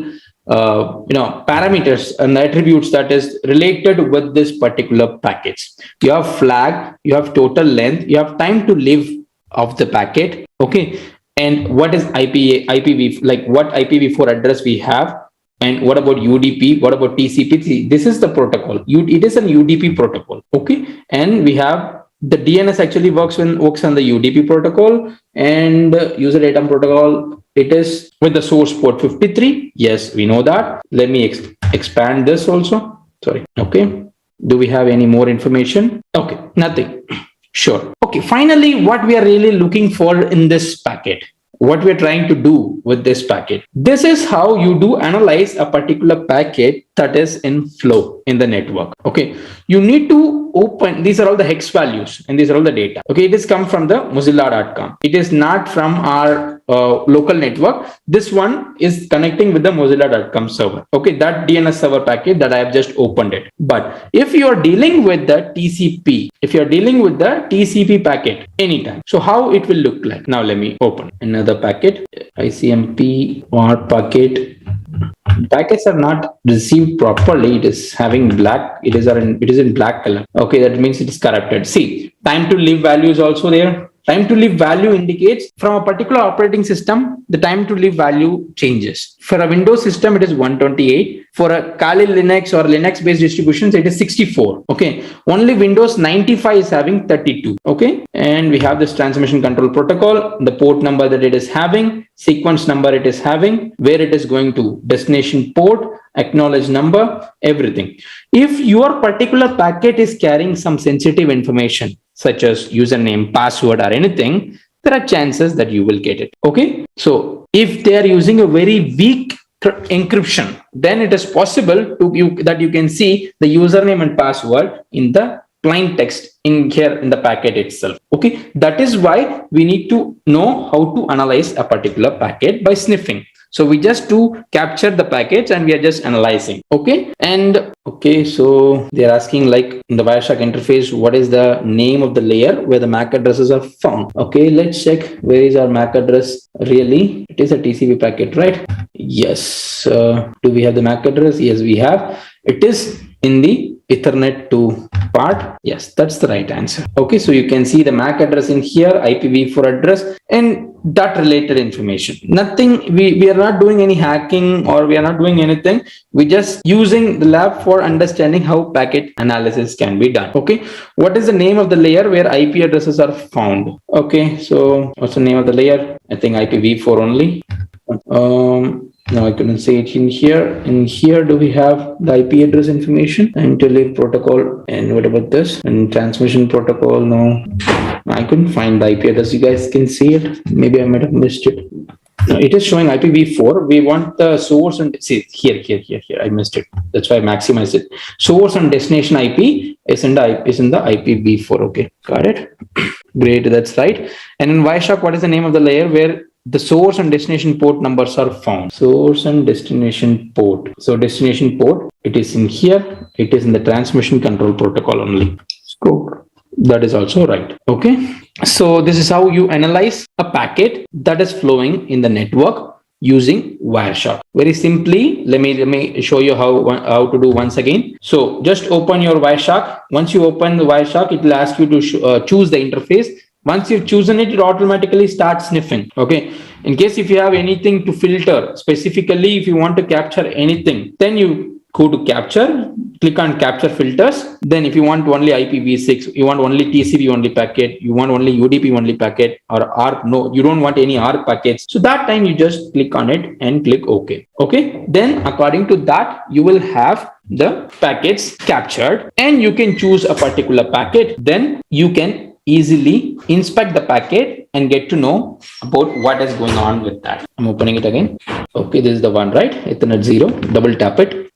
parameters and attributes that is related with this particular package. You have flag, you have total length, you have time to live of the packet. Okay, and what is IPv, like what IPv4 address we have, and what about UDP, what about TCP? This is the protocol. It is an UDP protocol. Okay, and we have the DNS actually works on the UDP protocol, and user data protocol. It is with the source port 53. Yes, we know that. Let me expand this also. Sorry. Okay. Do we have any more information? Okay, nothing. Sure. Okay. Finally, what we are really looking for in this packet, what we're trying to do with this packet. This is how you do analyze a particular packet that is in flow in the network. Okay. You need to open, these are all the hex values and these are all the data. Okay. It is come from the mozilla.com. It is not from our local network. This one is connecting with the mozilla.com server. Okay, that DNS server packet that I have just opened it. But if you are dealing with the TCP, if you are dealing with the TCP packet anytime, so how it will look like? Now let me open another packet, ICMP or packet. Packets are not received properly. It is having black. It is in black color. Okay, that means it is corrupted. See, time to live value is also there. Time to live value indicates from a particular operating system, the time to live value changes. For a Windows system, it is 128. For a Kali Linux or Linux based distributions, it is 64. Okay, only Windows 95 is having 32. Okay, and we have this transmission control protocol, the port number that it is having, sequence number it is having, where it is going to, destination port, acknowledge number, everything. If your particular packet is carrying some sensitive information, such as username, password, or anything, there are chances that you will get it. Okay, so if they are using a very weak encryption, then it is possible that you can see the username and password in the plain text in here in the packet itself. Okay, that is why we need to know how to analyze a particular packet by sniffing. So we just do capture the packets and we are just analyzing. Okay, and okay, so they're asking like in the Wireshark interface, what is the name of the layer where the MAC addresses are found? Okay, let's check where is our MAC address really. It is a TCP packet, right? Yes. Do we have the MAC address? Yes, we have. It is in the Ethernet 2 part. Yes, that's the right answer. Okay, so you can see the MAC address in here, IPv4 address, and that related information. Nothing, we are not doing any hacking or we are not doing anything. We're just using the lab for understanding how packet analysis can be done. Okay, what is the name of the layer where IP addresses are found? Okay, so what's the name of the layer? I think IPv4 only. Now I couldn't say it in here. In here, do we have the IP address information? And to live protocol. And what about this? And transmission protocol? No, I couldn't find the IP address. You guys can see it. Maybe I might have missed it. No, it is showing IPv4. We want the source and see here. I missed it. That's why I maximized it. Source and destination IP is in the IPv4. Okay, got it. Great, that's right. And in Wireshark, what is the name of the layer where the source and destination port numbers are found? Source and destination port. So destination port, it is in here. It is in the transmission control protocol only. Scope. That is also right. Okay. So this is how you analyze a packet that is flowing in the network using Wireshark. Very simply, let me show you how to do once again. So just open your Wireshark. Once you open the Wireshark, it will ask you to choose the interface. Once you've chosen it, it automatically starts sniffing. Okay. In case if you have anything to filter, specifically if you want to capture anything, then you go to capture, click on capture filters. Then if you want only IPv6, you want only TCP only packet, you want only UDP only packet, or ARP, no, you don't want any ARP packets. So that time you just click on it and click OK. Okay. Then according to that, you will have the packets captured and you can choose a particular packet. Then you can easily inspect the packet and get to know about what is going on with that. I'm opening it again. Okay, this is the one, right? Ethernet 0. Double tap it.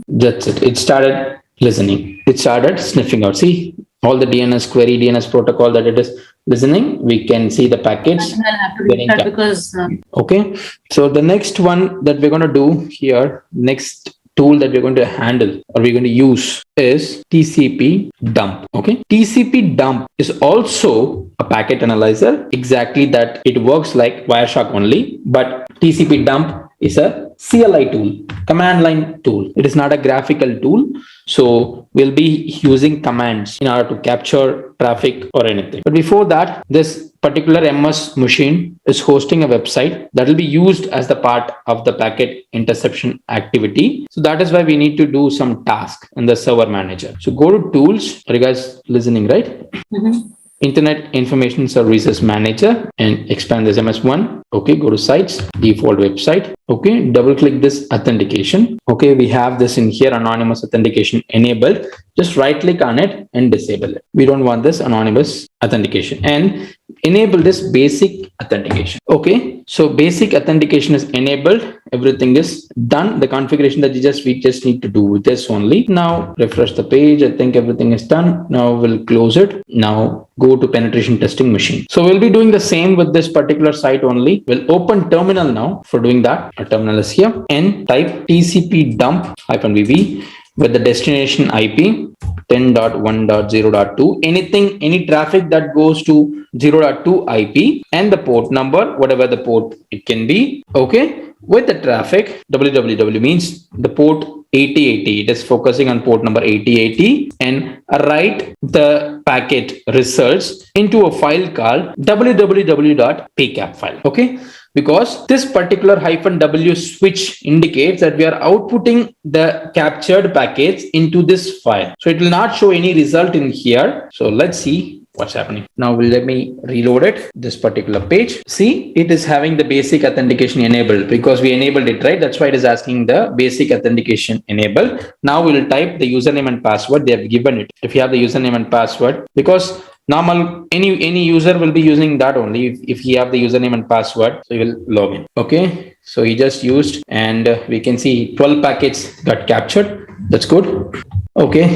That's it. It started listening. It started sniffing out. See all the DNS query, DNS protocol that it is listening. We can see the packets. I'll have to do that because. Okay. So the next one that we're going to do here, next tool that we're going to handle or we're going to use is TCP dump. Okay, TCP dump is also a packet analyzer. Exactly that it works like Wireshark only, but TCP dump is a CLI tool, command line tool. It is not a graphical tool. So we'll be using commands in order to capture traffic or anything. But before that, this particular MS machine is hosting a website that will be used as the part of the packet interception activity. So that is why we need to do some task in the server manager. So go to tools. Are you guys listening, right? Internet Information Services Manager and expand this MS1. Okay, go to sites, default website. Okay, double click this authentication. Okay, we have this in here, anonymous authentication enabled. Just right click on it and disable it. We don't want this anonymous authentication. And enable this basic authentication. Okay, so basic authentication is enabled. Everything is done. The configuration that we just need to do this only. Now refresh the page. I think everything is done. Now we'll close it. Now go to penetration testing machine. So we'll be doing the same with this particular site only. We'll open terminal now. For doing that, our terminal is here, and type TCP dump -vv with the destination IP 10.1.0.2, any traffic that goes to 0.2 IP, and the port number, whatever the port it can be. Okay, with the traffic, www means the port 8080. It is focusing on port number 8080, and write the packet results into a file called www.pcap file. Okay, because this particular -w switch indicates that we are outputting the captured packets into this file. So it will not show any result in here. So let's see what's happening. Now let me reload it, this particular page. See, it is having the basic authentication enabled because we enabled it, right? That's why it is asking the basic authentication enabled. Now we'll type the username and password. They have given it. If you have the username and password, because normal any user will be using that only if he have the username and password, so he will log in. Okay, so he just used, and we can see 12 packets got captured. That's good. Okay,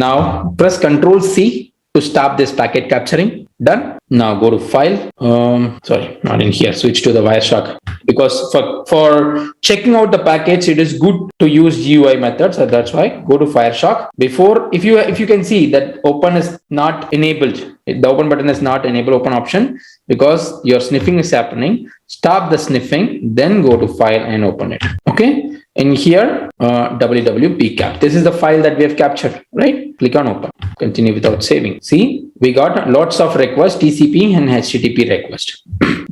now press Ctrl+C to stop this packet capturing. Done. Now go to file. Sorry, not in here. Switch to the Wireshark, because for checking out the packets, it is good to use GUI methods. So that's why go to Wireshark. Before, if you can see that open is not enabled, the open button is not enabled, open option, because your sniffing is happening. Stop the sniffing, then go to file and open it. Okay. In here, www.pcap. This is the file that we have captured, right? Click on open. Continue without saving. See, we got lots of requests, TCP and HTTP request.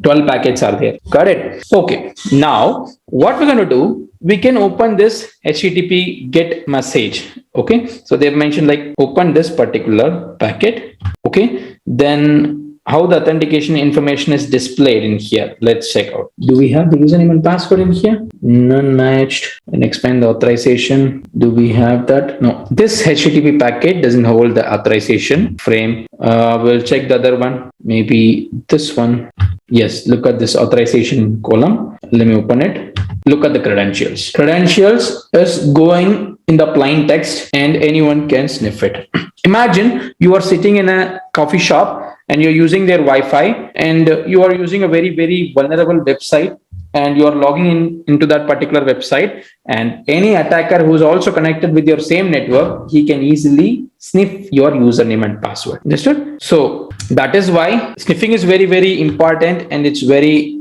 12 packets are there. Got it? Okay. Now, what we're going to do, we can open this HTTP GET message. Okay. So they've mentioned like open this particular packet. Okay. Then how the authentication information is displayed in here. Let's check out. Do we have the username and password in here? None matched. And expand the authorization. Do we have that? No. This HTTP packet doesn't hold the authorization frame. We'll check the other one. Maybe this one. Yes. Look at this authorization column. Let me open it. Look at the credentials. Credentials is going in the plain text and anyone can sniff it. Imagine you are sitting in a coffee shop and you're using their Wi-Fi, and you are using a very, very vulnerable website, and you are logging into that particular website, and any attacker who is also connected with your same network, he can easily sniff your username and password. Understood? So that is why sniffing is very, very important, and it's very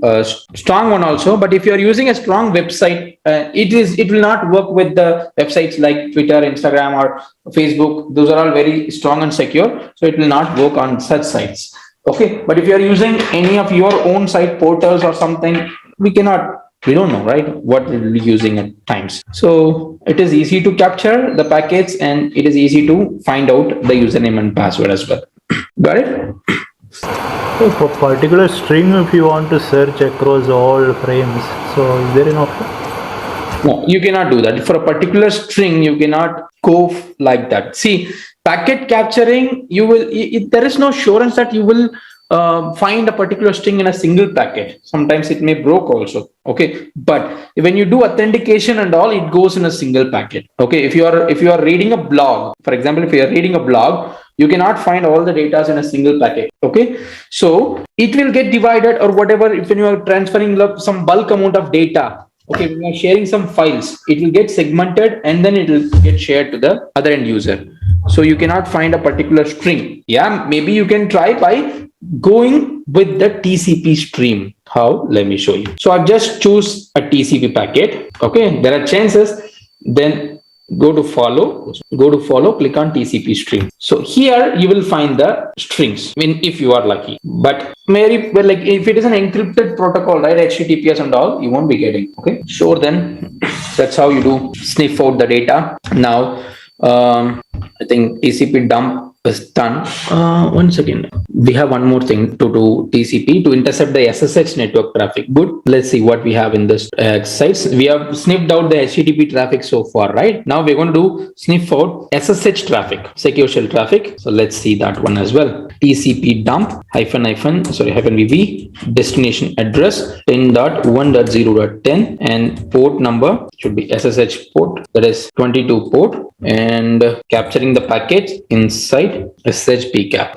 strong one also. But if you are using a strong website, it will not work with the websites like Twitter, Instagram, or Facebook. Those are all very strong and secure, so it will not work on such sites. Okay, but if you are using any of your own site portals or something, we don't know, right, what we'll be using at times. So it is easy to capture the packets, and it is easy to find out the username and password as well. Got it? So for particular string, if you want to search across all frames, so is there an option? No, you cannot do that. For a particular string, you cannot go like that. See, packet capturing, there is no assurance that you will find a particular string in a single packet. Sometimes it may broke also. Okay, but when you do authentication and all, it goes in a single packet. Okay, if you are reading a blog, for example, if you are reading a blog, you cannot find all the data in a single packet. Okay, so it will get divided or whatever. If you are transferring some bulk amount of data, okay, when you are sharing some files, it will get segmented and then it will get shared to the other end user. So you cannot find a particular string. Yeah, maybe you can try by going with the TCP stream. How? Let me show you. So I've just choose a TCP packet. Okay, there are chances. Then go to follow, click on TCP stream. So here you will find the strings if you are lucky. But maybe like if it is an encrypted protocol, right, HTTPS and all, you won't be getting. Okay, sure. Then that's how you do sniff out the data. Now I think TCP dump is done. One second. We have one more thing to do. TCP to intercept the SSH network traffic. Good. Let's see what we have in this exercise. We have sniffed out the HTTP traffic so far, right? Now we're going to do sniff out SSH traffic, secure shell traffic. So let's see that one as well. TCP dump -VV destination address 10.1.0.10 and port number should be SSH port, that is 22 port, and capturing the packet inside SSH pcap.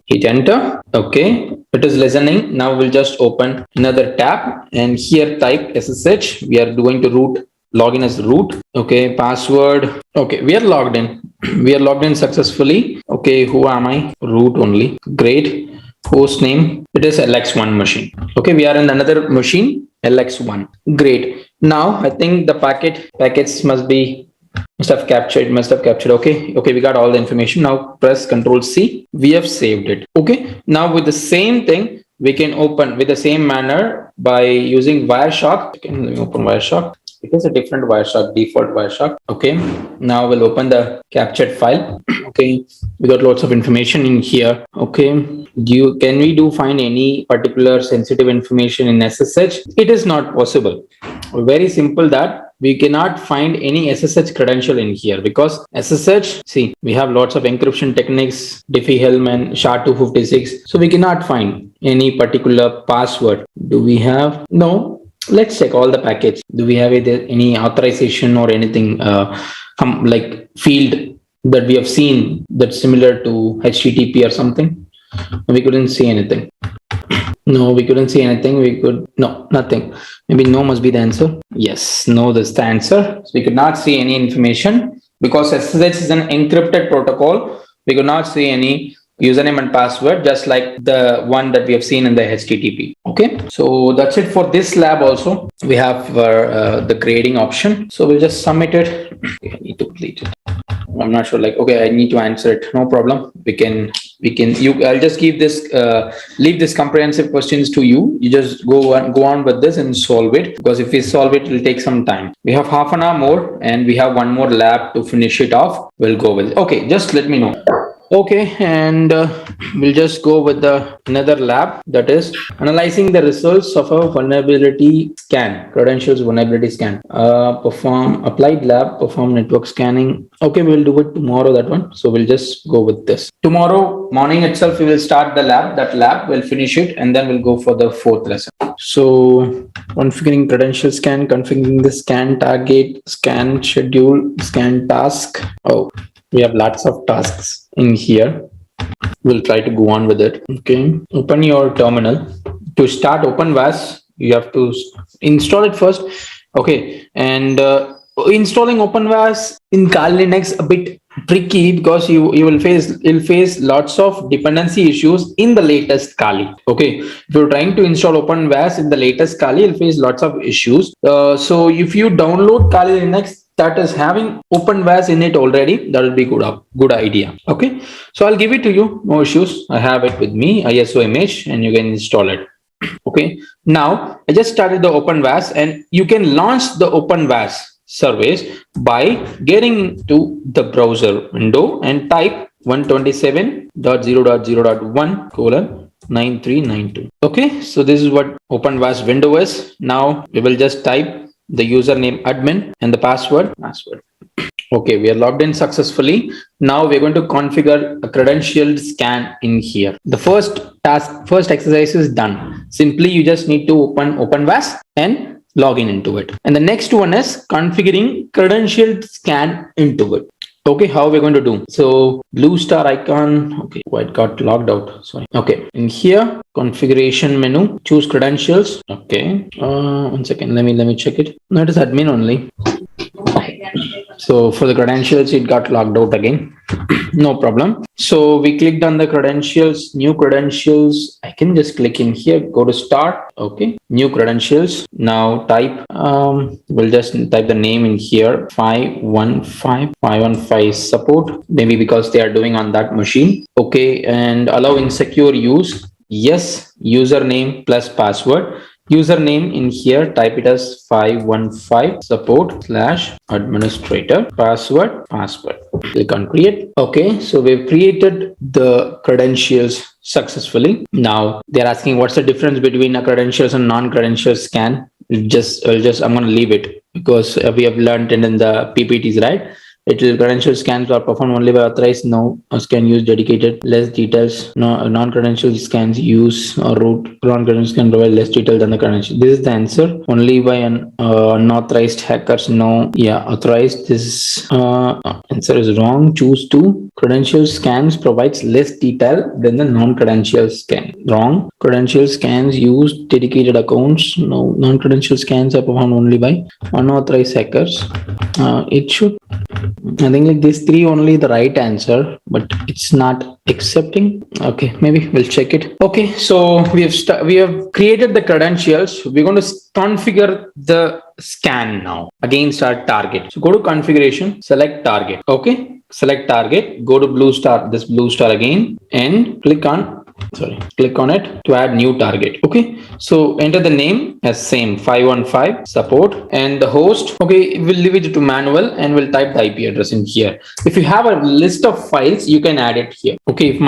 Hit enter. Okay, it is listening. Now we'll just open another tab and here type SSH. We are going to login as root. Okay, password. Okay, we are logged in. We are logged in successfully. Okay, who am I? Root only. Great. Host name. It is LX1 machine. Okay, we are in another machine, LX1. Great. Now I think the packets must have captured. Okay, we got all the information. Now press Ctrl C. We have saved it. Okay, now with the same thing we can open with the same manner by using Wireshark. Okay, let me open Wireshark. It is a different Wireshark, default Wireshark. Okay, now we'll open the captured file. Okay, we got lots of information in here. Okay, can we find any particular sensitive information in SSH? It is not possible. Very simple that we cannot find any SSH credential in here because SSH, see, we have lots of encryption techniques, Diffie-Hellman, SHA-256. So we cannot find any particular password. Do we have? No. Let's check all the packets. Do we have any authorization or anything like field that we have seen that's similar to HTTP or something? We couldn't see anything. No, we couldn't see anything. No, nothing. Maybe no must be the answer. Yes, no, that's the answer. So we could not see any information because SSH is an encrypted protocol. We could not see any username and password, just like the one that we have seen in the HTTP. Okay, so that's it for this lab. Also, we have the grading option. So we'll just submit it. Okay, I need to delete it. I'm not sure. Okay, I need to answer it. No problem. I'll just leave this comprehensive questions to you. You just go on with this and solve it, because if we solve it, it will take some time. We have half an hour more and we have one more lab to finish it off. We'll go with it. Okay, just let me know. Okay, and we'll just go with another lab, that is analyzing the results of a vulnerability scan, credentials vulnerability scan. Perform applied lab, perform network scanning. Okay, we'll do it tomorrow, that one. So we'll just go with this. Tomorrow morning itself, we will start the lab. That lab, we'll finish it and then we'll go for the fourth lesson. So configuring credential scan, configuring the scan target, scan schedule, scan task. Oh, we have lots of tasks in here. We'll try to go on with it. Okay, open your terminal. To start OpenVAS, you have to install it first. Okay, and installing OpenVAS in Kali Linux a bit tricky, because you'll face lots of dependency issues in the latest Kali. Okay, if you're trying to install OpenVAS in the latest Kali, you'll face lots of issues. So if you download Kali Linux that is having OpenVAS in it already, that will be good idea. Okay, so I'll give it to you, no issues. I have it with me, ISO image, and you can install it. Okay, now I just started the OpenVAS, and you can launch the OpenVAS service by getting to the browser window and type 127.0.0.1:9392. Okay, so this is what OpenVAS window is. Now we will just type the username admin and the password. Okay, we are logged in successfully. Now we're going to configure a credentialed scan in here. The first exercise is done. Simply you just need to open OpenVAS and log into it. And the next one is configuring credentialed scan into it. Okay, how we're going to do? So blue star icon. Okay, it got logged out. Sorry. Okay, in here, configuration menu, choose credentials. Okay, 1 second. Let me check it. No, it is admin only. So for the credentials, it got logged out again. No problem. So we clicked on the credentials, new credentials. I can just click in here, go to start. Okay, new credentials. Now type, we'll just type the name in here, 515 support, maybe because they are doing on that machine. Okay, and allow insecure use. Yes, username plus password. Username in here, type it as 515 support/administrator, password. Click on create. Okay, so we've created the credentials successfully. Now they're asking what's the difference between a credentials and non-credential scan. I'm going to leave it because we have learned it in the PPTs, right? Credential scans are performed only by authorized. No scan use dedicated. Less details. No non-credential scans use or root. Non-credential can provide less detail than the credential. This is the answer. Only by unauthorized hackers. No. Yeah, authorized. This answer is wrong. Choose 2. Credential scans provides less detail than the non-credential scan. Wrong. Credential scans use dedicated accounts. No. Non-credential scans are performed only by unauthorized hackers. It should. I think like these 3 only the right answer, but it's not accepting. Okay, maybe we'll check it. Okay, so we have created the credentials. We're going to configure the scan now against our target. So go to configuration, select target. Okay, select target, go to blue star again, and click on it to add new target. Okay, so enter the name as same 515 support and the host. Okay, we'll leave it to manual and we'll type the IP address in here. If you have a list of files, you can add it here. Okay,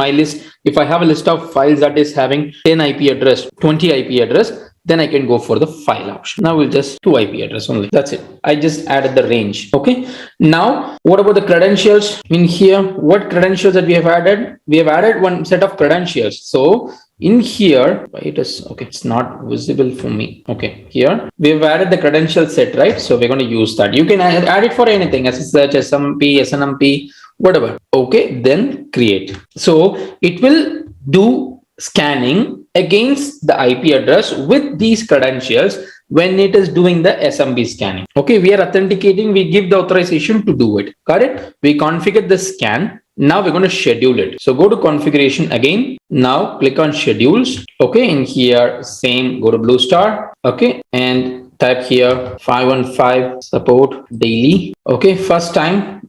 if I have a list of files that is having 10 IP address, 20 IP address, then I can go for the file option. Now we'll just 2 IP address only. That's it. I just added the range. Okay. Now, what about the credentials in here? What credentials that we have added? We have added one set of credentials. So in here, it's not visible for me. Okay. Here we have added the credential set, right? So we're going to use that. You can add it for anything, SSH, SMP, SNMP, whatever. Okay. Then create. So it will do scanning against the IP address with these credentials when it is doing the SMB scanning. Okay, we are authenticating, we give the authorization to do it. Got it? We configure the scan. Now we're going to schedule it. So go to configuration again. Now click on schedules. Okay, in here, same, go to blue star. Okay, and type here 515 support daily. Okay, first time.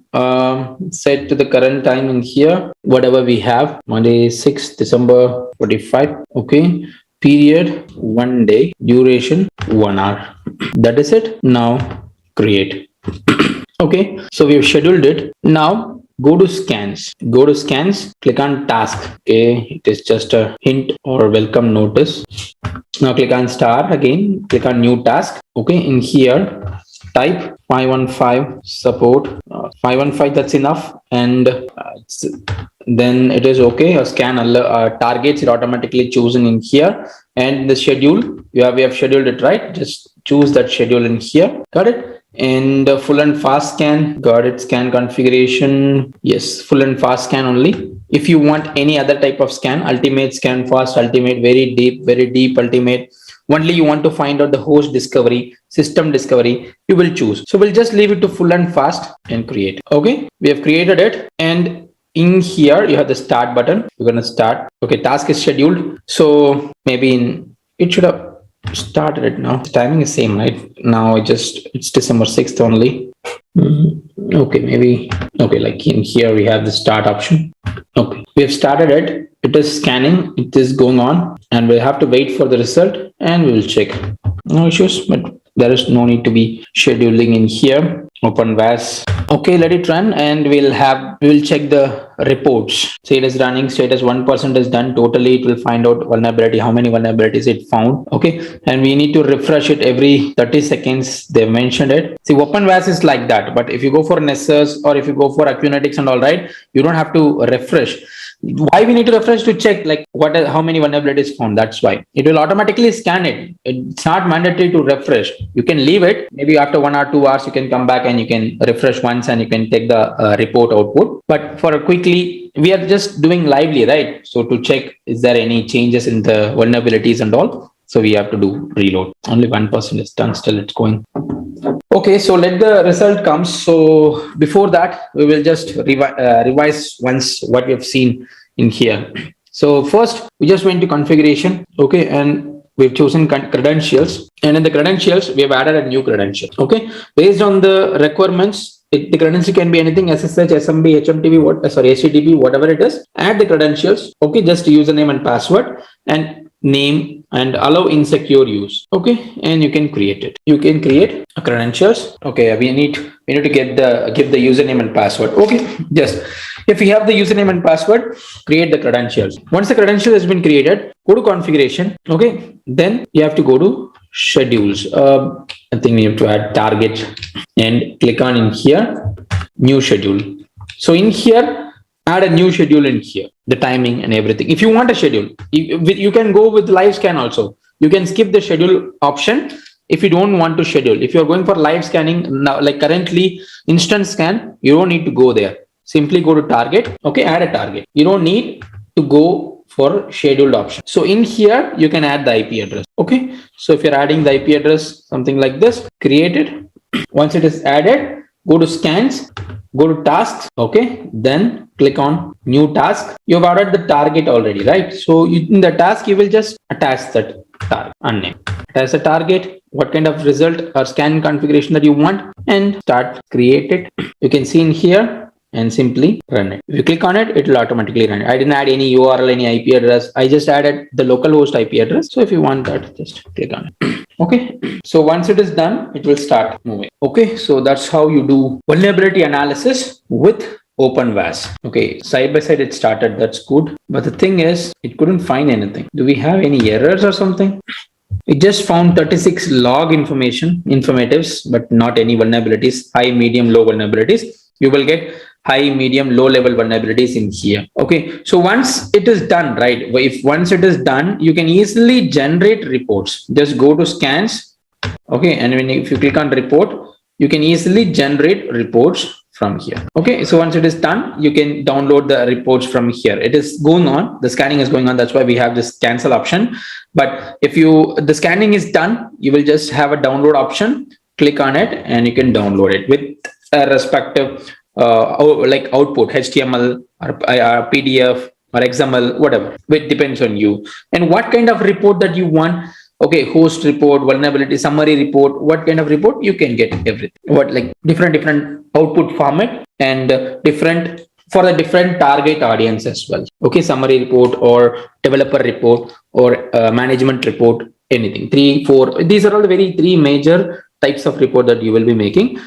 Set to the current time in here, whatever we have, Monday 6th December 45. Okay, period 1 day, duration 1 hour. That is it. Now create. Okay, so we have scheduled it. Now go to scans, click on task. Okay, it is just a hint or welcome notice. Now click on star again, click on new task. Okay, in here type 515 support 515. That's enough, and then it is okay. A scan targets are automatically chosen in here, and the schedule we have scheduled it, right? Just choose that schedule in here. Got it? And full and fast scan. Got it? Scan configuration. Yes, full and fast scan only. If you want any other type of scan, ultimate, scan fast, ultimate, very deep, ultimate. Only you want to find out the host discovery, system discovery, you will choose. So we'll just leave it to full and fast and create. Okay, we have created it, and in here you have the start button. We're gonna start. Okay, task is scheduled. So maybe it should have started it now. The timing is same, right? Now it's December 6th only. Okay, maybe. Okay, like in here we have the start option. Okay, we have started it. It is scanning. It is going on, and we'll have to wait for the result, and we will check. No issues, but there is no need to be scheduling in here. Open VAS. Okay, let it run, and we will check the reports. Say it is running. Status 1% is done. Totally, it will find out vulnerability. How many vulnerabilities it found. Okay, and we need to refresh it every 30 seconds. They mentioned it. See, Open VAS is like that, but if you go for Nessus or if you go for Acunetics and all, right, you don't have to refresh. Why we need to refresh? To check like how many vulnerabilities found. That's why it will automatically scan it. It's not mandatory to refresh. You can leave it. Maybe after 1 or 2 hours you can come back and you can refresh once and you can take the report output. But for quickly, we are just doing lively, right? So to check is there any changes in the vulnerabilities and all. So we have to do reload. Only 1% is done. Still it's going. Okay, so let the result come. So before that, we will just revise once what we have seen in here. So first, we just went to configuration. Okay, and we've chosen credentials. And in the credentials, we have added a new credential. Okay, based on the requirements, the credential can be anything: SSH, SMB, HMTP, HTTP, whatever it is. Add the credentials. Okay, just username and password. And name and allow insecure use. Okay, and you can create it. You can create a credentials. Okay, we need to give the username and password. Okay, just if you have the username and password, create the credentials. Once the credential has been created, go to configuration. Okay, then you have to go to schedules. I think we have to add target and click on in here, new schedule. So in here, add a new schedule in here, the timing and everything. If you want a schedule, you can go with live scan also. You can skip the schedule option if you don't want to schedule. If you're going for live scanning now, like currently instant scan, you don't need to go there. Simply go to target. Okay, add a target. You don't need to go for scheduled option. So in here, you can add the IP address. Okay, so if you're adding the IP address, something like this, create it. Once it is added, go to scans, go to tasks. Okay, then click on new task. You've added the target already, right? So in the task, you will just attach that target unnamed. Attach the target, what kind of result or scan configuration that you want, and start create it. You can see in here and simply run it. If you click on it, it will automatically run it. I didn't add any URL, any IP address. I just added the localhost IP address. So if you want that, just click on it. Okay, so once it is done, it will start moving. Okay, so that's how you do vulnerability analysis with OpenVAS. Okay, side by side it started, that's good. But the thing is, it couldn't find anything. Do we have any errors or something? It just found 36 log informatives, but not any vulnerabilities, high, medium, low vulnerabilities. You will get high, medium, low level vulnerabilities in here. Okay, so once it is done, right? Once it is done, you can easily generate reports. Just go to scans. Okay, and if you click on report, you can easily generate reports from here. Okay, so once it is done, you can download the reports from here. It is going on, the scanning is going on. That's why we have this cancel option. But if the scanning is done, you will just have a download option. Click on it and you can download it with a respective like output, HTML or PDF or XML, whatever. It depends on you and what kind of report that you want. Okay, host report, vulnerability summary report, what kind of report you can get everything. What like different output format and different for the different target audience as well. Okay, summary report or developer report or management report, anything. 3, 4. These are all the three major types of report that you will be making.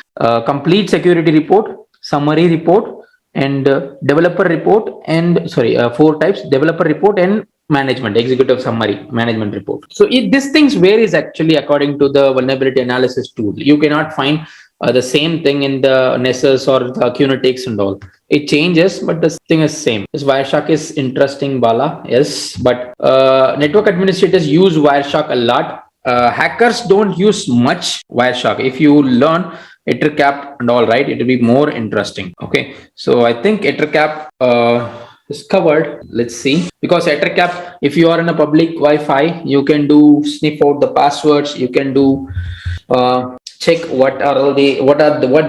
Complete security report, summary report, and developer report. And 4 types: developer report and management, executive summary, management report. So these things varies actually according to the vulnerability analysis tool. You cannot find the same thing in the Nessus or the Qnetics and all. It changes, but the thing is same. This Wireshark is interesting, Bala. Yes, but network administrators use Wireshark a lot. Hackers don't use much Wireshark. If you learn EtherCap and all, right, it will be more interesting. Okay, so I think EtherCap is covered. Let's see, because EtherCap, if you are in a public Wi-Fi, you can do sniff out the passwords. You can do check what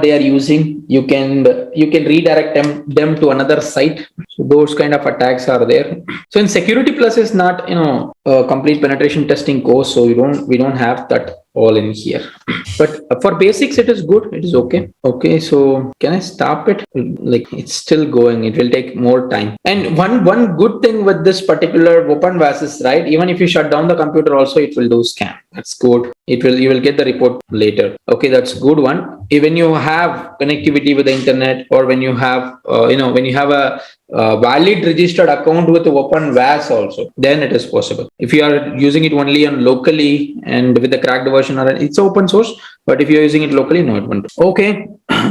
they are using. You can redirect them to another site. So those kind of attacks are there. So in Security Plus is not a complete penetration testing course, so we don't have that all in here. But for basics, it is good. It is okay. Okay, so can I stop it? Like it's still going. It will take more time. And one good thing with this particular OpenVAS is, right, even if you shut down the computer, also it will do scan. That's good. You will get the report later. Okay, that's good one. When you have connectivity with the internet, or when you have when you have a valid registered account with OpenVAS also, then it is possible. If you are using it only on locally and with the cracked version, or it's open source, but if you're using it locally, no, it won't. Okay,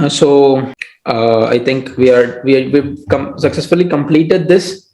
so I think we've successfully completed this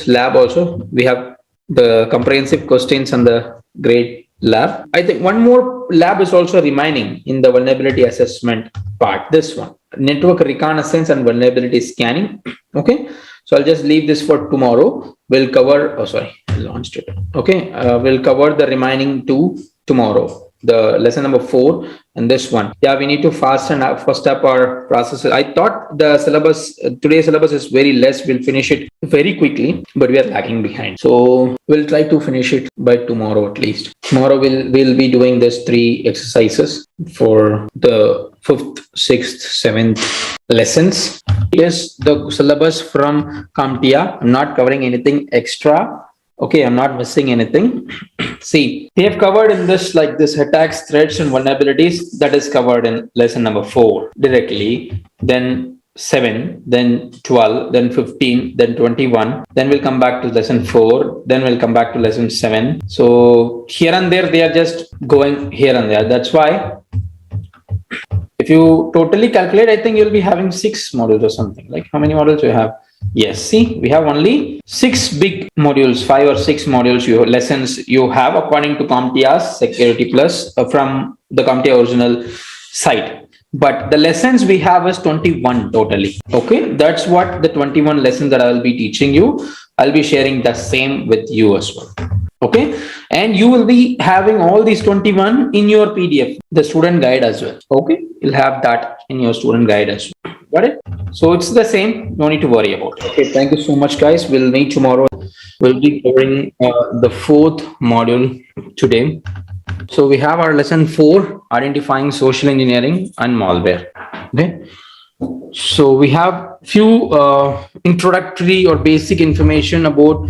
lab also. We have the comprehensive questions and the grade lab. I think one more lab is also remaining in the vulnerability assessment part. This one, network reconnaissance and vulnerability scanning. Okay, so I'll just leave this for tomorrow. We'll cover, I launched it. Okay, we'll cover the remaining 2 tomorrow. The lesson number 4 and this one. Yeah, we need to fast up our processes. I thought the syllabus, today's syllabus is very less. We'll finish it very quickly, but we are lagging behind. So we'll try to finish it by tomorrow at least. Tomorrow we'll be doing this 3 exercises for the 5th, 6th, 7th lessons. Yes, the syllabus from CompTIA. I'm not covering anything extra. Okay, I'm not missing anything. See, we have covered in this like this attacks, threats, and vulnerabilities. That is covered in lesson number 4 directly. Then 7, then 12, then 15, then 21. Then we'll come back to lesson 4. Then we'll come back to lesson 7. So here and there, they are just going here and there. That's why if you totally calculate, I think you'll be having 6 modules or something. Like how many modules you have? Yes, see, we have only 6 big modules, 5 or 6 modules, lessons you have according to CompTIA Security Plus from the CompTIA original site. But the lessons we have is 21 totally. Okay, that's what the 21 lessons that I will be teaching you. I'll be sharing the same with you as well. Okay, and you will be having all these 21 in your PDF, the student guide as well. Okay, you'll have that in your student guide as well. Got it? So it's the same. No need to worry about it. Okay, thank you so much, guys. We'll meet tomorrow. We'll be covering the 4th module today. So we have our lesson 4, identifying social engineering and malware. Okay. So we have few introductory or basic information about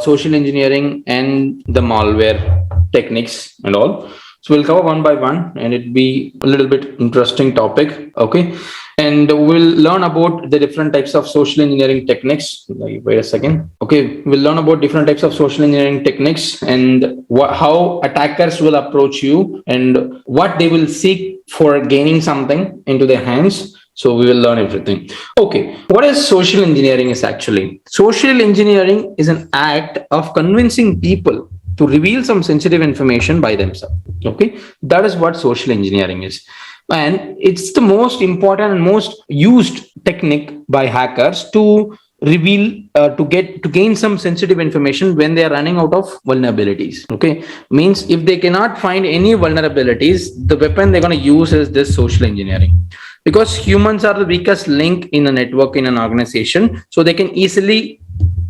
social engineering and the malware techniques and all. So we'll cover one by one, and it'll be a little bit interesting topic. Okay. And we'll learn about the different types of social engineering techniques. Wait a second. Okay, we'll learn about different types of social engineering techniques and how attackers will approach you and what they will seek for gaining something into their hands. So we will learn everything. Okay, what is social engineering is actually? Social engineering is an act of convincing people to reveal some sensitive information by themselves. Okay, that is what social engineering is. And it's the most important and most used technique by hackers to reveal, to gain some sensitive information when they are running out of vulnerabilities. Okay, means if they cannot find any vulnerabilities, the weapon they're going to use is this social engineering. Because humans are the weakest link in a network, in an organization, so they can easily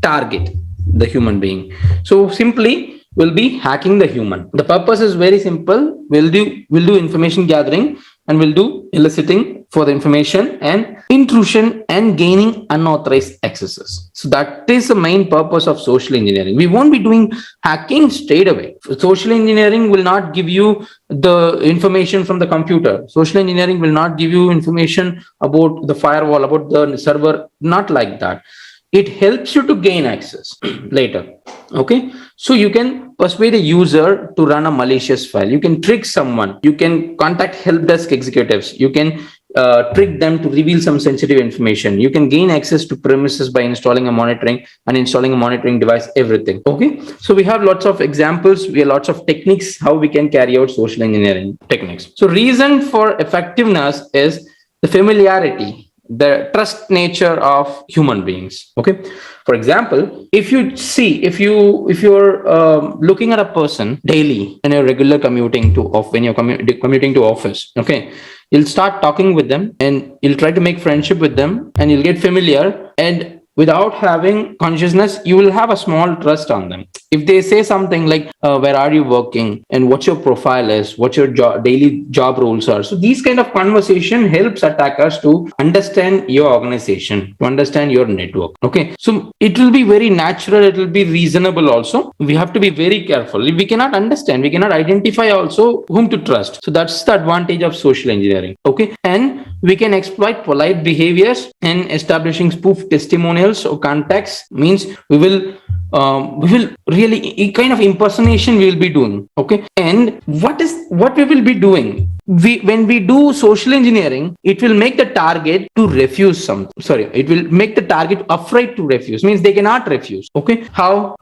target the human being. So simply, we'll be hacking the human. The purpose is very simple. We'll do information gathering, and we'll do eliciting for the information and intrusion and gaining unauthorized accesses. So that is the main purpose of social engineering. We won't be doing hacking straight away. Social engineering will not give you the information from the computer. Social engineering will not give you information about the firewall, about the server, not like that. It helps you to gain access later. Okay, so you can persuade a user to run a malicious file. You can trick someone. You can contact help desk executives. You can trick them to reveal some sensitive information. You can gain access to premises by installing a monitoring device, everything. Okay, so we have lots of examples. We have lots of techniques how we can carry out social engineering techniques. So reason for effectiveness is the familiarity, the trust nature of human beings. Okay, for example, if you're looking at a person daily in a regular commuting to commuting to office, okay, you'll start talking with them and you'll try to make friendship with them and you'll get familiar, and without having consciousness, you will have a small trust on them. If they say something like, where are you working and what your profile is, what your daily job roles are. So these kind of conversation helps attackers to understand your organization, to understand your network. Okay, so it will be very natural. It will be reasonable also. We have to be very careful. We cannot understand, we cannot identify also whom to trust. So that's the advantage of social engineering. Okay, and we can exploit polite behaviors and establishing spoof testimonials or contacts. Means we will really kind of impersonation we will be doing. Okay, and what we will be doing, when we do social engineering, it will make the target to refuse something. It will make the target afraid to refuse. Means they cannot refuse. Okay, how?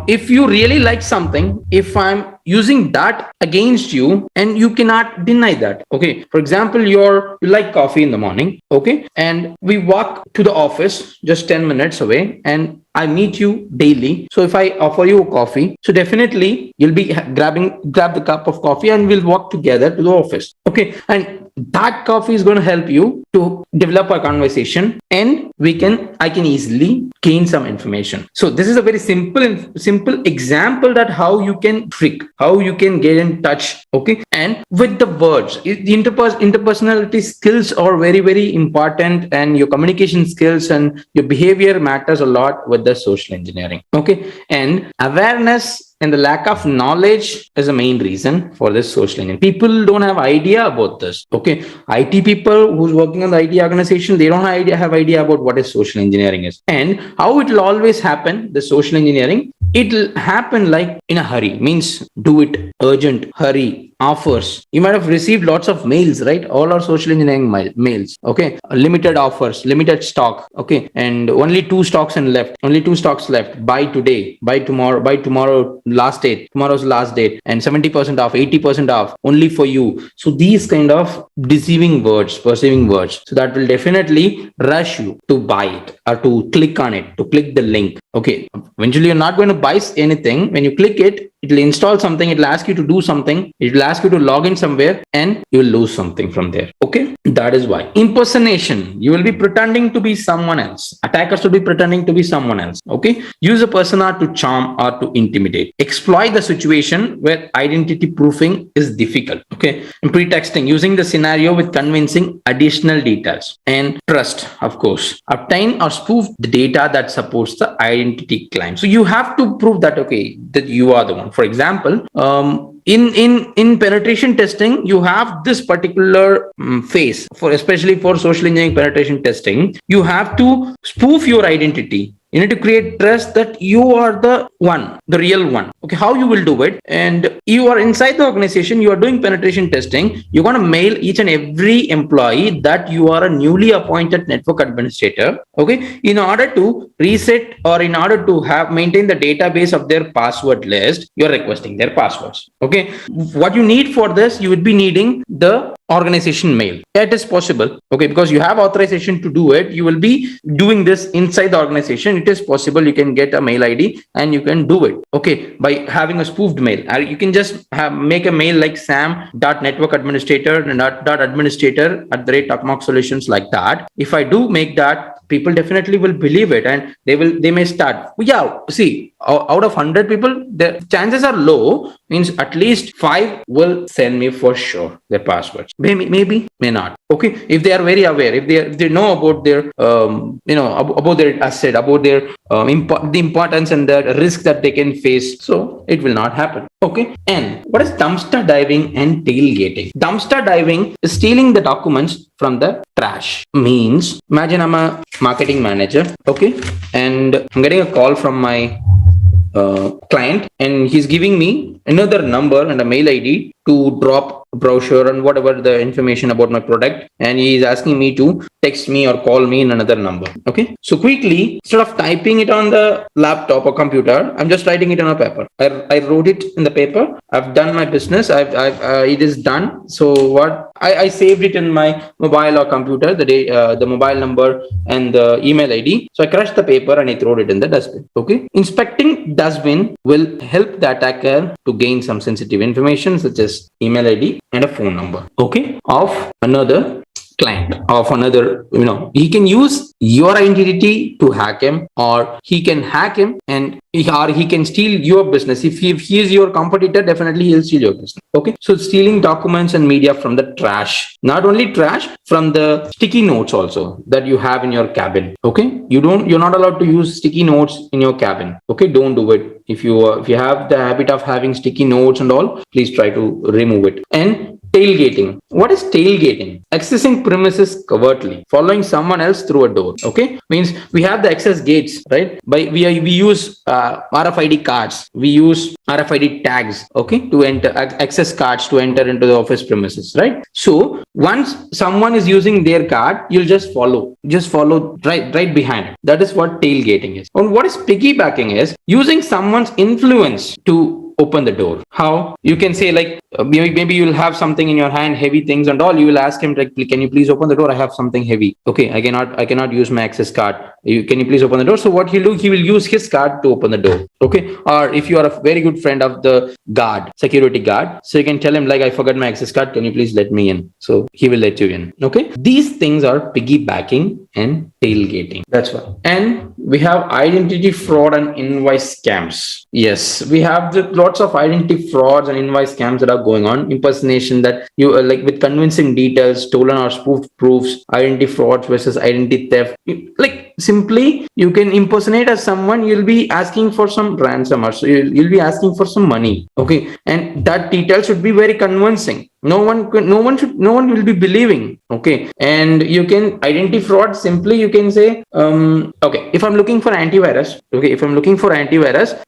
If you really like something, if I'm using that against you and you cannot deny that. Okay, for example, you like coffee in the morning. Okay, and we walk to the office just 10 minutes away, and I meet you daily. So if I offer you a coffee, so definitely you'll be grab the cup of coffee and we'll walk together to the office. Okay, and that coffee is going to help you to develop a conversation, and I can easily gain some information. So this is a very simple example that how you can trick, how you can get in touch. Okay. And with the words, the interpersonality skills are very, very important, and your communication skills and your behavior matters a lot with the social engineering. Okay. And awareness and the lack of knowledge is the main reason for this social engineering. People don't have idea about this. Okay. IT people who's working on the IT organization, they don't have idea about what is social engineering is and how it will always happen. The social engineering, it'll happen like in a hurry, means do it urgent, hurry, offers. You might have received lots of mails, right? All our social engineering mails. Okay. Limited offers, limited stock. Okay. And only 2 stocks left. Buy today, buy tomorrow, tomorrow's last date, and 70% off, 80% off only for you. So these kind of perceiving words, so that will definitely rush you to buy it or to click on it, to click the link. Okay. Eventually you're not going to buy anything. When you click it, it will install something, it will ask you to do something, it will ask you to log in somewhere, and you will lose something from there. Okay. That is why. Impersonation, you will be pretending to be someone else. Attackers will be pretending to be someone else. Okay. Use a persona to charm or to intimidate. Exploit the situation where identity proofing is difficult. Okay. And pretexting, using the scenario with convincing additional details. And trust, of course. Obtain or spoof the data that supports the identity claim. So you have to prove that, okay, that you are the one. For example, in penetration testing, you have this particular phase especially for social engineering penetration testing. You have to spoof your identity. You need to create trust that you are the one, the real one. Okay, how you will do it? And you are inside the organization, you are doing penetration testing. You're going to mail each and every employee that you are a newly appointed network administrator. Okay, in order to reset or in order to maintain the database of their password list, you're requesting their passwords. Okay, what you need for this, you would be needing the organization mail. That is possible. Okay, because you have authorization to do it, you will be doing this inside the organization. It is possible. You can get a mail ID and you can do it. Okay, by having a spoofed mail. You can just make a mail like sam.networkadministrator.administrator@tokmak.solutions, like that. If I do make that, people definitely will believe it, and they may start. Yeah, see, out of 100 people, the chances are low, means at least 5 will send me for sure their passwords. Maybe, may not. Okay, if they are very aware, if they know about their about their asset, about their the importance and the risk that they can face, so it will not happen. Okay. And what is dumpster diving and tailgating? Dumpster diving is stealing the documents from the trash. Means, imagine I'm a marketing manager. Okay, and I'm getting a call from my client, and he's giving me another number and a mail ID to drop a brochure and whatever the information about my product, and he is asking me to text me or call me in another number. Okay, so quickly, instead of typing it on the laptop or computer, I'm just writing it on a paper. I wrote it in the paper. I've done my business. It is done. So what I saved it in my mobile or computer, the mobile number and the email ID. So I crushed the paper and I threw it in the dustbin. Okay, inspecting dustbin will help the attacker to gain some sensitive information such as email ID and a phone number. Okay, of another client, of another, he can use your identity to hack him, or he can hack him and he can steal your business. If he is your competitor, definitely he'll steal your business. Okay, so stealing documents and media from the trash, not only trash, from the sticky notes also that you have in your cabin. Okay, you're not allowed to use sticky notes in your cabin. Okay, don't do it. If you have the habit of having sticky notes and all, please try to remove it. And tailgating. What is tailgating? Accessing premises covertly, following someone else through a door. Okay, means we have the access gates, right? We use RFID cards. We use RFID tags. Okay, to enter, access cards to enter into the office premises, right? So once someone is using their card, you'll just follow right behind it. That is what tailgating is. And what is piggybacking is using someone's influence to open the door. How? You can say like, maybe you'll have something in your hand, heavy things and all. You will ask him like, can you please open the door? I have something heavy. Okay, I cannot use my access card. Can you please open the door? So what he'll do, he will use his card to open the door. Okay. Or if you are a very good friend of the guard, security guard, so you can tell him like, I forgot my access card. Can you please let me in? So he will let you in. Okay. These things are piggybacking and tailgating. That's why. And we have identity fraud and invoice scams. Yes, we have lots of identity frauds and invoice scams that are going on. Impersonation, that you like with convincing details, stolen or spoofed proofs, identity frauds versus identity theft. Like simply, you can impersonate as someone. You'll be asking for some ransom, or so you'll be asking for some money. Okay, and that detail should be very convincing. No one will be believing. Okay, and you can identity fraud simply. You can say, okay, if I'm looking for antivirus,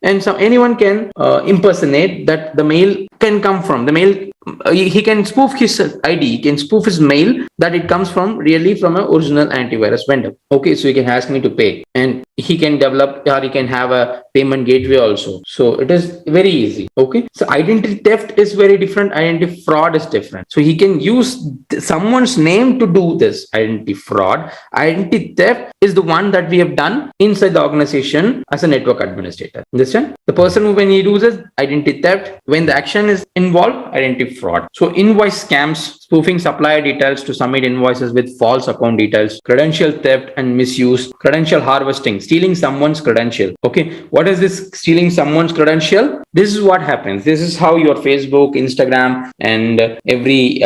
and anyone can impersonate that the mail can come from the mail. He can spoof his ID, he can spoof his mail that it comes from really from an original antivirus vendor. Okay, so he can ask me to pay, and he can develop, or he can have a payment gateway also. So it is very easy. Okay, so identity theft is very different. Identity fraud is different. So he can use someone's name to do this identity fraud. Identity theft is the one that we have done inside the organization as a network administrator. Understand? The person who, when he uses identity theft, when the action is involved, identity fraud. So invoice scams, spoofing supplier details to submit invoices with false account details, credential theft and misuse, credential harvesting, stealing someone's credential. Okay, what is this stealing someone's credential? This is what happens. This is how your Facebook, Instagram, and every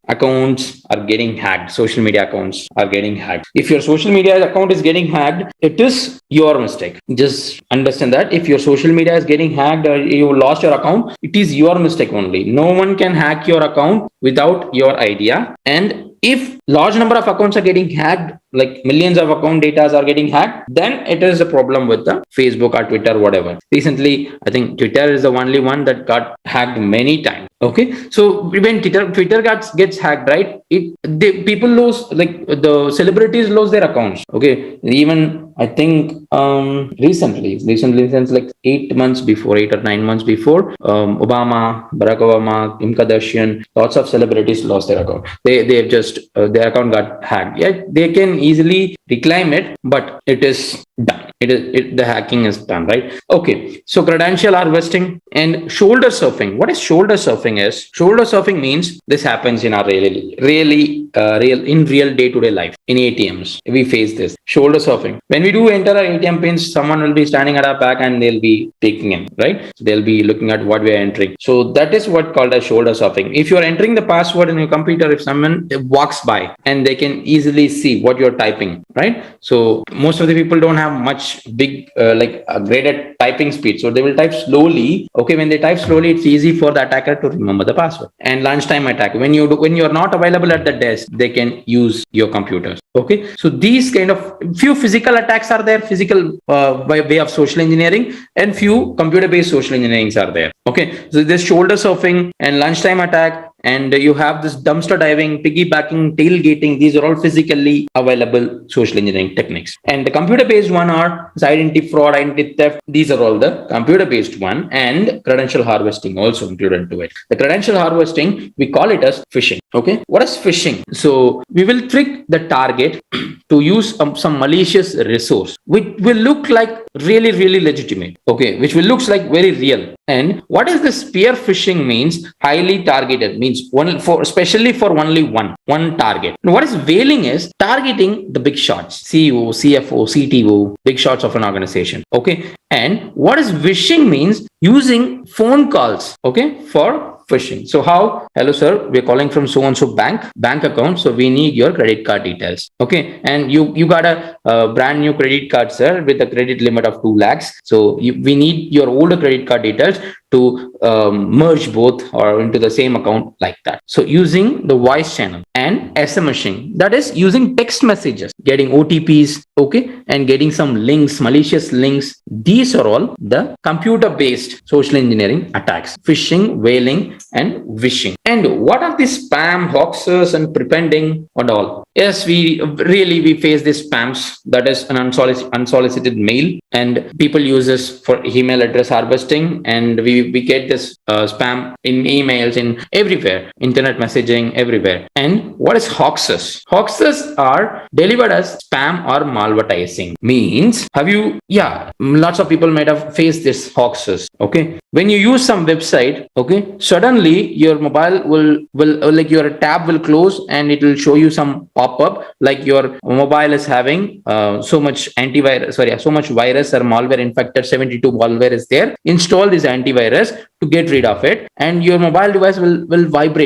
accounts are getting hacked. Social media accounts are getting hacked. If your social media account is getting hacked, it is your mistake. Just understand that if your social media is getting hacked or you lost your account, it is your mistake only. No one can hack your account without your idea. And if large number of accounts are getting hacked, like millions of account data are getting hacked, then it is a problem with the Facebook or Twitter, whatever. Recently, I think Twitter is the only one that got hacked many times. Okay, so when Twitter gets hacked, right? People lose, like the celebrities lose their accounts. Okay, even I think recently since like 8 or 9 months before, Obama, Barack Obama, Kim Kardashian, lots of celebrities lost their account. They've just their account got hacked. Yeah, they can easily reclaim it, but it is done. The hacking is done, right? Okay, so credential harvesting and shoulder surfing. What is shoulder surfing? Shoulder surfing means this happens in our real day-to-day life. In ATMs, we face this shoulder surfing. When we do enter our ATM pins, someone will be standing at our back and they'll be taking in, right? So they'll be looking at what we are entering. So that is what called as shoulder surfing. If you are entering the password in your computer, if someone walks by and they can easily see what you're typing, right? So most of the people don't have much big graded typing speed, so they will type slowly. Okay, when they type slowly, it's easy for the attacker to remember the password. And lunchtime attack, when you're not available at the desk, they can use your computers. Okay, so these kind of few physical attacks are there, physical by way of social engineering, and few computer-based social engineerings are there. Okay, so this shoulder surfing and lunchtime attack, and you have this dumpster diving, piggybacking, tailgating. These are all physically available social engineering techniques. And the computer-based one are identity fraud, identity theft. These are all the computer-based one, and credential harvesting also included into it. The credential harvesting, we call it as phishing. Okay, what is phishing? So we will trick the target to use some malicious resource, which will look like really legitimate. Okay, which will looks like very real. And what is the spear phishing means? Highly targeted, means especially for only one target. And what is veiling is targeting the big shots, CEO, CFO, CTO, big shots of an organization. Okay, and what is phishing means? Using phone calls, okay, for phishing. So how? Hello, sir, we're calling from so and so bank account. So we need your credit card details. Okay, and you got a brand new credit card, sir, with a credit limit of 2 lakhs. So we need your older credit card details to merge both or into the same account, like that. So using the voice channel and SMSing, that is using text messages, getting OTPs, okay, and getting some links, malicious links. These are all the computer-based social engineering attacks: phishing, veiling, and wishing. And what are these spam, hoaxes, and prepending and all? Yes, we face these spams. That is an unsolicited mail, and people use this for email address harvesting, and we we get this spam in emails, in everywhere, internet messaging, everywhere. And what is hoaxes? Hoaxes are delivered as spam or malvertising. Means, lots of people might have faced this hoaxes. Okay, when you use some website, okay, suddenly your mobile will like your tab will close and it will show you some pop-up like your mobile is having so much virus or malware infected. 72 malware is there. Install this antivirus to get rid of it, and your mobile device will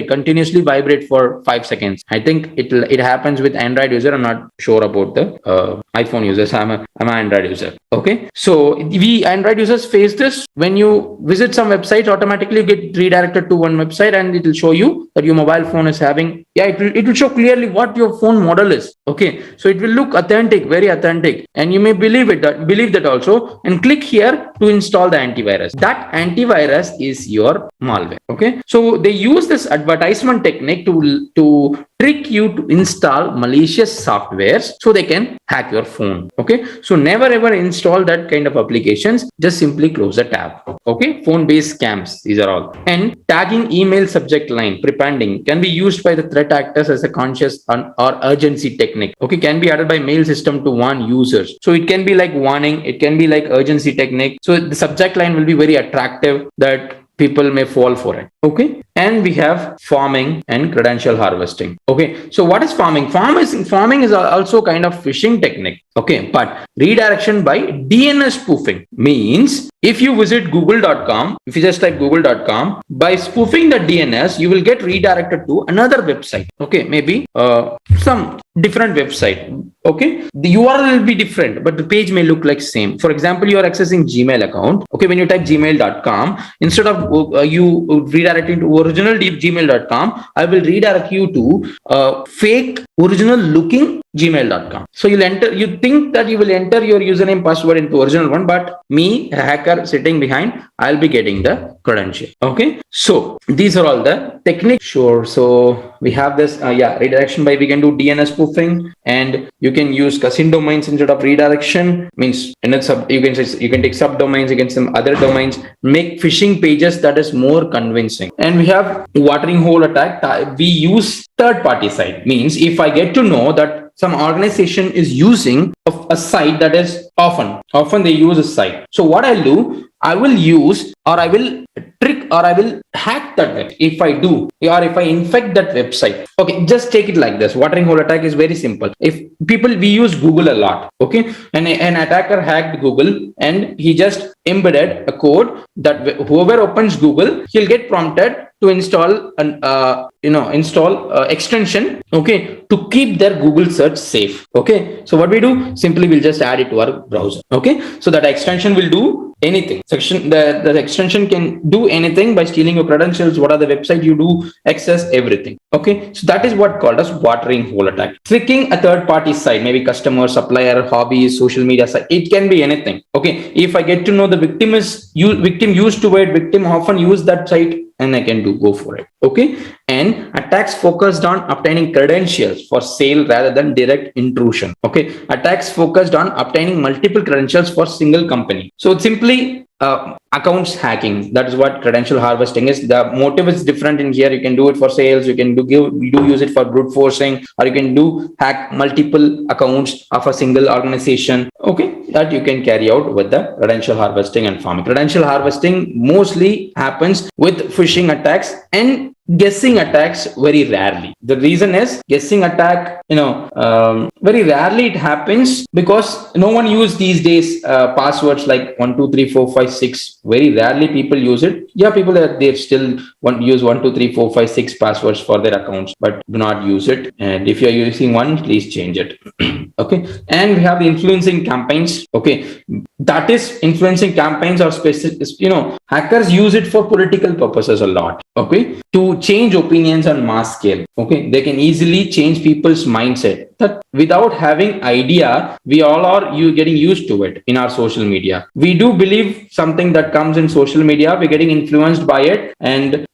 continuously vibrate for 5 seconds. I think it happens with Android user. I'm not sure about the iPhone users. I'm an Android user. Okay, so we Android users face this. When you visit some websites, automatically you get redirected to one website, and it will show you that your mobile phone is having. It will show clearly what your phone model is. Okay, so it will look authentic, very authentic, and you may believe that also, and click here to install the antivirus. That antivirus is your malware. Okay, so they use this advertisement technique to trick you to install malicious softwares so they can hack your phone. Okay, so never ever install that kind of applications. Just simply close the tab. Okay, phone based scams, these are all. And tagging email subject line, prepending, can be used by the threat actors as a conscious or urgency technique. Okay, can be added by mail system to warn users. So it can be like warning, it can be like urgency technique. So the subject line will be very attractive that people may fall for it. Okay, and we have farming and credential harvesting. Okay, so what is farming? Farming is also kind of phishing technique. Okay, but redirection by DNS spoofing means if you visit google.com, if you just type google.com, by spoofing the DNS, you will get redirected to another website. Okay, maybe some different website. Okay, the URL will be different, but the page may look like same. For example, you are accessing Gmail account. Okay, when you type gmail.com, instead of you redirecting to original gmail.com, I will redirect you to fake original looking gmail.com. So you think that you will enter your username password into original one, but me, a hacker sitting behind, I'll be getting the credential. Okay, so these are all the techniques. Sure. So we have this redirection by, we can do DNS spoofing, and you can use cousin domains instead of redirection. Means you can take subdomains against some other domains, make phishing pages that is more convincing. And we have watering hole attack. We use third party site. Means if I get to know that some organization is using a site that is often they use a site. So what I'll do, I will use, or I will trick, or I will hack that website. If I do, or if I infect that website. Okay, just take it like this. Watering hole attack is very simple. We use Google a lot. Okay, and an attacker hacked Google, and he just embedded a code that whoever opens Google, he'll get prompted to install extension, okay, to keep their Google search safe. Okay, so what we do, simply we'll just add it to our browser. Okay, so that extension will do anything. The extension can do anything by stealing your credentials, what are the website you do access, everything. Okay, so that is what called as watering hole attack. Tricking a third party site, maybe customer, supplier, hobbies, social media site, it can be anything. Okay, if I get to know the victim used to it, victim often use that site, and I can go for it. Okay, and attacks focused on obtaining credentials for sale rather than direct intrusion. Okay, attacks focused on obtaining multiple credentials for single company. So it's simply accounts hacking. That is what credential harvesting is. The motive is different in here. You can do it for sales, you can use it for brute forcing, or you can hack multiple accounts of a single organization. Okay, that you can carry out with the credential harvesting and farming. Credential harvesting mostly happens with phishing attacks and guessing attacks very rarely. The reason is guessing attack, very rarely it happens because no one use these days passwords like 1 2 3 4 5 6. Very rarely people use it. Yeah, people they still use 1 2 3 4 5 6 passwords for their accounts, but do not use it. And if you are using one, please change it. Okay, and we have the influencing campaigns. Okay, that is influencing campaigns or specific. Hackers use it for political purposes a lot. Okay, to change opinions on mass scale. Okay, they can easily change people's mindset that without having idea, we all are getting used to it in our social media. We do believe something that comes in social media, we're getting influenced by it, and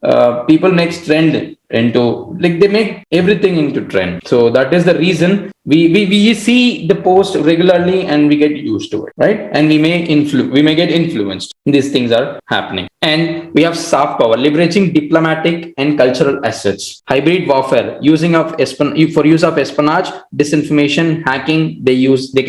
people make trend into, like, they make everything into trend. So that is the reason we see the post regularly and we get used to it, right? And we may get influenced. These things are happening. And we have soft power, leveraging diplomatic and cultural assets. Hybrid warfare, using of for use of espionage, disinformation, hacking. They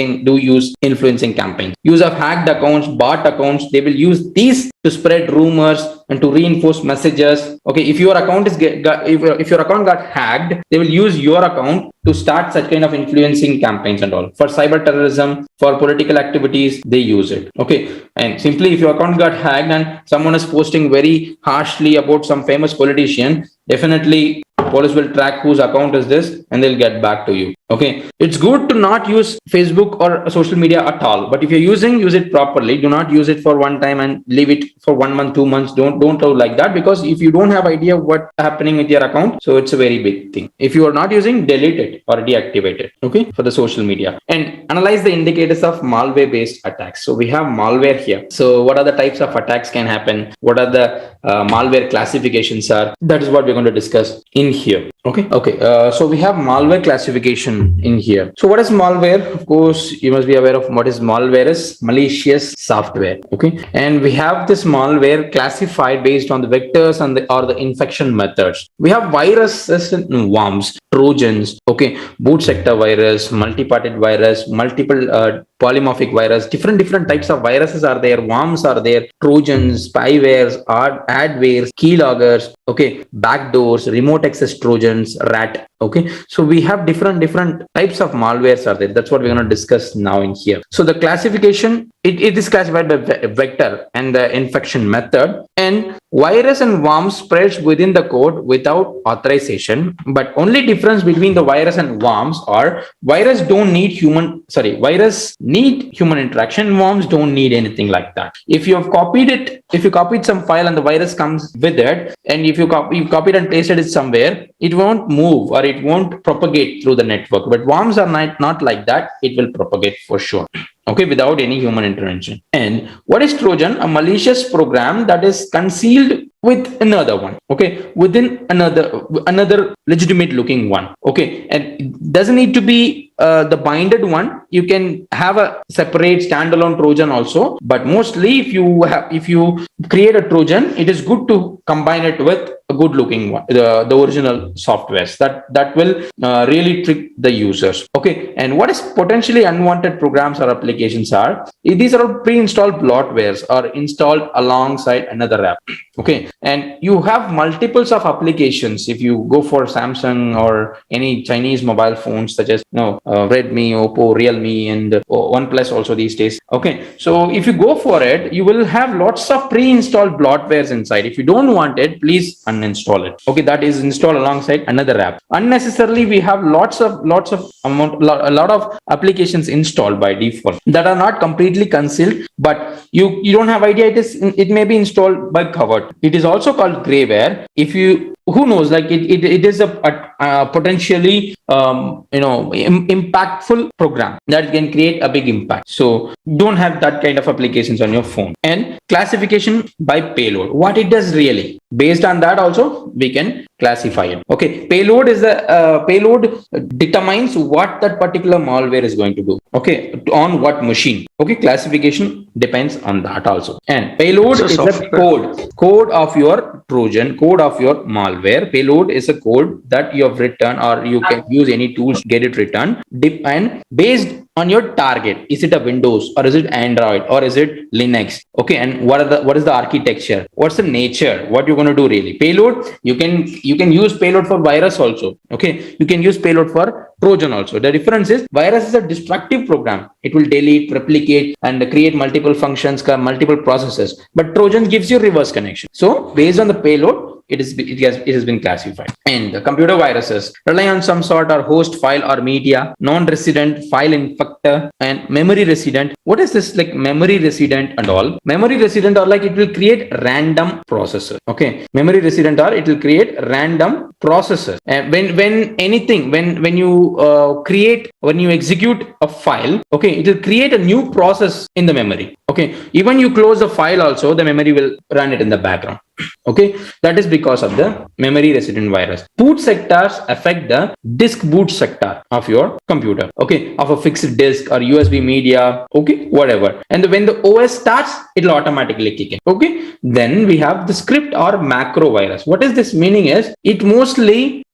can use influencing campaigns. Use of hacked accounts, bot accounts. They will use these to spread rumors and to reinforce messages. Okay, if your account if your account got hacked, they will use your account to start such kind of influencing campaigns and all. For cyber terrorism, for political activities, they use it. Okay, and simply if your account got hacked and someone is posting very harshly about some famous politician, definitely police will track whose account is this and they'll get back to you. Okay, it's good to not use Facebook or social media at all, but if you're use it properly. Do not use it for one time and leave it for 1 month, 2 months. Don't do like that, because if you don't have idea what's happening with your account, so it's a very big thing. If you are not using, delete it or deactivate it. Okay, for the social media. And analyze the indicators of malware based attacks. So we have malware here. So what are the types of attacks can happen? What are the malware classifications are? That is what we're going to discuss in here. Okay. So we have malware classification in here. So what is malware? Of course, you must be aware of what is malware is. Malicious software. Okay, and we have this malware classified based on the vectors and or the infection methods. We have viruses and worms, trojans. Okay, boot sector virus, multi-parted virus, multiple polymorphic virus. Different types of viruses are there. Worms are there. Trojans, spywares, adwares, keyloggers. Okay, backdoors, remote access trojans, rat. Okay, so we have different types of malwares are there. That's what we're going to discuss now in here. So the classification, it is classified by vector and the infection method. And virus and worm spreads within the code without authorization. But only difference between the virus and worms are virus need human interaction. Worms don't need anything like that. If you have copied some file and the virus comes with it, and if you copied and pasted it somewhere, it won't move or it won't propagate through the network. But worms are not like that. It will propagate for sure. Okay, without any human intervention. And what is Trojan? A malicious program that is concealed with another one. Okay, within another legitimate looking one. Okay, and it doesn't need to be the binded one. You can have a separate standalone Trojan also. But mostly, if you create a Trojan, it is good to combine it with a good looking one, the original softwares that will really trick the users. Okay, and what is potentially unwanted programs or applications are? These are pre-installed bloatwares or installed alongside another app. Okay, and you have multiples of applications. If you go for Samsung or any Chinese mobile phones such as Redmi, Oppo, Realme, and OnePlus also these days. Okay, so if you go for it, you will have lots of pre-installed bloatwares inside. If you don't want it, please uninstall it. Okay, that is installed alongside another app. Unnecessarily, we have a lot of applications installed by default that are not completely concealed, but you don't have idea. It may be installed by covert. It is also called grayware. Who knows, like it is a potentially impactful program that can create a big impact. So don't have that kind of applications on your phone. And classification by payload, what it does really. Based on that also we can classify it. Okay, payload determines what that particular malware is going to do. Okay, on what machine. Okay, classification depends on that also. And payload is the code of your Trojan, code of your malware. Payload is a code that you have written, or you can use any tools to get it written. And based on your target, is it a Windows or is it Android or is it Linux? Okay, and what is the architecture? What's the nature? What you're going to do really? Payload, you can use payload for virus also. Okay, you can use payload for Trojan also. The difference is virus is a destructive program. It will delete, replicate, and create multiple functions, multiple processes. But Trojan gives you reverse connection. So based on the payload, it has been classified. And the computer viruses rely on some sort or host file or media, non-resident file infector, and memory resident. What is this like memory resident and all? Memory resident are like it will create random processor. Okay, memory resident are it will create random processor. And when you execute a file, okay, it will create a new process in the memory. Okay, even you close the file also, the memory will run it in the background. Okay, that is because of the memory resident virus. Boot sectors affect the disk boot sector of your computer. Okay, of a fixed disk or USB media. Okay, whatever. And when the OS starts, it will automatically kick in. Okay, then we have the script or macro virus. What is this meaning is it mostly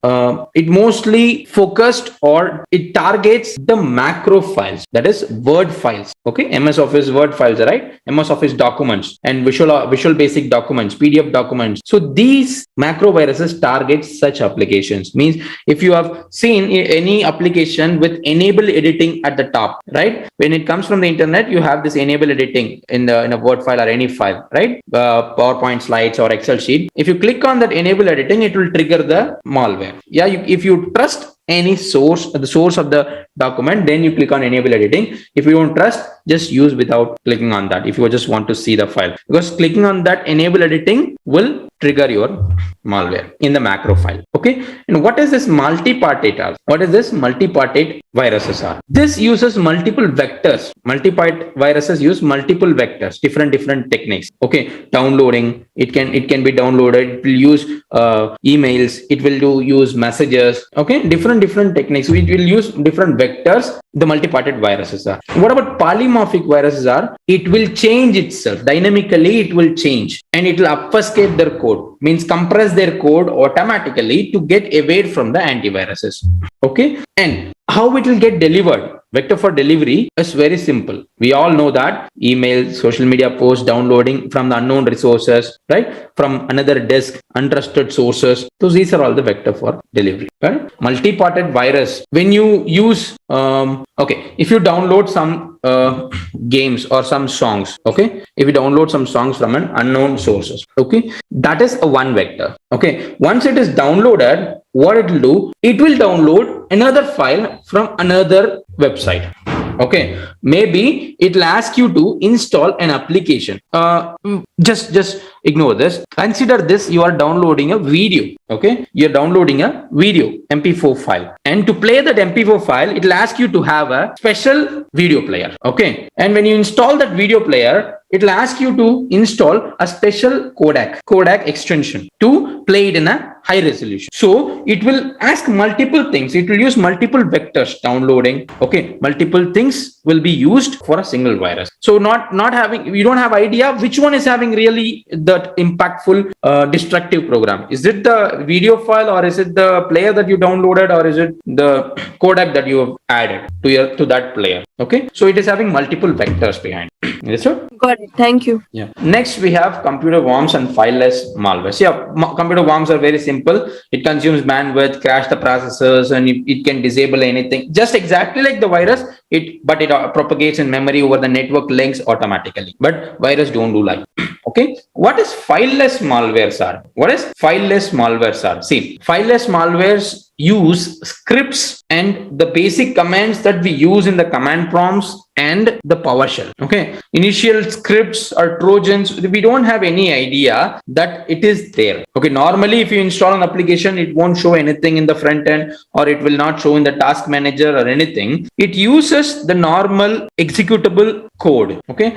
focused or it targets the macro files, that is Word files. Okay, MS Office Word files, right? MS Office documents and Visual Basic documents, PDF documents. So these macro viruses target such applications. Means if you have seen any application with enable editing at the top, right? When it comes from the internet, you have this enable editing in a Word file or any file, right? PowerPoint slides or Excel sheet. If you click on that enable editing, it will trigger the malware. Yeah, if you trust any source, the source of the document, then you click on enable editing. If you don't trust, just use without clicking on that. If you just want to see the file, because clicking on that enable editing will trigger your malware in the macro file. Okay, and what is this multi-partate? What is this multi-partate viruses are? This uses multiple vectors. Multi-part viruses use multiple vectors, different techniques. Okay, downloading, it can be downloaded. It will use emails. It will use messages. Okay, different techniques. We will use different vectors. The multi-parted viruses are. What about polymorphic viruses are? It will change itself dynamically. It will change and it will obfuscate their code. Means compress their code automatically to get away from the antiviruses. Okay, and how it will get delivered? Vector for delivery is very simple. We all know that email, social media posts, downloading from the unknown resources, right? From another disk, untrusted sources. So these are all the vector for delivery, right? Multi-parted virus. When you use, if you download some games or some songs, okay? If you download some songs from an unknown sources, okay? That is a one vector, okay? Once it is downloaded, what it will do? It will download another file from another website. Okay, maybe it will ask you to install an application. Just ignore this. Consider this: you are downloading a video. Okay, you're downloading a video MP4 file, and to play that MP4 file, it will ask you to have a special video player. Okay, and when you install that video player, it will ask you to install a special codec extension to play it in a high resolution. So it will ask multiple things. It will use multiple vectors downloading. Okay, multiple things will be used for a single virus. So we don't have idea which one is having really that impactful destructive program. Is it the video file, or is it the player that you downloaded, or is it the codec that you have added to that player? Okay, so it is having multiple vectors behind. Yes, sir. Got it. Thank you. Yeah. Next, we have computer worms and fileless malware. So, yeah, computer worms are very simple. It consumes bandwidth, crash the processors, and it can disable anything. Just exactly like the virus, but it propagates in memory over the network links automatically. But virus don't do like. Okay. What is fileless malwares are? What is fileless malwares are? See, fileless malwares use scripts and the basic commands that we use in the command prompts and the PowerShell. Okay, initial scripts or trojans, we don't have any idea that it is there. Okay, normally if you install an application, it won't show anything in the front end, or it will not show in the task manager or anything. It uses the normal executable code. Okay,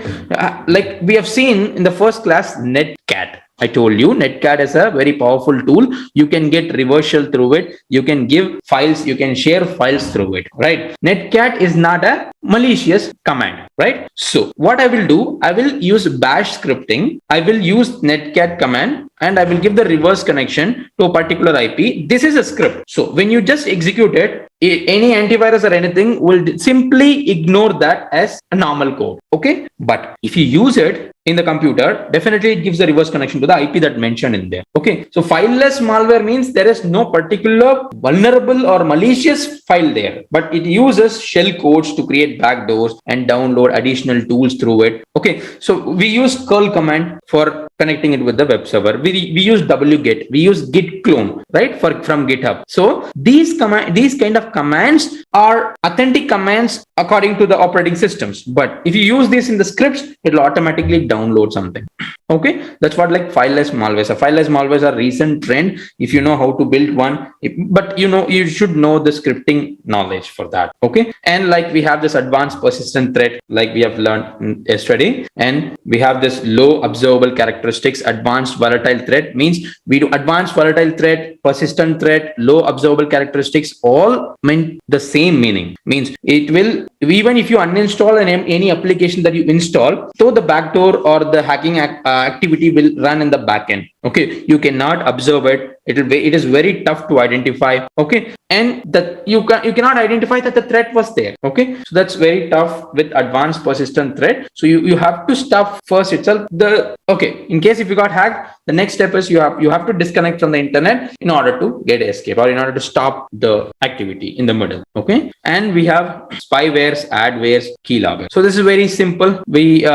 like we have seen in the first class, netcat. I told you netcat is a very powerful tool. You can get reversal through it. You can give files, you can share files through it, right? Netcat is not a malicious command, right? So what I will do, I will use bash scripting. I will use netcat command and I will give the reverse connection to a particular IP. This is a script. So when you just execute it, any antivirus or anything will simply ignore that as a normal code. Okay. But if you use it in the computer, definitely it gives the reverse connection to the IP that mentioned in there. Okay. So fileless malware means there is no particular vulnerable or malicious file there, but it uses shell codes to create backdoors and download additional tools through it. Okay. So we use curl command for connecting it with the web server. We use wget, we use git clone, right, from GitHub. So these kind of commands are authentic commands according to the operating systems. But if you use this in the scripts, it will automatically download something. Okay, that's what like fileless malware. So fileless malware are a recent trend. If you know how to build one, but you should know the scripting knowledge for that. Okay, and like we have this advanced persistent threat, like we have learned yesterday, and we have this low observable characteristics. Advanced volatile threat means we do advanced volatile threat, persistent threat, low observable characteristics, all mean the same meaning. Means it will, even if you uninstall any application that you install, so the backdoor or the hacking activity will run in the backend. Okay, you cannot observe it. It is very tough to identify. Okay, and that you cannot identify that the threat was there. Okay, so that's very tough with advanced persistent threat. So you have to stop first itself. In case if you got hacked, the next step is you have to disconnect from the internet in order to get escape, or in order to stop the activity in the middle. Okay, and we have spywares, adwares, keyloggers. So this is very simple. We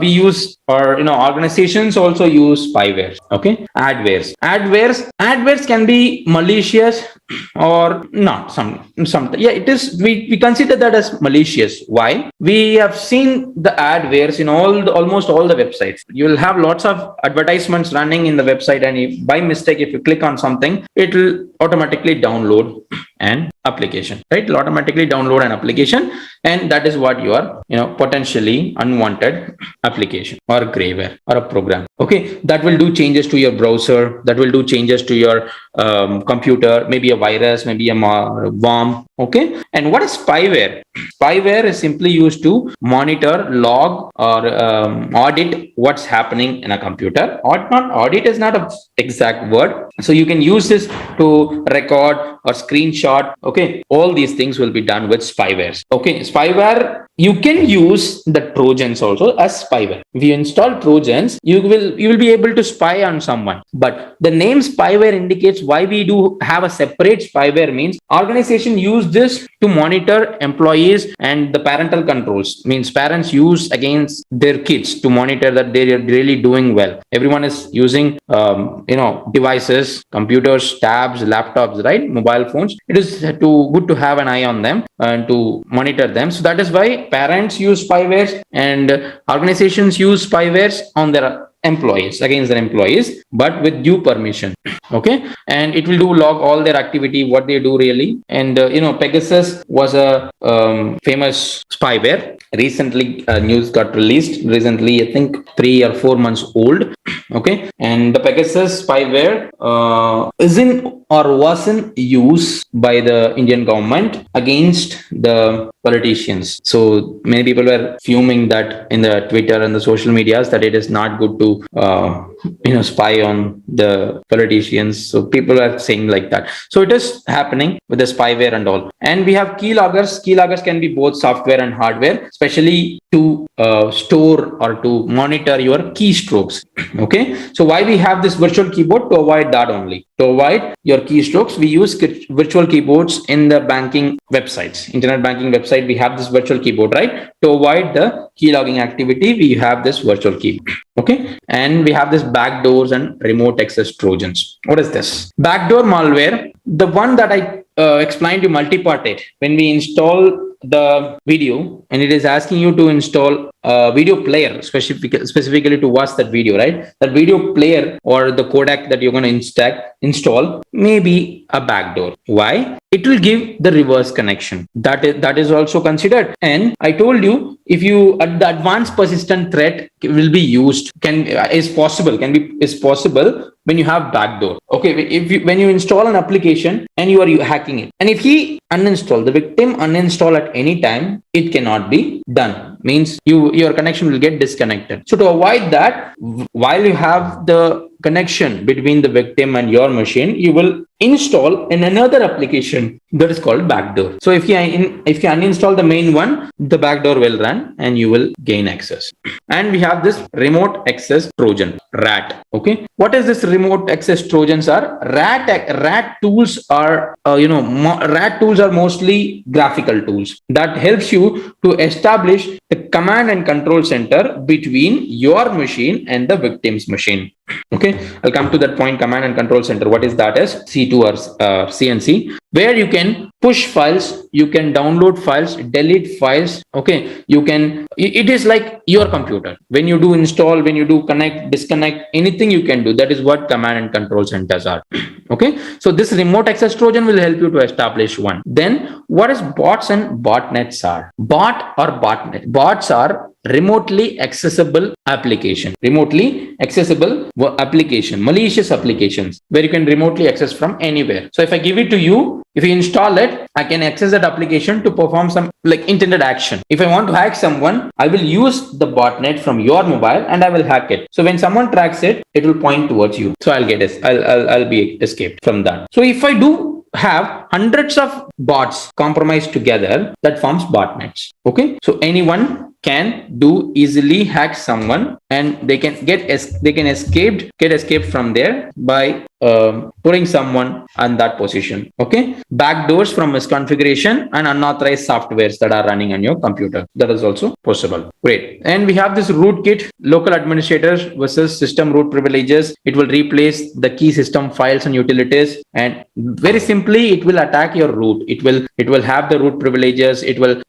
use, or organizations also use spywares. Okay, adwares can be malicious or not. Yeah, it is. We consider that as malicious. Why? We have seen the adwares in almost all the websites. You will have lots of advertisements running in the website, and if by mistake if you click on something, it will automatically download an application, right? It'll automatically download an application, and that is what you are potentially unwanted application or grayware or a program. Okay, that will do changes to your browser, that will do changes to your computer, maybe a virus, maybe a worm. Okay, and what is spyware? Spyware is simply used to monitor, log, or audit what's happening in a computer. Or not, audit is not an exact word. So you can use this to record or screenshot. Okay, all these things will be done with spywares. Okay, spyware, you can use the Trojans also as spyware. If you install Trojans, you will be able to spy on someone. But the name spyware indicates why we do have a separate spyware. Means organization use this to monitor employees, and the parental controls means parents use against their kids to monitor that they are really doing well. Everyone is using devices, computers, tabs, laptops, right, mobile phones. It is good to have an eye on them and to monitor them. So that is why parents use spywares and organizations use spywares on their employees, against their employees, but with due permission. Okay, and it will log all their activity, what they do really. And Pegasus was a famous spyware. Recently news got released recently, I think 3 or 4 months old. Okay, and the Pegasus spyware was in use by the Indian government against the politicians. So many people were fuming that in the Twitter and the social medias that it is not good to spy on the politicians. So people are saying like that. So it is happening with the spyware and all. And we have keyloggers. Keyloggers can be both software and hardware, especially to store or to monitor your keystrokes. Okay, so why we have this virtual keyboard? To avoid that only. To avoid your keystrokes, we use virtual keyboards in the banking websites, internet banking website. We have this virtual keyboard, right? To avoid the keylogging activity, we have this virtual keyboard. Okay, and we have this backdoors and remote access Trojans. What is this? Backdoor malware, the one that I explained you, multi-parted. When we install the video and it is asking you to install a video player specifically to watch that video, right? That video player or the codec that you're going to install may be a backdoor. Why? It will give the reverse connection. That is also considered. And I told you, if you the advanced persistent threat will be used, is possible when you have backdoor. Okay, when you install an application and you are hacking it, and if the victim uninstall at any time, it cannot be done. Means your connection will get disconnected. So to avoid that, while you have the connection between the victim and your machine, you will install another application that is called backdoor. So if you uninstall the main one, the backdoor will run and you will gain access. And we have this remote access Trojan, RAT. Okay, what is this remote access Trojans are? RAT tools are RAT tools are mostly graphical tools that helps you to establish the command and control center between your machine and the victim's machine. Okay, I'll come to that point. Command and control center, what is that? Is C2 or CNC, where you can push files, you can download files, delete files. Okay, it is like your computer. When you do install, when you do connect, disconnect, anything you can do. That is what command and control centers are. Okay, so this remote access Trojan will help you to establish one. Then what is bots and botnets are? Bot or botnet. Bots are remotely accessible application, malicious applications where you can remotely access from anywhere. So if I give it to you, if you install it, I can access that application to perform some like intended action. If I want to hack someone, I will use the botnet from your mobile and I will hack it. So when someone tracks it, it will point towards you. So I'll be escaped from that. So if I do have hundreds of bots compromised together, that forms botnets. Okay, so anyone can easily hack someone and they can get escaped from there by putting someone on that position. Okay, backdoors from misconfiguration and unauthorized softwares that are running on your computer, that is also possible. Great. And we have this rootkit, local administrators versus system root privileges. It will replace the key system files and utilities, and very simply it will attack your root. It will have the root privileges. It will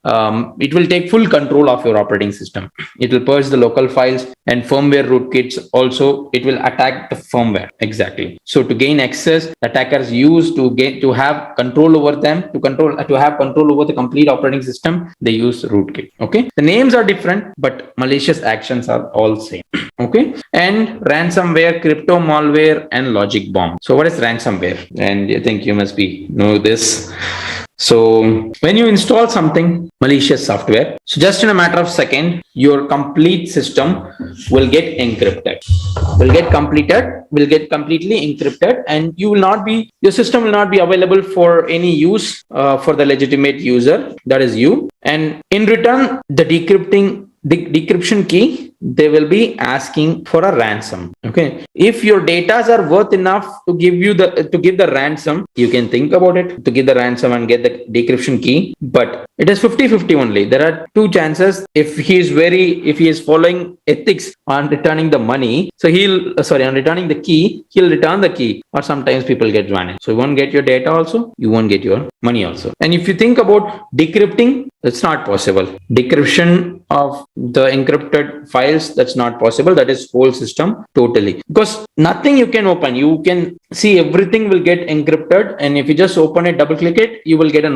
take full control of your operating system. It will purge the local files, and firmware rootkits also, it will attack the firmware. Exactly. So to gain access, attackers use to have control over them, to have control over the complete operating system, they use rootkit. Okay, the names are different, but malicious actions are all same. Okay, and ransomware, crypto malware, and logic bomb. So what is ransomware? And I think you must know this. So when you install something, malicious software, so just in a matter of second, your complete system will get encrypted, will get completely encrypted, and your system will not be available for any use for the legitimate user, that is you. And in return, the decryption key, they will be asking for a ransom. Okay, if your data are worth enough to give the ransom, you can think about it to give the ransom and get the decryption key, but it is 50-50 only. There are two chances. If he is following ethics on returning the money, so on returning the key, he'll return the key, or sometimes people get vanished. So you won't get your data also, you won't get your money also. And if you think about decrypting, it's not possible. Decryption of the encrypted files, that's not possible. That is whole system totally, because nothing you can open. You can see everything will get encrypted, and if you just open it, double click it, you will get a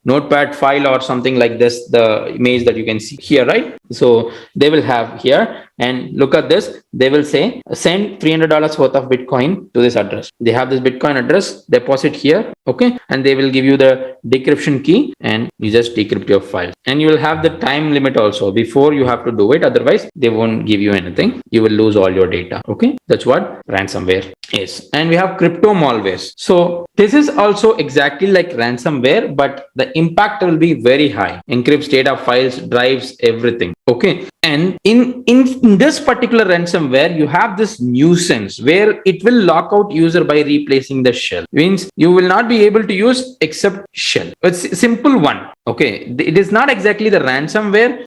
notepad file or something like this, the image that you can see here, right? So they will have here, and look at this, they will say send $300 worth of Bitcoin to this address. They have this Bitcoin address, deposit here. Okay, and they will give you the decryption key, and you just decrypt your file, and you will have the time limit also before you have to do it. Otherwise they won't give you anything, you will lose all your data. Okay, that's what ransomware is. And we have crypto malwares. So this is also exactly like ransomware, but the impact will be very high. Encrypts data, files, drives, everything. Okay, and in this particular ransomware, you have this nuisance where it will lock out user by replacing the shell. Means you will not be able to use except shell. It's a simple one. Okay, it is not exactly the ransomware.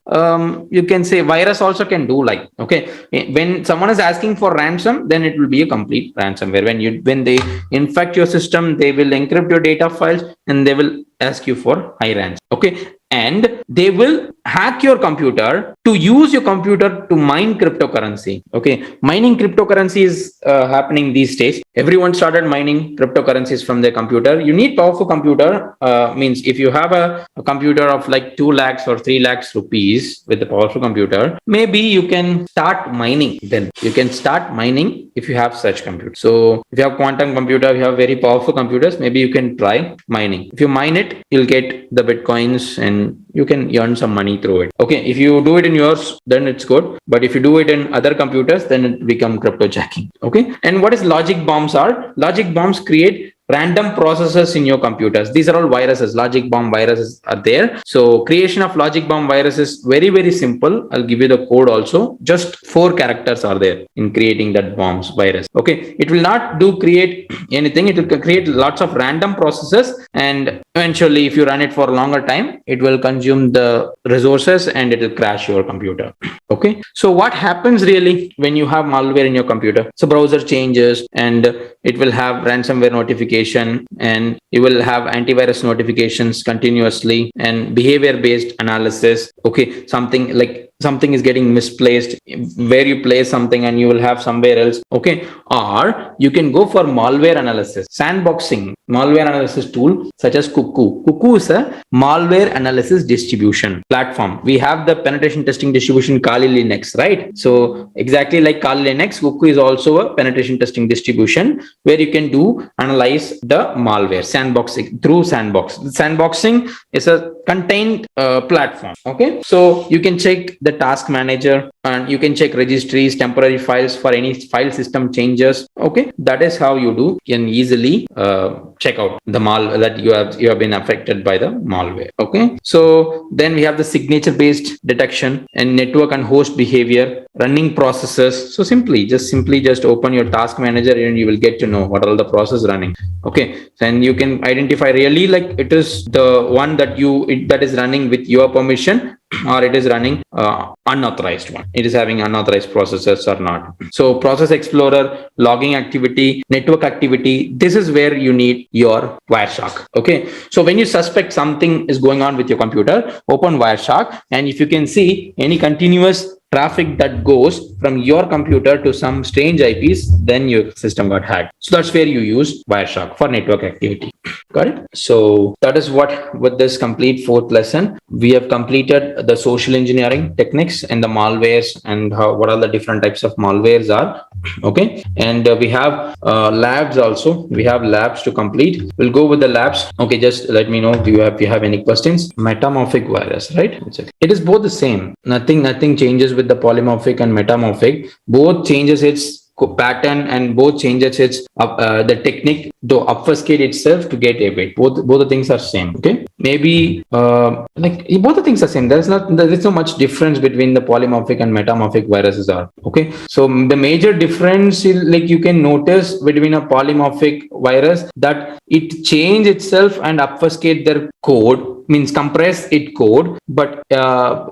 You can say virus also can do like. Okay, when someone is asking for ransom, then it will be a complete ransomware. When they infect your system, they will encrypt your data files and they will ask you for high ransom. Okay, and they will hack your computer to use your computer to mine cryptocurrency. Okay, mining cryptocurrency is happening these days. Everyone started mining cryptocurrencies from their computer. You need powerful computer. Means if you have a computer of like 2 lakhs or 3 lakhs rupees with a powerful computer, maybe you can start mining. Then you can start mining if you have such computer. So if you have quantum computer, you have very powerful computers, maybe you can try mining. If you mine it, you'll get the Bitcoins and and you can earn some money through it. Okay, if you do it in yours, then it's good. But if you do it in other computers, then it become cryptojacking. Okay, and what is logic bombs are? Logic bombs create random processes in your computers. These are all viruses. Logic bomb viruses are there. So creation of logic bomb virus is very, very simple. I'll give you the code also. Just 4 characters are there in creating that bombs virus. Okay, it will not create anything. It will create lots of random processes, and eventually if you run it for a longer time, it will consume the resources and it will crash your computer. Okay, so what happens really when you have malware in your computer? So browser changes and it will have ransomware notification, and you will have antivirus notifications continuously and behavior based analysis. Okay, something is getting misplaced where you place something and you will have somewhere else. Okay, or you can go for malware analysis, sandboxing malware analysis tool such as Cuckoo. Cuckoo is a malware analysis distribution platform. We have the penetration testing distribution Kali Linux, right? So exactly like Kali Linux, Cuckoo is also a penetration testing distribution where you can analyze the malware sandboxing through sandbox. Sandboxing is a contained platform. Okay, so you can check the task manager and you can check registries, temporary files for any file system changes. Okay, that is how you can easily check out the that you have been affected by the malware. Okay, so then we have the signature based detection and network and host behavior, running processes. So simply just open your task manager and you will get to know what are all the process running. Okay, then you can identify really like it is the one that is running with your permission, or it is running unauthorized one. It is having unauthorized processes or not. So process explorer, logging activity, network activity. This is where you need your Wireshark. Okay, so when you suspect something is going on with your computer, open Wireshark, and if you can see any continuous traffic that goes from your computer to some strange IPs, then your system got hacked. So that's where you use Wireshark for network activity. Got it? So that is what with this complete 4th lesson, we have completed the social engineering techniques and the malwares and what are the different types of malwares are. Okay, and we have labs also. We have labs to complete. We'll go with the labs. Okay, just let me know if you have any questions. Metamorphic virus, right? It is both the same. Nothing changes with the polymorphic and metamorphic. Both changes its pattern and both changes its the technique to obfuscate itself to get away. Both the things are same. Okay, maybe like both the things are same. There's not much difference between the polymorphic and metamorphic viruses are. Okay, so the major difference is like you can notice between a polymorphic virus that it change itself and obfuscate their code, means compress it code, but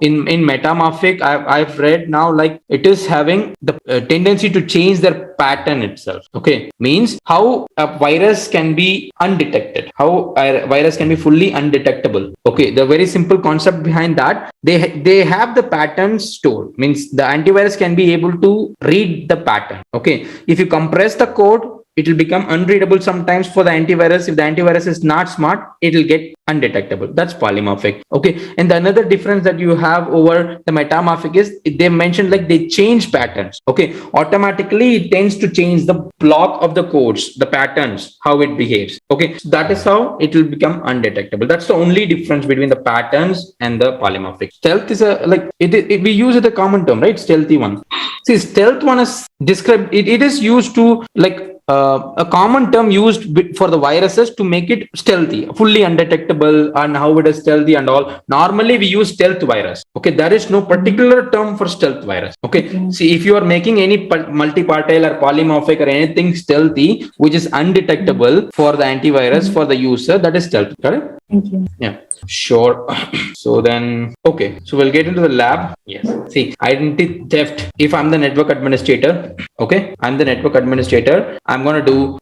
in metamorphic I've read now like it is having the tendency to change their pattern itself. Okay, means how a virus can be undetected, how a virus can be fully undetectable. Okay, the very simple concept behind that, they have the patterns stored, means the antivirus can be able to read the pattern. Okay, if you compress the code, it will become unreadable sometimes for the antivirus. If the antivirus is not smart, it will get undetectable. That's polymorphic. Okay, and the another difference that you have over the metamorphic is they mentioned like they change patterns. Okay, automatically it tends to change the block of the codes, the patterns, how it behaves. Okay, so that is how it will become undetectable. That's the only difference between the patterns and the polymorphic. Stealth is we use it a common term, right? Stealthy one. See, stealth one is described. It is used to like a common term used for the viruses to make it stealthy, fully undetectable, and how it is stealthy and all. Normally we use stealth virus. Okay, there is no particular term for stealth virus. Okay, see, if you are making any multipartile or polymorphic or anything stealthy which is undetectable for the antivirus for the user, that is stealth. Correct? Thank you. Yeah, sure. So then, okay, so we'll get into the lab. Yes, see, identity theft. If I'm the network administrator, okay, I'm the network administrator, I'm going to do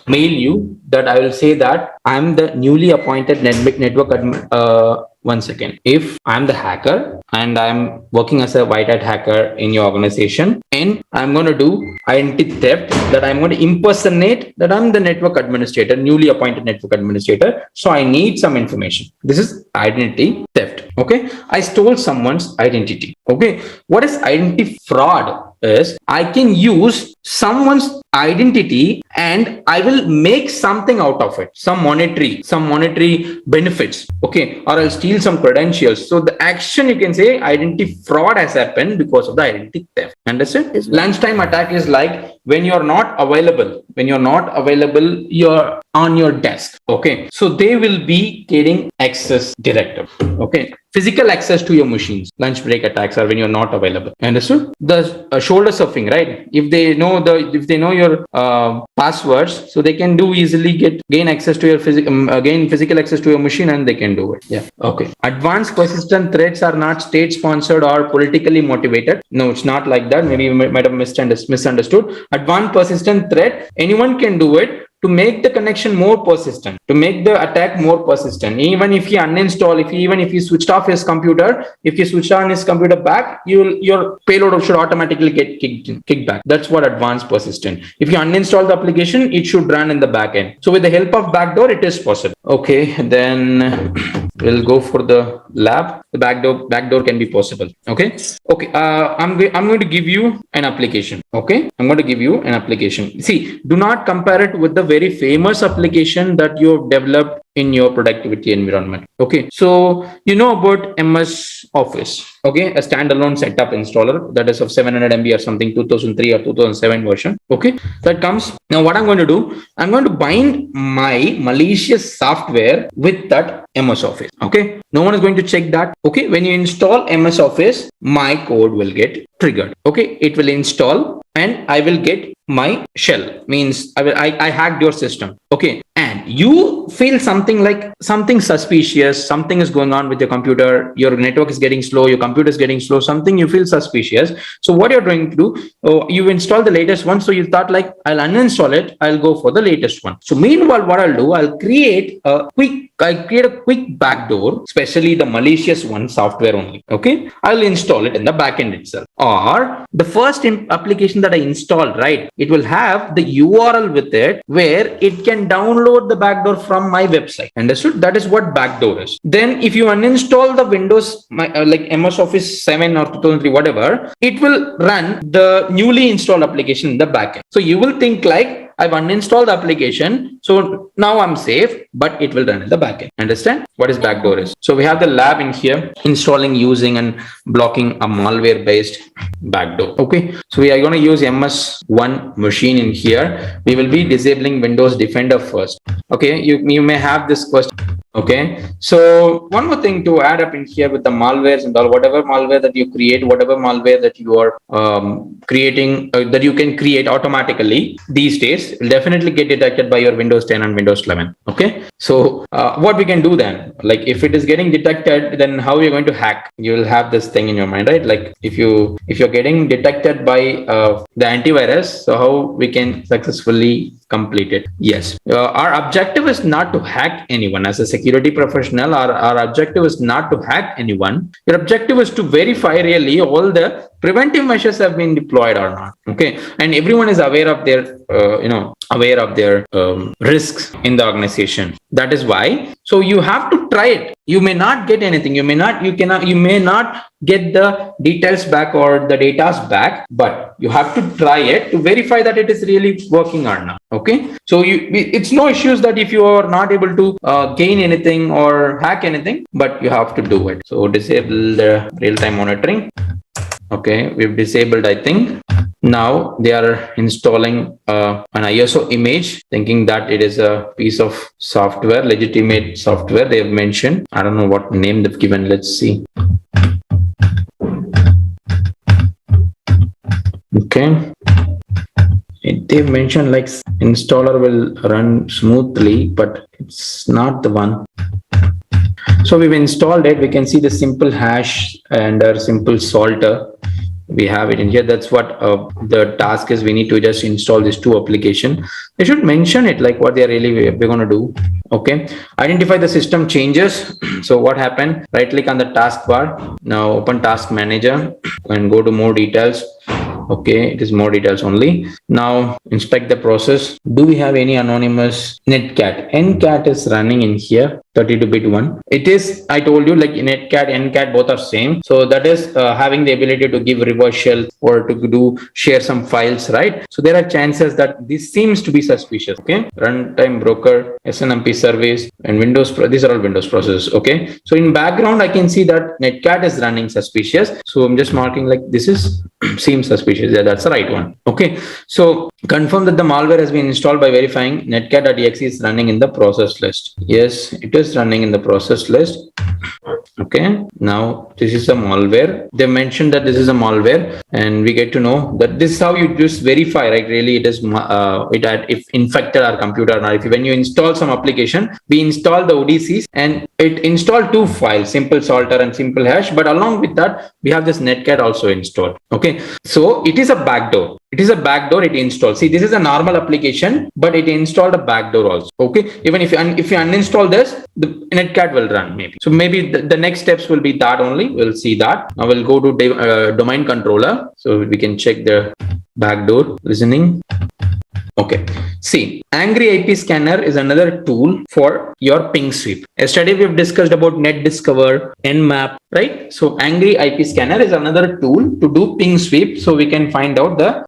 mail you that I will say that I'm the newly appointed network admin. One second. If I'm the hacker and I'm working as a white hat hacker in your organization, and I'm going to do identity theft, that I'm going to impersonate that I'm the network administrator, newly appointed network administrator. So I need some information. This is identity theft. Okay, I stole someone's identity. Okay, what is identity fraud? is I can use someone's identity and I will make something out of it, some monetary benefits, okay, or I'll steal some credentials. So the action, you can say, identity fraud has happened because of the identity theft. Understood? Lunchtime attack is like when you're not available, you're on your desk, okay, so they will be getting access directive, okay, physical access to your machines. Lunch break attacks are when you're not available. Understood? The shoulder surfing, right? If they know your passwords, so they can do easily gain access to your physical access to your machine, and they can do it. Yeah. Okay. Advanced persistent threats are not state sponsored or politically motivated. No, it's not like that. Maybe you might have misunderstood. Advanced persistent threat, anyone can do it to make the connection more persistent, to make the attack more persistent. Even if he uninstall, if he switched off his computer, if he switched on his computer back, your payload should automatically get kicked back. That's what advanced persistent. If you uninstall the application, it should run in the back end. So with the help of Backdoor, it is possible. Okay, then we'll go for the lab. The backdoor can be possible. Okay. I'm going to give you an application. Okay, I'm going to give you an application. See, do not compare it with the very famous application that you've developed in your productivity environment. Okay, so you know about MS Office, okay, a standalone setup installer that is of 700 MB or something, 2003 or 2007 version. Okay, that comes. Now what I'm going to do, I'm going to bind my malicious software with that MS Office. Okay, no one is going to check that. Okay, when you install MS Office, my code will get triggered. Okay, it will install and I will get my shell, means I hacked your system. Okay, and you feel something suspicious, something is going on with your computer, your network is getting slow, your computer is getting slow, something you feel suspicious. So what you're going to do, you install the latest one, so you thought like, I'll uninstall it, I'll go for the latest one. So meanwhile, what I'll do, I'll create a quick backdoor, especially the malicious one software only. Okay, I'll install it in the backend itself, or the first application that I installed, right, it will have the URL with it where it can download the backdoor from my website. Understood? That is what backdoor is. Then if you uninstall the Windows like MS Office 7 or 2003, whatever, it will run the newly installed application in the backend. So you will think like, I've uninstalled the application, so now I'm safe, but it will run in the backend. Understand what is backdoor is? So we have the lab in here, installing, using and blocking a malware based backdoor. Okay, so we are going to use MS1 machine in here. We will be disabling Windows Defender first. Okay, you may have this question. Okay, so one more thing to add up in here with the malwares and all, whatever malware that you create, whatever malware that you are creating, that you can create automatically these days, will definitely get detected by your Windows 10 and Windows 11. Okay, so what we can do then, like if it is getting detected, then how are you going to hack? You will have this thing in your mind, right? Like if you're getting detected by the antivirus, so how we can successfully complete it? Yes, our objective is not to hack anyone. As a security professional, our objective is not to hack anyone. Your objective is to verify really all the preventive measures have been deployed or not. Okay, and everyone is aware of their risks in the organization. That is why, so you have to try it. You may not get anything, you may not get the details back or the data back, but you have to try it to verify that it is really working or not. Okay, so it's no issues that if you are not able to gain anything or hack anything, but you have to do it. So disable the real-time monitoring. Okay, we've disabled, I think. Now they are installing an ISO image, thinking that it is a piece of software, legitimate software they've mentioned. I don't know what name they've given. Let's see. Okay, they've mentioned like installer will run smoothly, but it's not the one. So we've installed it. We can see the simple hash and our simple salter. We have it in here. That's what the task is. We need to just install these two applications. They should mention it like what we're going to do. Okay, identify the system changes. So what happened? Right click on the taskbar. Now open task manager and go to more details. Okay, it is more details only. Now inspect the process. Do we have any anonymous netcat? Ncat is running in here. 32-bit one. It is, I told you, like netcat, ncat, both are same. So that is having the ability to give reverse shell or to share some files, right? So there are chances that this seems to be suspicious. Okay, runtime broker, SNMP service, and Windows. These are all Windows processes. Okay, so in background I can see that netcat is running suspicious. So I'm just marking like this is seems suspicious. Yeah, that's the right one. Okay, so confirm that the malware has been installed by verifying netcat.exe is running in the process list. Yes, it is running in the process list. Okay, now this is a malware. They mentioned that this is a malware, and we get to know that this is how you just verify, right? Really, it is if infected our computer or not. When you install some application, we install the ODCs and it installed two files, simple salter and simple hash. But along with that, we have this netcat also installed. Okay, so it is a backdoor. It is a backdoor. It installs. See, this is a normal application, but it installed a backdoor also. Okay, even if you uninstall this, the netcat will run maybe. So maybe the next steps will be that only. We'll see that. Now we'll go to domain controller, so we can check the backdoor listening. Okay, see, Angry IP Scanner is another tool for your ping sweep. Yesterday we've discussed about NetDiscover, Nmap, right? So Angry IP Scanner is another tool to do ping sweep, so we can find out the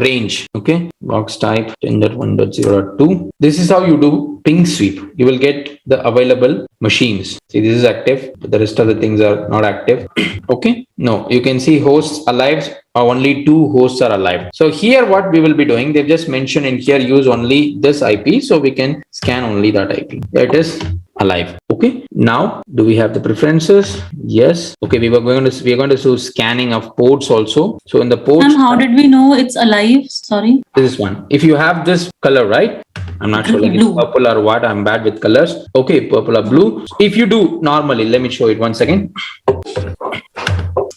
range. Okay, box type 10.1.0.2. This is how you do ping sweep. You will get the available machines. See, this is active, but the rest of the things are not active. Okay, no, you can see hosts alive. Only 2 hosts are alive. So here what we will be doing, they've just mentioned in here, use only this IP, so we can scan only that IP. It is alive. Okay, now do we have the preferences? Yes. Okay, we are going to do scanning of ports also. So in the ports, how did we know it's alive? Sorry, this is one. If you have this color, right, I'm not sure like it's purple or what, I'm bad with colors. Okay, purple or blue. If you do normally, let me show it once again.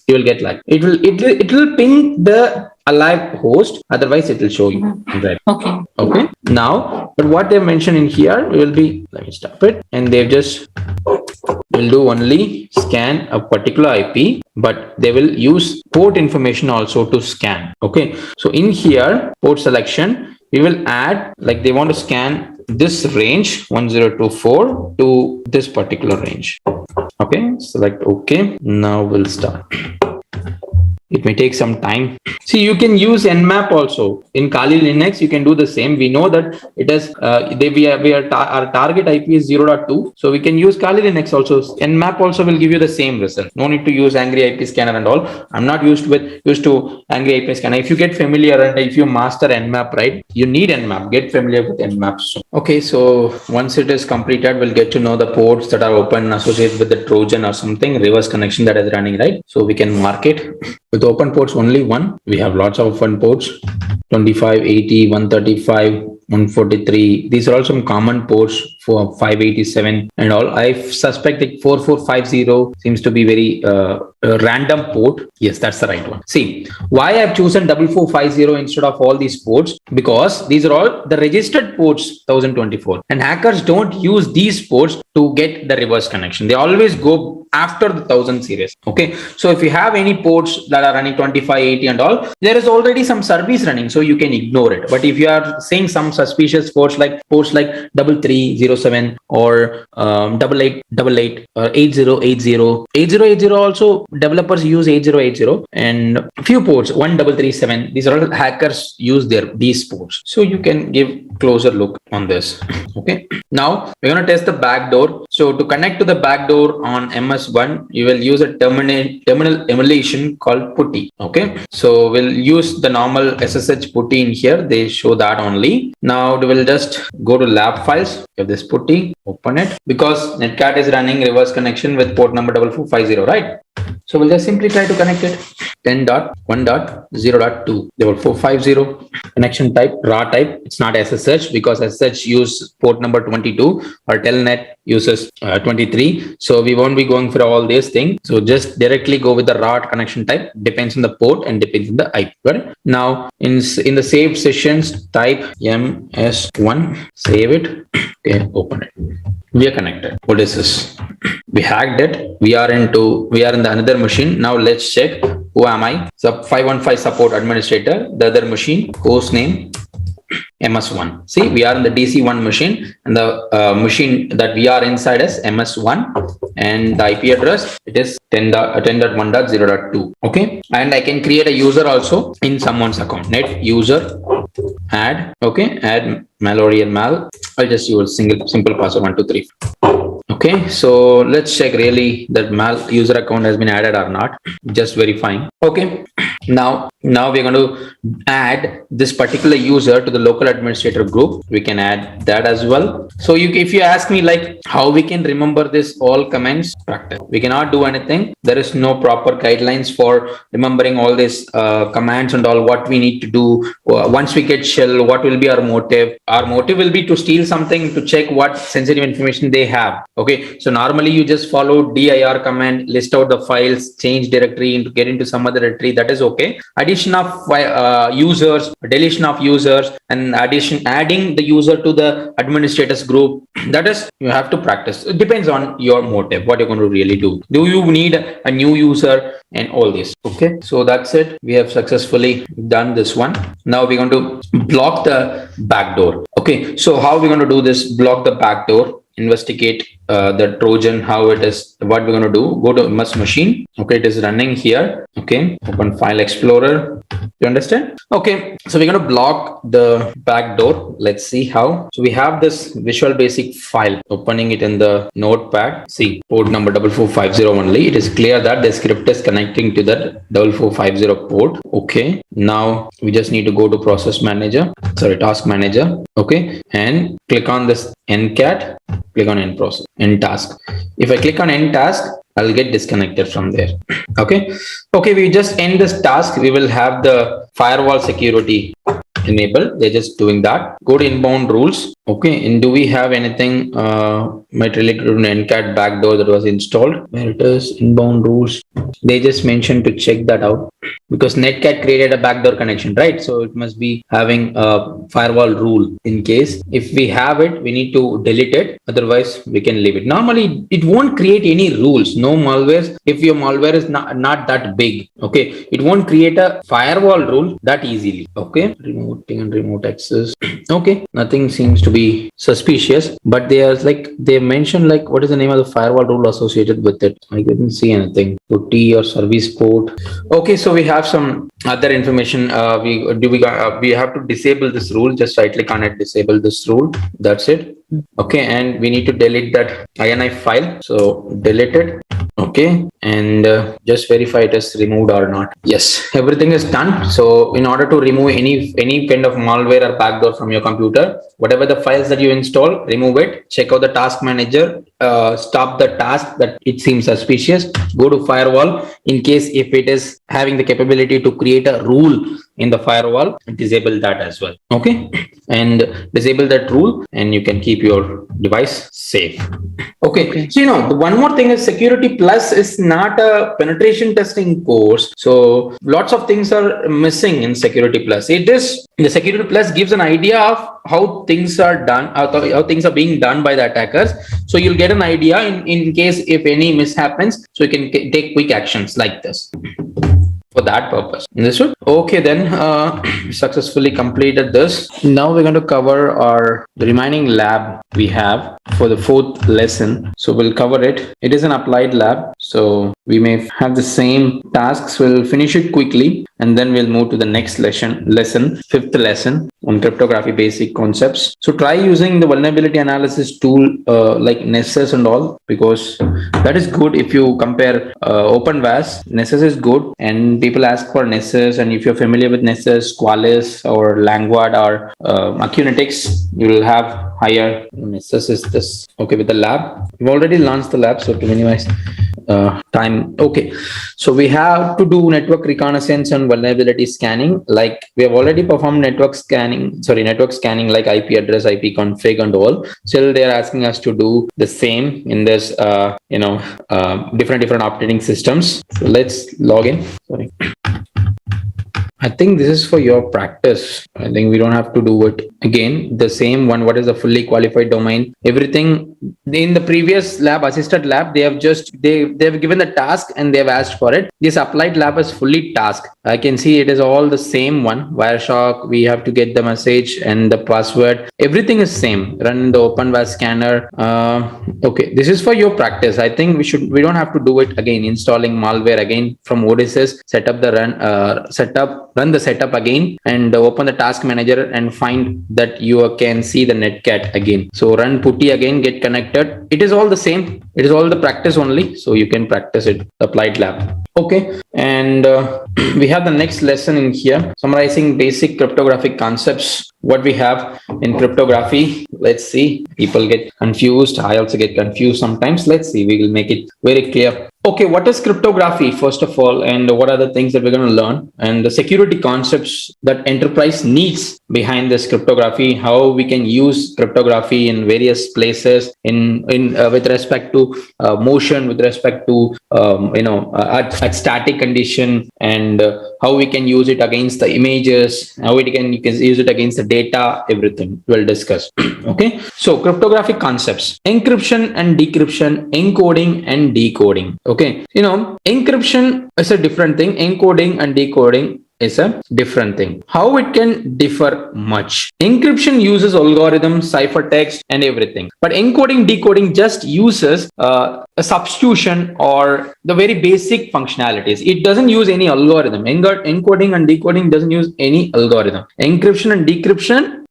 You will get like it will ping the alive host, otherwise it will show you. Right. Okay, now, but what they mentioned in here will be, let me stop it, and they've just will do only scan a particular IP, but they will use port information also to scan. Okay, so in here, port selection, we will add, like they want to scan this range 1024 to this particular range. Okay, select OK. Now we'll start. It may take some time. See, you can use Nmap also in Kali Linux. You can do the same. We know that it is our target IP is 0.2, so we can use Kali Linux also. Nmap also will give you the same result. No need to use Angry IP Scanner and all. I'm not used to Angry IP Scanner. If you get familiar and if you master Nmap, right, you need Nmap. Get familiar with Nmap. Okay, so once it is completed, we'll get to know the ports that are open associated with the Trojan or something, reverse connection that is running, right? So we can mark it. With open ports only one, we have lots of open ports, 25, 80, 135, 143. These are all some common ports for 587 and all. I suspect that 4450 seems to be very random port. Yes, that's the right one. See, why I've chosen 4450 instead of all these ports? Because these are all the registered ports 1024, and hackers don't use these ports to get the reverse connection. They always go after the 1000 series. Okay, so if you have any ports that are running 2580 and all, there is already some service running, so you can ignore it. But if you are saying some suspicious ports like 3307 or 8888 or 8080 also, developers use 8080 and few ports 1337. These are all hackers use these ports, so you can give closer look on this. Okay, now we're going to test the backdoor. So to connect to the backdoor on MS1, you will use a terminal emulation called putty. Okay, so we'll use the normal SSH putty in here. They show that only. Now we will just go to lab files. Have this putty, open it, because netcat is running reverse connection with port number 4450, right? So we'll just simply try to connect it. 10.1.0.2 level 450 connection type raw type. It's not SSH because SSH use port number 22 or telnet uses 23. So we won't be going for all these things. So just directly go with the raw connection type. Depends on the port and depends on the IP. Right? Now in the saved sessions, type ms1, save it. Okay, open it. We are connected. What is this? We hacked it. We are in the another machine. Now let's check. Who am I? So 515 support administrator. The other machine, host name MS1. See, we are in the DC1 machine, and the machine that we are inside is MS1, and the IP address, it is 10.1.0.2. Okay, and I can create a user also in someone's account. Net user add. Okay, add malware mal. I'll just use simple password 123. Okay, so let's check really that user account has been added or not. Just verifying. Okay, now we're going to add this particular user to the local administrator group. We can add that as well. So if you ask me like how we can remember this all commands, practice. We cannot do anything. There is no proper guidelines for remembering all these commands and all what we need to do. Once we get shell, what will be our motive? Our motive will be to steal something, to check what sensitive information they have. Okay, so normally you just follow dir command, list out the files, change directory get into some other directory. That is okay. Addition of users, deletion of users, and adding the user to the administrators group. That is, you have to practice. It depends on your motive, what you're going to really do. Do you need a new user and all this? Okay, so that's it. We have successfully done this one. Now we're going to block the backdoor. Okay, so how we're going to do this? Block the backdoor. Investigate the Trojan, how it is, what we're going to do. Go to MS machine. Okay, it is running here. Okay, open File Explorer. You understand? Okay, so we're going to block the backdoor. Let's see how. So we have this Visual Basic file, opening it in the notepad. See, port number 4450 only. It is clear that the script is connecting to that 4450 port. Okay, now we just need to go to Task Manager. Okay, and click on this NCAT. Click on end process, end task. If I click on end task, I'll get disconnected from there. Okay, we just end this task. We will have the firewall security enabled. They're just doing that. Go to inbound rules. Okay, and do we have anything might relate to an NCAT backdoor that was installed? Where it is, inbound rules. They just mentioned to check that out because netcat created a backdoor connection, right? So it must be having a firewall rule. In case if we have it, we need to delete it. Otherwise, we can leave it. Normally, it won't create any rules. No malwares. If your malware is not that big, okay, it won't create a firewall rule that easily. Okay, remoting and remote access. Okay, nothing seems to be suspicious, but they mentioned like what is the name of the firewall rule associated with it. I couldn't see anything. OT or service port. Okay, so we have some other information. We have to disable this rule. Just right click on it, disable this rule. That's it. Okay, and we need to delete that INI file. So delete it. Okay, and just verify it is removed or not. Yes, everything is done. So in order to remove any kind of malware or backdoor from your computer, whatever the files that you install, remove it. Check out the task manager. Stop the task that it seems suspicious. Go to firewall. In case if it is having the capability to create a rule in the firewall, disable that as well. Okay, and disable that rule, and you can keep your device safe. Okay, so the one more thing is Security Plus is not a penetration testing course. So lots of things are missing in Security Plus. It is the Security Plus gives an idea of how things are done, how things are being done by the attackers. So you'll get an idea in case if any mishappens, so you can take quick actions like this. For that purpose. Understood? Okay, then successfully completed this. Now we're going to cover the remaining lab we have for the 4th lesson. So we'll cover it. It is an applied lab. So we may have the same tasks. We'll finish it quickly and then we'll move to the next lesson, 5th lesson on cryptography basic concepts. So try using the vulnerability analysis tool like Nessus and all, because that is good. If you compare OpenVAS, Nessus is good, and people ask for Nessus, and if you're familiar with Nessus, Qualys or Languard or Acunetics, you will have higher. Nessus is this. Okay, with the lab, we've already launched the lab, so to minimize time. Okay, so we have to do network reconnaissance and vulnerability scanning. Like we have already performed network scanning like IP address, IP config and all. Still they are asking us to do the same in this different operating systems. So let's log in. Sorry. I think this is for your practice. I think we don't have to do it again. The same one, what is a fully qualified domain? Everything in the previous lab, assisted lab, they have given the task and they have asked for it. This applied lab is fully task. I can see it is all the same one. Wireshark, we have to get the message and the password. Everything is same. Run the OpenWire scanner. Okay, this is for your practice. I think we don't have to do it again. Installing malware again from Odysseus, run the setup again, and open the task manager and find that you can see the netcat again. So run putty again, get connected. It is all the same. It is all the practice only. So you can practice it. Applied lab. Okay. And we have the next lesson in here, summarizing basic cryptographic concepts. What we have in cryptography. Let's see. People get confused. I also get confused sometimes. Let's see. We will make it very clear. Okay, what is cryptography first of all, and what are the things that we're going to learn, and the security concepts that enterprise needs behind this cryptography, how we can use cryptography in various places in with respect to motion, with respect to at static condition, and how we can use it against the images, how you can use it against the data, everything we'll discuss. Okay, so cryptographic concepts: encryption and decryption, encoding and decoding. Okay, encryption is a different thing. Encoding and decoding is a different thing. How it can differ much. Encryption uses algorithms, ciphertext, and everything. But encoding, decoding just uses a substitution or the very basic functionalities. It doesn't use any algorithm. Encoding and decoding doesn't use any algorithm. Encryption and decryption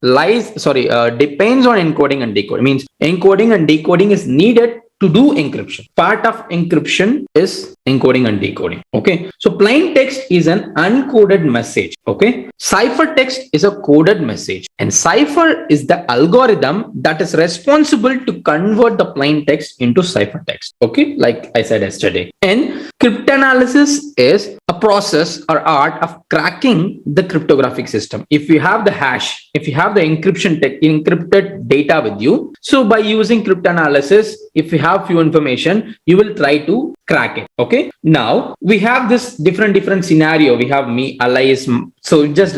depends on encoding and decoding. It means encoding and decoding is needed to do encryption. Part of encryption is encoding and decoding. Okay, so plain text is an uncoded message. Okay, ciphertext is a coded message, and cipher is the algorithm that is responsible to convert the plain text into ciphertext. Okay, like I said yesterday. And cryptanalysis is a process or art of cracking the cryptographic system. If you have the hash, if you have the encrypted data with you, so by using cryptanalysis, if you have few information, you will try to crack it. Okay, now we have this different scenario. We have allies. So just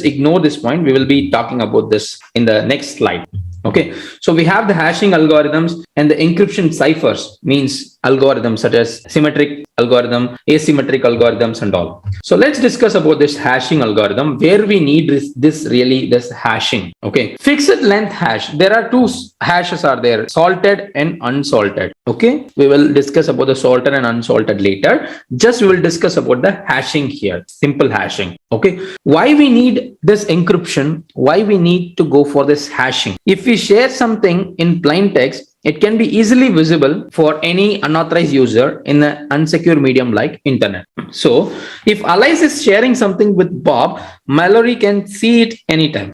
ignore this point. We will be talking about this in the next slide. Okay, so we have the hashing algorithms and the encryption ciphers, means algorithms such as symmetric algorithm, asymmetric algorithms, and all. So let's discuss about this hashing algorithm, where we need this hashing. Okay, fixed length hash. There are two hashes are there, salted and unsalted. Okay, we will discuss about the salted and unsalted later. Just we will discuss about the hashing here, simple hashing. Okay, why we need this encryption? Why we need to go for this hashing? If we share something in plain text, it can be easily visible for any unauthorized user in an unsecure medium like internet. So if Alice is sharing something with Bob, Mallory can see it anytime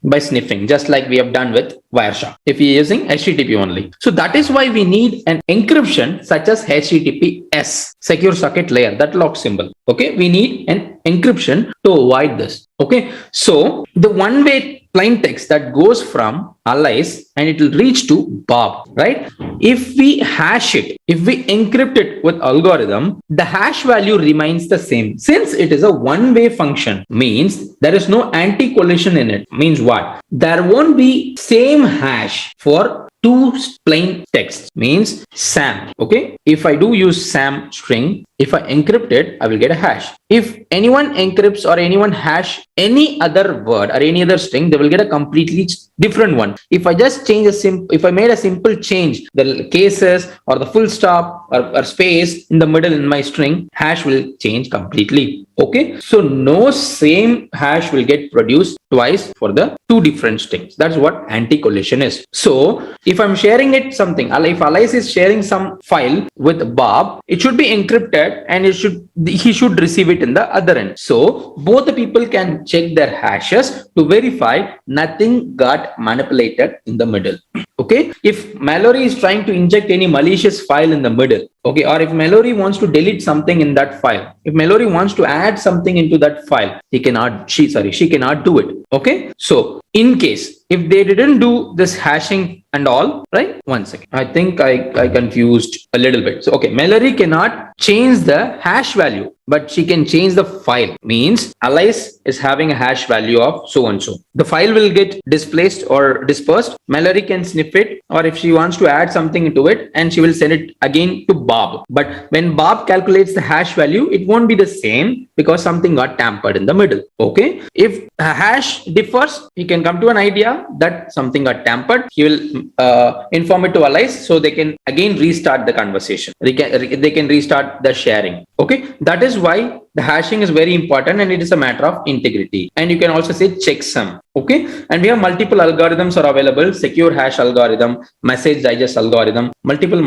by sniffing, just like we have done with Wireshark if you're using HTTP only. So that is why we need an encryption such as HTTPS, secure socket layer, that lock symbol. Okay, we need an encryption to avoid this. Okay, so the one-way plain text that goes from Alice and it will reach to Bob, right? If we hash it, if we encrypt it with algorithm, the hash value remains the same. Since it is a one-way function, means there is no anti-collision in it. Means what? There won't be same hash for two plain text, means Sam. Okay, if I do use Sam string, if I encrypt it, I will get a hash. If anyone encrypts or anyone hash any other word or any other string, they will get a completely different one. If I just change if I made a simple change, the cases or the full stop or space in the middle in my string, hash will change completely. Okay, so no same hash will get produced twice for the two different strings. That's what anti-collision is. So if I'm sharing it something, if Alice is sharing some file with Bob, it should be encrypted and he should receive it in the other end. So both the people can check their hashes to verify nothing got manipulated in the middle. Okay, if Mallory is trying to inject any malicious file in the middle, Okay, or if Mallory wants to delete something in that file, if Mallory wants to add something into that file, she cannot do it. Okay, so in case if they didn't do this hashing and all, right? One second, I think I confused a little bit. So okay, Mallory cannot change the hash value, but she can change the file. Means Alice is having a hash value of so and so. The file will get displaced or dispersed. Mallory can sniff it, or if she wants to add something into it, and she will send it again to Bob. But when Bob calculates the hash value, it won't be the same because something got tampered in the middle. Okay, if a hash differs, he can come to an idea that something got tampered. He will inform it to Alice, so they can again restart the conversation. They can restart the sharing. Okay, that is why the hashing is very important, and it is a matter of integrity. And you can also say checksum. Okay, and we have multiple algorithms are available: secure hash algorithm, message digest algorithm, multiple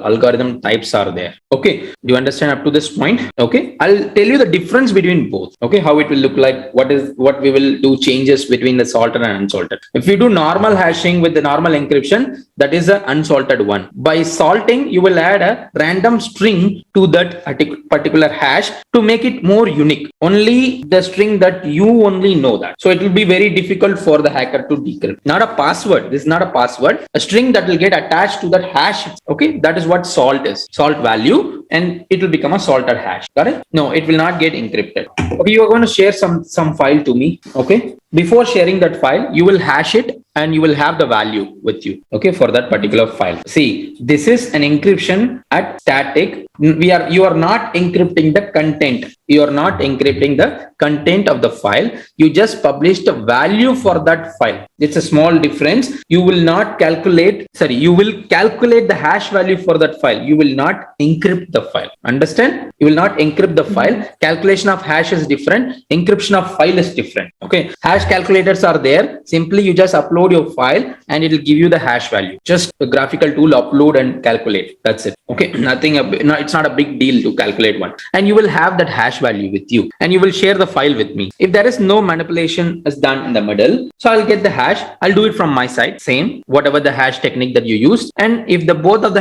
algorithm types are there. Okay, do you understand up to this point? Okay, I'll tell you the difference between both. Okay, how it will look like, what we will do changes between the salted and unsalted. If you do normal hashing with the normal encryption, that is an unsalted one. By salting, you will add a random string to that particular hash to make it more unique. Only the string that you only know that. So it will be very difficult for the hacker to decrypt. Not a password. This is not a password. A string that will get attached to that hash. Okay, that is what salt is. Salt value, and it will become a salted hash. Correct? No, it will not get encrypted. Okay, you are going to share some file to me. Okay. Before sharing that file, you will hash it and you will have the value with you. Okay, for that particular file. See, this is an encryption at static. You are not encrypting the content. You are not encrypting the content of the file. You just published a value for that file. It's a small difference. You will calculate the hash value for that file. You will not encrypt the file. Understand? You will not encrypt the file. Calculation of hash is different. Encryption of file is different. Okay. Hash calculators are there. Simply you just upload your file and it will give you the hash value. Just a graphical tool, upload and calculate. That's it. Okay. It's not a big deal to calculate one. And you will have that hash value with you and you will share the file with me. If there is no manipulation is done in the middle, so I'll get the hash. I'll do it from my side. Same, whatever the hash technique that you used. And if the both of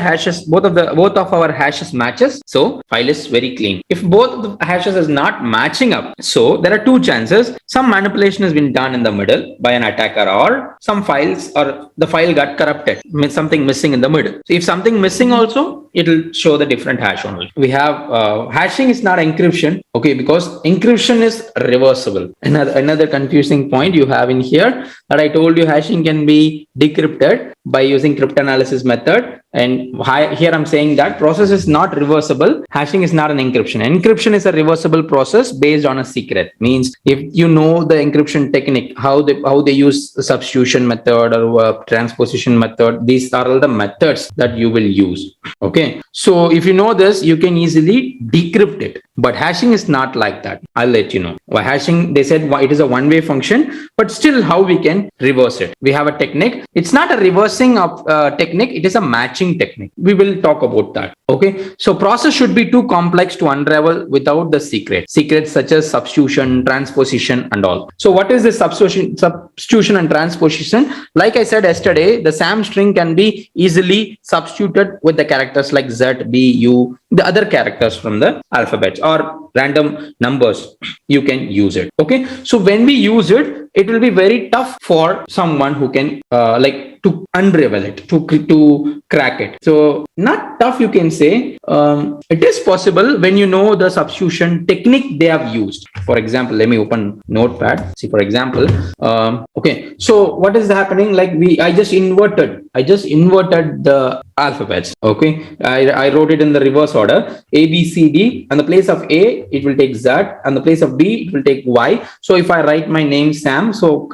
our hashes matches, so file is very clean. If both of the hashes is not matching up, so there are two chances. Some manipulation has been done in the middle by an attacker, or some files or the file got corrupted, something missing in the middle. So if something missing also, it will show the different hash only. We have hashing is not encryption. Okay, because encryption is reversible. Another confusing point you have in here that I told you, hashing can be decrypted by using cryptanalysis method. And here I'm saying that process is not reversible. Hashing is not an encryption. Encryption is a reversible process based on a secret. Means if you know the encryption technique, how they use the substitution method or transposition method, these are all the methods that you will use. Okay, so if you know this, you can easily decrypt it. But hashing is not like that. I'll let you know. By hashing, they said it is a one-way function, but still how we can reverse it. We have a technique. It's not a reversing of technique. It is a matching technique. We will talk about that. Okay. So process should be too complex to unravel without the secrets such as substitution, transposition and all. So what is the substitution and transposition? Like I said yesterday, the SAM string can be easily substituted with the characters like Z, B, U, the other characters from the alphabets or random numbers. You can use it. Okay. So when we use it, it will be very tough for someone who can to unravel it, to crack it. So not tough, you can say. It is possible when you know the substitution technique they have used. For example, let me open Notepad. See, for example, okay. So what is happening? Like I just inverted the alphabets. Okay. I wrote it in the reverse order. A, B, C, D. On the place of A, it will take Z. On the place of B, it will take Y. So if I write my name Sam, so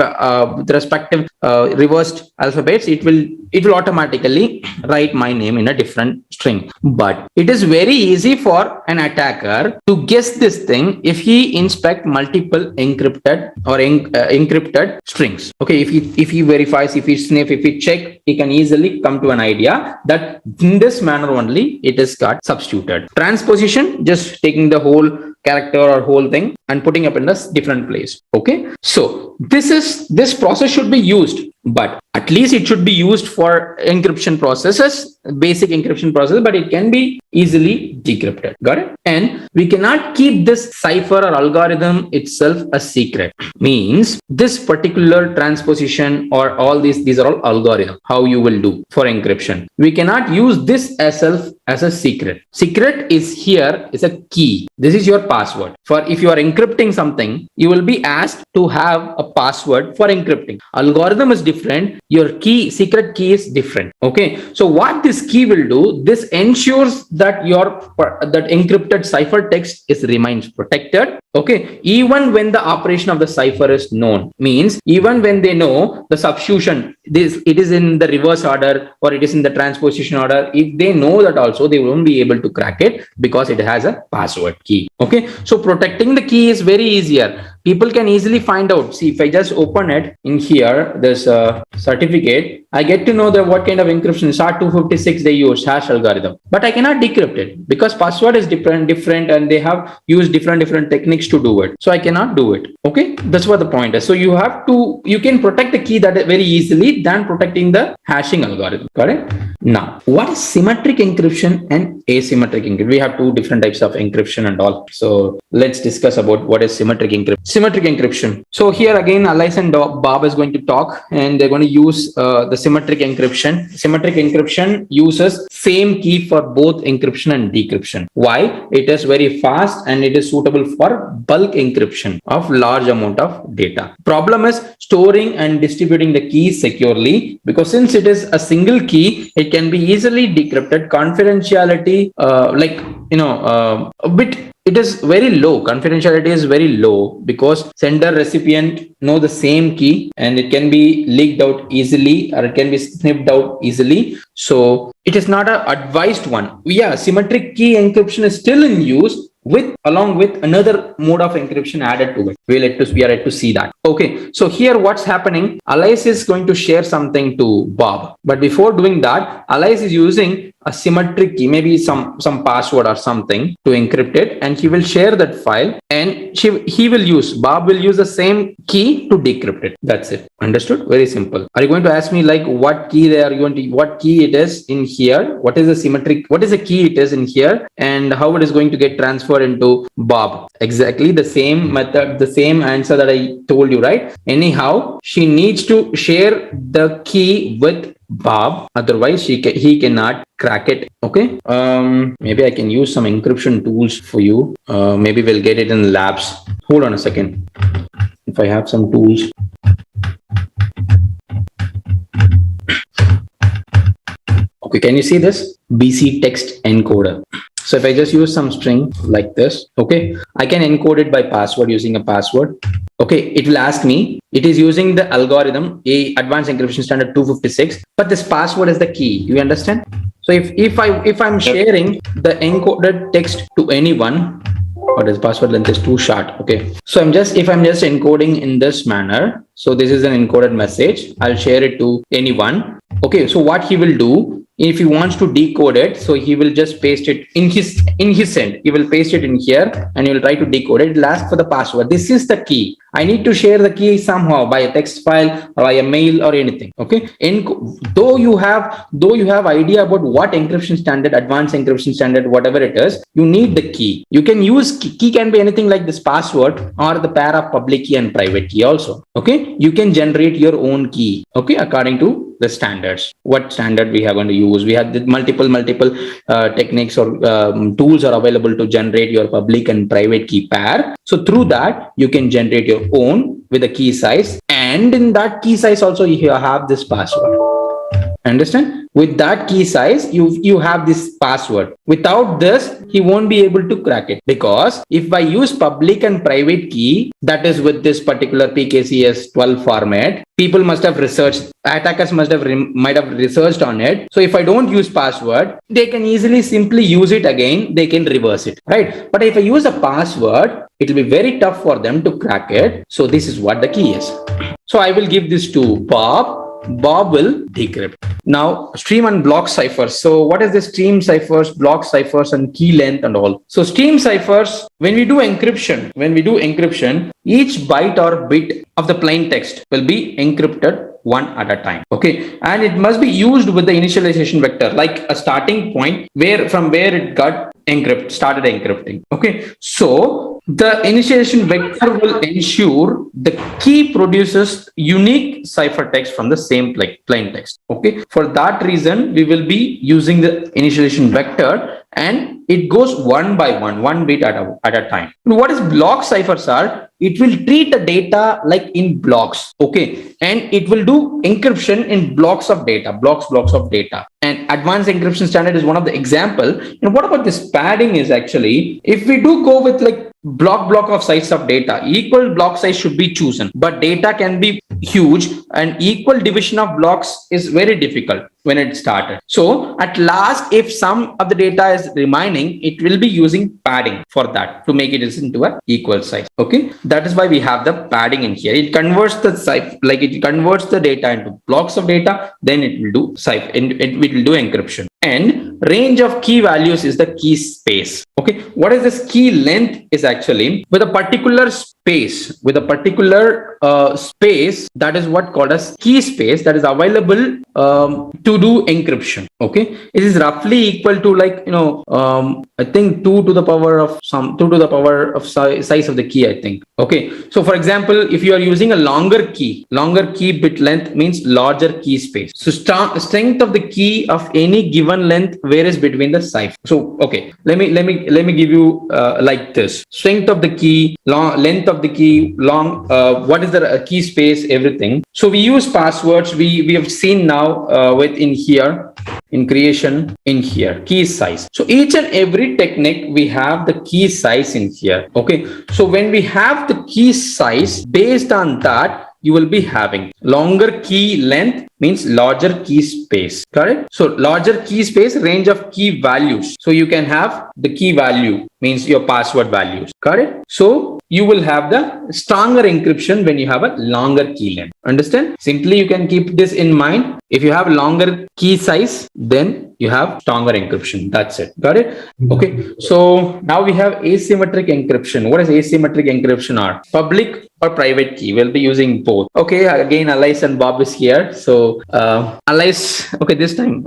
with respective reversed alphabets, it will automatically write my name in a different string. But it is very easy for an attacker to guess this thing if he inspect multiple encrypted or encrypted strings. Okay, if he verifies, if he sniff, if he check, he can easily come to an idea that in this manner only it is got substituted. Transposition, just taking the whole character or whole thing and putting up in a different place. Okay, so this process should be used but at least it should be used for encryption processes, basic encryption process, but it can be easily decrypted. Got it? And we cannot keep this cipher or algorithm itself a secret. Means this particular transposition or all these are all algorithms, how you will do for encryption. We cannot use this as a secret. Secret is here is a key. This is your password. For if you are encrypting something, you will be asked to have a password for encrypting. Algorithm is different. Your key, secret key is different. Okay. So what this key will do, this ensures that that encrypted cipher text remains protected. Okay. Even when the operation of the cipher is known, means even when they know the substitution, it is in the reverse order or it is in the transposition order. If they know that also, they won't be able to crack it because it has a password key. Okay. So protecting the key is very easier. People can easily find out. See, if I just open it in here, there's a certificate. I get to know that what kind of encryption SHA-256 they use, hash algorithm. But I cannot decrypt it because password is different, and they have used different techniques to do it. So I cannot do it. Okay, that's what the point is. So you can protect the key that very easily than protecting the hashing algorithm. Correct? Now, what is symmetric encryption and asymmetric encryption? We have two different types of encryption and all. So let's discuss about what is symmetric encryption. Symmetric encryption. So here again, Alice and Bob is going to talk, and they're going to use the symmetric encryption. Symmetric encryption uses same key for both encryption and decryption. Why? It is very fast and it is suitable for bulk encryption of large amount of data. Problem is storing and distributing the keys securely, because since it is a single key, it can be easily decrypted. Confidentiality, a bit. It is very low. Confidentiality is very low because sender recipient know the same key and it can be leaked out easily or it can be sniffed out easily. So it is not an advised one. Yeah, symmetric key encryption is still in use along with another mode of encryption added to it. We are yet to see that. Okay, so here what's happening? Alice is going to share something to Bob, but before doing that, Alice is using a symmetric key, maybe some password or something to encrypt it, and he will share that file, and Bob will use the same key to decrypt it. That's it. Understood? Very simple. Are you going to ask me like what key what key it is in here? What is the key it is in here, and how it is going to get transferred into Bob? Exactly the same method, the same answer that I told you, right? Anyhow, she needs to share the key with Bob, otherwise he cannot crack it. Okay, maybe I can use some encryption tools for you. Maybe we'll get it in labs. Hold on a second. If I have some tools. Okay, can you see this? BC text encoder. So if I just use some string like this, okay, I can encode it by password using a password. Okay, it will ask me, it is using the algorithm, advanced encryption standard 256, but this password is the key. You understand? So if I'm sharing the encoded text to anyone, but his password length is too short. Okay, so if I'm just encoding in this manner, so this is an encoded message, I'll share it to anyone. Okay, so what he will do, if he wants to decode it, so he will just paste it in his send. He will paste it in here and he will try to decode it. It will ask for the password. This is the key. I need to share the key somehow by a text file or by a mail or anything. Okay. Though you have idea about what encryption standard, advanced encryption standard, whatever it is, you need the key. You can use key can be anything like this password or the pair of public key and private key also. Okay. You can generate your own key. Okay. According to the standards. What standard we are going to use? We have the multiple techniques or tools are available to generate your public and private key pair. So through that, you can generate your own with a key size, and in that key size also you have this password. Understand? With that key size, you have this password. Without this, he won't be able to crack it, because if I use public and private key, that is with this particular PKCS 12 format, people must have researched, attackers might have researched on it. So if I don't use password, they can easily simply use it again. They can reverse it, right? But if I use a password, it will be very tough for them to crack it. So this is what the key is. So I will give this to Bob. Bob will decrypt. Now, stream and block ciphers. So what is the stream ciphers, block ciphers, and key length and all? So stream ciphers, when we do encryption, each byte or bit of the plain text will be encrypted one at a time. Okay, and it must be used with the initialization vector, like a starting point from where it got started encrypting. Okay, so the initialization vector will ensure the key produces unique ciphertext from the same plain text. Okay, for that reason we will be using the initialization vector, and it goes one by one bit at a time. What is block ciphers are? It will treat the data like in blocks. Okay, and it will do encryption in blocks of data. And advanced encryption standard is one of the example. And what about this padding is actually, if we do go with like block of size of data, equal block size should be chosen, but data can be huge and equal division of blocks is very difficult when it started. So at last, if some of the data is remaining, it will be using padding for that to make it into an equal size. Okay, that is why we have the padding in here. It converts the the data into blocks of data, then it will do it will do encryption. And range of key values is the key space. Okay, what is this key length is actually with a particular space, space that is what called as key space that is available to do encryption. Okay, it is roughly equal to I think 2 to the power of size of the key, I think. Okay, so for example, if you are using a longer key bit length means larger key space. So strength of the key of any given length varies between the cipher. So okay, let me give you like this: strength of the key, length of the key, what is the key space, everything. So we use passwords. We have seen now in here, in creation, in here, key size. So each and every technique we have the key size in here. Okay, so when we have the key size, based on that you will be having longer key length means larger key space. Correct? So larger key space, range of key values. So you can have the key value means your password values. Correct? So you will have the stronger encryption when you have a longer key length. Understand? Simply you can keep this in mind. If you have longer key size, then you have stronger encryption. That's it. Got it? Okay. So now we have asymmetric encryption. What is asymmetric encryption are? Public or private key. We'll be using both. Okay. Again, Alice and Bob is here. So Alice, okay, this time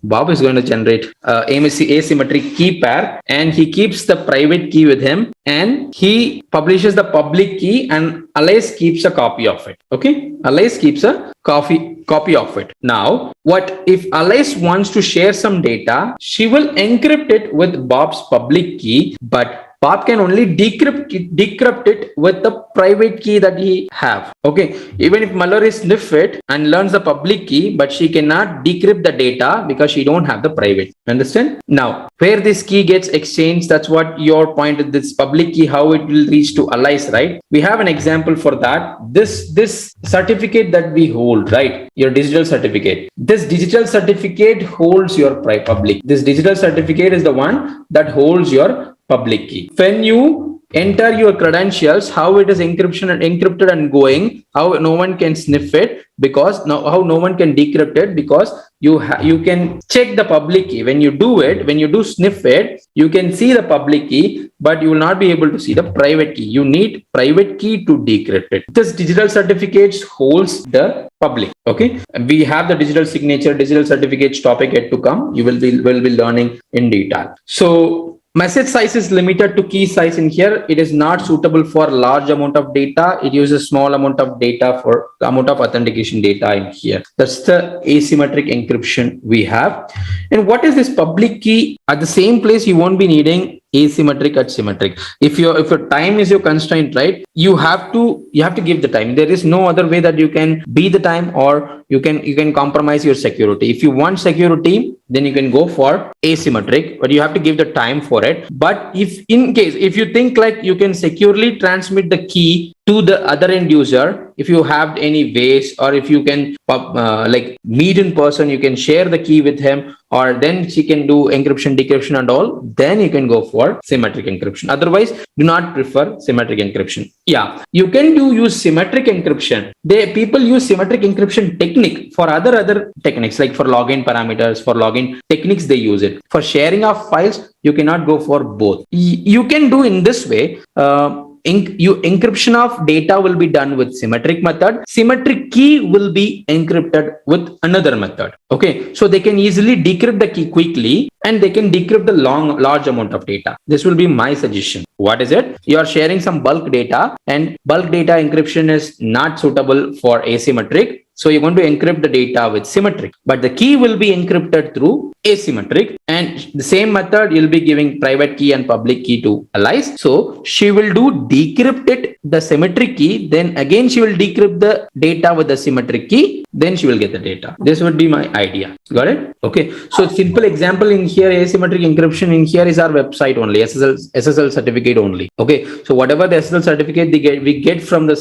Bob is going to generate asymmetric key pair, and he keeps the private key with him, and he publishes the public key, and Alice keeps a copy of it. Okay. Alice keeps a copy of it. Now, what if Alice wants to share some data? She will encrypt it with Bob's public key, but Bob can only decrypt it with the private key that he have. Okay, even if Malware sniff it and learns the public key, but she cannot decrypt the data because she don't have the private. Understand? Now, where this key gets exchanged, that's what your point is. This public key, how it will reach to Alice, right? We have an example for that. This certificate that we hold, right? Your digital certificate. This digital certificate holds your public. This digital certificate is the one that holds your public key. When you enter your credentials, how it is encrypted and going, how no one can sniff it, because how no one can decrypt it, because you can check the public key. When you do sniff it, you can see the public key, but you will not be able to see the private key. You need private key to decrypt it. This digital certificates holds the public. Okay, we have the digital signature, digital certificates topic yet to come. You will be learning in detail. So message size is limited to key size in here. It is not suitable for large amount of data. It uses small amount of data for the amount of authentication data in here. That's the asymmetric encryption we have. And what is this public key? At the same place, you won't be needing asymmetric at symmetric. If your time is your constraint, right, you have to give the time. There is no other way that you can be the time, or you can compromise your security. If you want security, then you can go for asymmetric, but you have to give the time for it. But if you think like you can securely transmit the key to the other end user, if you have any ways, or if you can like meet in person, you can share the key with him, or then she can do encryption, decryption and all, then you can go for symmetric encryption. Otherwise, do not prefer symmetric encryption. Yeah, you can use symmetric encryption. People use symmetric encryption technique for other techniques, like for login parameters, for login techniques they use it. For sharing of files, you cannot go for both. You can do in this way. encryption of data will be done with symmetric method. Symmetric key will be encrypted with another method. Okay, so they can easily decrypt the key quickly and they can decrypt the large amount of data. This will be my suggestion. What is it? You are sharing some bulk data, and bulk data encryption is not suitable for asymmetric. So you're going to encrypt the data with symmetric, but the key will be encrypted through asymmetric, and the same method you'll be giving private key and public key to Alice. So she will decrypt it, the symmetric key, then again she will decrypt the data with the symmetric key, then she will get the data. This would be my idea. Got it? Okay. So simple example in here, asymmetric encryption in here is our website only, SSL certificate only. Okay. So whatever the SSL certificate we get from the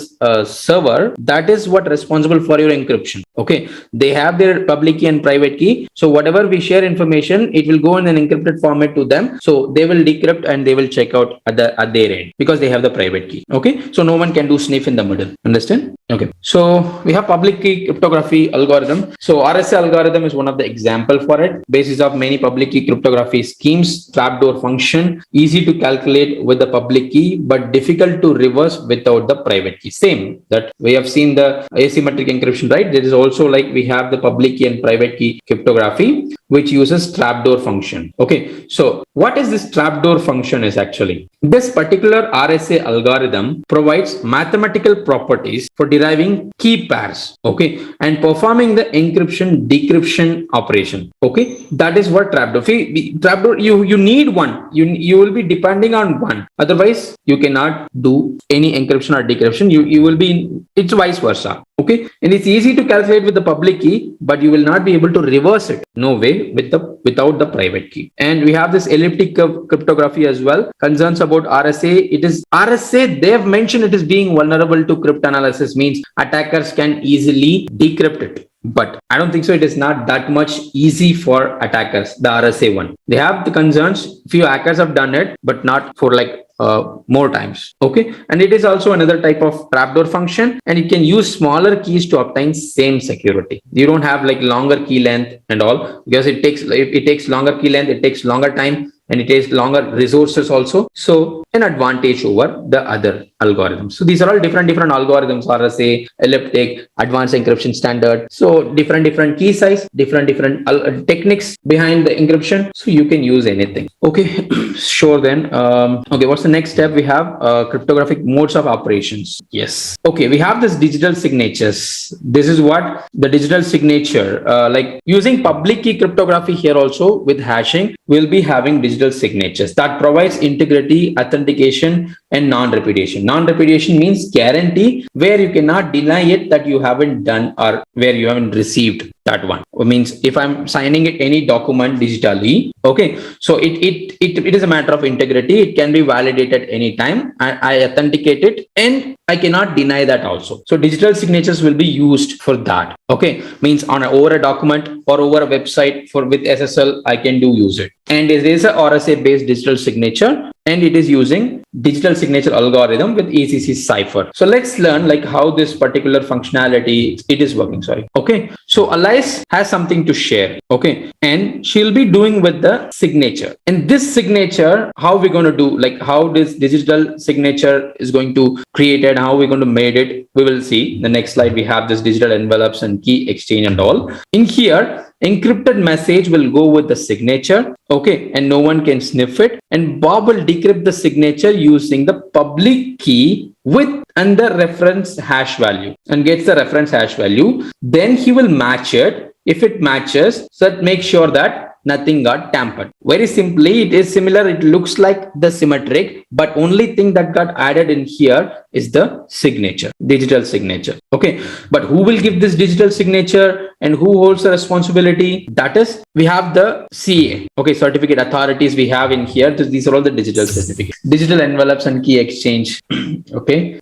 server, that is what responsible for your encryption. Okay. They have their public key and private key. So whatever we share information, it will go in an encrypted format to them. So they will decrypt and they will check out at their end because they have the private key. Okay. So no one can do sniff in the middle. Understand? Okay. So we have public key cryptography algorithm. So RSA algorithm is one of the example for it. Basis of many public key cryptography schemes, trapdoor function, easy to calculate with the public key, but difficult to reverse without the private key. Same that we have seen the asymmetric encryption, right? There is also like we have the public key and private key cryptography, which uses trapdoor function. Okay. So what is this trapdoor function is actually? This particular RSA algorithm provides mathematical properties for deriving key pairs. Okay. And performing the encryption decryption operation. Okay. That is what trapdoor. Trapdoor, you need one. You will be depending on one. Otherwise, you cannot do any encryption or decryption. You will be it's vice versa. Okay. And it's easy to calculate with the public key, but you will not be able to reverse it. No way without the private key. And we have this elliptic curve cryptography as well. Concerns about RSA. It is RSA. They have mentioned it is being vulnerable to cryptanalysis, means attackers can easily decrypt it. But I don't think so. It is not that much easy for attackers, the RSA one. They have the concerns. Few hackers have done it, but not for like more times. Okay. And it is also another type of trapdoor function, and you can use smaller keys to obtain same security. You don't have like longer key length and all, because it takes longer key length, it takes longer time, and it takes longer resources also. So an advantage over the other algorithms. So these are all different algorithms, RSA, elliptic, advanced encryption standard. So different key size, different techniques behind the encryption. So you can use anything. Okay, sure then. Okay, what's the next step? We have cryptographic modes of operations. Yes. Okay, we have this digital signatures. This is what the digital signature, like using public key cryptography here also with hashing, we'll be having digital signatures that provides integrity, authentication, and non-repudiation. Non-repudiation means guarantee where you cannot deny it that you haven't done or where you haven't received that one. It means if I'm signing it any document digitally, okay, so it is a matter of integrity. It can be validated anytime. I authenticate it and I cannot deny that also. So digital signatures will be used for that. Okay, means over a document or over a website with SSL, I can use it. And it is a RSA based digital signature, and it is using digital signature algorithm with ECC cipher. So let's learn like how this particular functionality it is working. Sorry. Okay. So Alice has something to share. Okay. And she'll be doing with the signature. And this signature, how we're going to do, like how this digital signature is going to create it, how we're going to made it, we will see. The next slide, we have this digital envelopes and key exchange and all. In here, encrypted message will go with the signature. Okay. And no one can sniff it. And Bob will decrypt the signature using the public key with under reference hash value and gets the reference hash value. Then he will match it. If it matches, so make sure that nothing got tampered. Very simply, it is similar. It looks like the symmetric, but only thing that got added in here is the signature, digital signature. Okay. But who will give this digital signature and who holds the responsibility? That is, we have the CA. Okay. Certificate authorities we have in here. These are all the digital certificates, digital envelopes and key exchange. Okay.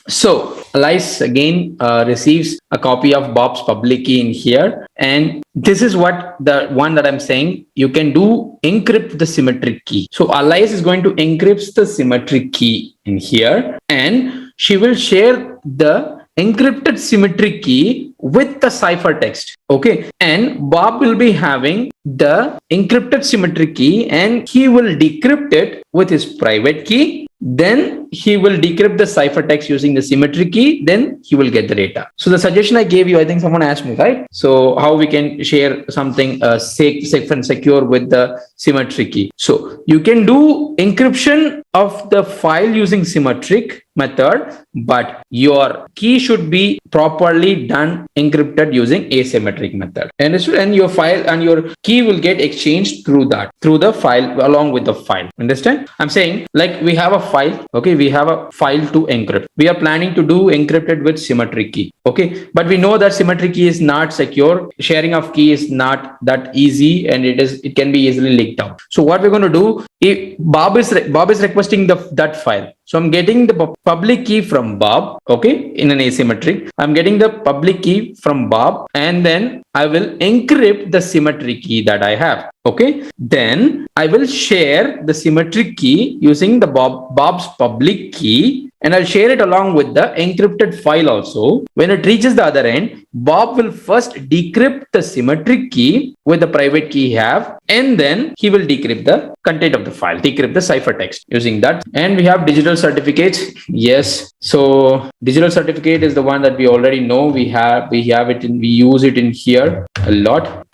So Alice again receives a copy of Bob's public key in here. And this is what the one that I'm saying, you can encrypt the symmetric key. So Alice is going to encrypt the symmetric key in here, and she will share the encrypted symmetric key with the cipher text. Okay. And Bob will be having the encrypted symmetric key, and he will decrypt it with his private key. then he will decrypt the ciphertext using the symmetry key, then he will get the data. So the suggestion I gave you, I think someone asked me, right? So how we can share something safe and secure with the symmetry key. So you can do encryption of the file using symmetric method, but your key should be properly done encrypted using asymmetric method. And your file and your key will get exchanged through the file along with the file. Understand? I'm saying, like, we have a file. Okay, we have a file to encrypt. We are planning to do encrypted with symmetric key. Okay, but we know that symmetric key is not secure. Sharing of key is not that easy, and it can be easily leaked out. So what we're going to do, if Bob is requesting that file. So I'm getting the public key from Bob, okay, in an asymmetric. I'm getting the public key from Bob, and then I will encrypt the symmetric key that I have. Okay, then I will share the symmetric key using the Bob's public key, and I'll share it along with the encrypted file also. When it reaches the other end, Bob will first decrypt the symmetric key with the private key he have, and then he will decrypt the content of the file, decrypt the ciphertext using that. And we have digital certificates. Yes, so digital certificate is the one that we already know. We use it in here a lot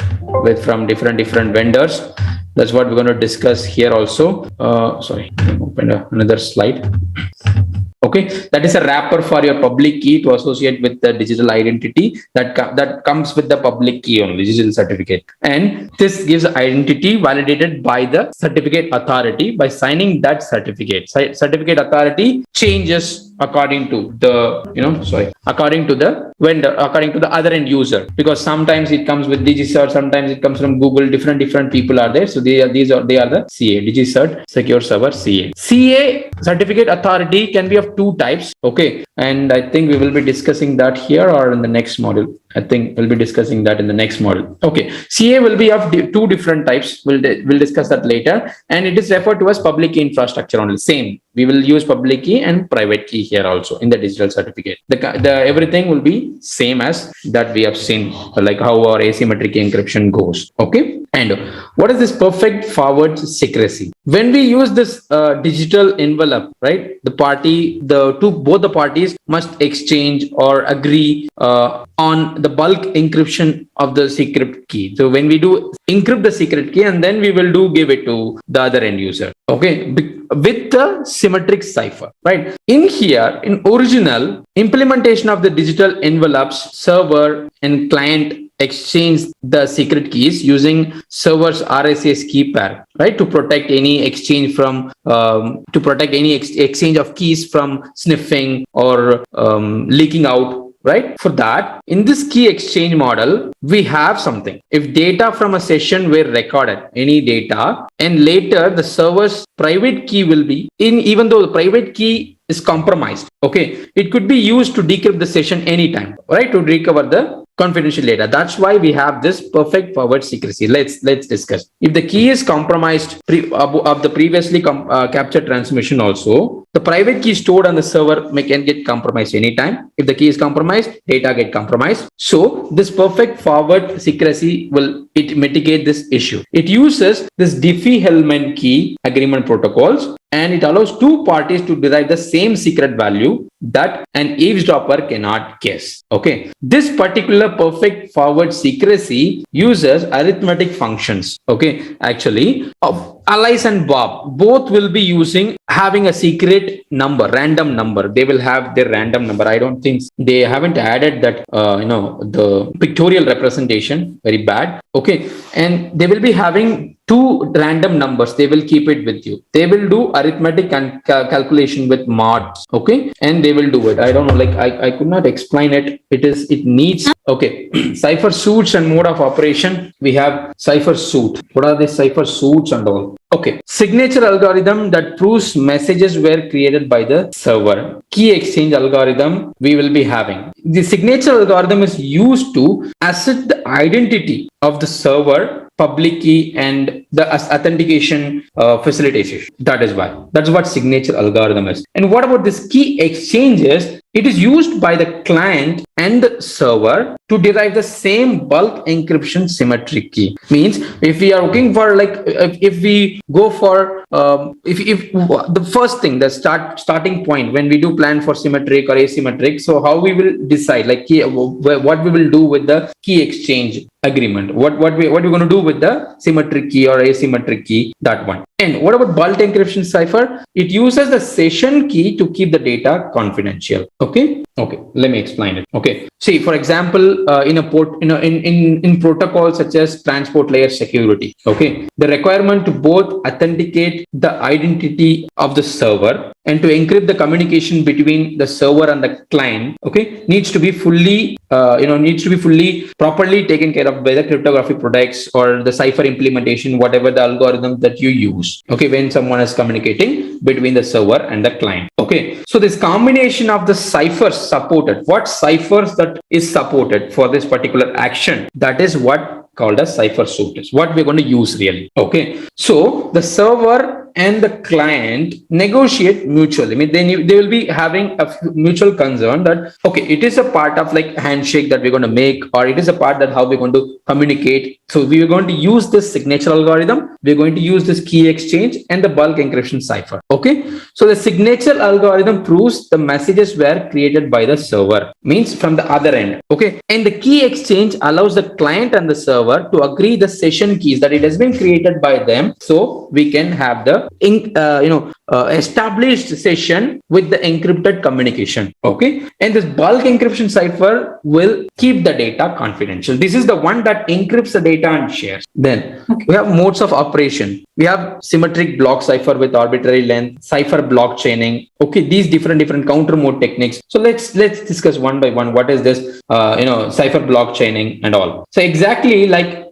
from different vendors. That's what we're going to discuss here also. Sorry, open another slide. Okay, that is a wrapper for your public key to associate with the digital identity that comes with the public key only, digital certificate. And this gives identity validated by the certificate authority by signing that certificate. Certificate authority changes according to the vendor, according to the other end user, because sometimes it comes with DigiCert, sometimes it comes from Google. Different people are there. So they are the CA, DigiCert, Secure Server, CA. CA certificate authority can be of two types. Okay, and I think we will be discussing that here or in the next module. I think we'll be discussing that in the next module. Okay, CA will be of two different types. We'll discuss that later, and it is referred to as public key infrastructure only. Same, we will use public key and private key here also in the digital certificate. The everything will be same as that we have seen, like how our asymmetric encryption goes. Okay, and what is this perfect forward secrecy? When we use this digital envelope, right? Both the parties must exchange or agree on the bulk encryption of the secret key. So when we do encrypt the secret key, and then we will give it to the other end user. Okay, with the symmetric cipher, right? In here, in original implementation of the digital envelopes, server and client exchange the secret keys using server's RSA key pair, right? To protect any exchange exchange of keys from sniffing or leaking out. Right? For that, in this key exchange model, we have something. If data from a session were recorded, any data, and later the server's private key will be even though the private key is compromised. Okay, it could be used to decrypt the session anytime, right? To recover the confidential data. That's why we have this perfect forward secrecy. Let's discuss. If the key is compromised of the previously captured transmission also, the private key stored on the server can get compromised anytime. If the key is compromised, data get compromised. So this perfect forward secrecy will mitigate this issue. It uses this Diffie-Hellman key agreement protocols, and it allows two parties to derive the same secret value that an eavesdropper cannot guess. Okay, this particular perfect forward secrecy uses arithmetic functions. Okay, actually, Alice and Bob both will be having a secret number, random number. They will have their random number. I don't think they haven't added that, the pictorial representation. Very bad. Okay, and they will be having two random numbers. They will keep it with you. They will do arithmetic and calculation with mods. Okay, and they will do it. I don't know, like I could not explain it. It needs. Okay, cipher suits and mode of operation. We have cipher suit. What are the cipher suits and all? Okay, signature algorithm that proves messages were created by the server. Key exchange algorithm we will be having. The signature algorithm is used to assert the identity of the server, public key, and the authentication facilitation. That's what signature algorithm is. And what about this key exchanges? It is used by the client and the server to derive the same bulk encryption symmetric key. Means if we are looking for like, if we go for, if the first thing, the starting point when we do plan for symmetric or asymmetric, so how we will decide like what we will do with the key exchange agreement, what we're going to do with the symmetric key or asymmetric key, that one. And what about bulk encryption cipher? It uses the session key to keep the data confidential. Okay, let me explain it. Okay, see, for example, in protocols such as transport layer security, okay, the requirement to both authenticate the identity of the server and to encrypt the communication between the server and the client, okay, needs to be fully properly taken care of by the cryptographic products or the cipher implementation, whatever the algorithm that you use, okay, when someone is communicating between the server and the client. Okay, so this combination of the ciphers supported, what ciphers that is supported for this particular action, that is what called as cipher suite is what we're going to use really. Okay, so the server and the client negotiate mutually. I mean, they will be having a mutual concern that, okay, it is a part of like handshake that we're going to make, or it is a part that how we're going to communicate. So we are going to use this signature algorithm, we're going to use this key exchange and the bulk encryption cipher. Okay, so the signature algorithm proves the messages were created by the server, means from the other end. Okay, and the key exchange allows the client and the server to agree the session keys that it has been created by them, so we can have the established session with the encrypted communication. Okay, and this bulk encryption cipher will keep the data confidential. This is the one that encrypts the data and shares. Then we have modes of operation. We have symmetric block cipher with arbitrary length, cipher block chaining. Okay, these different counter mode techniques. So let's discuss one by one. What is this cipher block chaining and all? So exactly like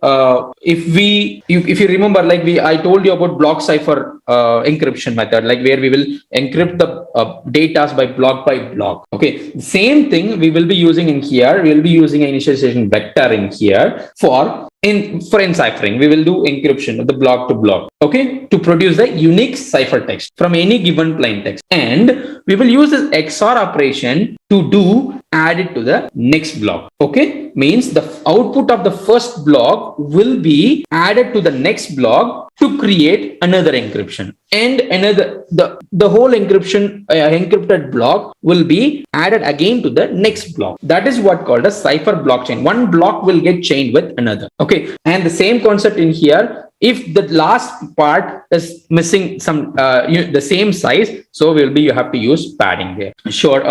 if you remember, like I told you about block cipher encryption method, like where we will encrypt the data by block. Okay, same thing we will be using in here. We will be using an initialization vector in here for enciphering. We will do encryption of the block to block, okay, to produce the unique ciphertext from any given plain text, and we will use this XOR operation to add it to the next block. Okay, means the output of the first block will be added to the next block to create another encryption, and the whole encryption encrypted block will be added again to the next block. That is what called a cipher blockchain. One block will get chained with another. Okay, and the same concept in here. If the last part is missing some the same size, so you have to use padding there. Sure.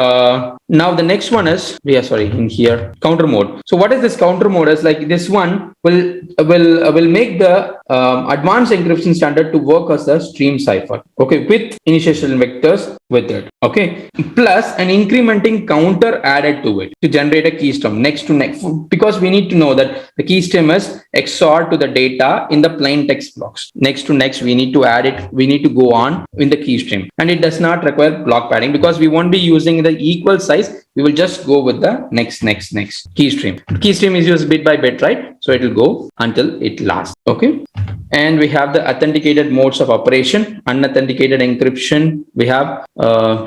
Now the next one is in here counter mode. So what is this counter mode? Is like this one will make the advanced encryption standard to work as a stream cipher. Okay, with initialization vectors with it. Okay, plus an incrementing counter added to it to generate a keystream next to next, because we need to know that the keystream is XOR to the data in the plain text blocks. Next to next, we need to add it. We need to go on in the keystream, and it does not require block padding because we won't be using the equal size. We will just go with the next keystream. Keystream is used bit by bit, right? So it will go until it lasts. Okay. And we have the authenticated modes of operation, unauthenticated encryption. We have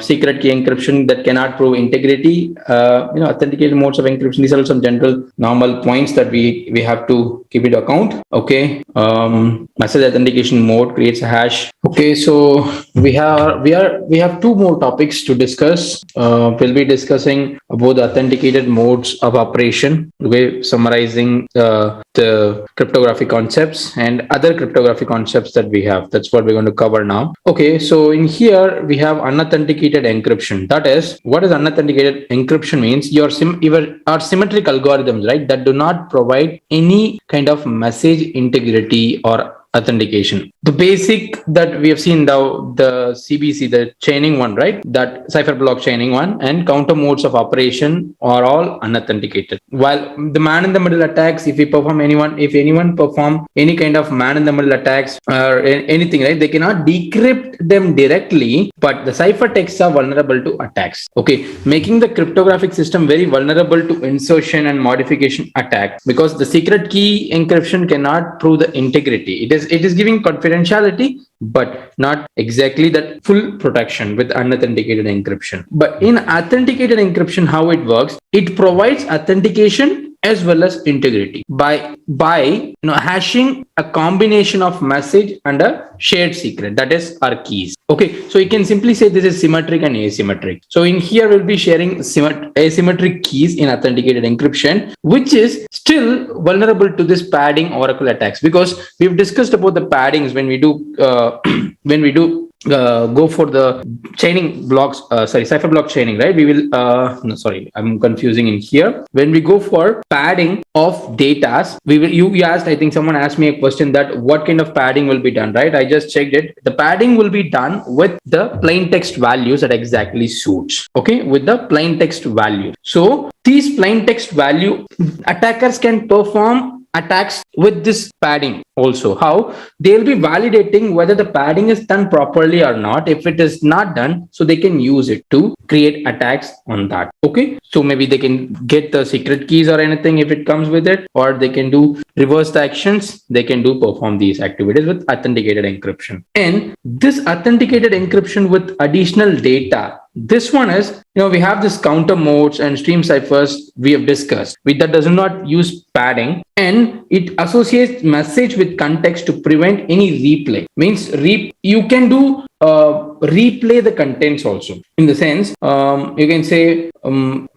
secret key encryption that cannot prove integrity. Authenticated modes of encryption. These are some general normal points that we have to keep into account. Okay. Message authentication mode creates a hash. Okay. So we have two more topics to discuss. We'll be discussing about the authenticated modes of operation. We're summarizing the cryptographic concepts and other cryptographic concepts that we have. That's what we're going to cover now. Okay, so in here we have unauthenticated encryption. That is, what is unauthenticated encryption means? Your symmetric algorithms, right, that do not provide any kind of message integrity or authentication. The basic that we have seen now, the CBC, the chaining one, right? That cipher block chaining one and counter modes of operation are all unauthenticated. While the man-in-the-middle attacks, if anyone perform any kind of man-in-the-middle attacks or anything, right? They cannot decrypt them directly, but the ciphertexts are vulnerable to attacks. Okay, making the cryptographic system very vulnerable to insertion and modification attack, because the secret key encryption cannot prove the integrity. It is is giving confidentiality, but not exactly that full protection with unauthenticated encryption. But in authenticated encryption, how it works, it provides authentication as well as integrity by hashing a combination of message and a shared secret, that is our keys. Okay, so you can simply say this is symmetric and asymmetric. So in here we'll be sharing asymmetric keys in authenticated encryption, which is still vulnerable to this padding oracle attacks, because we've discussed about the paddings when we do go for the chaining blocks, cipher block chaining, right? We will, no, sorry, I'm confusing in here. When we go for padding of data, you asked, I think someone asked me a question that what kind of padding will be done, right? I just checked it. The padding will be done with the plain text values that exactly suits, okay, with the plain text value. So these plain text value attackers can perform attacks with this padding also. How? They'll be validating whether the padding is done properly or not. If it is not done, so they can use it to create attacks on that. Okay, so maybe they can get the secret keys or anything if it comes with it, or they can do reverse the actions. They can do perform these activities with authenticated encryption. And this authenticated encryption with additional data, this one is, we have this counter modes and stream ciphers we have discussed. That does not use padding, and it associates message with context to prevent any replay. Means you can do replay the contents also. In the sense, you can say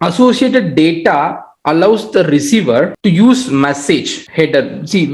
associated data allows the receiver to use message header. See,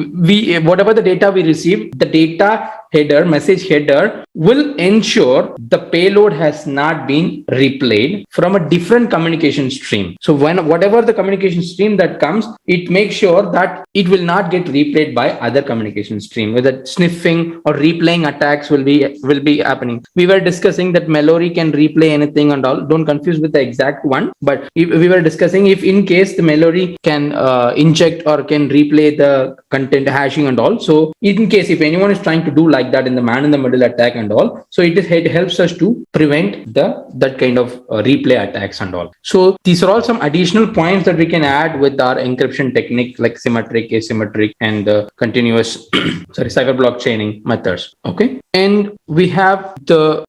whatever the data we receive, the data header, message header will ensure the payload has not been replayed from a different communication stream. So whatever the communication stream that comes, it makes sure that it will not get replayed by other communication stream. Whether sniffing or replaying attacks will be happening. We were discussing that Malware can replay anything and all. Don't confuse with the exact one, but we were discussing if in case the Malware can inject or can replay the content hashing and all. So in case if anyone is trying to do like that in the man-in-the-middle attack and all, so it helps us to prevent that kind of replay attacks and all. So these are all some additional points that we can add with our encryption technique, like symmetric, asymmetric, and continuous cipher block chaining methods. Okay, and we have the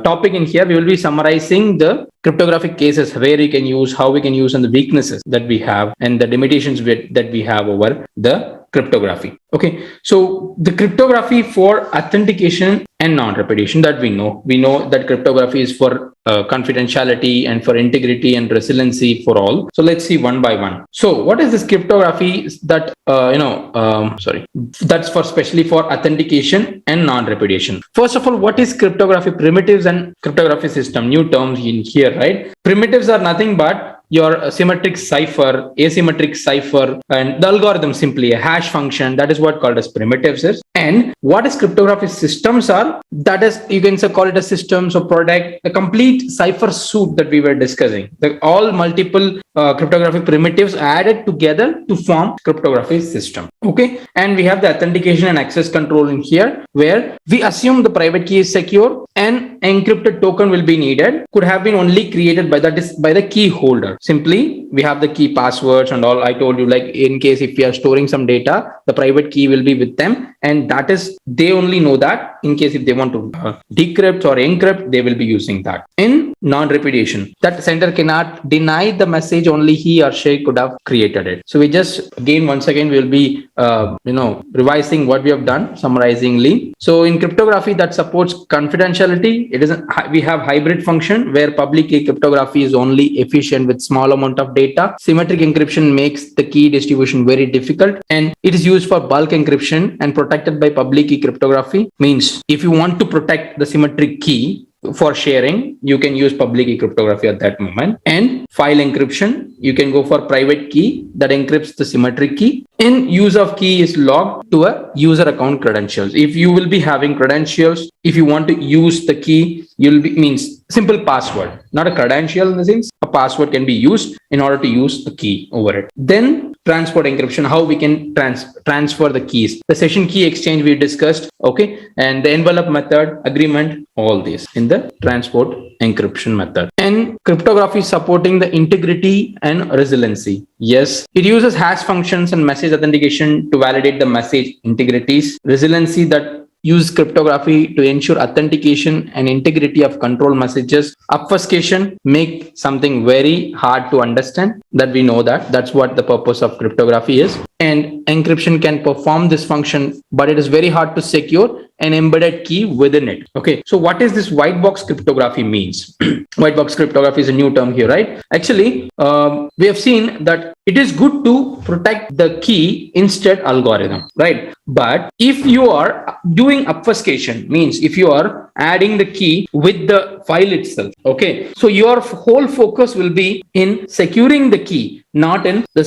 topic in here. We will be summarizing the cryptographic cases where we can use, how we can use, and the weaknesses that we have and the limitations that we have over the cryptography. Okay, so the cryptography for authentication and non-repetition that we know that cryptography is for confidentiality and for integrity and resiliency for all. So let's see one by one. So what is this cryptography that that's for specially for authentication and non-repetition? First of all, what is cryptography? Primitives and cryptography system, new terms in here, right? Primitives are nothing but your symmetric cipher, asymmetric cipher, and the algorithm, simply a hash function. That is what called as primitives is. And what is cryptography systems are? That is, you can call it a systems or product, the complete cipher suite that we were discussing. All multiple cryptographic primitives added together to form cryptography system. Okay, and we have the authentication and access control in here, where we assume the private key is secure and encrypted token will be needed. Could have been only created by the key holder. Simply, we have the key passwords and all. I told you, like in case if we are storing some data, the private key will be with them, and that is, they only know that. In case if they want to decrypt or encrypt, they will be using that. In non-repetition, that sender cannot deny the message, only he or she could have created it. So we just, again, once again, we will be revising what we have done, summarizingly. So in cryptography that supports confidentiality, we have hybrid function where public key cryptography is only efficient with small amount of data. Symmetric encryption makes the key distribution very difficult, and it is used for bulk encryption and protected by public key cryptography. Means if you want to protect the symmetric key for sharing, you can use public key cryptography at that moment. And file encryption, you can go for private key that encrypts the symmetric key. And use of key is logged to a user account credentials. If you will be having credentials, if you want to use the key, means simple password, not a credential in the sense. A password can be used in order to use the key over it. Then transport encryption, how we can transfer the keys. The session key exchange we discussed, okay, and the envelope method, agreement, all this in the transport encryption method. And cryptography supporting the integrity and resiliency. Yes, it uses hash functions and message authentication to validate the message integrities. Resiliency, that use cryptography to ensure authentication and integrity of control messages. Obfuscation, make something very hard to understand, that we know that's what the purpose of cryptography is. And encryption can perform this function, but it is very hard to secure an embedded key within it. Okay, so what is this white box cryptography means? White box cryptography is a new term here, right? Actually, we have seen that it is good to protect the key instead algorithm, right? But if you are doing obfuscation, means if you are adding the key with the file itself, okay, so your whole focus will be in securing the key, not in the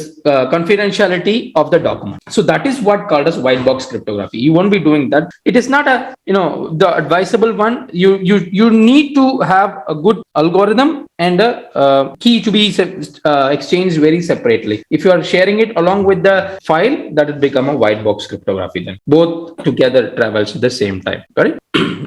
confidentiality of the document. So that is what called as white box cryptography. You won't be doing that. It is not a, the advisable one. You need to have a good algorithm and a key to be exchanged very separately. If you are sharing it along with the file, that will become a white box cryptography. Then both together travels at the same time. Got it?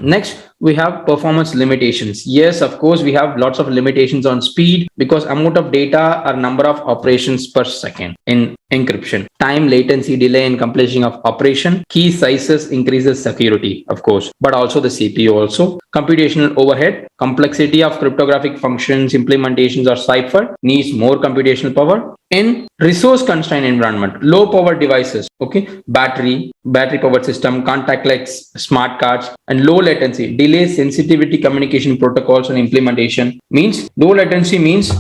Next, we have performance limitations. Yes, of course, we have lots of limitations on speed because amount of data or number of operations per second in encryption. Time, latency, delay in completion of operation. Key sizes increases security, of course, but also the CPU also. Computational overhead, complexity of cryptographic functions, implementations or cipher needs more computational power. In resource constrained environment, low power devices, okay, battery powered system, contactless smart cards, and low latency, delay sensitivity communication protocols and implementation. Means low latency means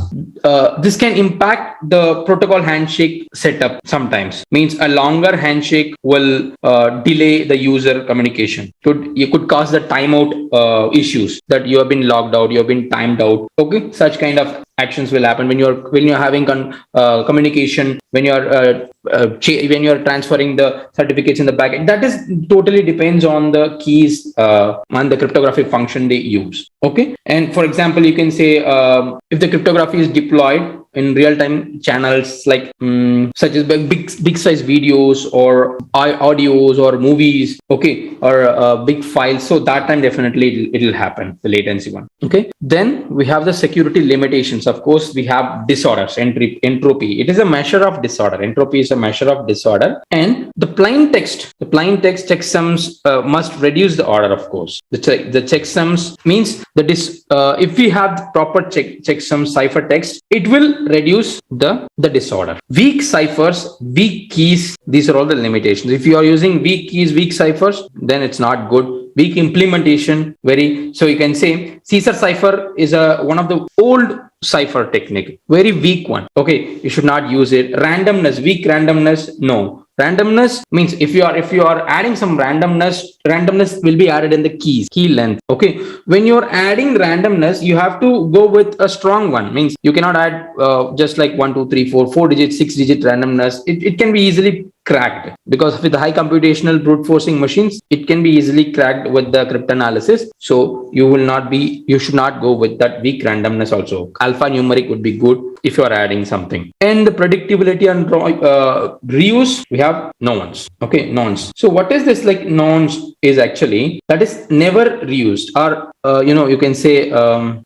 this can impact the protocol handshake setup sometimes. Means a longer handshake will delay the user communication. You could cause the timeout issues, that you have been logged out, you have been timed out. Okay, such kind of actions will happen when you're having communication, when you're transferring the certificates in the backend. That is totally depends on the keys and the cryptographic function they use. Okay, and for example, you can say if the cryptography is deployed in real-time channels like such as big size videos or audios or movies, okay, or big files, so that time definitely it'll happen, the latency one. Okay, then we have the security limitations. Of course, we have disorders, entropy. It is a measure of disorder. Entropy is a measure of disorder. And the plain text checksums must reduce the order. Of course, the checksums means that is if we have proper checksum cipher text, it will reduce the disorder. Weak ciphers, weak keys, these are all the limitations. If you are using weak keys, weak ciphers, then it's not good. Weak implementation, so you can say Caesar cipher is one of the old cipher technique, very weak one. Okay, you should not use it. Randomness, weak randomness, no. Randomness means if you are adding some randomness will be added in the key length. Okay, when you're adding randomness, you have to go with a strong one. Means you cannot add just like 1 2 3 4 digit, 6 digit randomness. It can be easily cracked, because with the high computational brute forcing machines, it can be easily cracked with the cryptanalysis. So you should not go with that weak randomness also. Alphanumeric would be good if you are adding something. And the predictability and reuse, we have nonce. Okay, nonce. So what is this? Like nonce is actually that is never reused, or you can say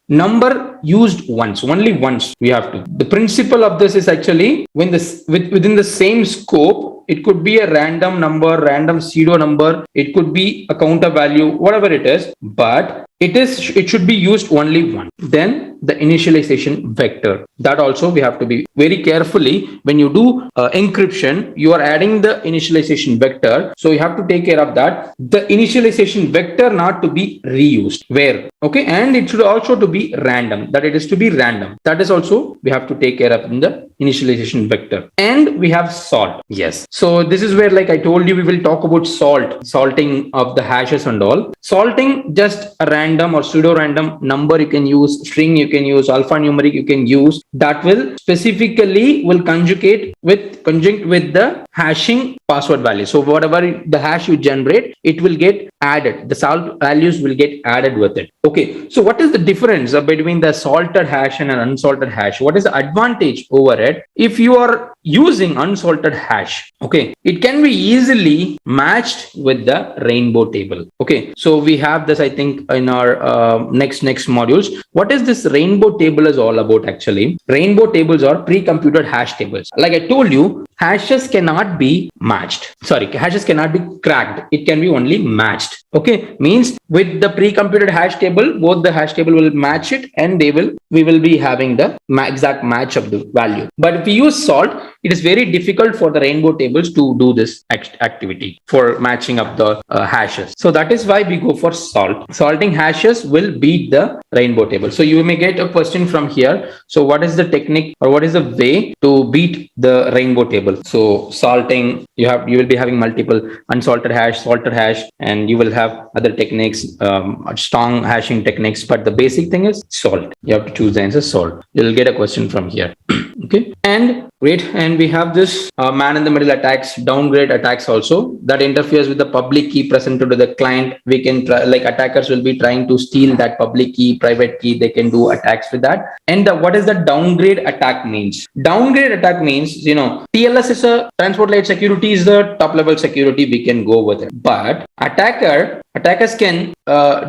number used once, only once we have to. The principle of this is actually within the same scope. It could be a random number, random pseudo number. It could be a counter value, whatever it is, but it should be used only once. Then the initialization vector, that also we have to be very carefully when you do encryption, you are adding the initialization vector. So you have to take care of that. The initialization vector not to be reused. Where? Okay, and it should also to be random, that it is to be random. That is also we have to take care of in the initialization vector. And we have salt. Yes. So this is where, like I told you, we will talk about salting of the hashes and all. Salting just a random or pseudo random number you can use, string you can use, alphanumeric you can use, that will specifically conjunct with the hashing password value. So whatever the hash you generate, it will get added. The salt values will get added with it. Okay, so what is the difference between the salted hash and an unsalted hash? What is the advantage over it? If you are using unsalted hash, okay, it can be easily matched with the rainbow table. Okay, so we have this, I think, in our next modules. What is this rainbow table is all about? Actually, rainbow tables are pre-computed hash tables. Like I told you, hashes cannot be matched. Sorry, hashes cannot be cracked. It can be only matched. Okay, means with the pre-computed hash table, both the hash table will match it, and we will be having the exact match of the value. But if we use salt, it is very difficult for the rainbow tables to do this activity for matching up the hashes. So that is why we go for salt. Salting hashes will beat the rainbow table. So you may get a question from here. So what is the technique, or what is the way to beat the rainbow table? So salting, you will be having multiple unsalted hash, salted hash, and you will have other techniques, strong hashing techniques. But the basic thing is salt. You have to choose the answer salt. You'll get a question from here. Okay, and great. And we have this man-in-the-middle attacks, downgrade attacks also, that interferes with the public key presented to the client. We can try, like attackers will be trying to steal that public key, private key. They can do attacks with that. And what is the downgrade attack means? Downgrade attack means, TLS is a transport layer security, is the top level security. We can go with it. But attackers can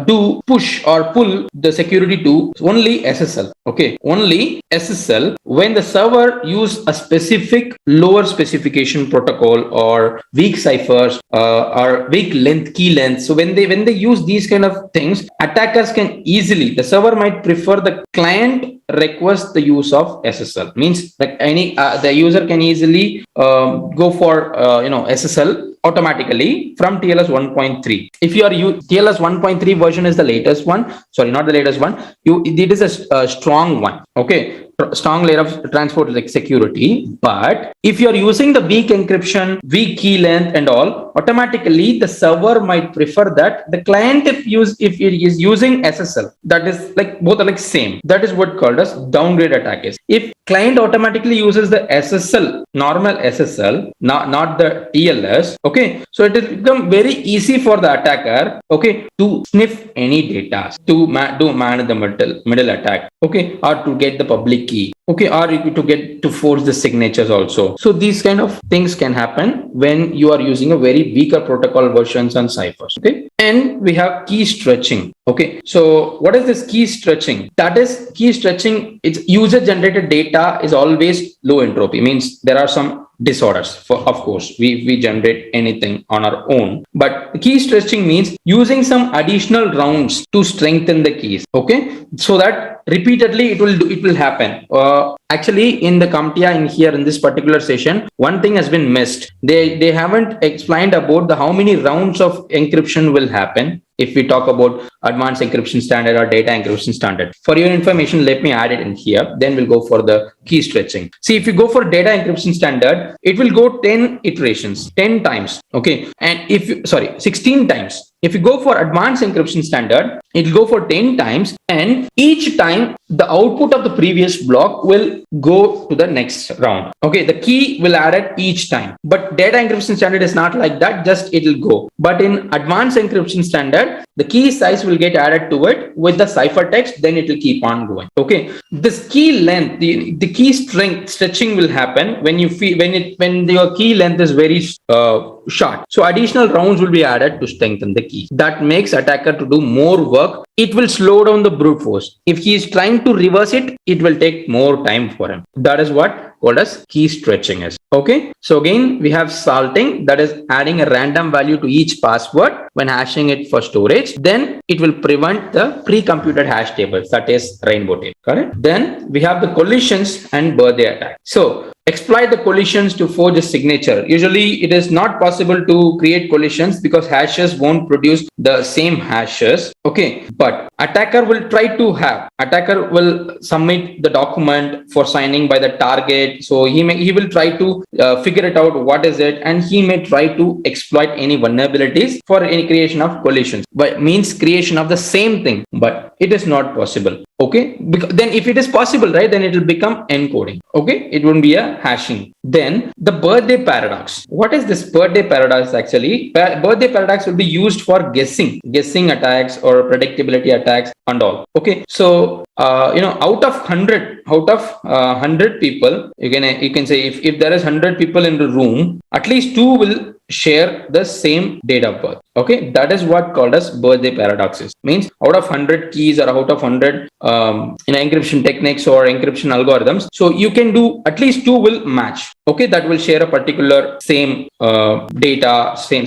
do push or pull the security to only SSL. Okay, only SSL when the server use a specific lower specification protocol or weak ciphers or weak key length. So when they use these kind of things, attackers can easily, the server might prefer the client request the use of SSL. Means like the user can easily go for SSL automatically from TLS 1.3. If you are TLS 1.3 version is the latest one. Sorry, not the latest one. It is a strong one. Okay, strong layer of transport like security. But if you are using the weak encryption, weak key length and all, automatically the server might prefer that the client if it is using SSL, that is like both are like same. That is what called as downgrade attack is. If client automatically uses the SSL, normal SSL, not the TLS. Okay, so it will become very easy for the attacker, okay, to sniff any data, to do man-in-the-middle attack, okay, or to get the public key, okay, or to forge the signatures also. So these kind of things can happen when you are using a very weaker protocol versions and ciphers. Okay, and we have key stretching. Okay, so what is this key stretching? That is key stretching. It's user generated data is always low entropy. Means there are some disorders. Of course, we generate anything on our own, but key stretching means using some additional rounds to strengthen the keys. Okay, so that repeatedly it will happen. Actually, in the CompTIA in this particular session, one thing has been missed. They haven't explained about how many rounds of encryption will happen if we talk about advanced encryption standard or data encryption standard. For your information, let me add it in here. Then we'll go for the key stretching. See, if you go for data encryption standard, it will go 10 iterations, 10 times. Okay, and 16 times. If you go for advanced encryption standard, it will go for 10 times, and each time the output of the previous block will go to the next round. Okay, the key will add it each time. But data encryption standard is not like that, just it will go. But in advanced encryption standard, the key size will get added to it with the ciphertext, then it will keep on going. Okay, this key length, the key stretching will happen when your key length is very short. So additional rounds will be added to strengthen the key. That makes attacker to do more work. It will slow down the brute force. If he is trying to reverse it, it will take more time for him. That is what called as key stretching is. Okay, so again we have salting, that is adding a random value to each password when hashing it for storage. Then it will prevent the pre-computed hash tables, that is rainbow table. Correct. Then we have the collisions and birthday attack. So exploit the collisions to forge a signature. Usually it is not possible to create collisions because hashes won't produce the same hashes. Okay, but attacker will submit the document for signing by the target. So he will try to figure it out what is it, and he may try to exploit any vulnerabilities for any creation of collisions, but means creation of the same thing, but it is not possible. Okay, because then if it is possible, right, then it will become encoding. Okay, it won't be a hashing. Then the birthday paradox. What is this birthday paradox actually? Birthday paradox will be used for guessing attacks or predictability attacks and all. Okay, so out of 100 people, you can say if there is 100 people in the room, at least 2 will share the same date of birth. Okay, that is what called as birthday paradoxes. Means out of 100 keys or out of 100 encryption techniques or encryption algorithms, so you can do at least 2 will match. Okay, that will share a particular same data, same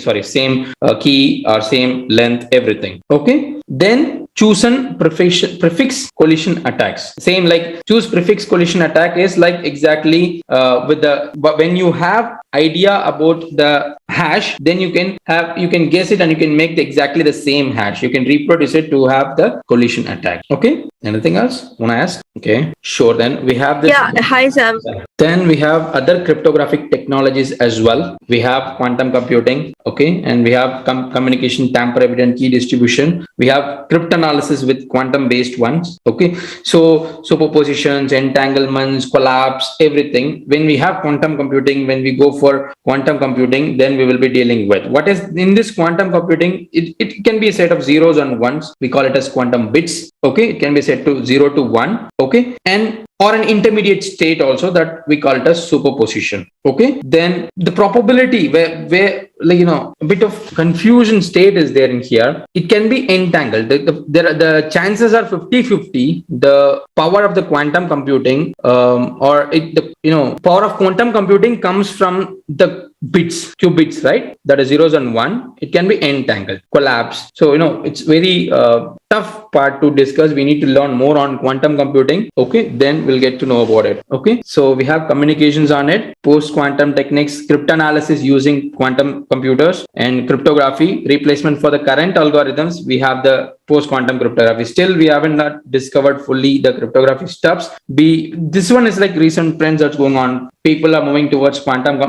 key or same length, everything. Okay, then chosen prefix collision attacks. Same like choose prefix collision attack is like exactly when you have idea about the hash, then you can guess it and you can make exactly the same hash. You can reproduce it to have the collision attack. Okay, anything else want to ask? Okay, sure. Then we have this. Yeah, hi Sam. Then we have other cryptographic technologies as well. We have quantum computing, okay, and we have communication tamper evident key distribution. We have cryptanalysis with quantum based ones, okay. So superpositions, entanglements, collapse, everything. When we have quantum computing, when we go for quantum computing, then we will be dealing with what is in this quantum computing. It can be a set of zeros and ones. We call it as quantum bits, okay. It can be set to 0 to 1, okay, and or an intermediate state also that we call it as superposition. Okay, then the probability where like a bit of confusion state is there in here. It can be entangled. The chances are 50-50. The power of the quantum computing power of quantum computing comes from the qubits, right? That is zeros and one. It can be entangled, collapse. So it's very tough part to discuss. We need to learn more on quantum computing. Okay, then we'll get to know about it. Okay, so we have communications on it, post quantum techniques, cryptanalysis using quantum computers, and cryptography replacement for the current algorithms. We have the post quantum cryptography. Still we haven't not discovered fully the cryptography stuffs. This one is like recent trends that's going on. People are moving towards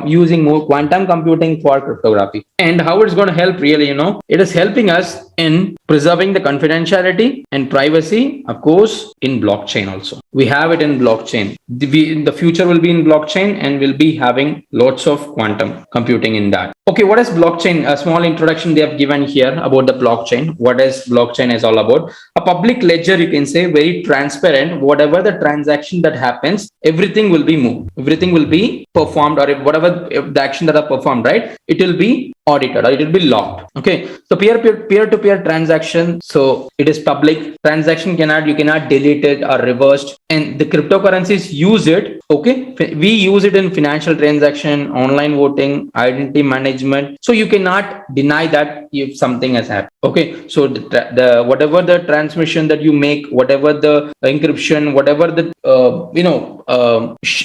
using more quantum computing for cryptography. And how it's going to help really, it is helping us in preserving the confidentiality and privacy, of course, in blockchain also. We have it in blockchain. The future will be in blockchain, and we'll be having lots of quantum computing in that. Okay, what is blockchain? A small introduction they have given here about the blockchain. What is blockchain is all about? A public ledger, you can say, very transparent. Whatever the transaction that happens, everything will be moved. Everything will be performed, or whatever the action that are performed, right? It will be audited or it will be logged. Okay, so peer-to-peer transaction. So it is public. Transaction you cannot delete it or reversed. And the cryptocurrencies use it. Okay, we use it in financial transaction, online voting, identity management. So you cannot deny that if something has happened. Okay, so the whatever the transmission that you make, whatever the encryption, whatever the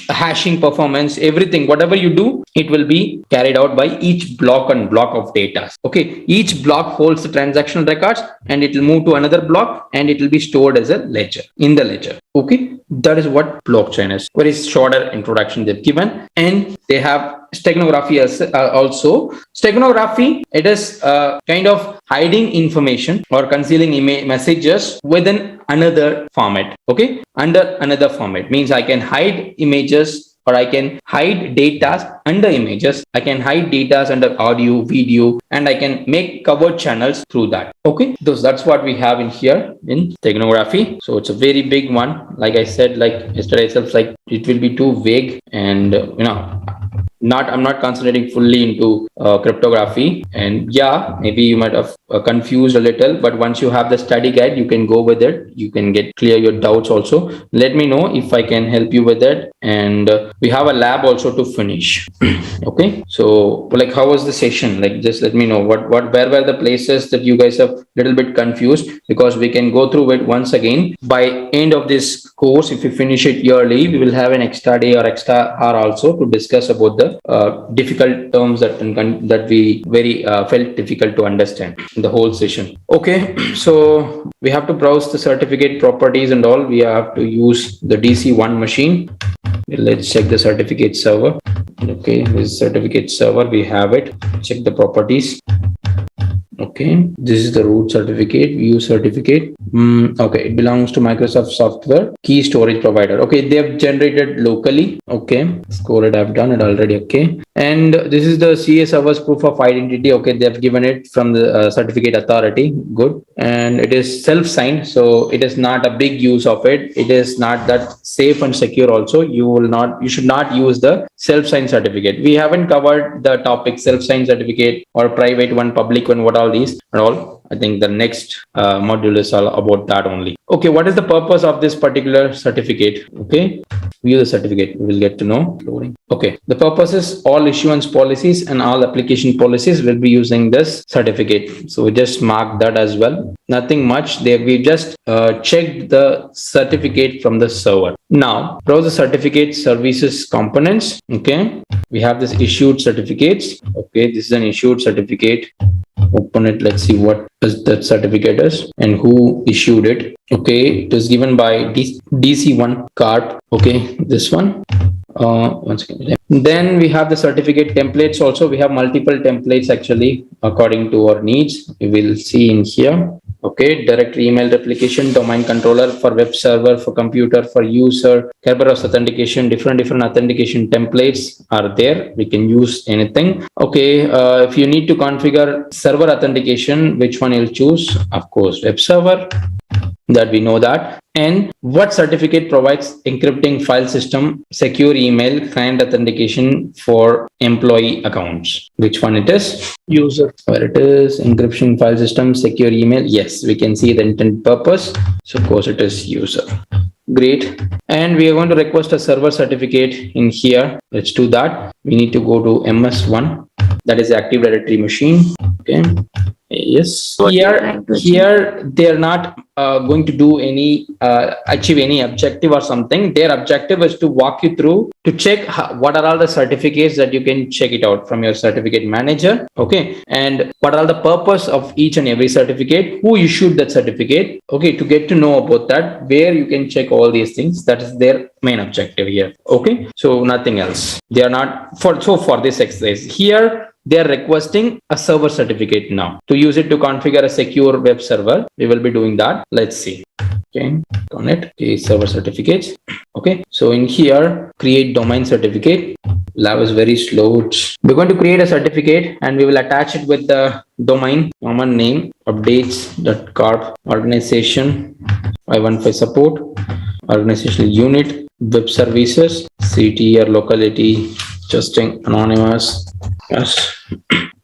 hashing performance, everything, whatever you do, it will be carried out by each block of data. Okay, each block holds the transactional records, and it will move to another block, and it will be stored as a ledger in the ledger. Okay, that is what blockchain is. Very shorter introduction they've given, and they have steganography also. Steganography, it is kind of hiding information or concealing messages within another format. Okay, under another format means I can hide images, or I can hide data under images. I can hide data under audio, video, and I can make covered channels through that. Okay, that's what we have in here in steganography. So it's a very big one. Like I said, like yesterday itself, like it will be too vague, and I'm not concentrating fully into cryptography. And yeah, maybe you might have confused a little, but once you have the study guide, you can go with it. You can clear your doubts also. Let me know if I can help you with it. And we have a lab also to finish. Okay, so like how was the session? Like just let me know where were the places that you guys have a little bit confused, because we can go through it once again. By end of this course, if we finish it yearly, we will have an extra day or extra hour also to discuss about the difficult terms that we very felt difficult to understand in the whole session. Okay, so we have to browse the certificate properties and all. We have to use the DC1 machine. Let's check the certificate server. Okay, this certificate server, we have it. Check the properties. Okay. Okay, this is the root certificate, view certificate. Okay, it belongs to Microsoft software, key storage provider. Okay, they have generated locally. Okay, score it, I've done it already. Okay, and this is the CA server's proof of identity. Okay, they have given it from the certificate authority. Good, and it is self-signed, so it is not a big use of it. It is not that safe and secure. Also, you should not use the self-signed certificate. We haven't covered the topic self-signed certificate or private one, public one, what all these and all. I think the next module is all about that only. Okay, what is the purpose of this particular certificate? Okay, view the certificate, we will get to know. Okay, the purpose is all issuance policies and all application policies will be using this certificate. So we just mark that as well. Nothing much there. We just checked the certificate from the server. Now browse the certificate services components. Okay, we have this issued certificates. Okay, this is an issued certificate. Open it. Let's see what that certificate is and who issued it. Okay, it is given by DC1 card. Okay, this one. Once again, then we have the certificate templates. Also, we have multiple templates actually according to our needs. We will see in here. Okay, direct email replication, domain controller for web server, for computer, for user, Kerberos authentication, different authentication templates are there. We can use anything. Okay, if you need to configure server authentication, which one you'll choose? Of course, web server. That we know that. And what certificate provides encrypting file system, secure email, client authentication for employee accounts? Which one it is? User. Where it is? Encryption file system, secure email. Yes, we can see the intent purpose. So of course it is user. Great. And we are going to request a server certificate in here. Let's do that. We need to go to MS1. That is Active Directory machine. Okay. Yes, here they are not going to do any achieve any objective or something. Their objective is to walk you through to check what are all the certificates that you can check it out from your certificate manager. Okay, and what are the purpose of each and every certificate, who issued that certificate. Okay, to get to know about that, where you can check all these things. That is their main objective here. Okay, so nothing else. They are not for this exercise here. They are requesting a server certificate now to use it to configure a secure web server. We will be doing that. Let's see. Okay, on it. Okay, server certificates. Okay, so in here, create domain certificate. Lab is very slow. We're going to create a certificate and we will attach it with the domain, common name, updates.corp, organization, 515 support, organizational unit, web services, city or locality, testing, anonymous. Yes.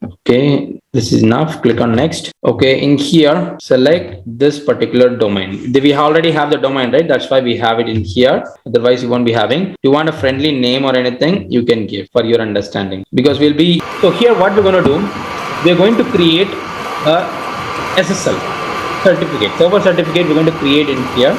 Okay, this is enough. Click on next. Okay, in here, select this particular domain. We already have the domain, right? That's why we have it in here. Otherwise, you won't be having. You want a friendly name or anything, you can give for your understanding. Because we'll be, so here what we're going to do, we're going to create a SSL certificate, server certificate we're going to create in here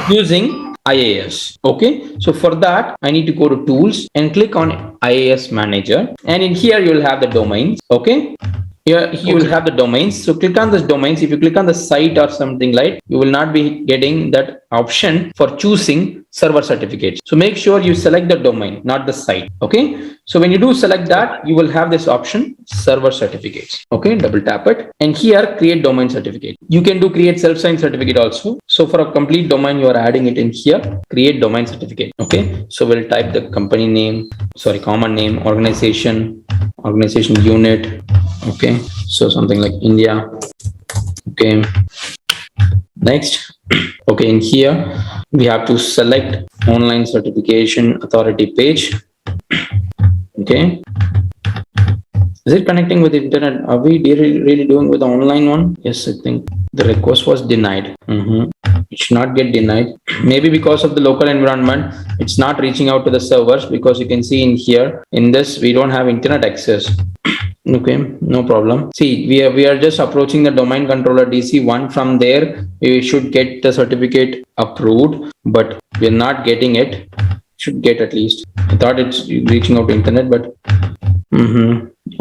using IAS. Okay, so for that I need to go to tools and click on IAS manager, and in here you will have the domains. Okay, here you will have the domains. So click on this domains. If you click on the site or something like, you will not be getting that option for choosing server certificates. So make sure you select the domain, not the site. Okay, so when you do select that, you will have this option, server certificates. Okay, double tap it, and here create domain certificate. You can do create self-signed certificate also. So for a complete domain, you are adding it in here, create domain certificate. Okay, so we'll type the company name, sorry, common name, organization unit. Okay, so something like India. Okay, next. Okay, in here we have to select online certification authority page. Okay, is it connecting with the internet? Are we really doing with the online one? Yes, I think the request was denied. It should not get denied. Maybe because of the local environment, it's not reaching out to the servers, because you can see in here, in this, we don't have internet access. Okay, no problem. See, we are just approaching the domain controller DC1. From there, we should get the certificate approved, but we're not getting it. Should get at least. I thought it's reaching out to internet, but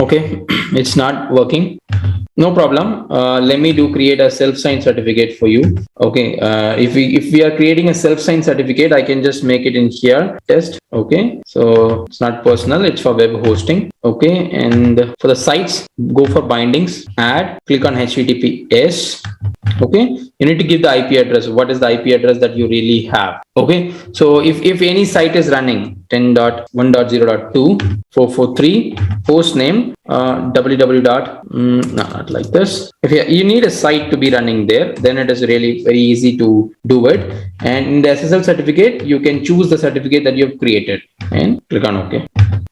okay, it's not working. No problem. Let me create a self-signed certificate for you. Okay. If we are creating a self-signed certificate, I can just make it in here. Test. Okay. So it's not personal. It's for web hosting. Okay. And for the sites, go for bindings. Add. Click on HTTPS. Okay. You need to give the IP address. What is the IP address that you really have? Okay. So if any site is running 10.1.0.2 443 host name www. No, not like this. If you need a site to be running there, then it is really very easy to do it. And in the SSL certificate, you can choose the certificate that you have created and click on OK.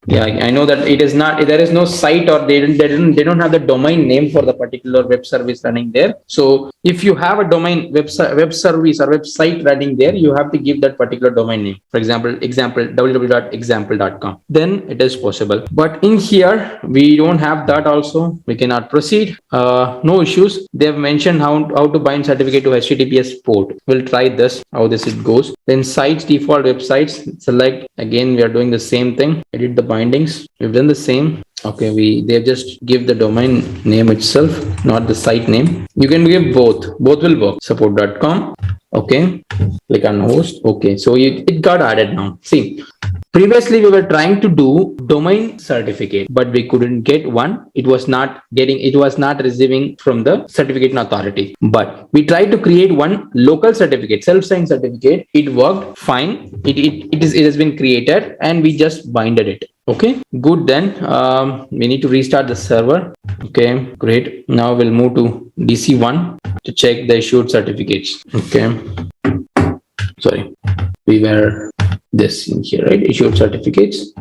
Yeah, I know that it is not, there is no site, or they don't have the domain name for the particular web service running there. So if you have a domain web service or website running there, you have to give that particular domain name. For example, www.example.com. Then it is possible. But in here, we don't have that also. We cannot proceed. No issues. They have mentioned how to bind certificate to HTTPS port. We'll try this, how this it goes. Then sites, default websites, select. Again, we are doing the same thing. Edit the bindings. We've done the same. Okay, they just give the domain name itself, not the site name. You can give both will work. Support.com. Okay, click on host. Okay, so it got added now. See, previously we were trying to do domain certificate, but we couldn't get one. It was not receiving from the certificate authority. But we tried to create one local certificate, self-signed certificate. It worked fine. It has been created, and we just binded it. Okay, good. Then we need to restart the server. Okay, great. Now we'll move to DC1 to check the issued certificates. Okay, sorry, we were this in here, right? Issued certificates.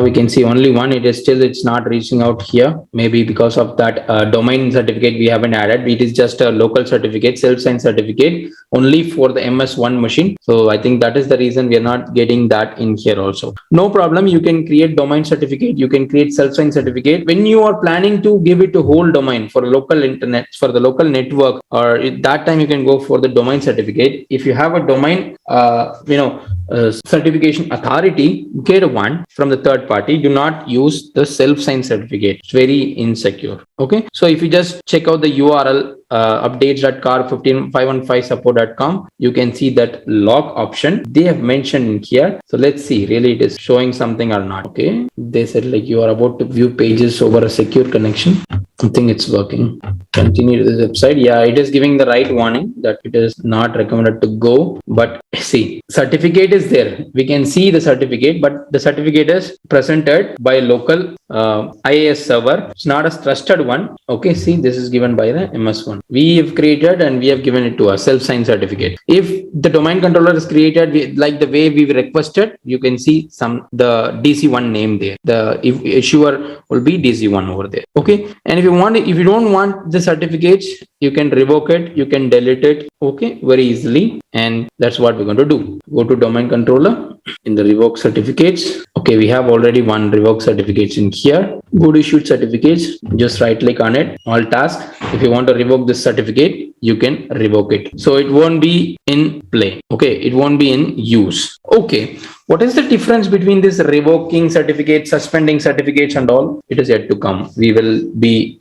We can see only one. It's not reaching out here. Maybe because of that domain certificate we haven't added. It is just a local certificate, self-signed certificate, only for the MS1 machine. So I think that is the reason we are not getting that in here also. No problem. You can create domain certificate. You can create self-signed certificate when you are planning to give it to whole domain for local internet, for the local network, or at that time you can go for the domain certificate. If you have a domain, certification authority, get one from the third party. Do not use the self-signed certificate. It's very insecure. Okay, so if you just check out the URL updates.car155support.com, you can see that log option they have mentioned in here. So let's see, really it is showing something or not. Okay, they said like you are about to view pages over a secure connection. I think it's working. Continue to this website. Yeah, it is giving the right warning that it is not recommended to go. But see, certificate is there. We can see the certificate, but the certificate is presented by a local IIS server. It's not a trusted one. Okay, see, this is given by the MS1. We have created and we have given it to a self-signed certificate. If the domain controller is created like the way we requested, you can see the DC1 name there. The issuer will be DC1 over there. Okay, and if you don't want the certificates, you can revoke it, you can delete it. Okay, very easily. And that's what we're going to do. Go to domain controller in the revoke certificates. Okay, we have already one revoke certificates in here. Go to issued certificates, just right click on it, all tasks. If you want to revoke this certificate, you can revoke it. So it won't be in play. Okay, it won't be in use. Okay, what is the difference between this revoking certificates, suspending certificates and all? It is yet to come. We will be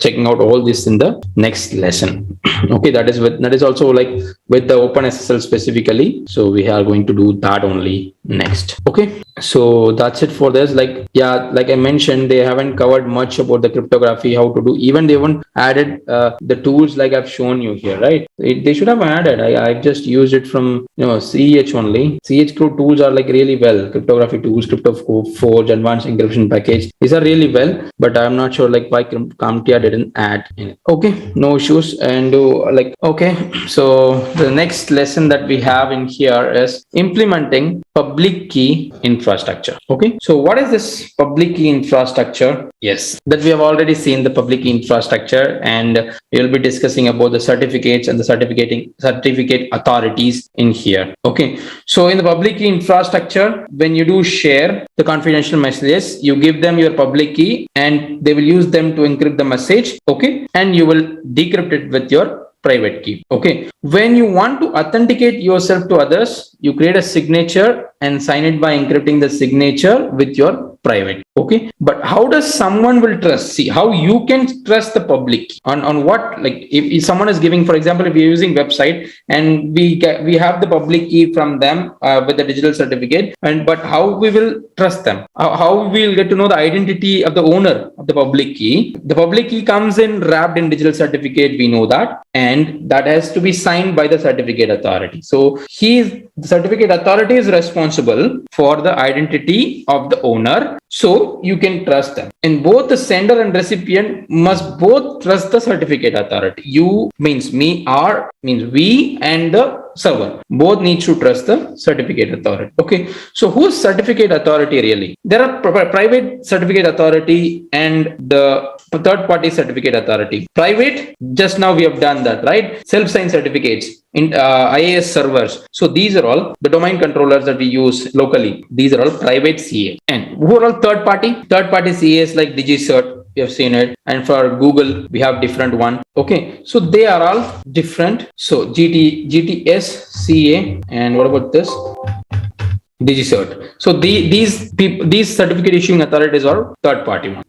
checking out all this in the next lesson. Okay, that is also like with the OpenSSL specifically. So we are going to do that only next. Okay, so that's it for this. Like I mentioned, they haven't covered much about the cryptography, how to do. Even they haven't added the tools like I've shown you here, right? They should have added. I've just used it from CEH only. CEH tools are like really well. Cryptography tools, CryptoForge, advanced encryption package. These are really well, but I'm not sure like why CompTIA didn't add in it. Okay, no issues. And okay, so the next lesson that we have in here is implementing public key infrastructure. Okay, so what is this public key infrastructure? Yes, that we have already seen the public key infrastructure, and we will be discussing about the certificates and the certificate authorities in here. Okay, so in the public key infrastructure, when you do share the confidential messages, you give them your public key and they will use them to encrypt the message. Okay, and you will decrypt it with your private key. Okay, when you want to authenticate yourself to others, you create a signature and sign it by encrypting the signature with your private. Okay, but how does someone will trust? See, how you can trust the public key on what, like if someone is giving, for example, if you're using website and we have the public key from them with the digital certificate, but how we will trust them? How we will get to know the identity of the owner of the public key? The public key comes in wrapped in digital certificate, we know that, and that has to be signed by the certificate authority. So the certificate authority is responsible for the identity of the owner, so you can trust them. And both the sender and recipient must both trust the certificate authority. You means we and the server both need to trust the certificate authority. Okay, so who's certificate authority really? There are private certificate authority and the third party certificate authority. Private, just now we have done that, right? Self-signed certificates in IAS servers. So these are all the domain controllers that we use locally. These are all private CA. And who are all third party? Third party CAs like DigiCert, we have seen it, and for Google we have different one. Okay, so they are all different. So GTS, CA, and what about this? DigiCert. So these certificate issuing authorities are third party one.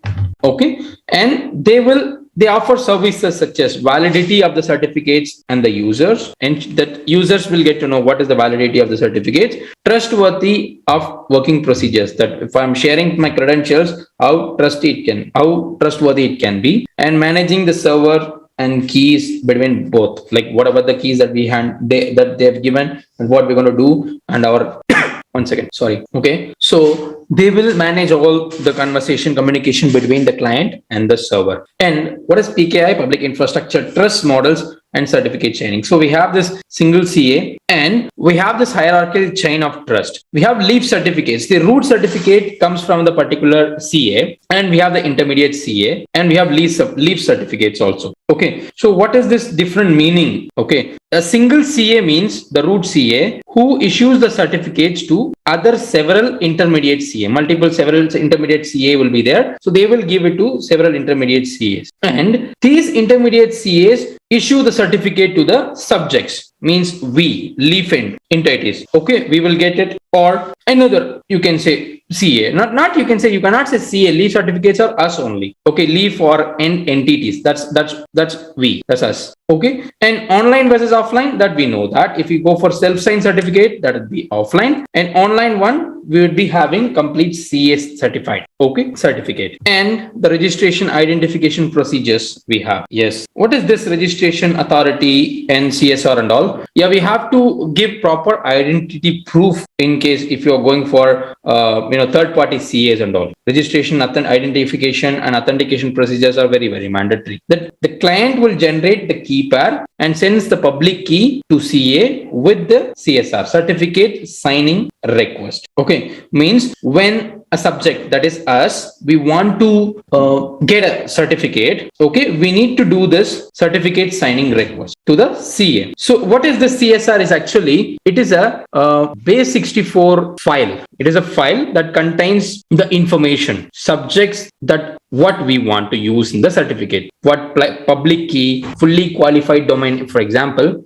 Okay, and they offer services such as validity of the certificates and the users, and that users will get to know what is the validity of the certificates, trustworthy of working procedures, that if I'm sharing my credentials, how trustworthy it can be, and managing the server and keys between both, like whatever the keys that they have given and what we're going to do and our one second, sorry. Okay, so they will manage all the communication between the client and the server. And what is PKI? Public Infrastructure Trust Models and Certificate Chaining. So we have this single CA and we have this hierarchical chain of trust. We have leaf certificates. The root certificate comes from the particular CA, and we have the intermediate CA, and we have leaf certificates also. Okay, so what is this different meaning? Okay, a single CA means the root CA who issues the certificates to other several intermediate CA. Several intermediate CA will be there. So they will give it to several intermediate CAs. And these intermediate CAs issue the certificate to the subjects, means we, leaf entities. Okay, we will get it, or another, you can say CA. You cannot say CA. Leaf certificates are us only. Okay, leaf or entities. That's we. That's us. Okay, and online versus offline, that we know that if you go for self-signed certificate, that would be offline, and online one we would be having complete CA certified. Okay, certificate. And the registration identification procedures we have. Yes, what is this registration authority and CSR and all? Yeah, we have to give proper identity proof in case if you are going for third party CAs and all. Registration, identification and authentication procedures are very, very mandatory. That the client will generate the key pair and sends the public key to CA with the CSR, certificate signing request. Okay, means when a subject, that is us, we want to get a certificate, okay, we need to do this certificate signing request to the CA. So what is the CSR is actually, it is a base 64 file. It is a file that contains the information, subjects, that what we want to use in the certificate, what public key, fully qualified domain. For example,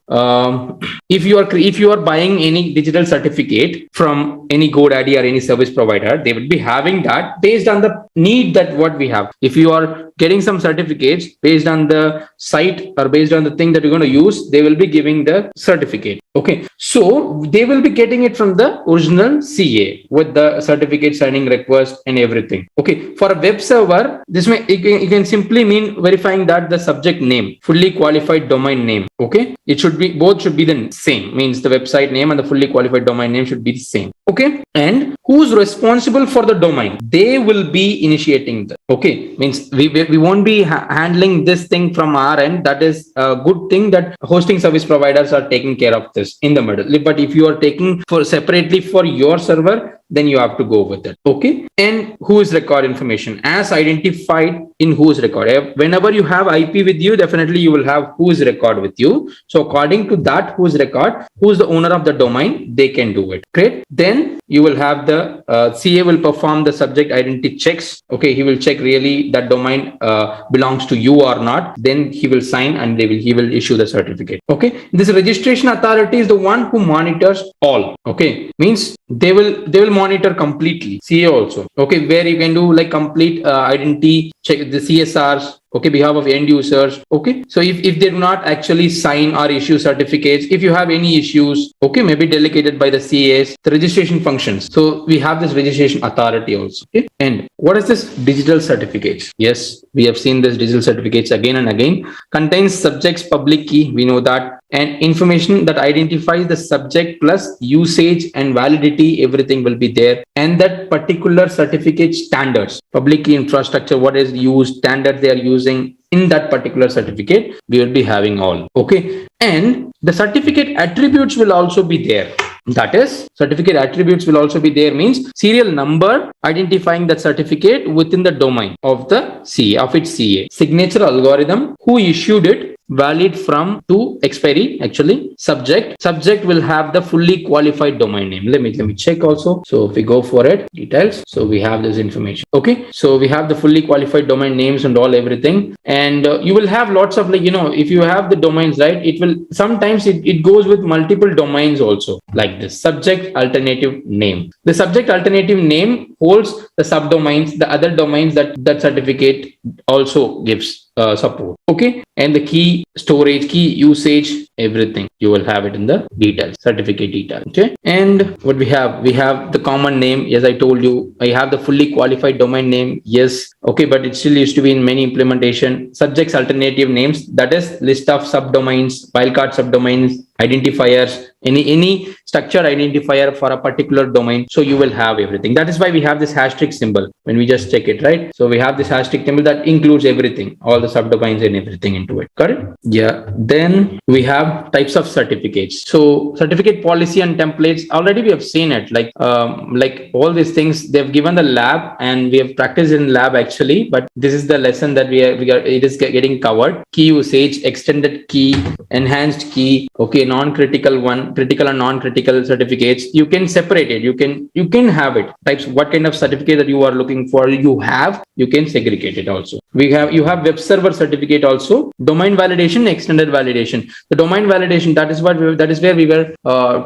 if you are buying any digital certificate from any GoDaddy or any service provider, they will be having that based on the need that what we have. If you are getting some certificates based on the site or based on the thing that you're going to use, they will be giving the certificate. Okay, so they will be getting it from the original CA with the certificate signing request and everything. Okay, for a web server, this may it can simply mean verifying that the subject name, fully qualified domain name. Okay, it should be, both should be the same, means the website name and the fully qualified domain name should be the same. Okay, and who's responsible for the domain? They will be initiating the, okay, means we won't be handling this thing from our end. That is a good thing that hosting service providers are taking care of this in the middle. But if you are taking for separately for your server, then you have to go with it. Okay, and whose record information as identified in whose record. Whenever you have IP with you, definitely you will have whose record with you. So according to that whose record, who's the owner of the domain, they can do it. Great. Then you will have the CA will perform the subject identity checks. Okay, he will check really that domain belongs to you or not. Then he will sign and he will issue the certificate. Okay, this registration authority is the one who monitors all. Okay, means they will monitor completely. CA also, okay, where you can do like complete identity check, the CSRs, okay, behalf of end users. Okay, so if they do not actually sign or issue certificates, if you have any issues, okay, maybe delegated by the CAs, the registration functions. So we have this registration authority also. Okay, and what is this digital certificates? Yes, we have seen this digital certificates again and again. Contains subject's public key, we know that, and information that identifies the subject plus usage and validity, everything will be there. And that particular certificate standards, public key infrastructure, what is used, standard they are using in that particular certificate, we will be having all. Okay, and the certificate attributes will also be there. That is, certificate attributes will also be there, means serial number identifying that certificate within the domain of the CA, of its CA, signature algorithm, who issued it, valid from to expiry, actually, subject will have the fully qualified domain name. Let me check also. So if we go for it, details, so we have this information. Okay, so we have the fully qualified domain names and all, everything. And you will have lots of, like, if you have the domains, right, it will sometimes it goes with multiple domains also, like this subject alternative name. The subject alternative name holds the subdomains, the other domains that certificate also gives support. Okay, and the key storage, key usage, everything you will have it in the details, certificate detail. Okay, and what we have the common name. Yes, I told you I have the fully qualified domain name. Yes, okay, but it still used to be in many implementation. Subjects alternative names, that is list of subdomains, wildcard subdomains, identifiers, any structured identifier for a particular domain. So you will have everything. That is why we have this * symbol when we just check it, right? So we have this * symbol that includes everything, all the subdomains and everything into it. Correct? Yeah. Then we have types of certificates. So certificate policy and templates, already we have seen it, like all these things they've given the lab and we have practiced in lab actually, but this is the lesson that we are it is getting covered. Key usage, extended key, enhanced key, okay, non-critical one, critical and non-critical certificates. You can separate it. You can have it. Types, what kind of certificate that you are looking for, you can segregate it also. You have web server certificate also, domain validation, extended validation. The domain validation, that is where we were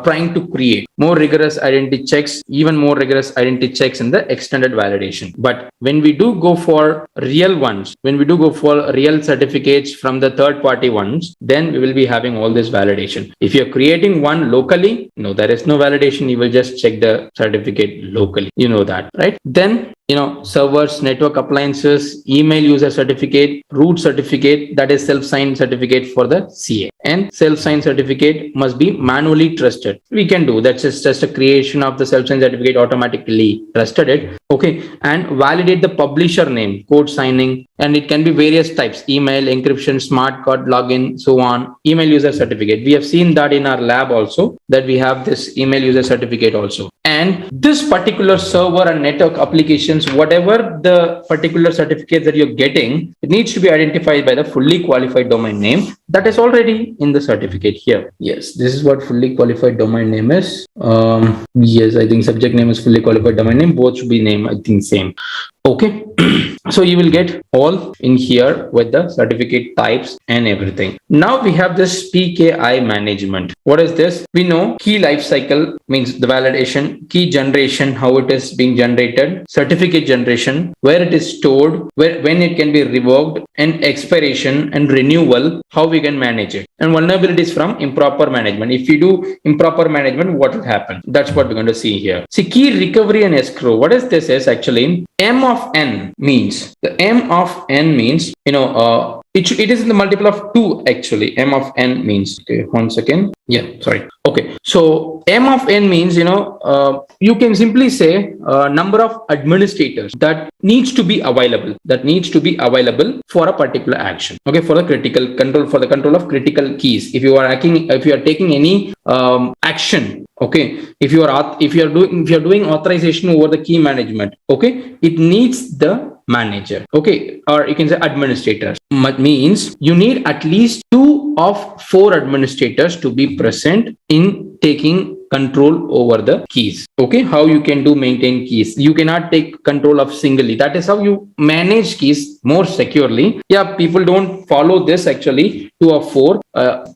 trying to create more rigorous identity checks, even more rigorous identity checks in the extended validation. But when we do go for real ones, when we do go for real certificates from the third party ones, then we will be having all this validation. If you're creating one locally, no, there is no validation. You will just check the certificate locally. You know that, right? Then servers, network appliances, email user certificate, root certificate, that is self-signed certificate for the CA. And self-signed certificate must be manually trusted. We can do that's just a creation of the self-signed certificate, automatically trusted it. Okay, and validate the publisher name, code signing, and it can be various types: email, encryption, smart card, login, so on. Email user certificate, we have seen that in our lab also, that we have this email user certificate also. And this particular server and network applications, whatever the particular certificate that you're getting, it needs to be identified by the fully qualified domain name that is already in the certificate here. Yes, this is what fully qualified domain name is. Yes, I think subject name is fully qualified domain name. Both should be named, I think, same. Okay, so you will get all in here with the certificate types and everything. Now we have this PKI management. What is this? We know key lifecycle means the validation, key generation, how it is being generated, certificate generation, where it is stored, when it can be revoked, and expiration and renewal, how we can manage it. And vulnerabilities from improper management. If you do improper management, what will happen? That's what we're going to see here. See, key recovery and escrow. What is this is actually M of N means, the M of N means, it is in the multiple of 2 actually. M of N means, okay, 1 second. Yeah, sorry. Okay, so M of N means, you can simply say number of administrators that needs to be available, for a particular action. Okay, for the critical control, for the control of critical keys. If you are taking any action, okay, if you are doing authorization over the key management, okay, it needs the manager, okay, or you can say administrators. Means you need at least 2 of 4 administrators to be present in taking control over the keys. Okay, how you can maintain keys? You cannot take control of singly. That is how you manage keys more securely. Yeah, people don't follow this actually. 2 of 4.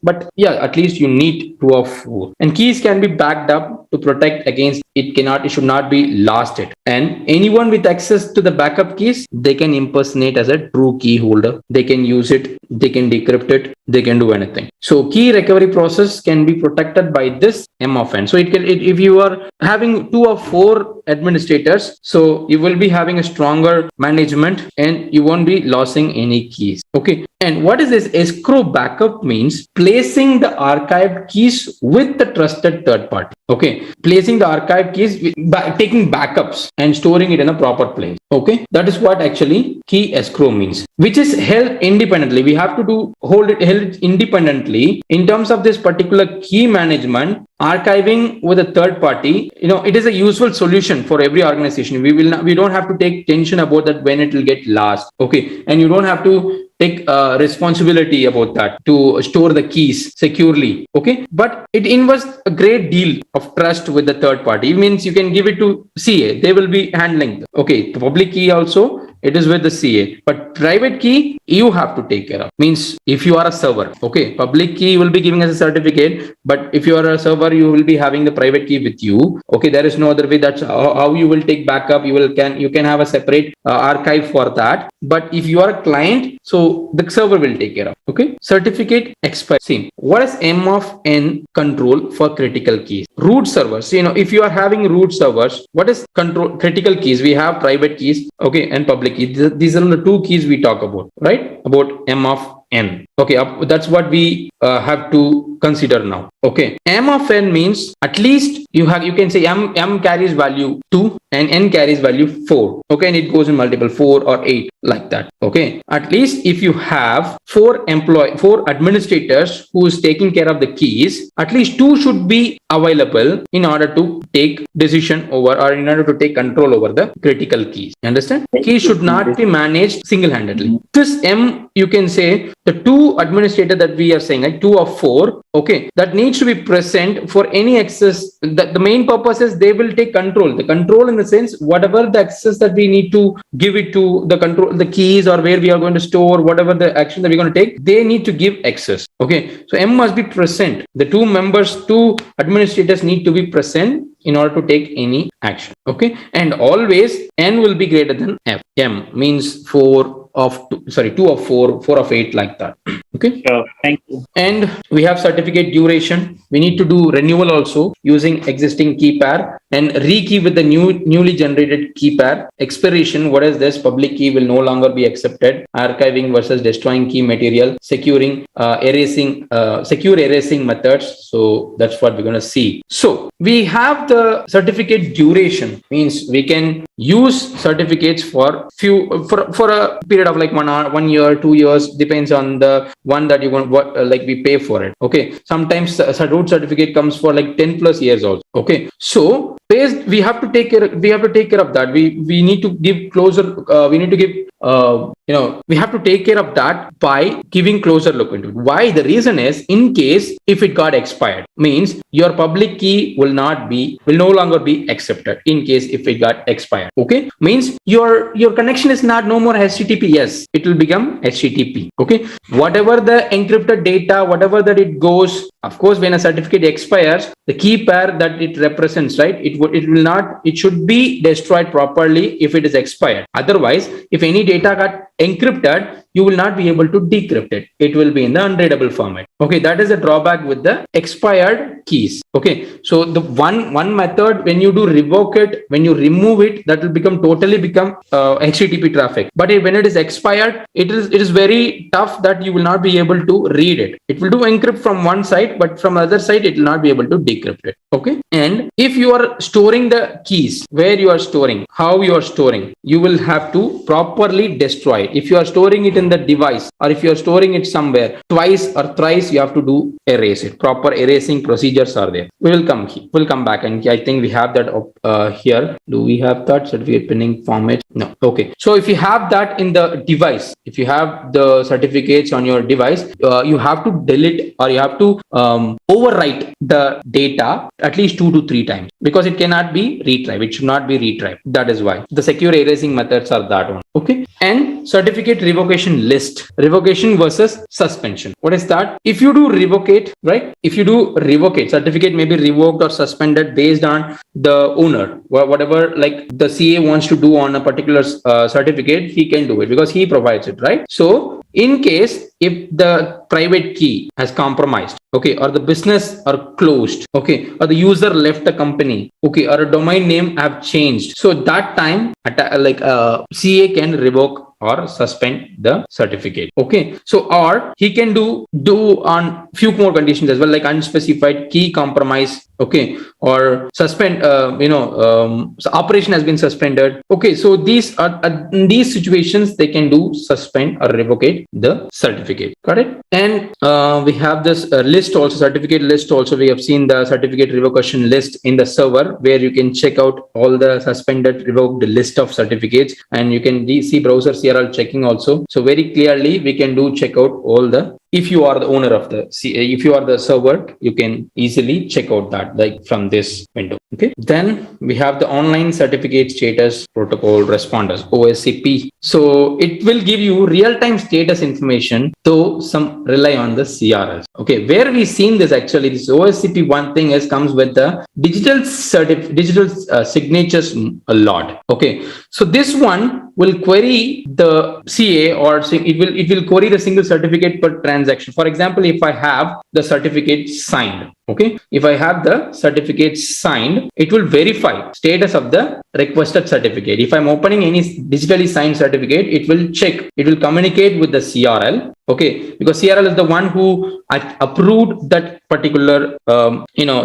But yeah, at least you need 2 of 4. And keys can be backed up to protect against it should not be lost it. And anyone with access to the backup keys, they can impersonate as a true key holder. They can use it, they can decrypt it, they can do anything. So key recovery process can be protected by this M of N. So if you are having 2 of 4 administrators, so you will be having a stronger management and you won't be losing any keys. Okay. And what is this escrow backup means? Placing the archived keys with the trusted third party. Okay. Placing the archived keys, taking backups and storing it in a proper place. Okay. That is what actually key escrow means, which is held independently. We have to hold it held independently in terms of this particular key management. Archiving with a third party, it is a useful solution for every organization. We don't have to take tension about that when it will get lost. Okay. And you don't have to take responsibility about that to store the keys securely. Okay. But it invests a great deal of trust with the third party. It means you can give it to CA. They will be handling them. Okay. The public key also, it is with the CA, but private key you have to take care of. Means if you are a server, okay, public key will be giving us a certificate, but if you are a server, you will be having the private key with you. Okay, there is no other way. That's how you will take backup. You can have a separate archive for that. But if you are a client, so the server will take care of. Okay, certificate expire. See, what is M of N control for critical keys? Root servers. If you are having root servers, what is control critical keys? We have private keys, okay, and public keys. These are the two keys we talk about, right? About M of N. Okay, that's what we have to consider now. Okay, M of N means at least you can say M carries value 2 and N carries value 4. Okay, and it goes in multiple 4 or 8 like that. Okay, at least if you have 4 administrators who is taking care of the keys, at least 2 should be available in order to take decision over or in order to take control over the critical keys. Understand? Keys should not be managed single-handedly. This M, you can say the 2 administrator that we are saying, like 2 of 4, okay, that needs to be present for any access. The main purpose is they will take control. The control in the sense, whatever the access that we need to give it to the keys or where we are going to store, whatever the action that we're going to take, they need to give access. Okay, so M must be present. The 2 administrators need to be present in order to take any action. Okay, and always N will be greater than F. M means 2 of 4, 4 of 8 like that. Okay. Sure. Thank you. And we have certificate duration. We need to do renewal also using existing key pair and rekey with the newly generated key pair. Expiration. What is this? Public key will no longer be accepted. Archiving versus destroying key material. Securing, secure erasing methods. So that's what we're going to see. So we have the certificate duration. Means we can use certificates for a period of like 1 year, 2 years, depends on the one that you want, we pay for it. Okay, sometimes a root certificate comes for like 10 plus years also. Okay, so we have to take care of that. We need to give closer. We have to take care of that by giving closer look into it. Why? The reason is, in case if it got expired, means your public key will no longer be accepted in case if it got expired. Okay, means your connection is no more HTTP. Yes, it will become HTTP. Okay, whatever the encrypted data, whatever that it goes, of course, when a certificate expires, the key pair that it represents, right? It should be destroyed properly if it is expired. Otherwise, if any data got encrypted, you will not be able to decrypt it. It will be in the unreadable format. Okay, that is a drawback with the expired keys. Okay, so the one method, when you do revoke it, when you remove it, that will totally become HTTP traffic. But when it is expired, it is very tough that you will not be able to read it. It will do encrypt from one side, but from the other side, it will not be able to decrypt it. Okay, and if you are storing the keys, where you are storing, how you are storing, you will have to properly destroy it. If you are storing it in the device, or if you are storing it somewhere twice or thrice, you have to erase it. Proper erasing procedures are there. We'll come back, and I think we have that here. Do we have that certificate pinning format? No. Okay, so if you have that in the device, if you have the certificates on your device, you have to delete or you have to overwrite the data at least 2 to 3 times, because it cannot be retrieved. It should not be retrieved. That is why the secure erasing methods are that one. Okay, and certificate revocation revocation list. Revocation versus suspension. What is that? If you do revocate, right? If you do revocate, certificate may be revoked or suspended based on the owner. Whatever like the CA wants to do on a particular certificate, he can do it because he provides it, right? So in case if the private key has compromised, okay, or the business are closed, okay, or the user left the company, okay, or a domain name have changed, so that time CA can revoke or suspend the certificate. Okay, so or he can do on few more conditions as well, like unspecified key compromise, okay, or suspend so operation has been suspended. Okay, so these are in these situations they can do suspend or revocate the certificate. Got it? And we have this list also, certificate list also. We have seen the certificate revocation list in the server where you can check out all the suspended, revoked list of certificates, and you can see browser CRL checking also. So very clearly we can do check out all the, if you are the owner of the if you are the server, you can easily check out that like from this window. Okay, then we have the online certificate status protocol responders, OSCP. So it will give you real-time status information, though some rely on the CRS. Okay, where we seen this actually, this OSCP one thing is comes with the digital signatures a lot. Okay, so this one will query the CA, or it will query the single certificate per transaction. For example, if I have the certificate signed, okay, if I have the certificate signed, it will verify status of the requested certificate. If I'm opening any digitally signed certificate, it will check, it will communicate with the CRL. Okay, because CRL is the one who approved that particular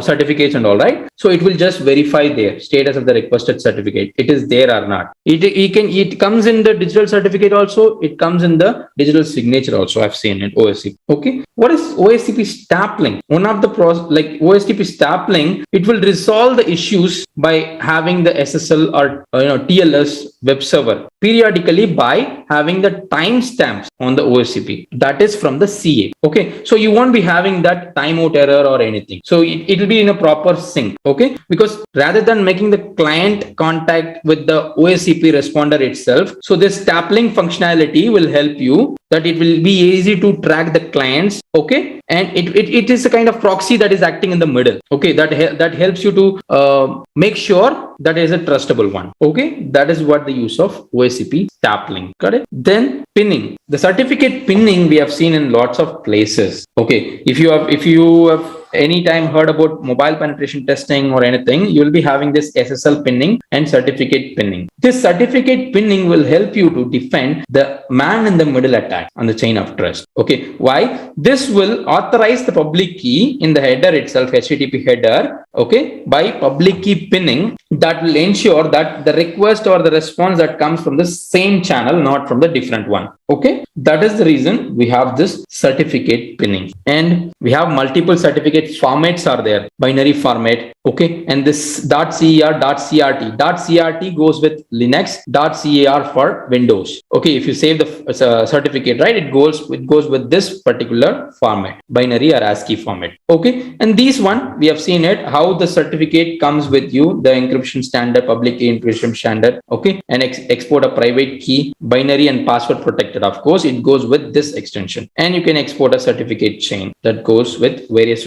certificates and all, right? So it will just verify their status of the requested certificate, it is there or not. It comes in the digital certificate also, it comes in the digital signature also. I've seen it, OSCP. Okay, what is OSCP stapling? One of the like OSCP stapling, it will resolve the issues by having the SSL or TLS web server periodically by having the timestamps on the OSCP. That is from the CA. Okay, so you won't be having that timeout error or anything. So it will be in a proper sync. Okay, because rather than making the client contact with the OSCP responder itself, so this stapling functionality will help you that it will be easy to track the clients. Okay, and it is a kind of proxy that is acting in the middle. Okay, that helps you to make sure that is a trustable one. Okay, that is what the use of OSCP stapling. Got it? Then pinning, the certificate pinning we have seen in lots of places. Okay, if you have anytime heard about mobile penetration testing or anything, you will be having this SSL pinning and certificate pinning. This certificate pinning will help you to defend the man in the middle attack on the chain of trust. Okay, why? This will authorize the public key in the header itself, HTTP header. Okay, by public key pinning, that will ensure that the request or the response that comes from the same channel, not from the different one. Okay, that is the reason we have this certificate pinning. And we have multiple certificate formats are there, binary format. Okay, and this .cer, .crt. .crt goes with Linux, .car for Windows. Okay, if you save the certificate, right, it goes with this particular format, binary or ASCII format. Okay, and these one we have seen it, how the certificate comes with you, the encryption standard, public key encryption standard. Okay, and export a private key, binary and password protected. Of course, it goes with this extension, and you can export a certificate chain that goes with various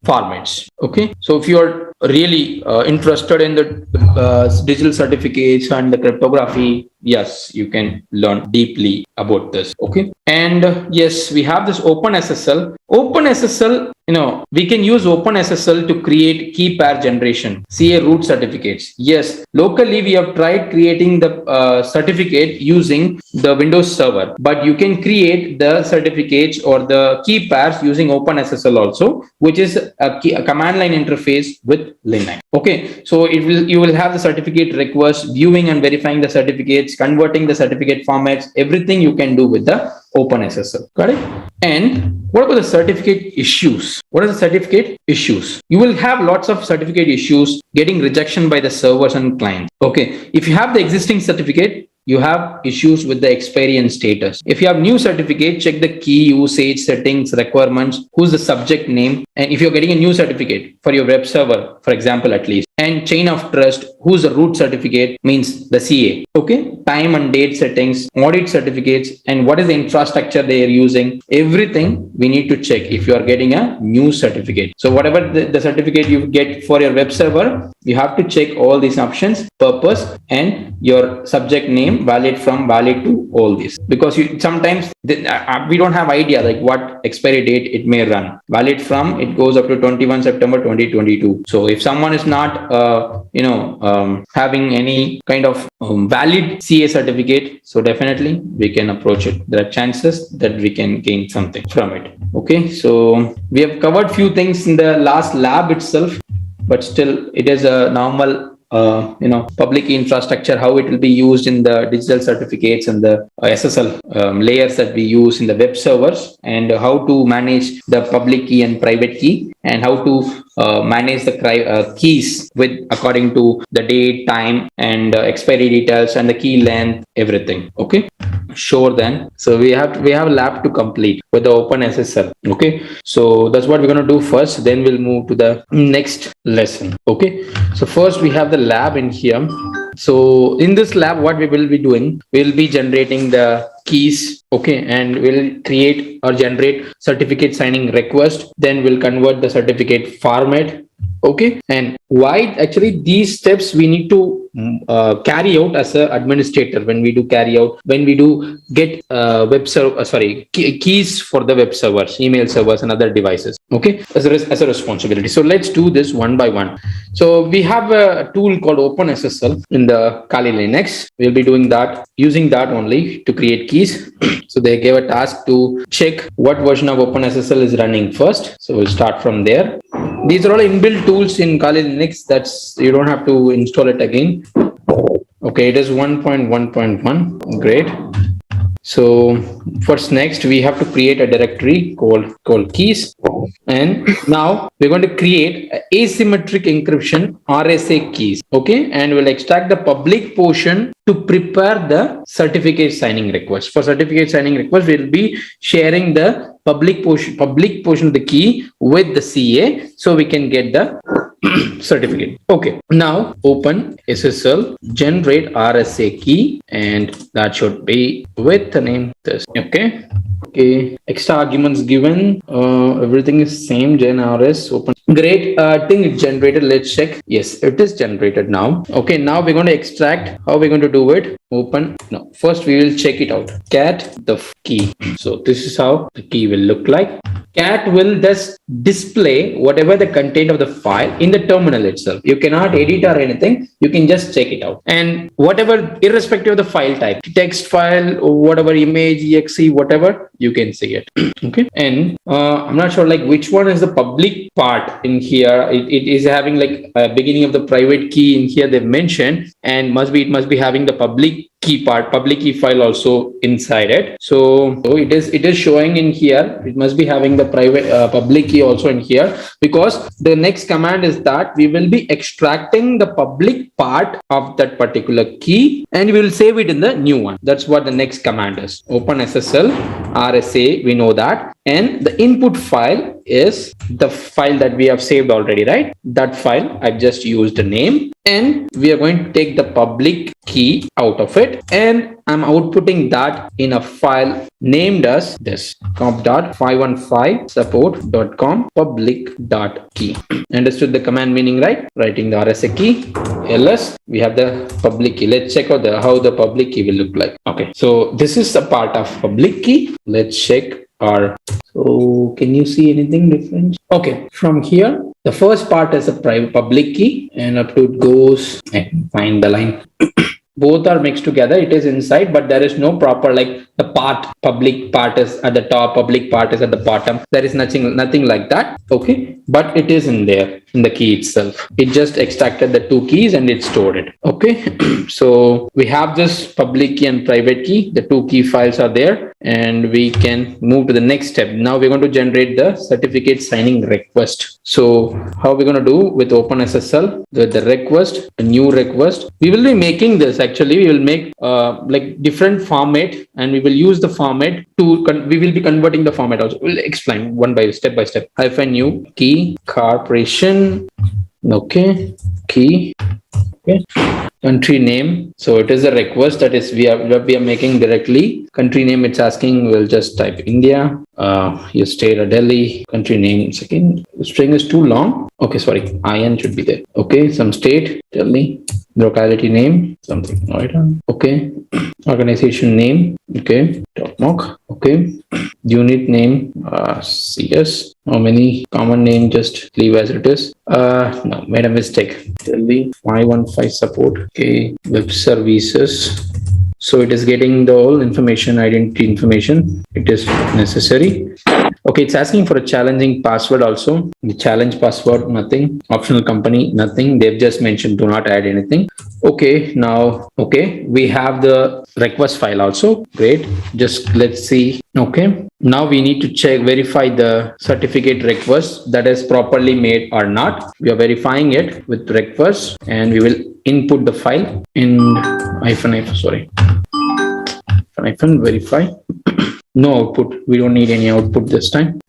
formats. Okay, so if you are really interested in the digital certificates and the cryptography, yes, you can learn deeply about this. Okay, and yes, we have this OpenSSL. OpenSSL, we can use OpenSSL to create key pair generation, CA root certificates. Yes, locally we have tried creating the certificate using the Windows server, but you can create the certificates or the key pairs using OpenSSL also, which is a command line interface with Linux. Okay, so you will have the certificate request, viewing and verifying the certificates, converting the certificate formats, everything you can do with the OpenSSL. Got it? And what about the certificate issues? What are the certificate issues? You will have lots of certificate issues getting rejection by the servers and clients. Okay, if you have the existing certificate, you have issues with the expiry and status. If you have new certificate, check the key usage settings, requirements, who's the subject name. And if you're getting a new certificate for your web server, for example, at least, and chain of trust, who's the root certificate, means the CA. Okay, time and date settings, audit certificates, and what is the infrastructure they are using, everything we need to check if you are getting a new certificate. So whatever the certificate you get for your web server, you have to check all these options, purpose, and your subject name, valid from, valid to, all this, because sometimes we don't have idea like what expiry date it may run. Valid from, it goes up to 21 September 2022. So if someone is not having any kind of valid CA certificate, so definitely we can approach it. There are chances that we can gain something from it. Okay, so we have covered few things in the last lab itself, but still it is a normal public infrastructure, how it will be used in the digital certificates and the SSL layers that we use in the web servers, and how to manage the public key and private key, and how to manage the keys with according to the date, time, and expiry details, and the key length, everything. Okay, sure. Then so we have a lab to complete with the OpenSSL. Okay, so that's what we're going to do first, then we'll move to the next lesson. Okay, so first we have the lab in here. So in this lab, what we will be doing, we'll be generating the keys. Okay, and we'll create or generate certificate signing request, then we'll convert the certificate format. Okay, and why actually these steps we need to carry out as an administrator when we do get keys for the web servers, email servers, and other devices. Okay, as a responsibility. So let's do this one by one. So we have a tool called OpenSSL in the Kali Linux. We'll be doing that, using that only to create keys. So they gave a task to check what version of OpenSSL is running first. So we'll start from there. These are all inbuilt tools in Kali Linux. That's, you don't have to install it again. Okay, it is 1.1.1. Great. So first, next we have to create a directory called keys, and now we're going to create asymmetric encryption RSA keys. Okay, and we'll extract the public portion to prepare the certificate signing request. For certificate signing request, we'll be sharing the public portion of the key with the CA, so we can get the certificate. Okay, now open SSL, generate RSA key, and that should be with the name this. Okay, extra arguments given, everything is same. Gen RS open. Great, I think it's generated. Let's check. Yes, it is generated now. Okay, now we're going to extract. How we're going to do it? Open. No, first we will check it out. Cat the key. So this is how the key will look like. Cat will just display whatever the content of the file in the terminal itself. You cannot edit or anything. You can just check it out. And whatever, irrespective of the file type, text file or whatever, image, exe, whatever, you can see it. Okay. And I'm not sure like which one is the public part in here. It is having like a beginning of the private key in here they've mentioned, and it must be having the public key part, public key file also inside it. So it is showing in here. It must be having the private public key also in here, because the next command is that we will be extracting the public part of that particular key and we will save it in the new one. That's what the next command is. OpenSSL RSA, we know that, and the input file is the file that we have saved already, right? That file I've just used a name, and we are going to take the public key out of it, and I'm outputting that in a file named as this comp.515support.com public.key. Understood the command meaning, right? Writing the RSA key, ls, we have the public key. Let's check out how the public key will look like. Okay, so this is a part of public key. Let's check our, so can you see anything different? Okay, from here, the first part is a private public key, and up to it goes, I can find the line. Both are mixed together. It is inside, but there is no proper like the part, public part is at the top, public part is at the bottom. There is nothing like that. Okay, but it is in there in the key itself. It just extracted the two keys and it stored it. Okay, so we have this public key and private key. The two key files are there, and we can move to the next step. Now we're going to generate the certificate signing request. So how we're going to do with OpenSSL, with the request, a new request. We will be making this. Actually, we will make like different format, and we will use the format to we will be converting the format also. We'll explain step by step. -new key corporation. Okay, key Okay. Country name. So it is a request that is we are making directly. Country name it's asking. We'll just type India. Your state or Delhi. Country name. Second string is too long. Okay, sorry. IN should be there. Okay, some state. Delhi. Locality name. Something. Noida. Okay. Organization name. Okay. Topmock. Okay. Unit name. CS. How many? Common name. Just leave as it is. No, made a mistake. Delhi 515 support. Okay. Web services. So it is getting the whole information, identity information. It is necessary. Okay, it's asking for a challenging password also. The challenge password, nothing. Optional company, nothing. They've just mentioned do not add anything. Okay, now, okay, we have the request file also. Great. Just let's see. Okay, now we need to check, verify the certificate request that is properly made or not. We are verifying it with request and we will input the file in verify. No output. We don't need any output this time.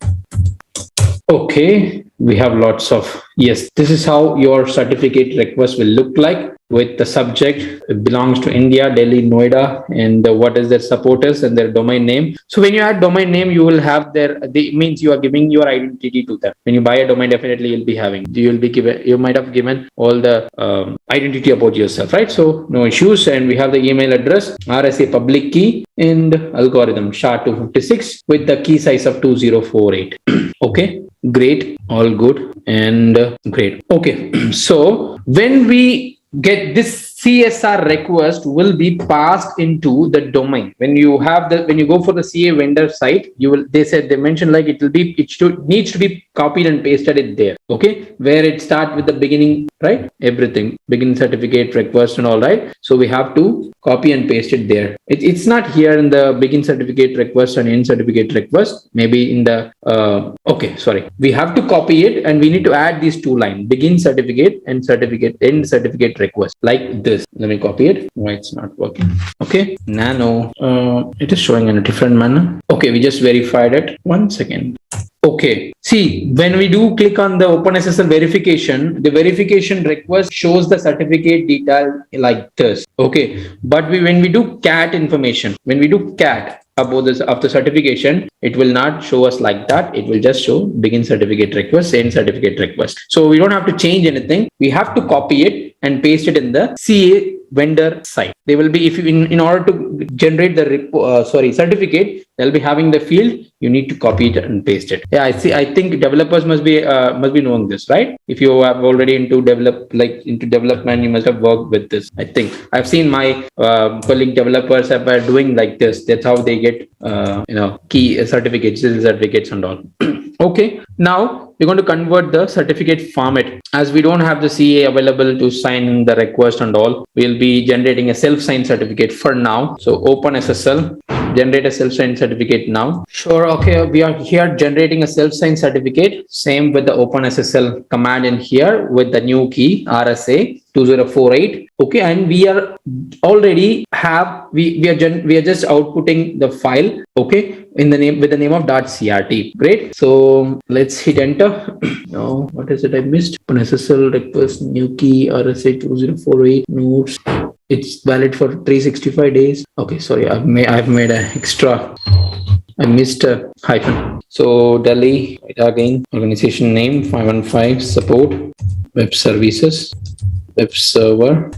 Okay, we have lots of, yes, this is how your certificate request will look like with the subject. It belongs to India, Delhi, Noida, and what is their supporters and their domain name. So when you add domain name, you will have means you are giving your identity to them. When you buy a domain, definitely you'll be having, you might have given all the identity about yourself, right? So no issues. And we have the email address, RSA public key, and algorithm SHA-256 with the key size of 2048. Okay, great, all good and great. Okay, so when we get this CSR request will be passed into the domain. When you go for the CA vendor site, they mentioned like needs to be copied and pasted it there. Okay, where it start with the beginning, right? Everything, begin certificate request and all, right? So we have to copy and paste it there. It's not here in the begin certificate request and end certificate request. Maybe in the we have to copy it and we need to add these two lines: begin certificate and certificate end certificate request, like this. Let me copy it. Why it's not working? Okay, nano. It is showing in a different manner. Okay, we just verified it. 1 second. Okay, see, when we do click on the OpenSSL verification, the verification request shows the certificate detail like this. Okay, but when we do CAT information, when we do CAT about this after certification, it will not show us like that. It will just show begin certificate request, end certificate request. So we don't have to change anything. We have to copy it and paste it in the CA vendor site. They will be, if you in order to generate the certificate, they'll be having the field. You need to copy it and paste it. Yeah, I see. I think developers must be knowing this, right? If you have already into development, you must have worked with this. I think I've seen my colleague developers have been doing like this. That's how they get key certificates and all. Okay, now we're going to convert the certificate format. As we don't have the CA available to sign the request and all, we'll be generating a self-signed certificate for now. So OpenSSL, generate a self-signed certificate now. Sure, okay, we are here generating a self-signed certificate. Same with the OpenSSL command in here with the new key RSA 2048. Okay, and we are already we are just outputting the file. Okay, with the name of .crt. Great. So let's hit enter. No, what is it I missed? OpenSSL request new key RSA 2048 nodes. It's valid for 365 days. Okay, sorry, I've made an extra. I missed a hyphen. So Delhi, again, organization name 515 support, web services, web server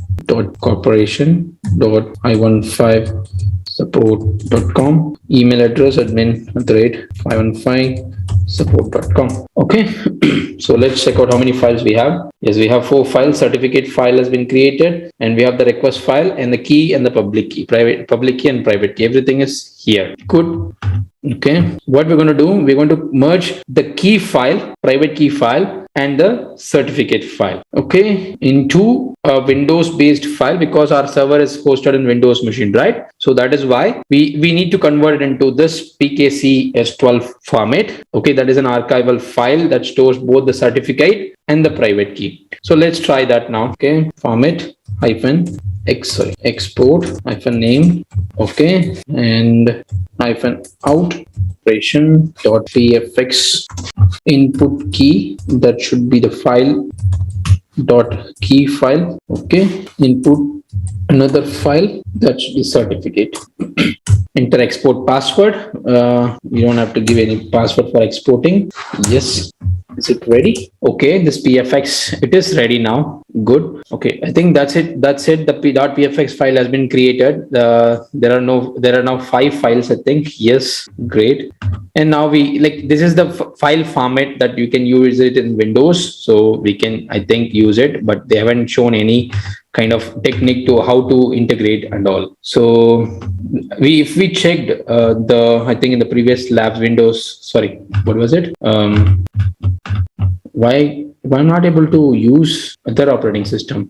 .corporation .i15 support.com, email address admin@515 support.com. Okay, so let's check out how many files we have. Yes, we have 4 files. Certificate file has been created, and we have the request file and the key and the public key, public key and private key. Everything is here. Good. Okay, what we're going to do, we're going to merge the key file, private key file, and the certificate file, okay, into a Windows based file, because our server is hosted in Windows machine, right? So that is why we need to convert it into this PKC S12 format. Okay, that is an archival file that stores both the certificate and the private key. So let's try that now. Okay, format export -name, okay, and -out operation.pfx input key. That should be the file .key file. Okay, input another file, that's the certificate. Enter export password. You don't have to give any password for exporting. Yes. Is it ready? Okay, this PFX, it is ready now. Good. Okay, I think that's it. That's it. The .pfx file has been created. There are now 5 files, I think. Yes, great. And now this is the file format that you can use it in Windows. So we can, I think, use it, but they haven't shown any kind of technique to how to integrate and all. So if we checked I think in the previous labs Windows, sorry, what was it? Why I'm not able to use other operating system?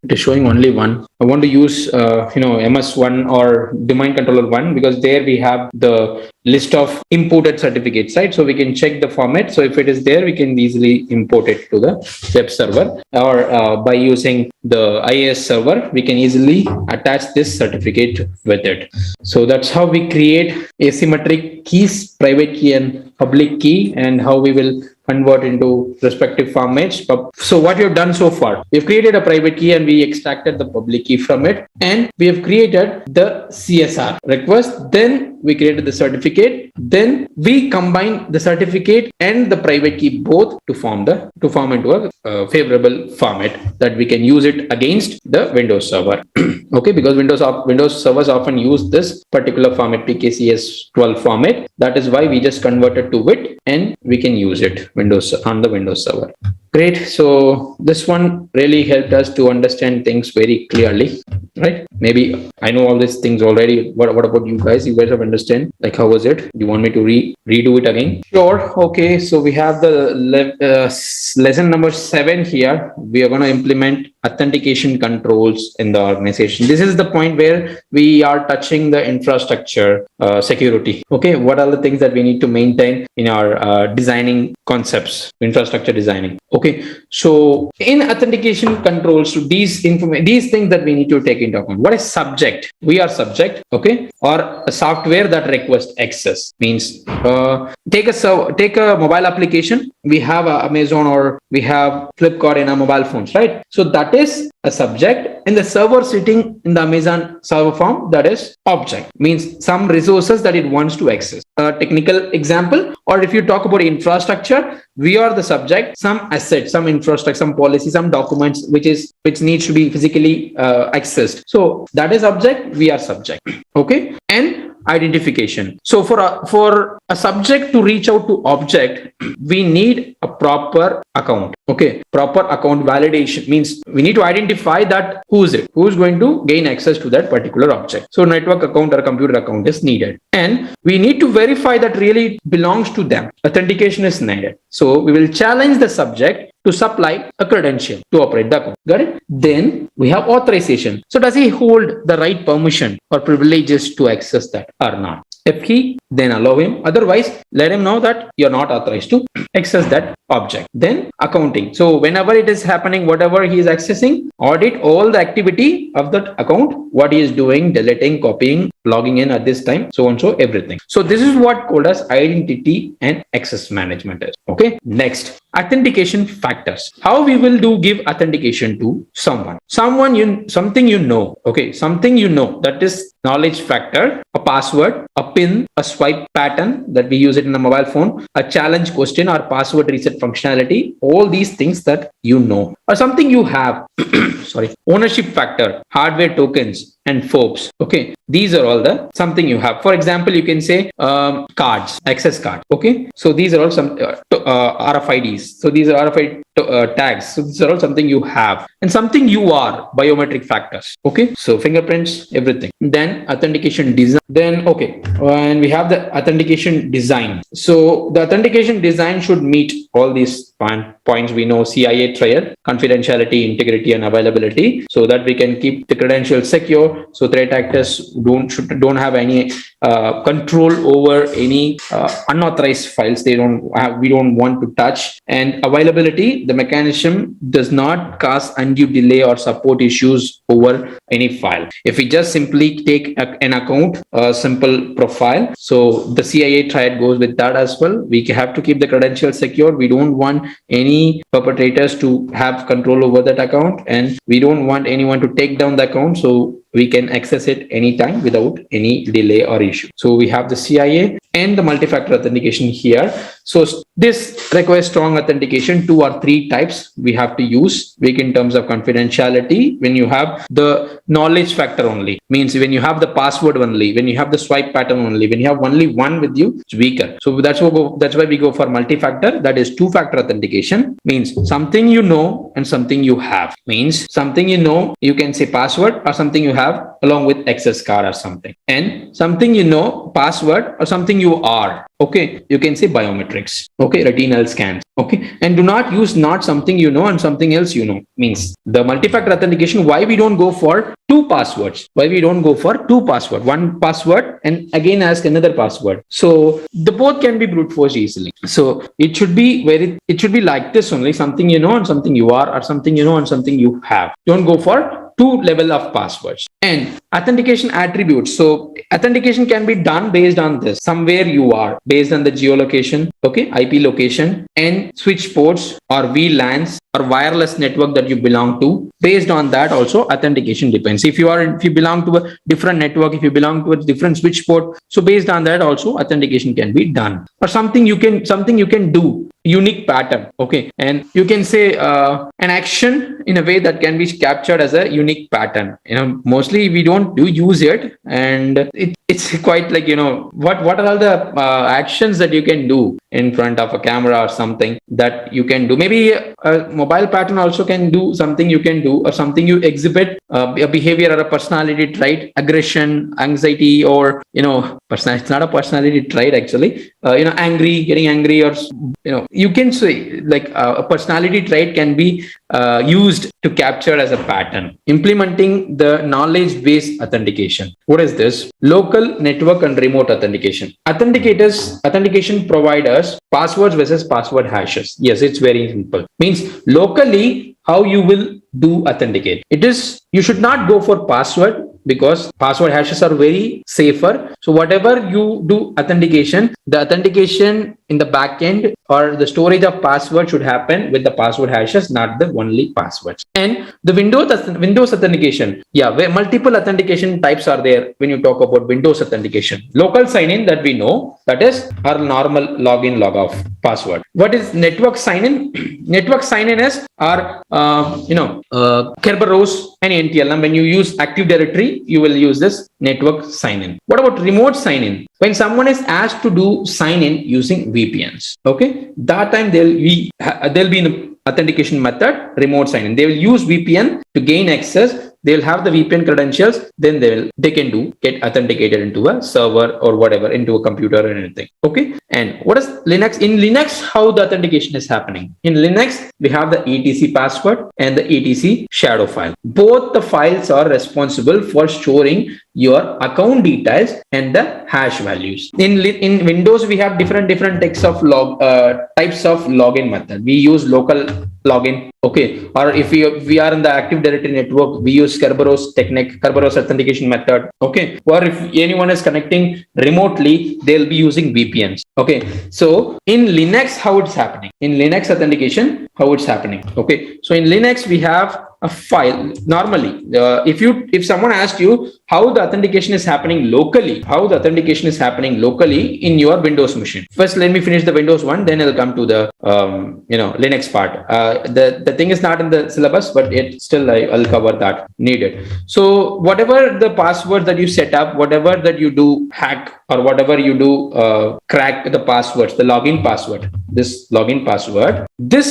It is showing only one. I want to use MS1 or domain controller 1, because there we have the list of imported certificates, right? So we can check the format. So if it is there, we can easily import it to the web server, or by using the IIS server, we can easily attach this certificate with it. So that's how we create asymmetric keys, private key and public key, and how we will convert into respective formats. So what you've done so far, we've created a private key and we extracted the public key from it, and we have created the CSR request. Then we created the certificate. Then we combine the certificate and the private key both to form into a favorable format that we can use it against the Windows server. Okay, because Windows servers often use this particular format, PKCS12 format. That is why we just converted to it and we can use it on the Windows server. Great. So this one really helped us to understand things very clearly, right? Maybe I know all these things already. What about you guys? You guys have understand? Like, how was it? Do you want me to redo it again? Sure. Okay. So we have the lesson number 7 here. We are going to implement authentication controls in the organization. This is the point where we are touching the infrastructure security. Okay. What are the things that we need to maintain in our designing concepts, infrastructure designing? Okay, so in authentication controls, these things that we need to take into account. What is subject? We are subject, okay, or a software that requests access. Means take a mobile application. We have Amazon or we have Flipkart in our mobile phones, right? So that is a subject, and the server sitting in the Amazon server farm, that is object. Means some resources that it wants to access. A technical example, or if you talk about infrastructure, we are the subject. Some assets, some infrastructure, some policy, some documents which needs to be physically accessed. So that is object. We are subject. Okay, and identification. So for a subject to reach out to object, we need a proper account. Okay, proper account validation means we need to identify that who's going to gain access to that particular object. So network account or computer account is needed, and we need to verify that really belongs to them. Authentication is needed. So we will challenge the subject to supply a credential to operate the account. Got it? Then we have authorization. So does he hold the right permission or privileges to access that or not? If he, then allow him. Otherwise, let him know that you're not authorized to access that object. Then accounting. So whenever it is happening, whatever he is accessing, audit all the activity of that account, what he is doing, deleting, copying, logging in at this time, so on, so everything. So this is what called as identity and access management is. Okay. Next, authentication factors. How we will give authentication to someone, something you know. Okay, something you know, that is knowledge factor, a password, a PIN, a swipe pattern that we use it in the mobile phone, a challenge question or password reset functionality, all these things that you know, or something you have. Sorry, ownership factor, hardware tokens and FOBs. Okay, these are all the something you have. For example, you can say cards, access card. Okay, so these are all some RFIDs. So these are RFID tags. So these are all something you have, and something you are, biometric factors. Okay, so fingerprints, everything. Then authentication design. Then okay, and we have the authentication design. So the authentication design should meet all these points we know: CIA triad, confidentiality, integrity, and availability, so that we can keep the credentials secure, secure. So threat actors don't have any control over any unauthorized files. We don't want to touch. And availability, the mechanism does not cause undue delay or support issues over any file. If we just simply take an account, a simple profile, so the CIA triad goes with that as well. We have to keep the credentials secure. We don't want any perpetrators to have control over that account, and we don't want anyone to take down the account, so we can access it anytime without any delay or issue. So we have the CIA and the multi-factor authentication here. So this requires strong authentication. 2 or 3 types we have to use. Weak in terms of confidentiality. When you have the knowledge factor only, means when you have the password only, when you have the swipe pattern only, when you have only one with you, it's weaker. So that's why we go for multi-factor. That is 2-factor authentication. Means something you know and something you have. Means something you know, you can say password, or something you have along with access card or something, and something you know, password, or something you are. Okay, you can say biometrics. Okay, retinal scans. Okay, and do not use not something you know and something else you know. Means the multi-factor authentication, why we don't go for 2 passwords? Why we don't go for 2 password? 1 password and again ask another password. So the both can be brute force easily. So it should be like this only, something you know and something you are, or something you know and something you have. Don't go for 2 level of passwords. And authentication attributes. So authentication can be done based on this. Somewhere you are, based on the geolocation, okay, IP location, and switch ports or VLANs or wireless network that you belong to. Based on that also authentication depends. If you belong to a different network, if you belong to a different switch port, so based on that also authentication can be done. Or something you can do, unique pattern. Okay, and you can say an action in a way that can be captured as a unique pattern. Mostly we don't use it, and it's quite like, what are all the actions that you can do in front of a camera or something that you can do. Maybe a mobile pattern also can do something you can do, or something you exhibit a behavior or a personality trait, aggression, anxiety, or it's not a personality trait actually. Getting angry, or you can say like a personality trait can be used to capture as a pattern. Implementing the knowledge-based authentication. What is this? Local, network, and remote authentication. Authentication providers, passwords versus password hashes. Yes, it's very simple. Means locally, how you will do authenticate. You should not go for password, because password hashes are very safer. So whatever you do authentication, the authentication in the backend or the storage of password should happen with the password hashes, not the only passwords. And the Windows authentication, where multiple authentication types are there. When you talk about Windows authentication, local sign-in that we know, that is our normal login log off password. What is network sign-in? Network sign-in is our Kerberos and NTLM. When you use Active Directory, you will use this network sign-in. What about remote sign-in? When someone is asked to do sign-in using VPNs, okay, that time there'll be an authentication method, remote sign-in. They will use VPN to gain access. They'll have the VPN credentials, then they can get authenticated into a server or whatever, into a computer or anything. Okay. And what is Linux? In Linux, how the authentication is happening? In Linux, we have the etc password and the etc shadow file. Both the files are responsible for storing your account details and the hash values. In Windows, we have different types of login method. We use local login. Okay. Or if we are in the Active Directory network, we use Kerberos authentication method. Okay. Or if anyone is connecting remotely, they'll be using VPNs. Okay. So in Linux, how it's happening? In Linux authentication, how it's happening? Okay. So in Linux, we have a file. Normally, if someone asked you how the authentication is happening locally, in your Windows machine. First, let me finish the Windows one, then I'll come to the Linux part. The thing is not in the syllabus, but I'll cover that needed. So whatever the password that you set up, whatever that you do hack, or whatever you do crack the passwords, the login password, this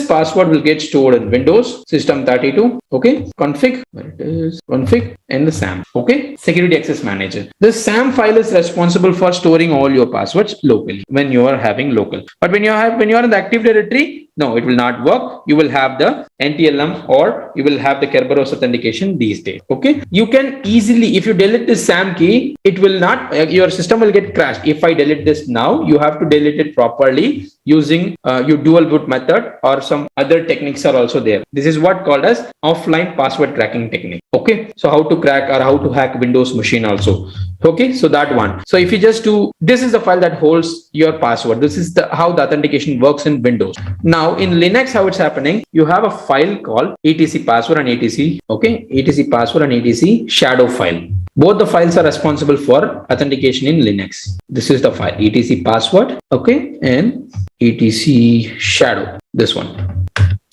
password will get stored in Windows System 32. Okay, config, and the SAM. Okay, Security Access Manager. The SAM file is responsible for storing all your passwords locally when you are having local. But when you are in the Active Directory, No, it will not work. You will have the NTLM or you will have the Kerberos authentication these days. Okay, you can easily, if you delete this SAM key, it will not, your system will get crashed. If I delete this now, you have to delete it properly using your dual boot method, or some other techniques are also there. This is what called as offline password cracking technique. Okay, so how to crack or how to hack Windows machine also. Okay, so that one. So if you just do, this is the file that holds your password. This is the how the authentication works in Windows. Now in Linux, how it's happening, you have a file called etc password and etc. Okay, etc password and etc shadow file. Both the files are responsible for authentication in Linux. This is the file etc password, okay, and etc shadow, this one.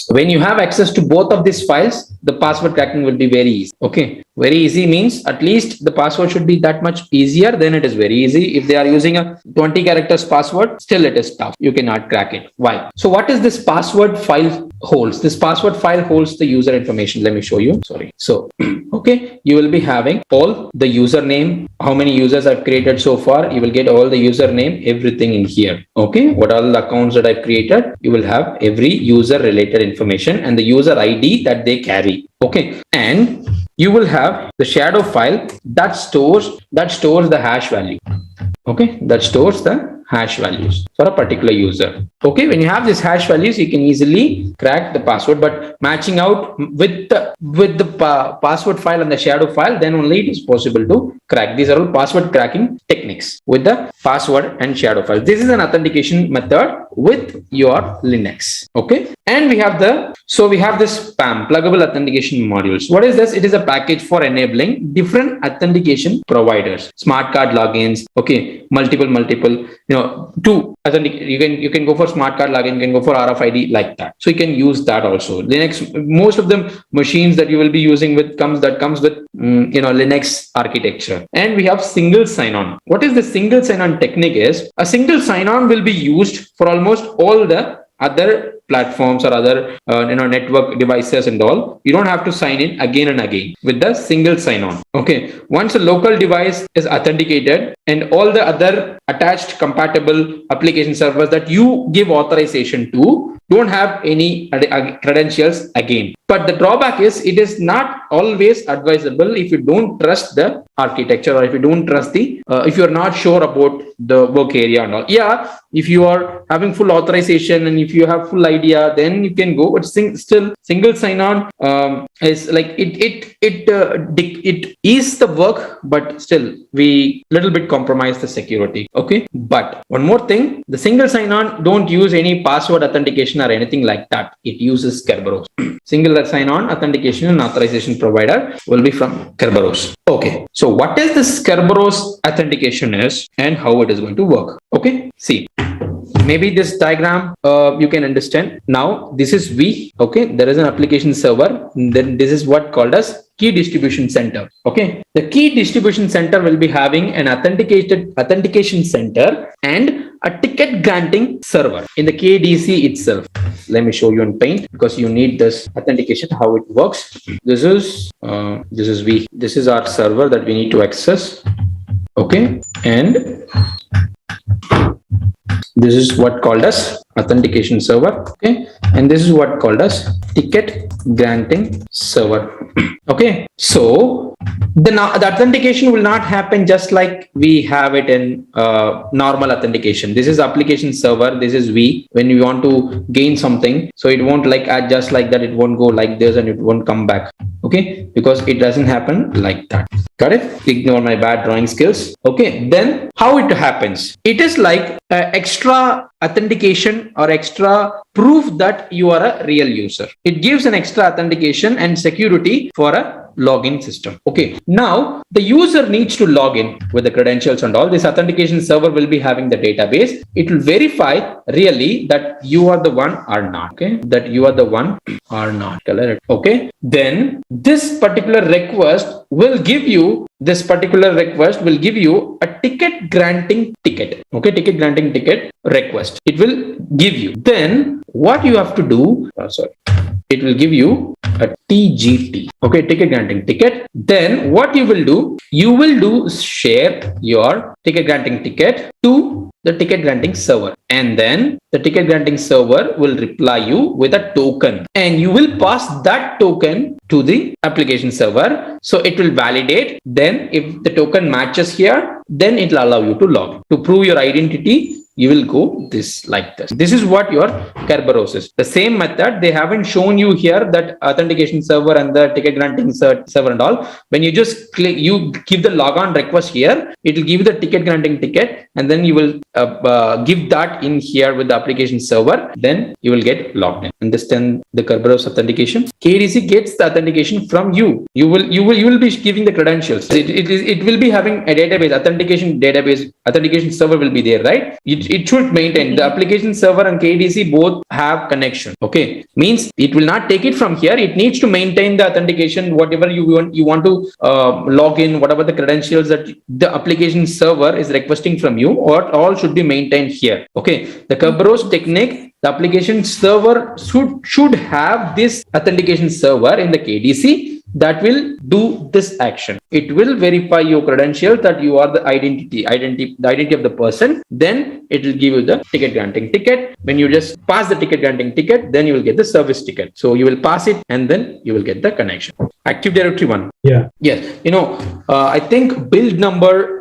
When you have access to both of these files, the password cracking will be very easy. Okay, very easy means at least the password should be that much easier, then it is very easy. If they are using a 20 characters password, still it is tough. You cannot crack it. Why? So what is this password file holds? This password file holds the user information. Let me show you. Sorry. So, okay, you will be having all the username, how many users I've created so far. You will get all the username, everything in here. Okay, what are the accounts that I've created? You will have every user related information and the user ID that they carry. Okay, and you will have the shadow file that stores the hash value. Okay, that stores the hash values for a particular user. Okay, when you have these hash values, you can easily crack the password, but matching out with the password file and the shadow file, then only it is possible to crack. These are all password cracking techniques with the password and shadow file. This is an authentication method with your Linux. Okay, and we have this PAM, pluggable authentication modules. What is this? It is a package for enabling different authentication providers, smart card logins. Okay, multiple, to authenticate. You can go for smart card login, you can go for RFID, like that. So you can use that also. Linux, most of the machines that you will be using comes with Linux architecture. And we have single sign-on. What is the single sign-on technique? Is a single sign-on will be used for almost all the other platforms or other network devices and all. You don't have to sign in again and again with the single sign-on. Okay, once a local device is authenticated and all the other attached compatible application servers that you give authorization to don't have any credentials again. But the drawback is it is not always advisable if you don't trust the architecture, or if you don't trust if you're not sure about the work area and all. Yeah, if you are having full authorization and if you have full idea, then you can go. But still, single sign-on is like it is the work, but still we little bit compromise the security. Okay, but one more thing, the single sign-on don't use any password authentication or anything like that. It uses Kerberos. Single sign-on authentication and authorization provider will be from Kerberos. Okay, so what is this Kerberos authentication is and how it is going to work? Okay, see, maybe this diagram you can understand. Now this is V. Okay, there is an application server. Then this is what called as key distribution center. Okay, the key distribution center will be having an authentication center and a ticket granting server in the KDC itself. Let me show you in Paint, because you need this authentication, how it works. This is V. This is our server that we need to access. Okay, and this is what called as authentication server. Okay, and this is what called as ticket granting server. Okay, so the authentication will not happen just like we have it in normal authentication. This is application server. This is V. When we want to gain something, so it won't like just like that. It won't go like this and it won't come back. Okay, because it doesn't happen like that. Got it? Ignore my bad drawing skills. Okay, then how it happens? It is like extra authentication or extra proof that you are a real user. It gives an extra authentication and security for a login system. Okay, now the user needs to log in with the credentials and all. This authentication server will be having the database. It will verify really that you are the one or not. Okay, that you are the one or not. Okay, then this particular request will give you a ticket granting ticket. Okay, ticket granting ticket request. It will give you. Then what you have to do, it will give you a TGT. Okay, ticket granting ticket. Then what you will do share your ticket granting ticket to the ticket granting server, and then the ticket granting server will reply you with a token, and you will pass that token to the application server. So it will validate. Then if the token matches here, then it will allow you to log in. To prove your identity, you will go this like this. This is what your Kerberos is. The same method, they haven't shown you here that authentication server and the ticket granting server and all. When you just click, you give the logon request here, it will give you the ticket granting ticket, and then you will give that in here with the application server. Then you will get logged in. Understand the Kerberos authentication? KDC gets the authentication from you. You will be giving the credentials. It will be having a database, authentication database, authentication server will be there, right? It should maintain the application server and KDC both have connection. Okay, means it will not take it from here. It needs to maintain the authentication, whatever you want to log in, whatever the credentials that the application server is requesting from you, or all should be maintained here. Okay, the Kerberos technique, the application server should have this authentication server in the KDC that will do this action. It will verify your credential that you are the identity of the person. Then it will give you the ticket granting ticket. When you just pass the ticket granting ticket, then you will get the service ticket. So you will pass it, and then you will get the connection. Active Directory one. Yeah. Yes. I think build number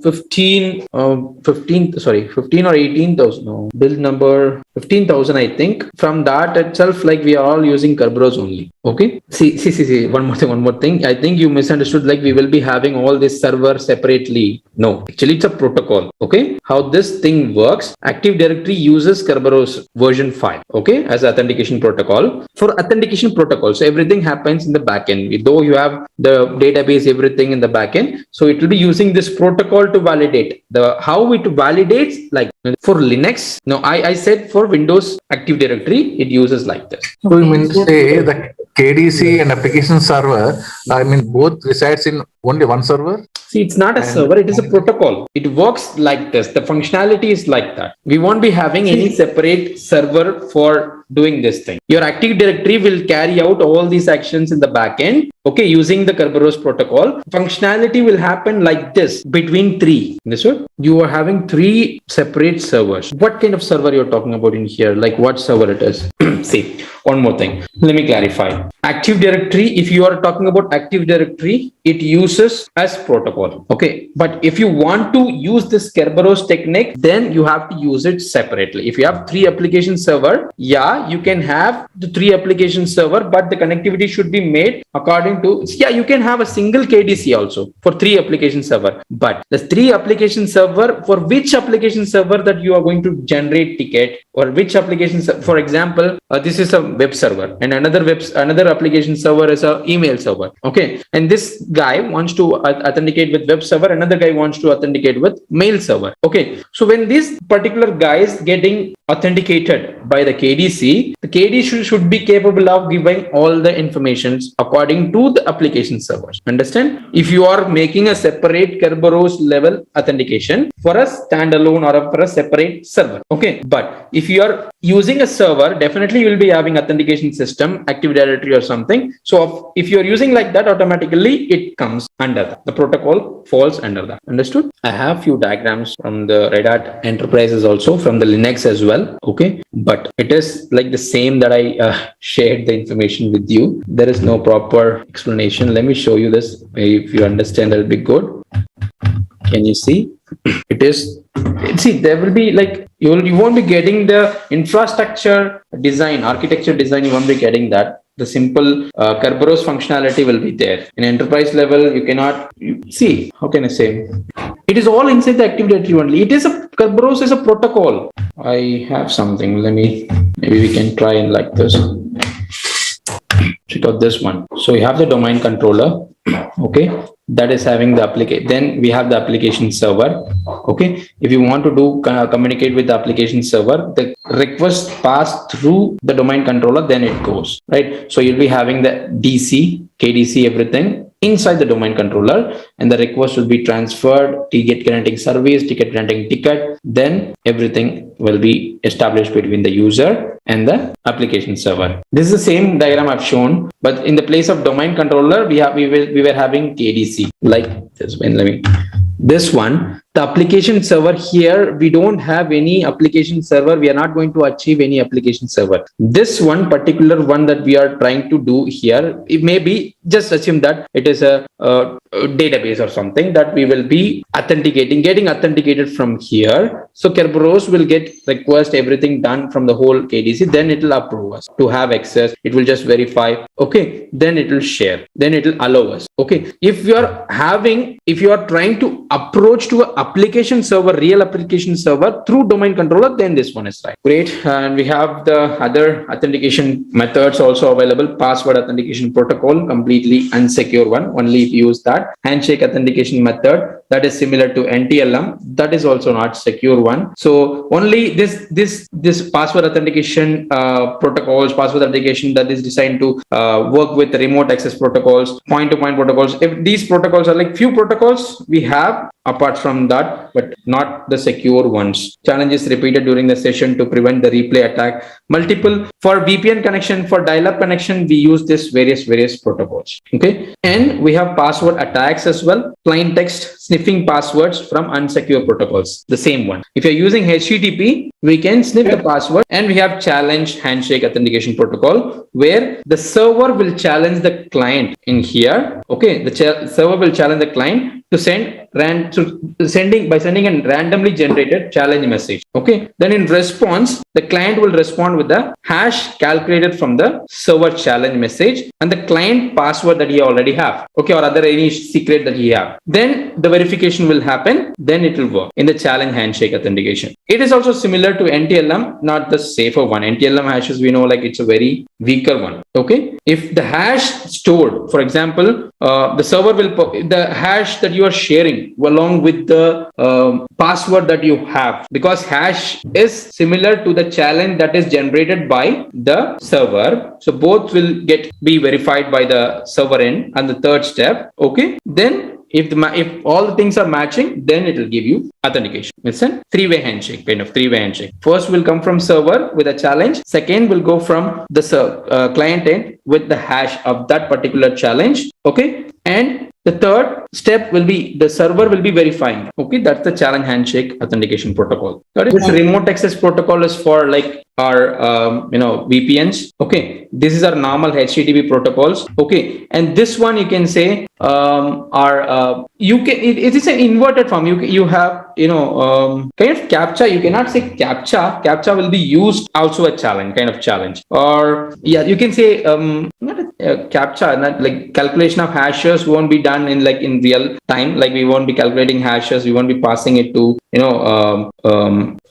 15 or 18,000. No, build number 15,000. I think from that itself, like we are all using Kerberos only. Okay. See. One more thing. I think you misunderstood. Like we will be having all this server separately. No, actually it's a protocol. Okay. How this thing works? Active Directory uses Kerberos version 5. Okay, as authentication protocol. For authentication protocol, so everything happens in the backend. Though you have the database, everything in the backend, so it will be using this protocol to validate. How it validates, like for Linux. No, I said for Windows Active Directory, it uses like this. So you mean to say the KDC and application server, both resides in only one server? See, it's not a server, it is a protocol. It works like this. The functionality is like that. We won't be having any separate server for doing this thing. Your Active Directory will carry out all these actions in the backend. Okay, using the Kerberos protocol. Functionality will happen like this between three. Understood? You are having three separate servers. What kind of server you're talking about in here? Like what server it is? See, one more thing. Let me clarify. Active Directory, if you are talking about Active Directory, it uses as protocol. Okay, but if you want to use this Kerberos technique, then you have to use it separately. If you have three application server, yeah, you can have the three application server, but the connectivity should be made according to, yeah, you can have a single KDC also for three application server, but the three application server, for which application server that you are going to generate ticket, or which application, for example, this is a web server, and another application server is a email server. Okay, and this guy wants to authenticate with web server, another guy wants to authenticate with mail server. Okay, so when this particular guy is getting authenticated by the KDC, the KDC should be capable of giving all the informations according to the application servers. Understand? If you are making a separate Kerberos level authentication for a standalone or for a separate server, okay, but if you are using a server, definitely you will be having authentication system, Active Directory or something. So if you are using like that, automatically it comes under that. The protocol falls under that. Understood? I have few diagrams from the Red Hat Enterprises, also from the Linux as well. Okay, but it is like the same that I shared the information with you. There is no proper explanation. Let me show you this. If you understand, that will be good. Can you see? It is, see, there will be like, you won't be getting the infrastructure design, architecture design, you won't be getting that. The simple Kerberos functionality will be there. In enterprise level, you cannot see, how can I say? It is all inside the Active Directory only. It is a, Kerberos is a protocol. I have something, maybe we can try and like this. Check out this one. So you have the domain controller, okay, that is having the application. Then we have the application server. Okay, if you want to do communicate with the application server, the request pass through the domain controller, then it goes right. So you'll be having the DC, KDC, everything inside the domain controller, and the request will be transferred, ticket granting service, ticket granting ticket, then everything will be established between the user and the application server. This is the same diagram I've shown, but in the place of domain controller, we were having KDC like this. This one, the application server here, we don't have any application server. We are not going to achieve any application server. This one particular one that we are trying to do here, it may be, just assume that it is a database or something that we will be getting authenticated from here. So Kerberos will get request everything done from the whole KDC, then it will approve us to have access. It will just verify. Okay, then it will share, then it will allow us. Okay, if you are trying to approach to an application server, real application server through domain controller, then this one is right. Great. And we have the other authentication methods also available. Password authentication protocol, completely unsecure one, only if you use that. Handshake authentication method, that is similar to NTLM, that is also not secure one. So only this password authentication protocols, password authentication that is designed to work with remote access protocols, point-to-point protocols. If these protocols are like few protocols we have apart from that, but not the secure ones. Challenges repeated during the session to prevent the replay attack. Multiple for VPN connection, for dial-up connection, we use this various protocols. Okay, and we have password attacks as well. Plain text sniffing passwords from unsecure protocols, the same one. If you're using HTTP, we can sniff the password. And we have challenge handshake authentication protocol, where the server will challenge the client in here. Okay, the server will challenge the client to sending a randomly generated challenge message. Okay, then in response, the client will respond with the hash calculated from the server challenge message and the client password that he already have. Okay, or other any secret that he have. Then the verification will happen. Then it will work in the challenge handshake authentication. It is also similar to NTLM, not the safer one. NTLM hashes, we know, like it's a very weaker one. Okay, if the hash stored, for example, the server will the hash that you are sharing along with the password that you have, because hash is similar to the challenge that is generated by the server. So both will be verified by the server end. And the third step, okay, then if all the things are matching, then it will give you authentication. It's a three-way handshake, kind of three-way handshake. First will come from server with a challenge. Second will go from the client end with the hash of that particular challenge. Okay, and the third step will be the server will be verifying. Okay, that's the challenge handshake authentication protocol. This remote access protocol is for like our VPNs. Okay, this is our normal HTTP protocols. Okay, and this one you can say it is an inverted form. You have kind of CAPTCHA. You cannot say CAPTCHA. CAPTCHA will be used also a challenge, kind of challenge. Or yeah, you can say not a CAPTCHA, not like calculation of hashes won't be done in real time. Like we won't be calculating hashes. We won't be passing it to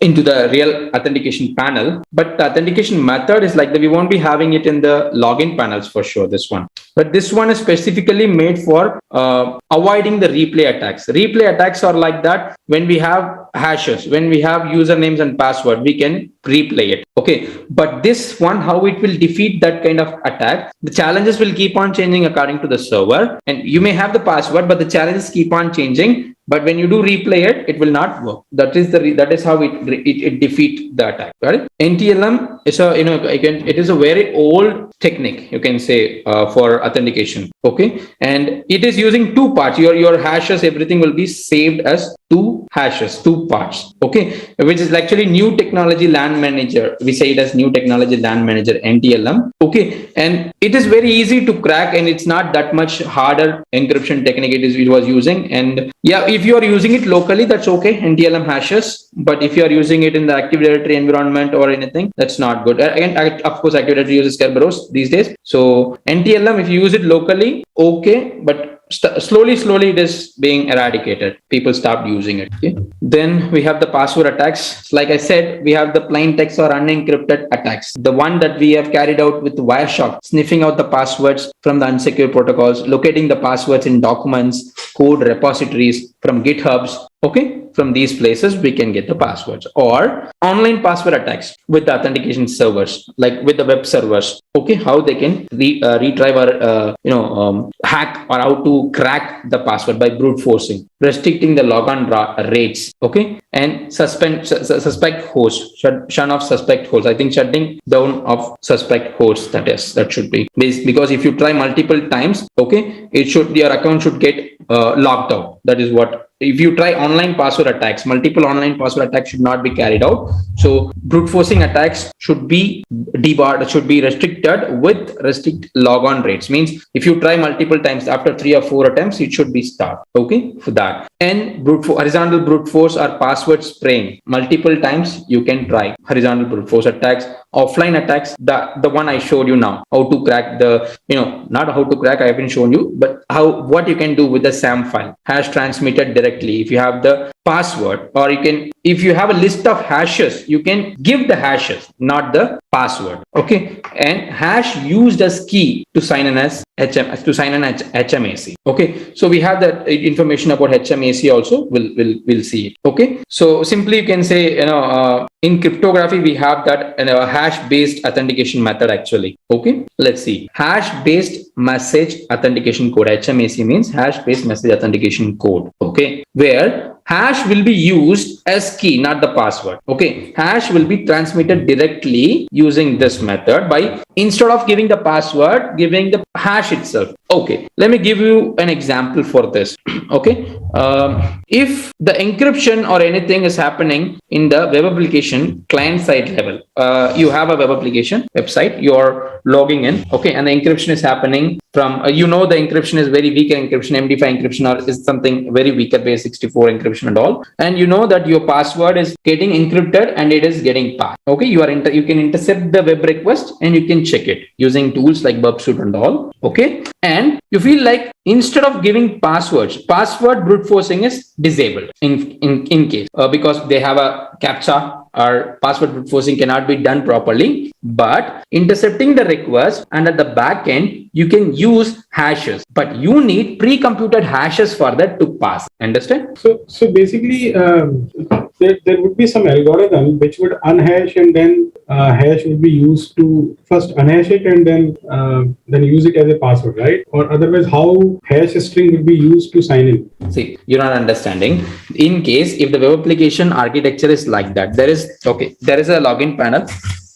into the real authentication panel. But the authentication method is like that. We won't be having it in the login panels for sure, this one. But this one is specifically made for avoiding the replay attacks. Replay attacks are like that. When we have hashes, when we have usernames and password, we can replay it. Okay, but this one, how it will defeat that kind of attack, the challenges will keep on changing according to the server, and you may have the password, but the challenges keep on changing. But when you do replay it, it will not work. That is how it defeat the attack. Got it? NTLM is it is a very old technique, you can say, for authentication. Okay, and it is using two parts. Your hashes, everything will be saved as two hashes, two parts. Okay, which is actually new technology LAN manager. We say it as new technology LAN manager, NTLM. Okay, and it is very easy to crack, and it's not that much harder encryption technique it was using. And yeah, if you are using it locally, that's okay, NTLM hashes. But if you are using it in the Active Directory environment or anything, that's not good. Again, of course, Active Directory uses Kerberos these days. So NTLM, if you use it locally, okay, but slowly it is being eradicated. People stopped using it. Okay. Then we have the password attacks. Like I said, we have the plain text or unencrypted attacks. The one that we have carried out with Wireshark, sniffing out the passwords from the unsecure protocols, locating the passwords in documents, code repositories, from GitHubs. Okay, from these places we can get the passwords. Or online password attacks with the authentication servers, like with the web servers. Okay, how they can retrieve or hack, or how to crack the password by brute forcing, restricting the logon rates. Okay, and suspect hosts, shun of suspect hosts. I think shutting down of suspect hosts. That should be, because if you try multiple times, okay, your account should get locked out. That is what if you try online password attacks, multiple online password attacks should not be carried out. So brute forcing attacks should be debarred, should be restricted with restrict logon rates. Means if you try multiple times, after 3 or 4 attempts, it should be stopped. Okay, for that. And horizontal brute force or password spraying, multiple times you can try horizontal brute force attacks. Offline attacks, the one I showed you now, how to crack the, not how to crack, I haven't shown you, but what you can do with the SAM file, hash transmitted directly. If you have the password, or you can, if you have a list of hashes, you can give the hashes, not the password. Okay, and hash used as key to sign in as HMAC. Okay, so we have that information about HMAC also. We'll see it. Okay, so simply you can say, in cryptography we have that hash-based authentication method actually. Okay, let's see. Hash-based message authentication code. HMAC means hash-based message authentication code. Okay, where hash will be used as key, not the password. Okay, hash will be transmitted directly using this method by, instead of giving the password, giving the hash itself. Okay, let me give you an example for this. Okay, if the encryption or anything is happening in the web application client side level, you have a web application website, you're logging in. Okay, and the encryption is happening from, the encryption is very weak encryption, MD5 encryption, or is something very weaker base 64 encryption and all, and that your password is getting encrypted and it is getting passed. Okay, you can intercept the web request and you can check it using tools like burpsuit and all. Okay, and you feel like instead of giving passwords, password brute forcing is disabled in case because they have a CAPTCHA, or password brute forcing cannot be done properly. But intercepting the request, and at the back end you can use hashes, but you need pre-computed hashes for that to pass. Understand? So basically there would be some algorithm which would unhash, and then hash would be used to first unhash it and then use it as a password, right? Or otherwise, how hash string would be used to sign in? See, you're not understanding. In case if the web application architecture is like that, there is a login panel.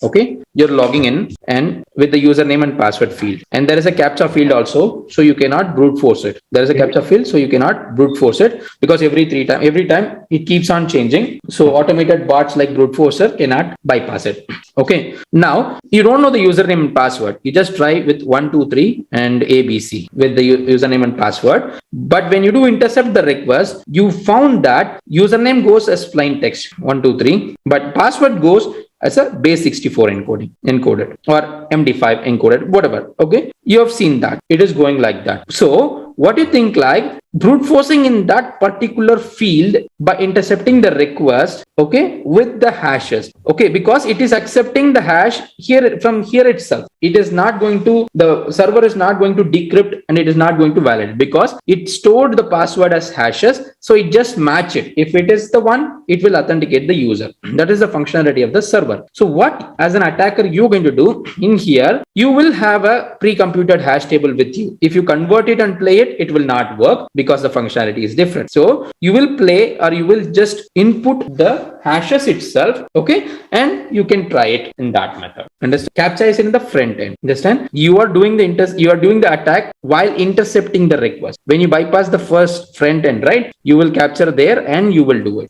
Okay, you're logging in and with the username and password field, and there is a CAPTCHA field also, so you cannot brute force it. There is a CAPTCHA field, so you cannot brute force it, because every time it keeps on changing. So automated bots like brute forcer cannot bypass it. Okay, now you don't know the username and password. You just try with 1, 2, 3 and ABC with the username and password. But when you do intercept the request, you found that username goes as plain text 1, 2, 3, but password goes as a base 64 encoded or MD5 encoded, whatever. Okay, you have seen that it is going like that. So what do you think, like brute forcing in that particular field by intercepting the request, okay, with the hashes? Okay, because it is accepting the hash here from here itself. It is not going to, the server is not going to decrypt, and it is not going to validate because it stored the password as hashes. So it just match it. If it is the one, it will authenticate the user. That is the functionality of the server. So what as an attacker you're going to do in here, you will have a pre-computed hash table with you. If you convert it and play it, it will not work because the functionality is different. So you will play, or you will just input the hashes itself. Okay, and you can try it in that method. Understand? CAPTCHA is in the front end. Understand? You are doing the attack while intercepting the request. When you bypass the first front end, right, you will capture there and you will do it.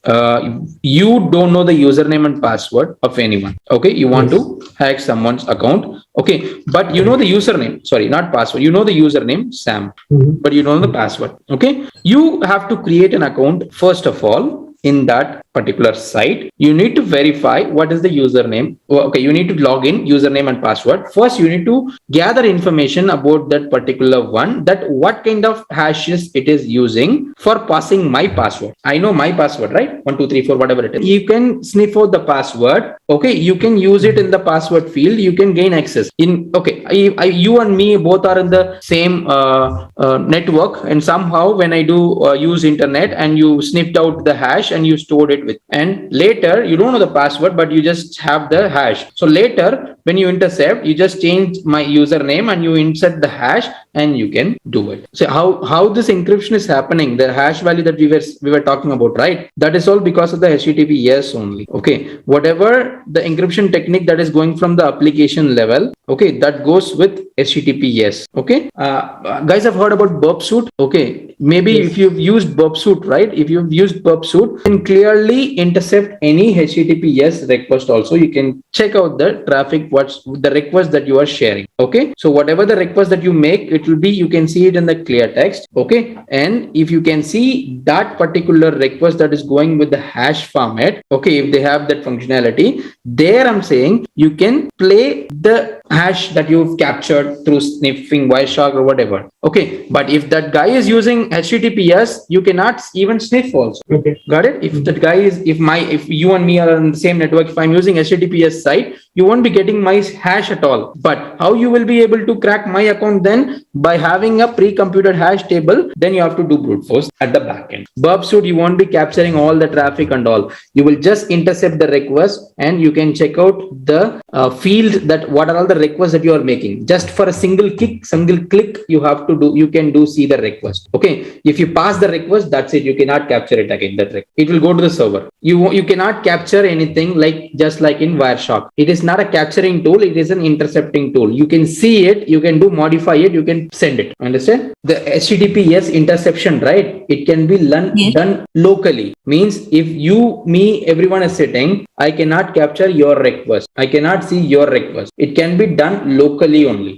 You don't know the username and password of anyone. Okay, you want to hack someone's account. Okay, but you know the username, sorry, not password. You know the username, Sam, but you don't know the password. Okay, you have to create an account first of all in that particular site. You need to verify what is the username. Okay, you need to log in, username and password. First, you need to gather information about that particular one, that what kind of hashes it is using for passing my password. I know my password, right? 1, 2, 3, 4, whatever it is. You can sniff out the password. Okay, you can use it in the password field. You can gain access in. Okay, you and me both are in the same network, and somehow when I do use internet and you sniffed out the hash and you stored it with, and later you don't know the password, but you just have the hash. So later when you intercept, you just change my username and you insert the hash, and you can do it. So how this encryption is happening, the hash value that we were talking about, right? That is all because of the HTTPS only. Okay, whatever the encryption technique that is going from the application level, okay, that goes with HTTPS. Okay, guys have heard about burp suit. Okay, maybe if you've used burp suit, right? If you've used burp suit, you can clearly intercept any HTTPS request. Also, you can check out the traffic, what's the request that you are sharing. Okay, so whatever the request that you make, it will be, you can see it in the clear text. Okay, and if you can see that particular request that is going with the hash format, okay, if they have that functionality, there I'm saying you can play the hash that you've captured through sniffing, Wireshark or whatever. Okay, but if that guy is using HTTPS, you cannot even sniff also. Okay, got it? If that guy is, if you and me are on the same network, if I'm using HTTPS site, you won't be getting my hash at all. But how you will be able to crack my account then? By having a pre-computed hash table, then you have to do brute force at the backend. Burp suit, you won't be capturing all the traffic and all. You will just intercept the request, and you can check out the field that what are all the requests that you are making. Just for a single click, you have to do, you can see the request. Okay, if you pass the request, that's it. You cannot capture it again. It will go to the server. You cannot capture anything like just like in Wireshark. It is not a capturing tool. It is an intercepting tool. You can see it. You can modify it. You can send it. Understand? The HTTPS interception, right? It can be done locally. Means if everyone is sitting, I cannot capture your request. I cannot see your request. It can be done locally only.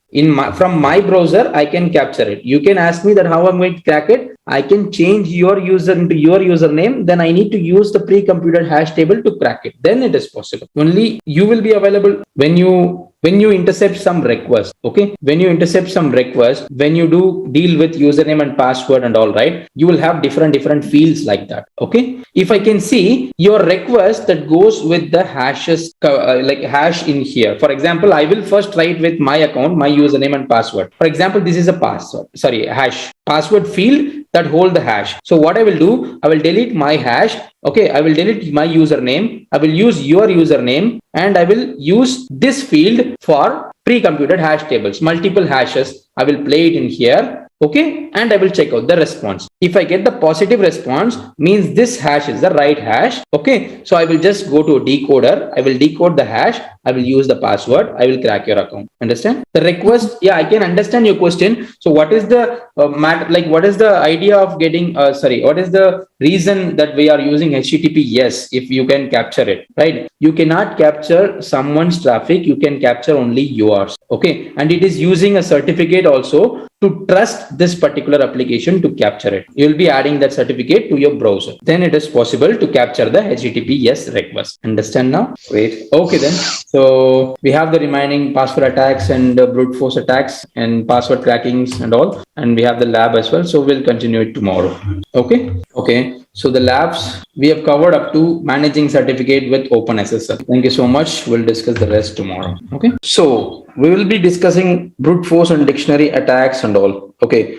From my browser, I can capture it. You can ask me that how I'm going to crack it. I can change your user into your username. Then I need to use the pre-computed hash table to crack it. Then it is possible. Only you will be available when you intercept some request. Okay, when you intercept some request, when you do deal with username and password and all, right, you will have different fields like that. Okay, if I can see your request that goes with the hashes, like hash in here, for example, I will first try it with my account, my username and password. For example, this is a hash password field that hold the hash. So what I will do, I will delete my hash. Okay, I will delete my username. I will use your username, and I will use this field for pre-computed hash tables, multiple hashes. I will play it in here. Okay, and I will check out the response. If I get the positive response, means this hash is the right hash. Okay, so I will just go to a decoder. I will decode the hash. I will use the password. I will crack your account. Understand? The request, yeah, I can understand your question. So what is the what is the idea of getting, what is the reason that we are using HTTP? Yes, if you can capture it, right? You cannot capture someone's traffic. You can capture only yours. Okay, and it is using a certificate also to trust this particular application to capture it. You will be adding that certificate to your browser. Then it is possible to capture the HTTPS request. Understand now? Great. Okay then. So we have the remaining password attacks and brute force attacks and password crackings and all. And we have the lab as well. So we'll continue it tomorrow. Okay. Okay. So the labs we have covered up to managing certificate with OpenSSL. Thank you so much. We'll discuss the rest tomorrow. Okay. So we will be discussing brute force and dictionary attacks and all. Okay.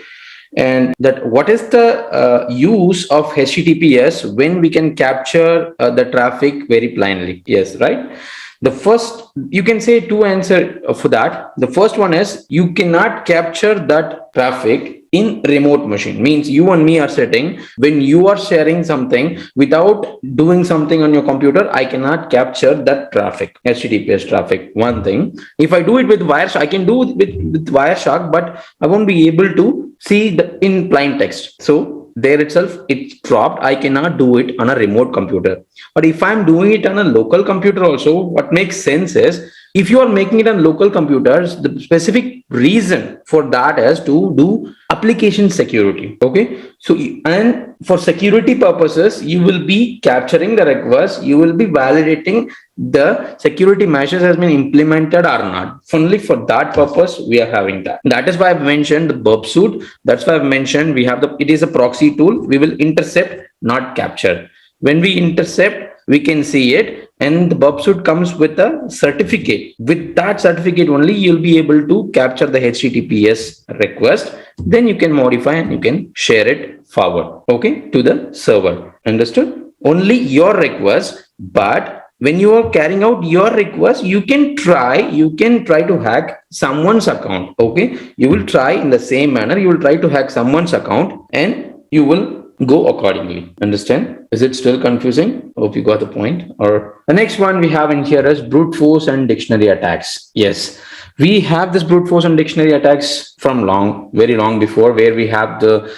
And that what is the use of HTTPS when we can capture the traffic very plainly? Yes, right. The first, you can say two answers for that. The first one is you cannot capture that traffic in remote machine. Means you and me are sitting, when you are sharing something without doing something on your computer, I cannot capture that traffic, HTTPS traffic. One thing, if I do it with Wireshark, I can do it with Wireshark, but I won't be able to see in plain text. So there itself, it's dropped. I cannot do it on a remote computer. But if I'm doing it on a local computer also, what makes sense is, if you are making it on local computers, the specific reason for that is to do application security. Okay. So, and for security purposes, you will be capturing the request. You will be validating the security measures has been implemented or not. Only for that purpose, we are having that. That is why I've mentioned the burp suit. That's why I've mentioned it is a proxy tool. We will intercept, not capture. When we intercept, we can see it, and the burp suit comes with a certificate. With that certificate only, you'll be able to capture the HTTPS request. Then you can modify and you can share it forward, okay, to the server. Understood? Only your request, but when you are carrying out your request, you can try to hack someone's account. Okay, you will try in the same manner, you will try to hack someone's account and you will go accordingly. Understand? Is it still confusing? Hope you got the point. Or the next one we have in here is brute force and dictionary attacks. Yes, we have this brute force and dictionary attacks from very long before, where we have the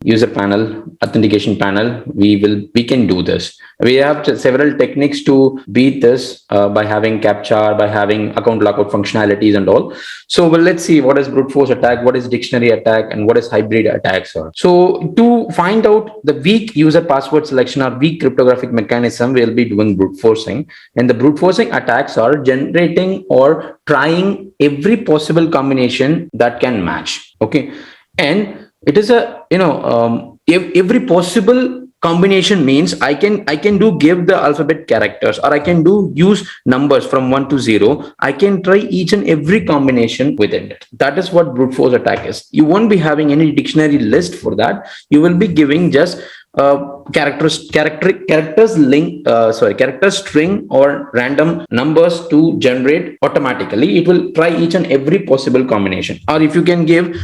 user panel, authentication panel. We can do this. We have several techniques to beat this by having captcha, by having account lockout functionalities and all. So let's see what is brute force attack, what is dictionary attack, and what is hybrid attacks are. So to find out the weak user password selection or weak cryptographic mechanism, we'll be doing brute forcing. And the brute forcing attacks are generating or trying every possible combination that can match. Okay, and it is every possible combination means I can give the alphabet characters, or I can use numbers from 1 to 0. I can try each and every combination within it. That is what brute force attack is. You won't be having any dictionary list for that. You will be giving just character string or random numbers to generate automatically. It will try each and every possible combination. Or if you can give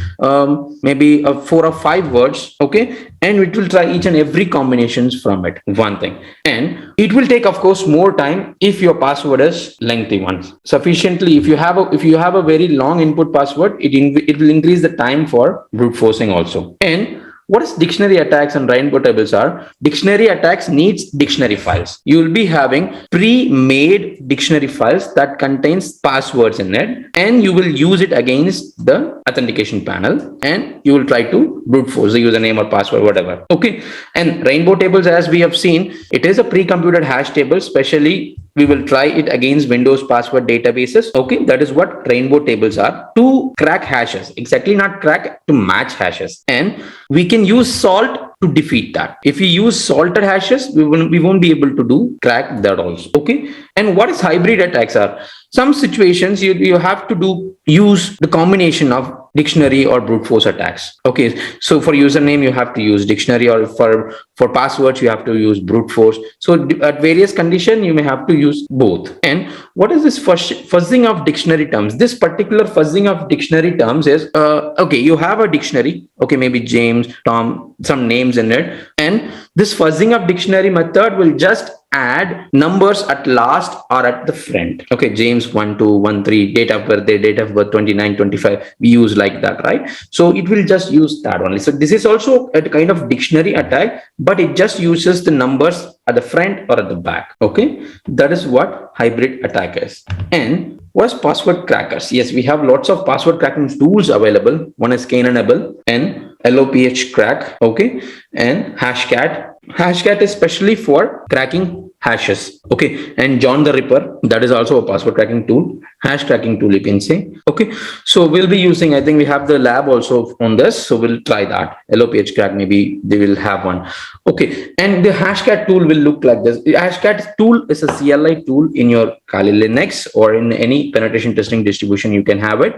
maybe 4 or 5 words, okay, and it will try each and every combinations from it. One thing, and it will take, of course, more time if your password is lengthy one. Sufficiently, if you have a very long input password, it will increase the time for brute forcing also. And what is dictionary attacks and rainbow tables are? Dictionary attacks needs dictionary files. You will be having pre-made dictionary files that contains passwords in it, and you will use it against the authentication panel, and you will try to brute force the username or password, whatever. Okay. And rainbow tables, as we have seen, it is a pre-computed hash table. Especially we will try it against Windows password databases. Okay, that is what rainbow tables are, to crack hashes. Exactly, not crack, to match hashes. And we can use salt to defeat that. If we use salted hashes, we won't be able to crack that also. Okay. And what is hybrid attacks are? Some situations you have to use the combination of dictionary or brute force attacks. Okay, so for username you have to use dictionary, or for passwords you have to use brute force. So at various conditions you may have to use both. And what is this fuzzing of dictionary terms? This particular fuzzing of dictionary terms is okay, you have a dictionary, okay, maybe James, Tom, some names in it, and this fuzzing of dictionary method will just add numbers at last or at the front. Okay, James 1213, date of birth 2925, we use like that, right? So it will just use that only. So this is also a kind of dictionary attack, but it just uses the numbers at the front or at the back. Okay, that is what hybrid attack is. And what is password crackers? Yes, we have lots of password cracking tools available. One is Canaanable and LOPH crack, okay, and Hashcat. Hashcat is specially for cracking hashes. Okay, and John the Ripper, that is also a password cracking tool, hash cracking tool, you can say. Okay, so we'll be using, I think we have the lab also on this, so we'll try that. LOPH crack, maybe they will have one. Okay, and the Hashcat tool will look like this. The Hashcat tool is a CLI tool in your Kali Linux or in any penetration testing distribution, you can have it.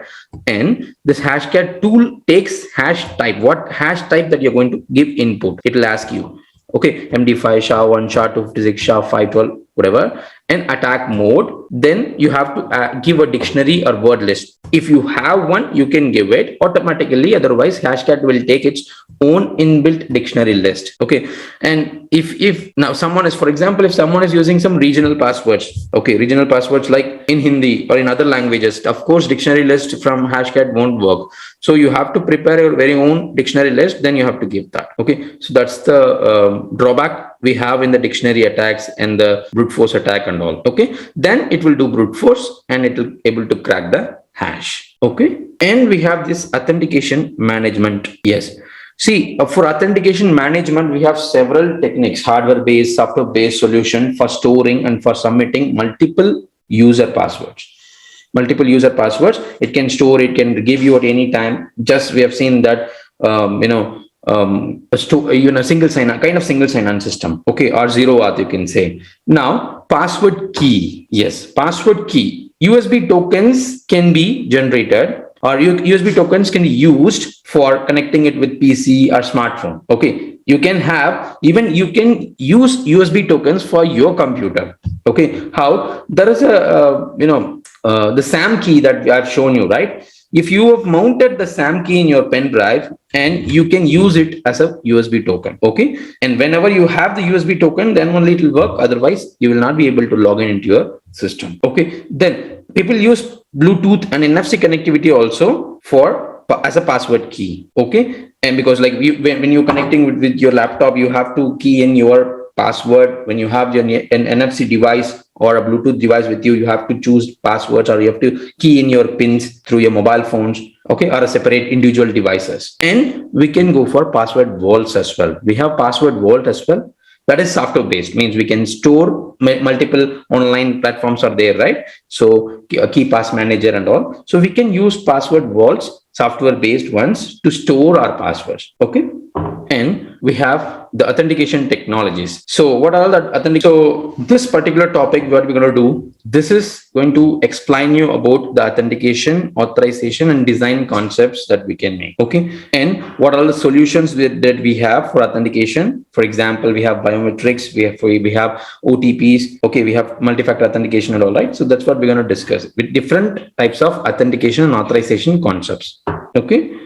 And this Hashcat tool takes hash type, what hash type that you're going to give input. It will ask you, okay, MD5, SHA-1, SHA-256, SHA-512, whatever, and attack mode. Then you have to give a dictionary or word list. If you have one, you can give it automatically. Otherwise, Hashcat will take its own inbuilt dictionary list. Okay, and if now someone is, for example, if someone is using some regional passwords, okay, regional passwords like in Hindi or in other languages, of course, dictionary list from Hashcat won't work. So you have to prepare your very own dictionary list. Then you have to give that. Okay, so that's the drawback we have in the dictionary attacks and the brute force attack and all. Okay, then it will do brute force and it will able to crack the hash. Okay, and we have this authentication management. Yes, see, for authentication management we have several techniques: hardware based, software based solution for storing and for submitting multiple user passwords. It can store, it can give you at any time. Just we have seen that single sign-on, kind of single sign-on system, okay, or zero auth, you can say. Now, password key. Yes, password key. USB tokens can be generated, or USB tokens can be used for connecting it with PC or smartphone. Okay, you can have, even you can use USB tokens for your computer. Okay, how? There is a the SAM key that I've shown you, right? If you have mounted the SAM key in your pen drive, and you can use it as a USB token, okay? And whenever you have the USB token, then only it will work. Otherwise, you will not be able to log into your system, okay? Then people use Bluetooth and NFC connectivity also for as a password key, okay? And because like when you're connecting with your laptop, you have to key in your password. When you have an NFC device or a Bluetooth device with you, you have to choose passwords, or you have to key in your pins through your mobile phones, okay, or a separate individual devices. And we can go for password vaults as well. We have password vault as well. That is software based, means we can store multiple online platforms are there, right? So key pass manager and all. So we can use password vaults, software based ones, to store our passwords, okay? And we have the authentication technologies. So what are the authentic? So this particular topic, what we're going to do, this is going to explain you about the authentication, authorization, and design concepts that we can make. Okay. And what are the solutions that we have for authentication? For example, we have biometrics, we have OTPs. Okay. We have multi-factor authentication and all, right? So that's what we're going to discuss with different types of authentication and authorization concepts. Okay.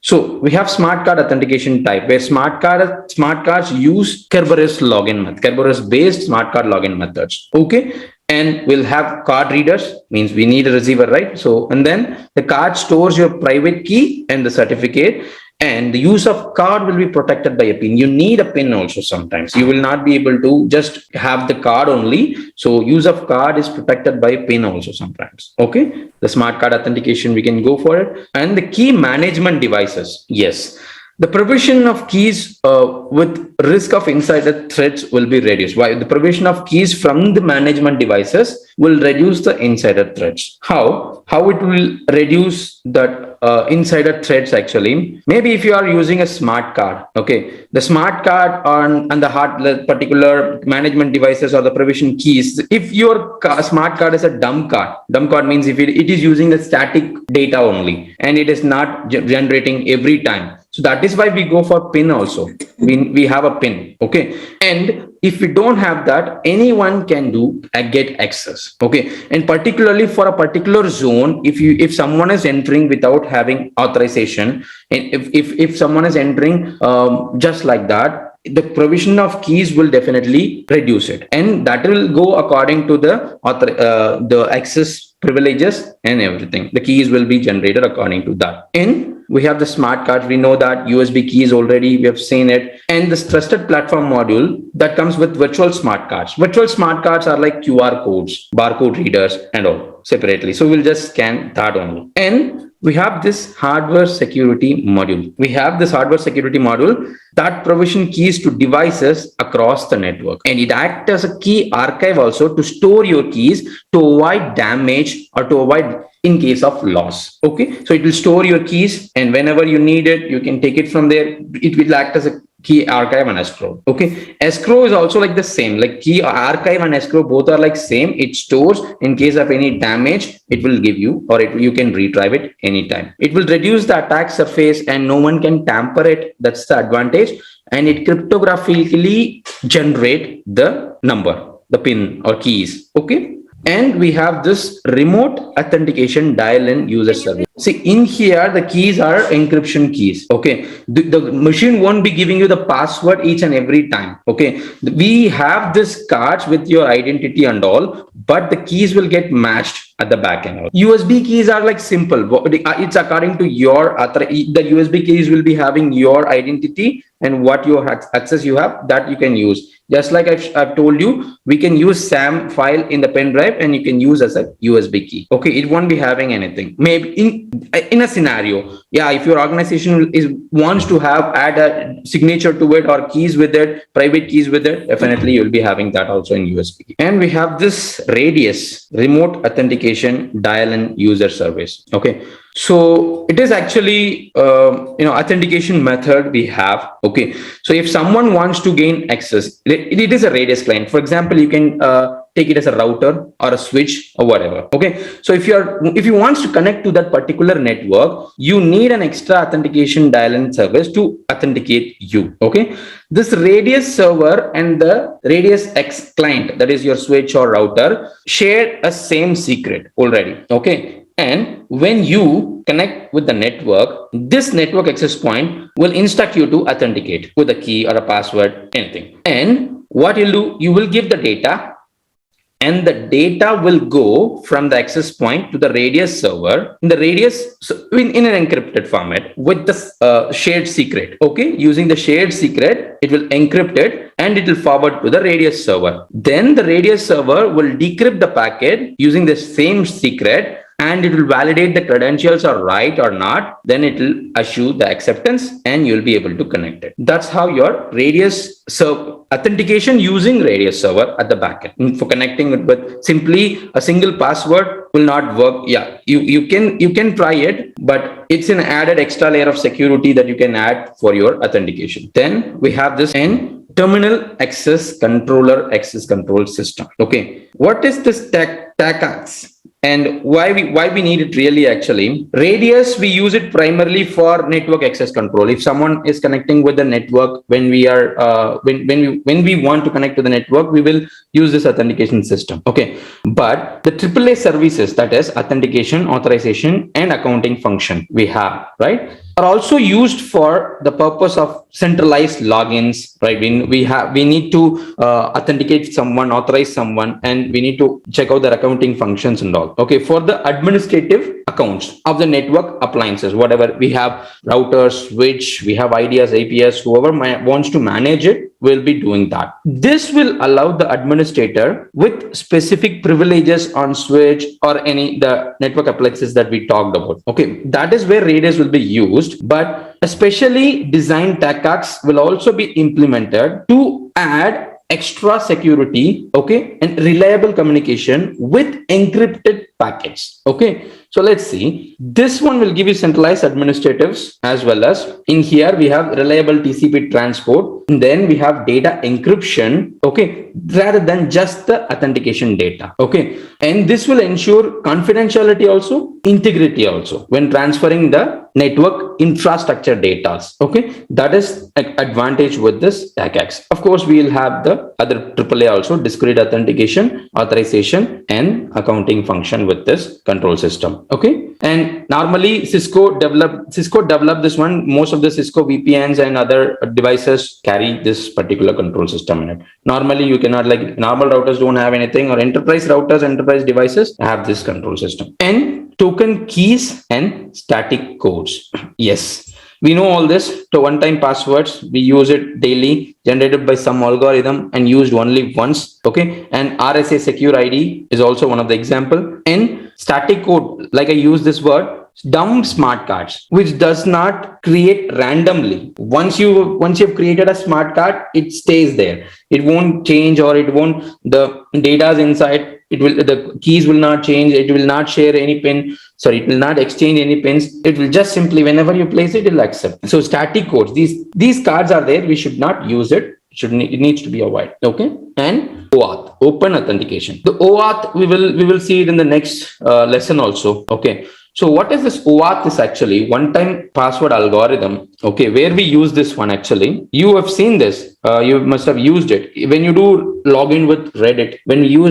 So we have smart card authentication type, where smart cards use Kerberos login Kerberos based smart card login methods. Okay. And we'll have card readers, means we need a receiver, right? So, and then the card stores your private key and the certificate, and the use of card will be protected by a PIN. You need a PIN also sometimes. You will not be able to just have the card only. So use of card is protected by a PIN also sometimes. Okay. The smart card authentication, we can go for it. And the key management devices. Yes. The provision of keys with risk of insider threats will be reduced. Why? The provision of keys from the management devices will reduce the insider threats. How it will reduce that insider threats actually? Maybe if you are using a smart card, okay, the smart card on the particular management devices or the provision keys. If your smart card is a dumb card means if it is using the static data only and it is not generating every time. So that is why we go for PIN also. We have a PIN, okay? And if we don't have that, anyone can get access, okay? And particularly for a particular zone, if someone is entering without having authorization, and if someone is entering just like that, the provision of keys will definitely reduce it, and that will go according to the access privileges and everything. The keys will be generated according to that. And we have the smart cards. We know that USB keys already, we have seen it. And this trusted platform module that comes with virtual smart cards. Virtual smart cards are like QR codes, barcode readers and all separately. So we'll just scan that only. And we have this hardware security module. We have this hardware security module that provision keys to devices across the network. And it acts as a key archive also to store your keys to avoid damage or to avoid in case of loss. Okay. So it will store your keys, and whenever you need it, you can take it from there. It will act as a key archive and escrow. Okay. Escrow is also like the same, like key archive and escrow, both are like same. It stores in case of any damage, it will give you, or you can retrieve it anytime. It will reduce the attack surface and no one can tamper it. That's the advantage. And it cryptographically generate the number, the PIN or keys. Okay. And we have this remote authentication dial-in user service. See, in here, the keys are encryption keys. Okay. The machine won't be giving you the password each and every time. Okay. We have this cards with your identity and all, but the keys will get matched at the back end. USB keys are like simple. It's according to your the USB keys will be having your identity and what your access you have, that you can use. Just like I've told you, we can use SAM file in the pen drive and you can use as a USB key. Okay, it won't be having anything. Maybe in a scenario, yeah, if your organization wants to add a signature to it or keys with it, private keys with it, definitely you'll be having that also in USB. And we have this Radius remote authentication dial-in user service. Okay. So it is actually, authentication method we have. Okay. So if someone wants to gain access, it is a Radius client. For example, you can take it as a router or a switch or whatever. Okay. So if you want to connect to that particular network, you need an extra authentication dial-in service to authenticate you. Okay. This Radius server and the Radius X client, that is your switch or router, share a same secret already. Okay. And when you connect with the network, this network access point will instruct you to authenticate with a key or a password, anything. And what you'll do, you will give the data, and the data will go from the access point to the Radius server in the Radius in an encrypted format with the shared secret. Okay, using the shared secret, it will encrypt it and it will forward to the Radius server. Then the Radius server will decrypt the packet using the same secret, and it will validate the credentials are right or not. Then it will issue the acceptance and you'll be able to connect it. That's how your Radius server authentication using Radius server at the backend. For connecting it with simply a single password will not work. Yeah, you can try it, but it's an added extra layer of security that you can add for your authentication. Then we have this terminal access control system. Okay, what is this TACACS? And why we need it really? Actually, Radius, we use it primarily for network access control. If someone is connecting with the network, when we are when we want to connect to the network, we will use this authentication system. Okay, but the AAA services, that is authentication, authorization, and accounting function we have, right, are also used for the purpose of centralized logins, right? We need to authenticate someone, authorize someone, and we need to check out their accounting functions and all. Okay, for the administrative accounts of the network appliances, whatever we have, routers, switch, we have IDS, APS, whoever wants to manage it will be doing that. This will allow the administrator with specific privileges on switch or the network appliances that we talked about. Okay, that is where Radius will be used, but especially designed TACACS will also be implemented to add extra security, okay, and reliable communication with encrypted packets. Okay, so let's see. This one will give you centralized administratives, as well as in here we have reliable TCP transport, and then we have data encryption, okay, rather than just the authentication data. Okay, and this will ensure confidentiality also, integrity also when transferring the network infrastructure data. Okay, that is an advantage with this TACACS. Of course, we will have the other AAA also, discrete authentication, authorization, and accounting function with this control system. Okay, and normally Cisco developed this one. Most of the Cisco VPNs and other devices carry this particular control system in it. Normally you cannot, like normal routers don't have anything, or enterprise routers, enterprise devices have this control system. And token keys and static codes. Yes, we know all this. So one-time passwords, we use it daily, generated by some algorithm and used only once. Okay, and RSA secure ID is also one of the example. And static code, like I use this word, dumb smart cards, which does not create randomly. Once you've created a smart card, it stays there. It won't change, or it won't, the data's inside, the keys will not change. It will not share any pin. Sorry, it will not exchange any pins. It will just simply, whenever you place it, it will accept. So static codes, these cards are there. We should not use it. It needs to be avoided. Okay, and OAuth, open authentication. The OAuth, we will see it in the next lesson also. Okay. So what is this OAuth? Is actually one-time password algorithm. Okay, where we use this one actually. You have seen this. You must have used it when you do login with Reddit. When you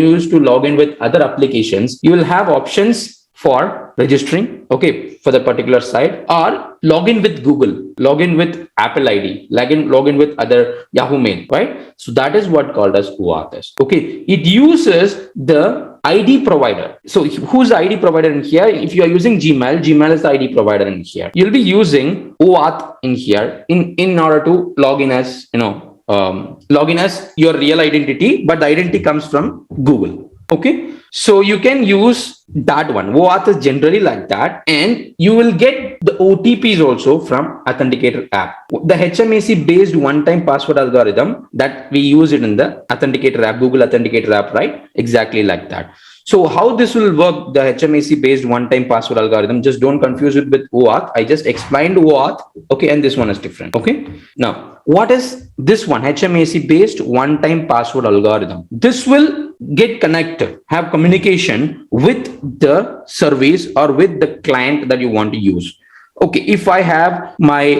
used to log in with other applications, you will have options for registering. Okay, for the particular site, or login with Google, login with Apple ID, login with other Yahoo Mail. Right. So that is what called as OAuth is. Okay, it uses the ID provider. So who's the ID provider in here? If you are using Gmail is the ID provider in here. You'll be using OAuth in here in order to log in as, log in as your real identity, but the identity comes from Google. Okay, so you can use that one. OAuth is generally like that, and you will get the OTPs also from Authenticator app. The HMAC based one-time password algorithm that we use it in the Authenticator app, Google Authenticator app, right? Exactly like that. So how this will work, the HMAC based one-time password algorithm, just don't confuse it with OAuth. I just explained OAuth, okay, and this one is different, okay. Now, what is this one, HMAC based one-time password algorithm? This will get connected, have communication with the service or with the client that you want to use. Okay, if I have my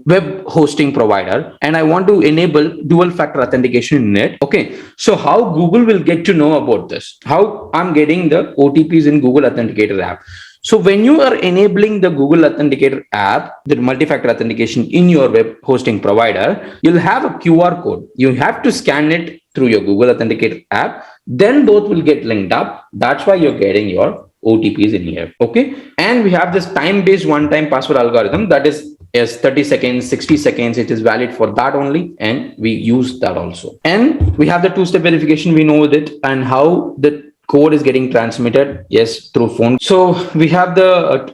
web hosting provider and I want to enable dual factor authentication in it, okay, so how Google will get to know about this? How I'm getting the OTPs in Google Authenticator app? So when you are enabling the Google Authenticator app, the multi-factor authentication in your web hosting provider, you'll have a QR code. You have to scan it through your Google Authenticator app. Then both will get linked up. That's why you're getting your OTPs in here, okay? And we have this time-based one-time password algorithm that is 30 seconds, 60 seconds. It is valid for that only, and we use that also. And we have the two-step verification. We know it and how the code is getting transmitted, yes, through phone. So we have the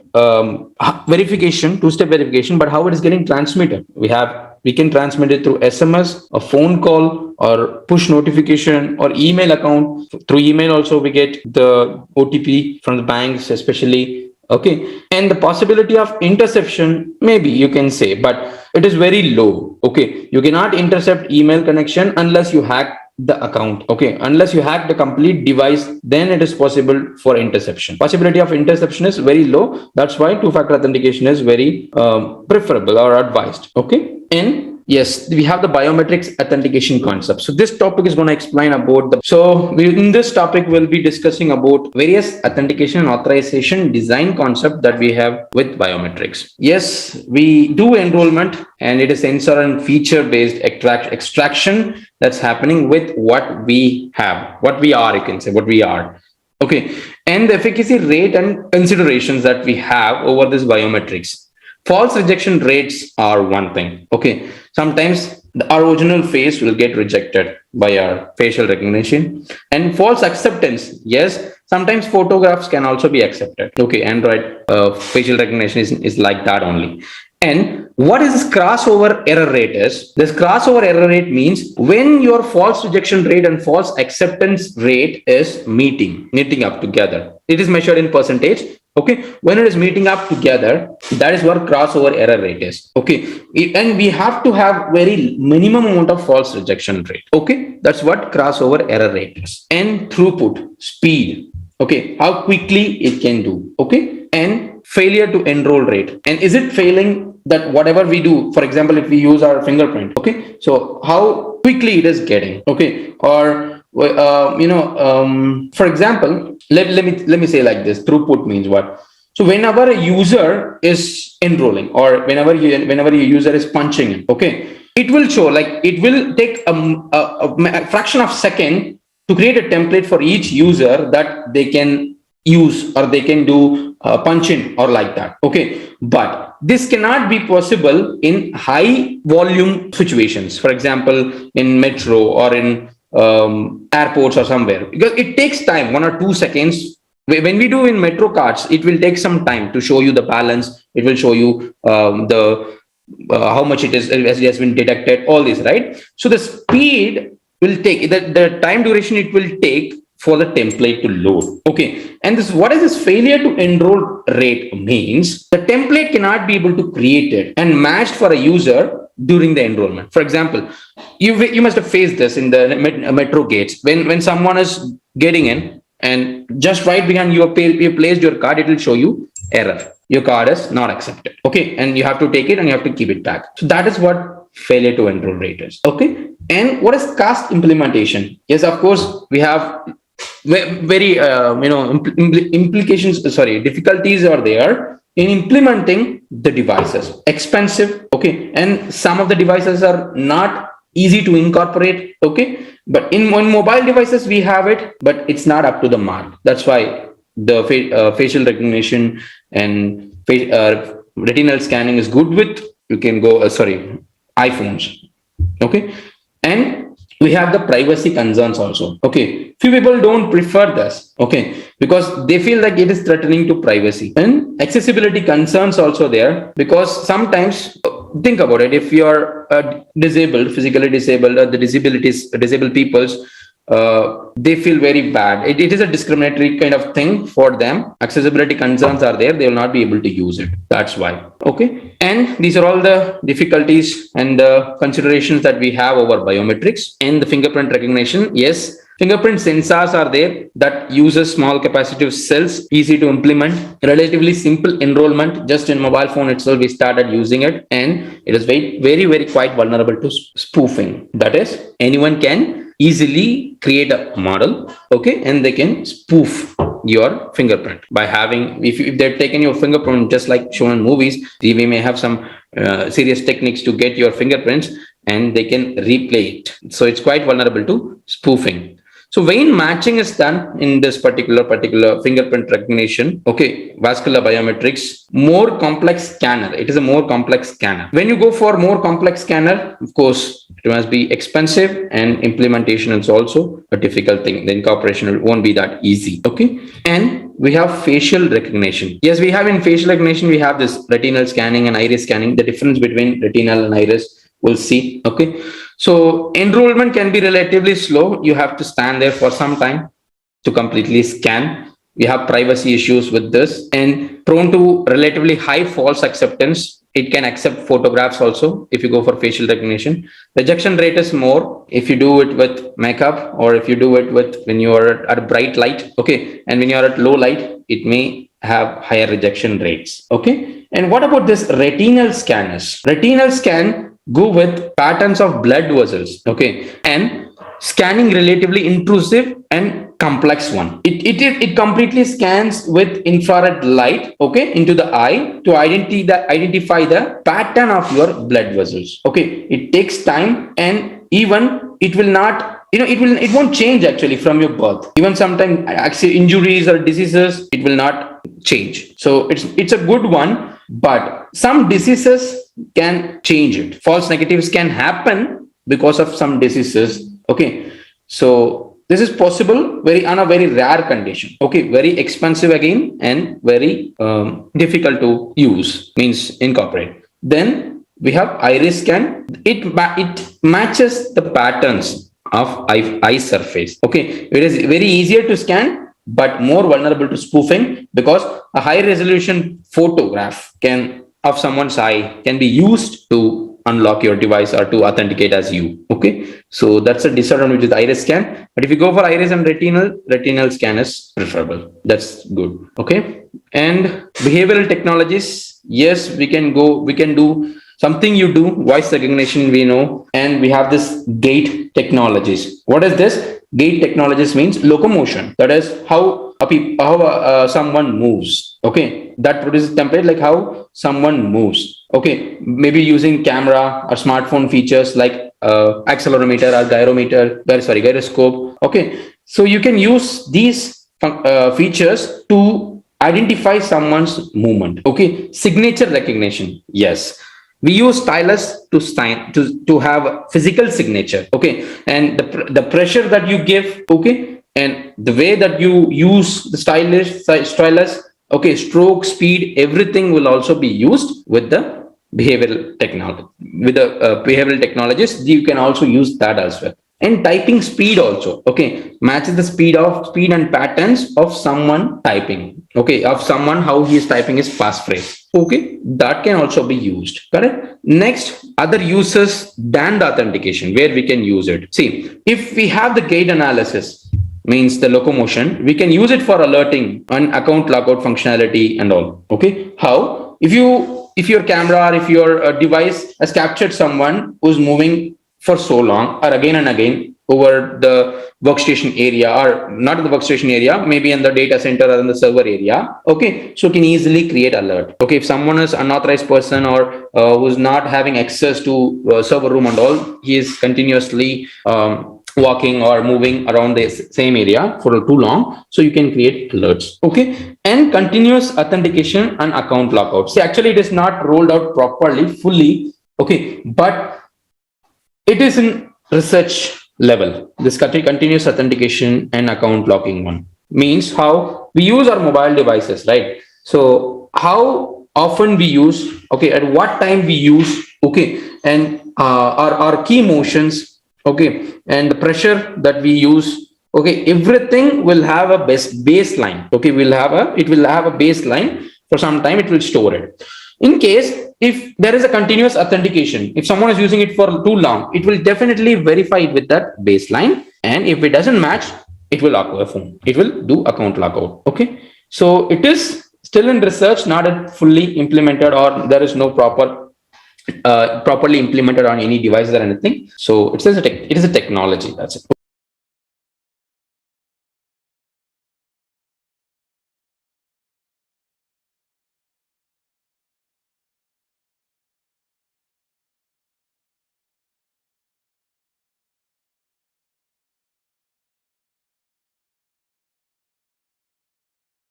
verification, two-step verification, but how it is getting transmitted? We can transmit it through SMS, a phone call, or push notification, or email account. Through email also we get the OTP from the banks especially, okay. And the possibility of interception, maybe you can say, but it is very low, okay. You cannot intercept email connection unless you hack the account, okay. Unless you hack the complete device, then it is possible for interception. Possibility of interception is very low. That's why two-factor authentication is very preferable or advised, okay. And yes, we have the biometrics authentication concept. So this topic is going to explain about in this topic, we'll be discussing about various authentication and authorization design concept that we have with biometrics. Yes, we do enrollment, and it is sensor and feature based extraction that's happening with what we have, what we are, you can say, what we are. Okay. And the efficacy rate and considerations that we have over this biometrics. False rejection rates are one thing. Okay. Sometimes our original face will get rejected by our facial recognition, and false acceptance. Yes. Sometimes photographs can also be accepted. Okay. Android facial recognition is like that only. And what is this crossover error rate is? This crossover error rate means when your false rejection rate and false acceptance rate is meeting up together. It is measured in percentage. Okay, when it is meeting up together, that is what crossover error rate is. Okay, and we have to have very minimum amount of false rejection rate. Okay, that's what crossover error rate is. And throughput, speed. Okay, how quickly it can do. Okay, and failure to enroll rate. And is it failing that whatever we do, for example, if we use our fingerprint, okay, so how quickly it is getting. Okay, or for example, let me say like this. Throughput means what? So whenever a user is enrolling, or whenever a user is punching in, okay, it will show, like, it will take a fraction of a second to create a template for each user that they can use, or they can do punch in or like that. Okay, but this cannot be possible in high volume situations. For example, in metro or in airports or somewhere, because it takes time, 1 or 2 seconds. When we do in metro cards, it will take some time to show you the balance. It will show you how much it has been detected, all this, right? So the speed will take, the time duration it will take for the template to load. Okay, and what is this failure to enroll rate means? The template cannot be able to create it and matched for a user during the enrollment. For example, you must have faced this in the metro gates, when someone is getting in, and just right behind you placed your card, it will show you error. Your card is not accepted. Okay, and you have to take it and you have to keep it back. So that is what failure to enroll rate is. Okay, and what is cast implementation? Yes, of course, we have very difficulties are there in implementing the devices. Expensive, okay, and some of the devices are not easy to incorporate. Okay, but in mobile devices we have it, but it's not up to the mark. That's why the facial recognition and retinal scanning is good with, you can go iPhones. Okay, and we have the privacy concerns also. Okay, few people don't prefer this. Okay, because they feel like it is threatening to privacy. And accessibility concerns also there, because sometimes, think about it, if you're disabled, physically disabled, or the disabled peoples, they feel very bad. It is a discriminatory kind of thing for them. Accessibility concerns are there. They will not be able to use it. That's why. Okay. And these are all the difficulties and the considerations that we have over biometrics and the fingerprint recognition. Yes. Fingerprint sensors are there that uses small capacitive cells, easy to implement, relatively simple enrollment. Just in mobile phone itself, we started using it, and it is very quite vulnerable to spoofing. That is, anyone can easily create a model, okay, and they can spoof your fingerprint by having, if they've taken your fingerprint just like shown in movies, we may have some serious techniques to get your fingerprints, and they can replay it. So it's quite vulnerable to spoofing. So when matching is done in this particular fingerprint recognition, okay, vascular biometrics, more complex scanner. It is a more complex scanner. When you go for more complex scanner, of course, it must be expensive, and implementation is also a difficult thing. The incorporation won't be that easy. Okay, and we have facial recognition. Yes, we have in facial recognition, we have this retinal scanning and iris scanning. The difference between retinal and iris, we'll see. Okay. So enrollment can be relatively slow. You have to stand there for some time to completely scan. We have privacy issues with this, and prone to relatively high false acceptance. It can accept photographs also if you go for facial recognition. Rejection rate is more if you do it with makeup, or if you do it with when you are at a bright light. Okay. And when you are at low light, it may have higher rejection rates. Okay. And what about this retinal scanners? Retinal scan go with patterns of blood vessels, okay, and scanning relatively intrusive and complex one. It completely scans with infrared light, okay, into the eye to identify the pattern of your blood vessels. Okay, it takes time, and even it will not, it won't change actually from your birth. Even sometimes actually injuries or diseases, it will not change. So it's a good one, but some diseases can change it. False negatives can happen because of some diseases. Okay, so this is possible on a very rare condition. Okay, very expensive again, and very difficult to use, means incorporate. Then we have iris scan. It matches the patterns of eye surface. Okay, it is very easier to scan, but more vulnerable to spoofing, because a high resolution photograph of someone's eye can be used to unlock your device or to authenticate as you. Okay, so that's a disadvantage with iris scan. But if you go for iris and retinal scan is preferable. That's good. Okay, and behavioral technologies. Yes, we can do something. You do voice recognition, we know, and we have this gait technologies. What is this? Gait technologies means locomotion. That is how someone moves. Okay, that produces template like how someone moves. Okay, maybe using camera or smartphone features like accelerometer or gyroscope. Okay, so you can use these features to identify someone's movement. Okay, signature recognition. Yes. We use stylus to have physical signature. Okay, and the pressure that you give, okay, and the way that you use the stylus, okay, stroke, speed, everything will also be used with the behavioral technology. With the behavioral technologies, you can also use that as well. And typing speed also, okay, matches the speed and patterns of someone typing. Okay, of someone how he is typing his passphrase. Okay, that can also be used. Correct. Next, other uses than the authentication where we can use it. See, if we have the gait analysis, means the locomotion, we can use it for alerting on account logout functionality and all. Okay, how? If your camera or if your device has captured someone who's moving for so long or again and again over the workstation area, or not in the workstation area, maybe in the data center or in the server area. Okay, so it can easily create alert. Okay, if someone is unauthorized person or who's not having access to server room and all, he is continuously walking or moving around the same area for too long, so you can create alerts. Okay, and continuous authentication and account lockout. See, actually it is not rolled out properly fully. Okay, but it is in research level. This continuous authentication and account locking one means how we use our mobile devices, right? So how often we use, okay, at what time we use, okay, and our key motions Okay, and the pressure that we use, okay, everything will have a baseline. Okay, it will have a baseline. For some time it will store it. In case if there is a continuous authentication, if someone is using it for too long, it will definitely verify it with that baseline, and if it doesn't match, it will lock a phone. It will do account lockout. Okay, so it is still in research, not yet fully implemented, or there is no properly implemented on any devices or anything. So it is a technology. That's it.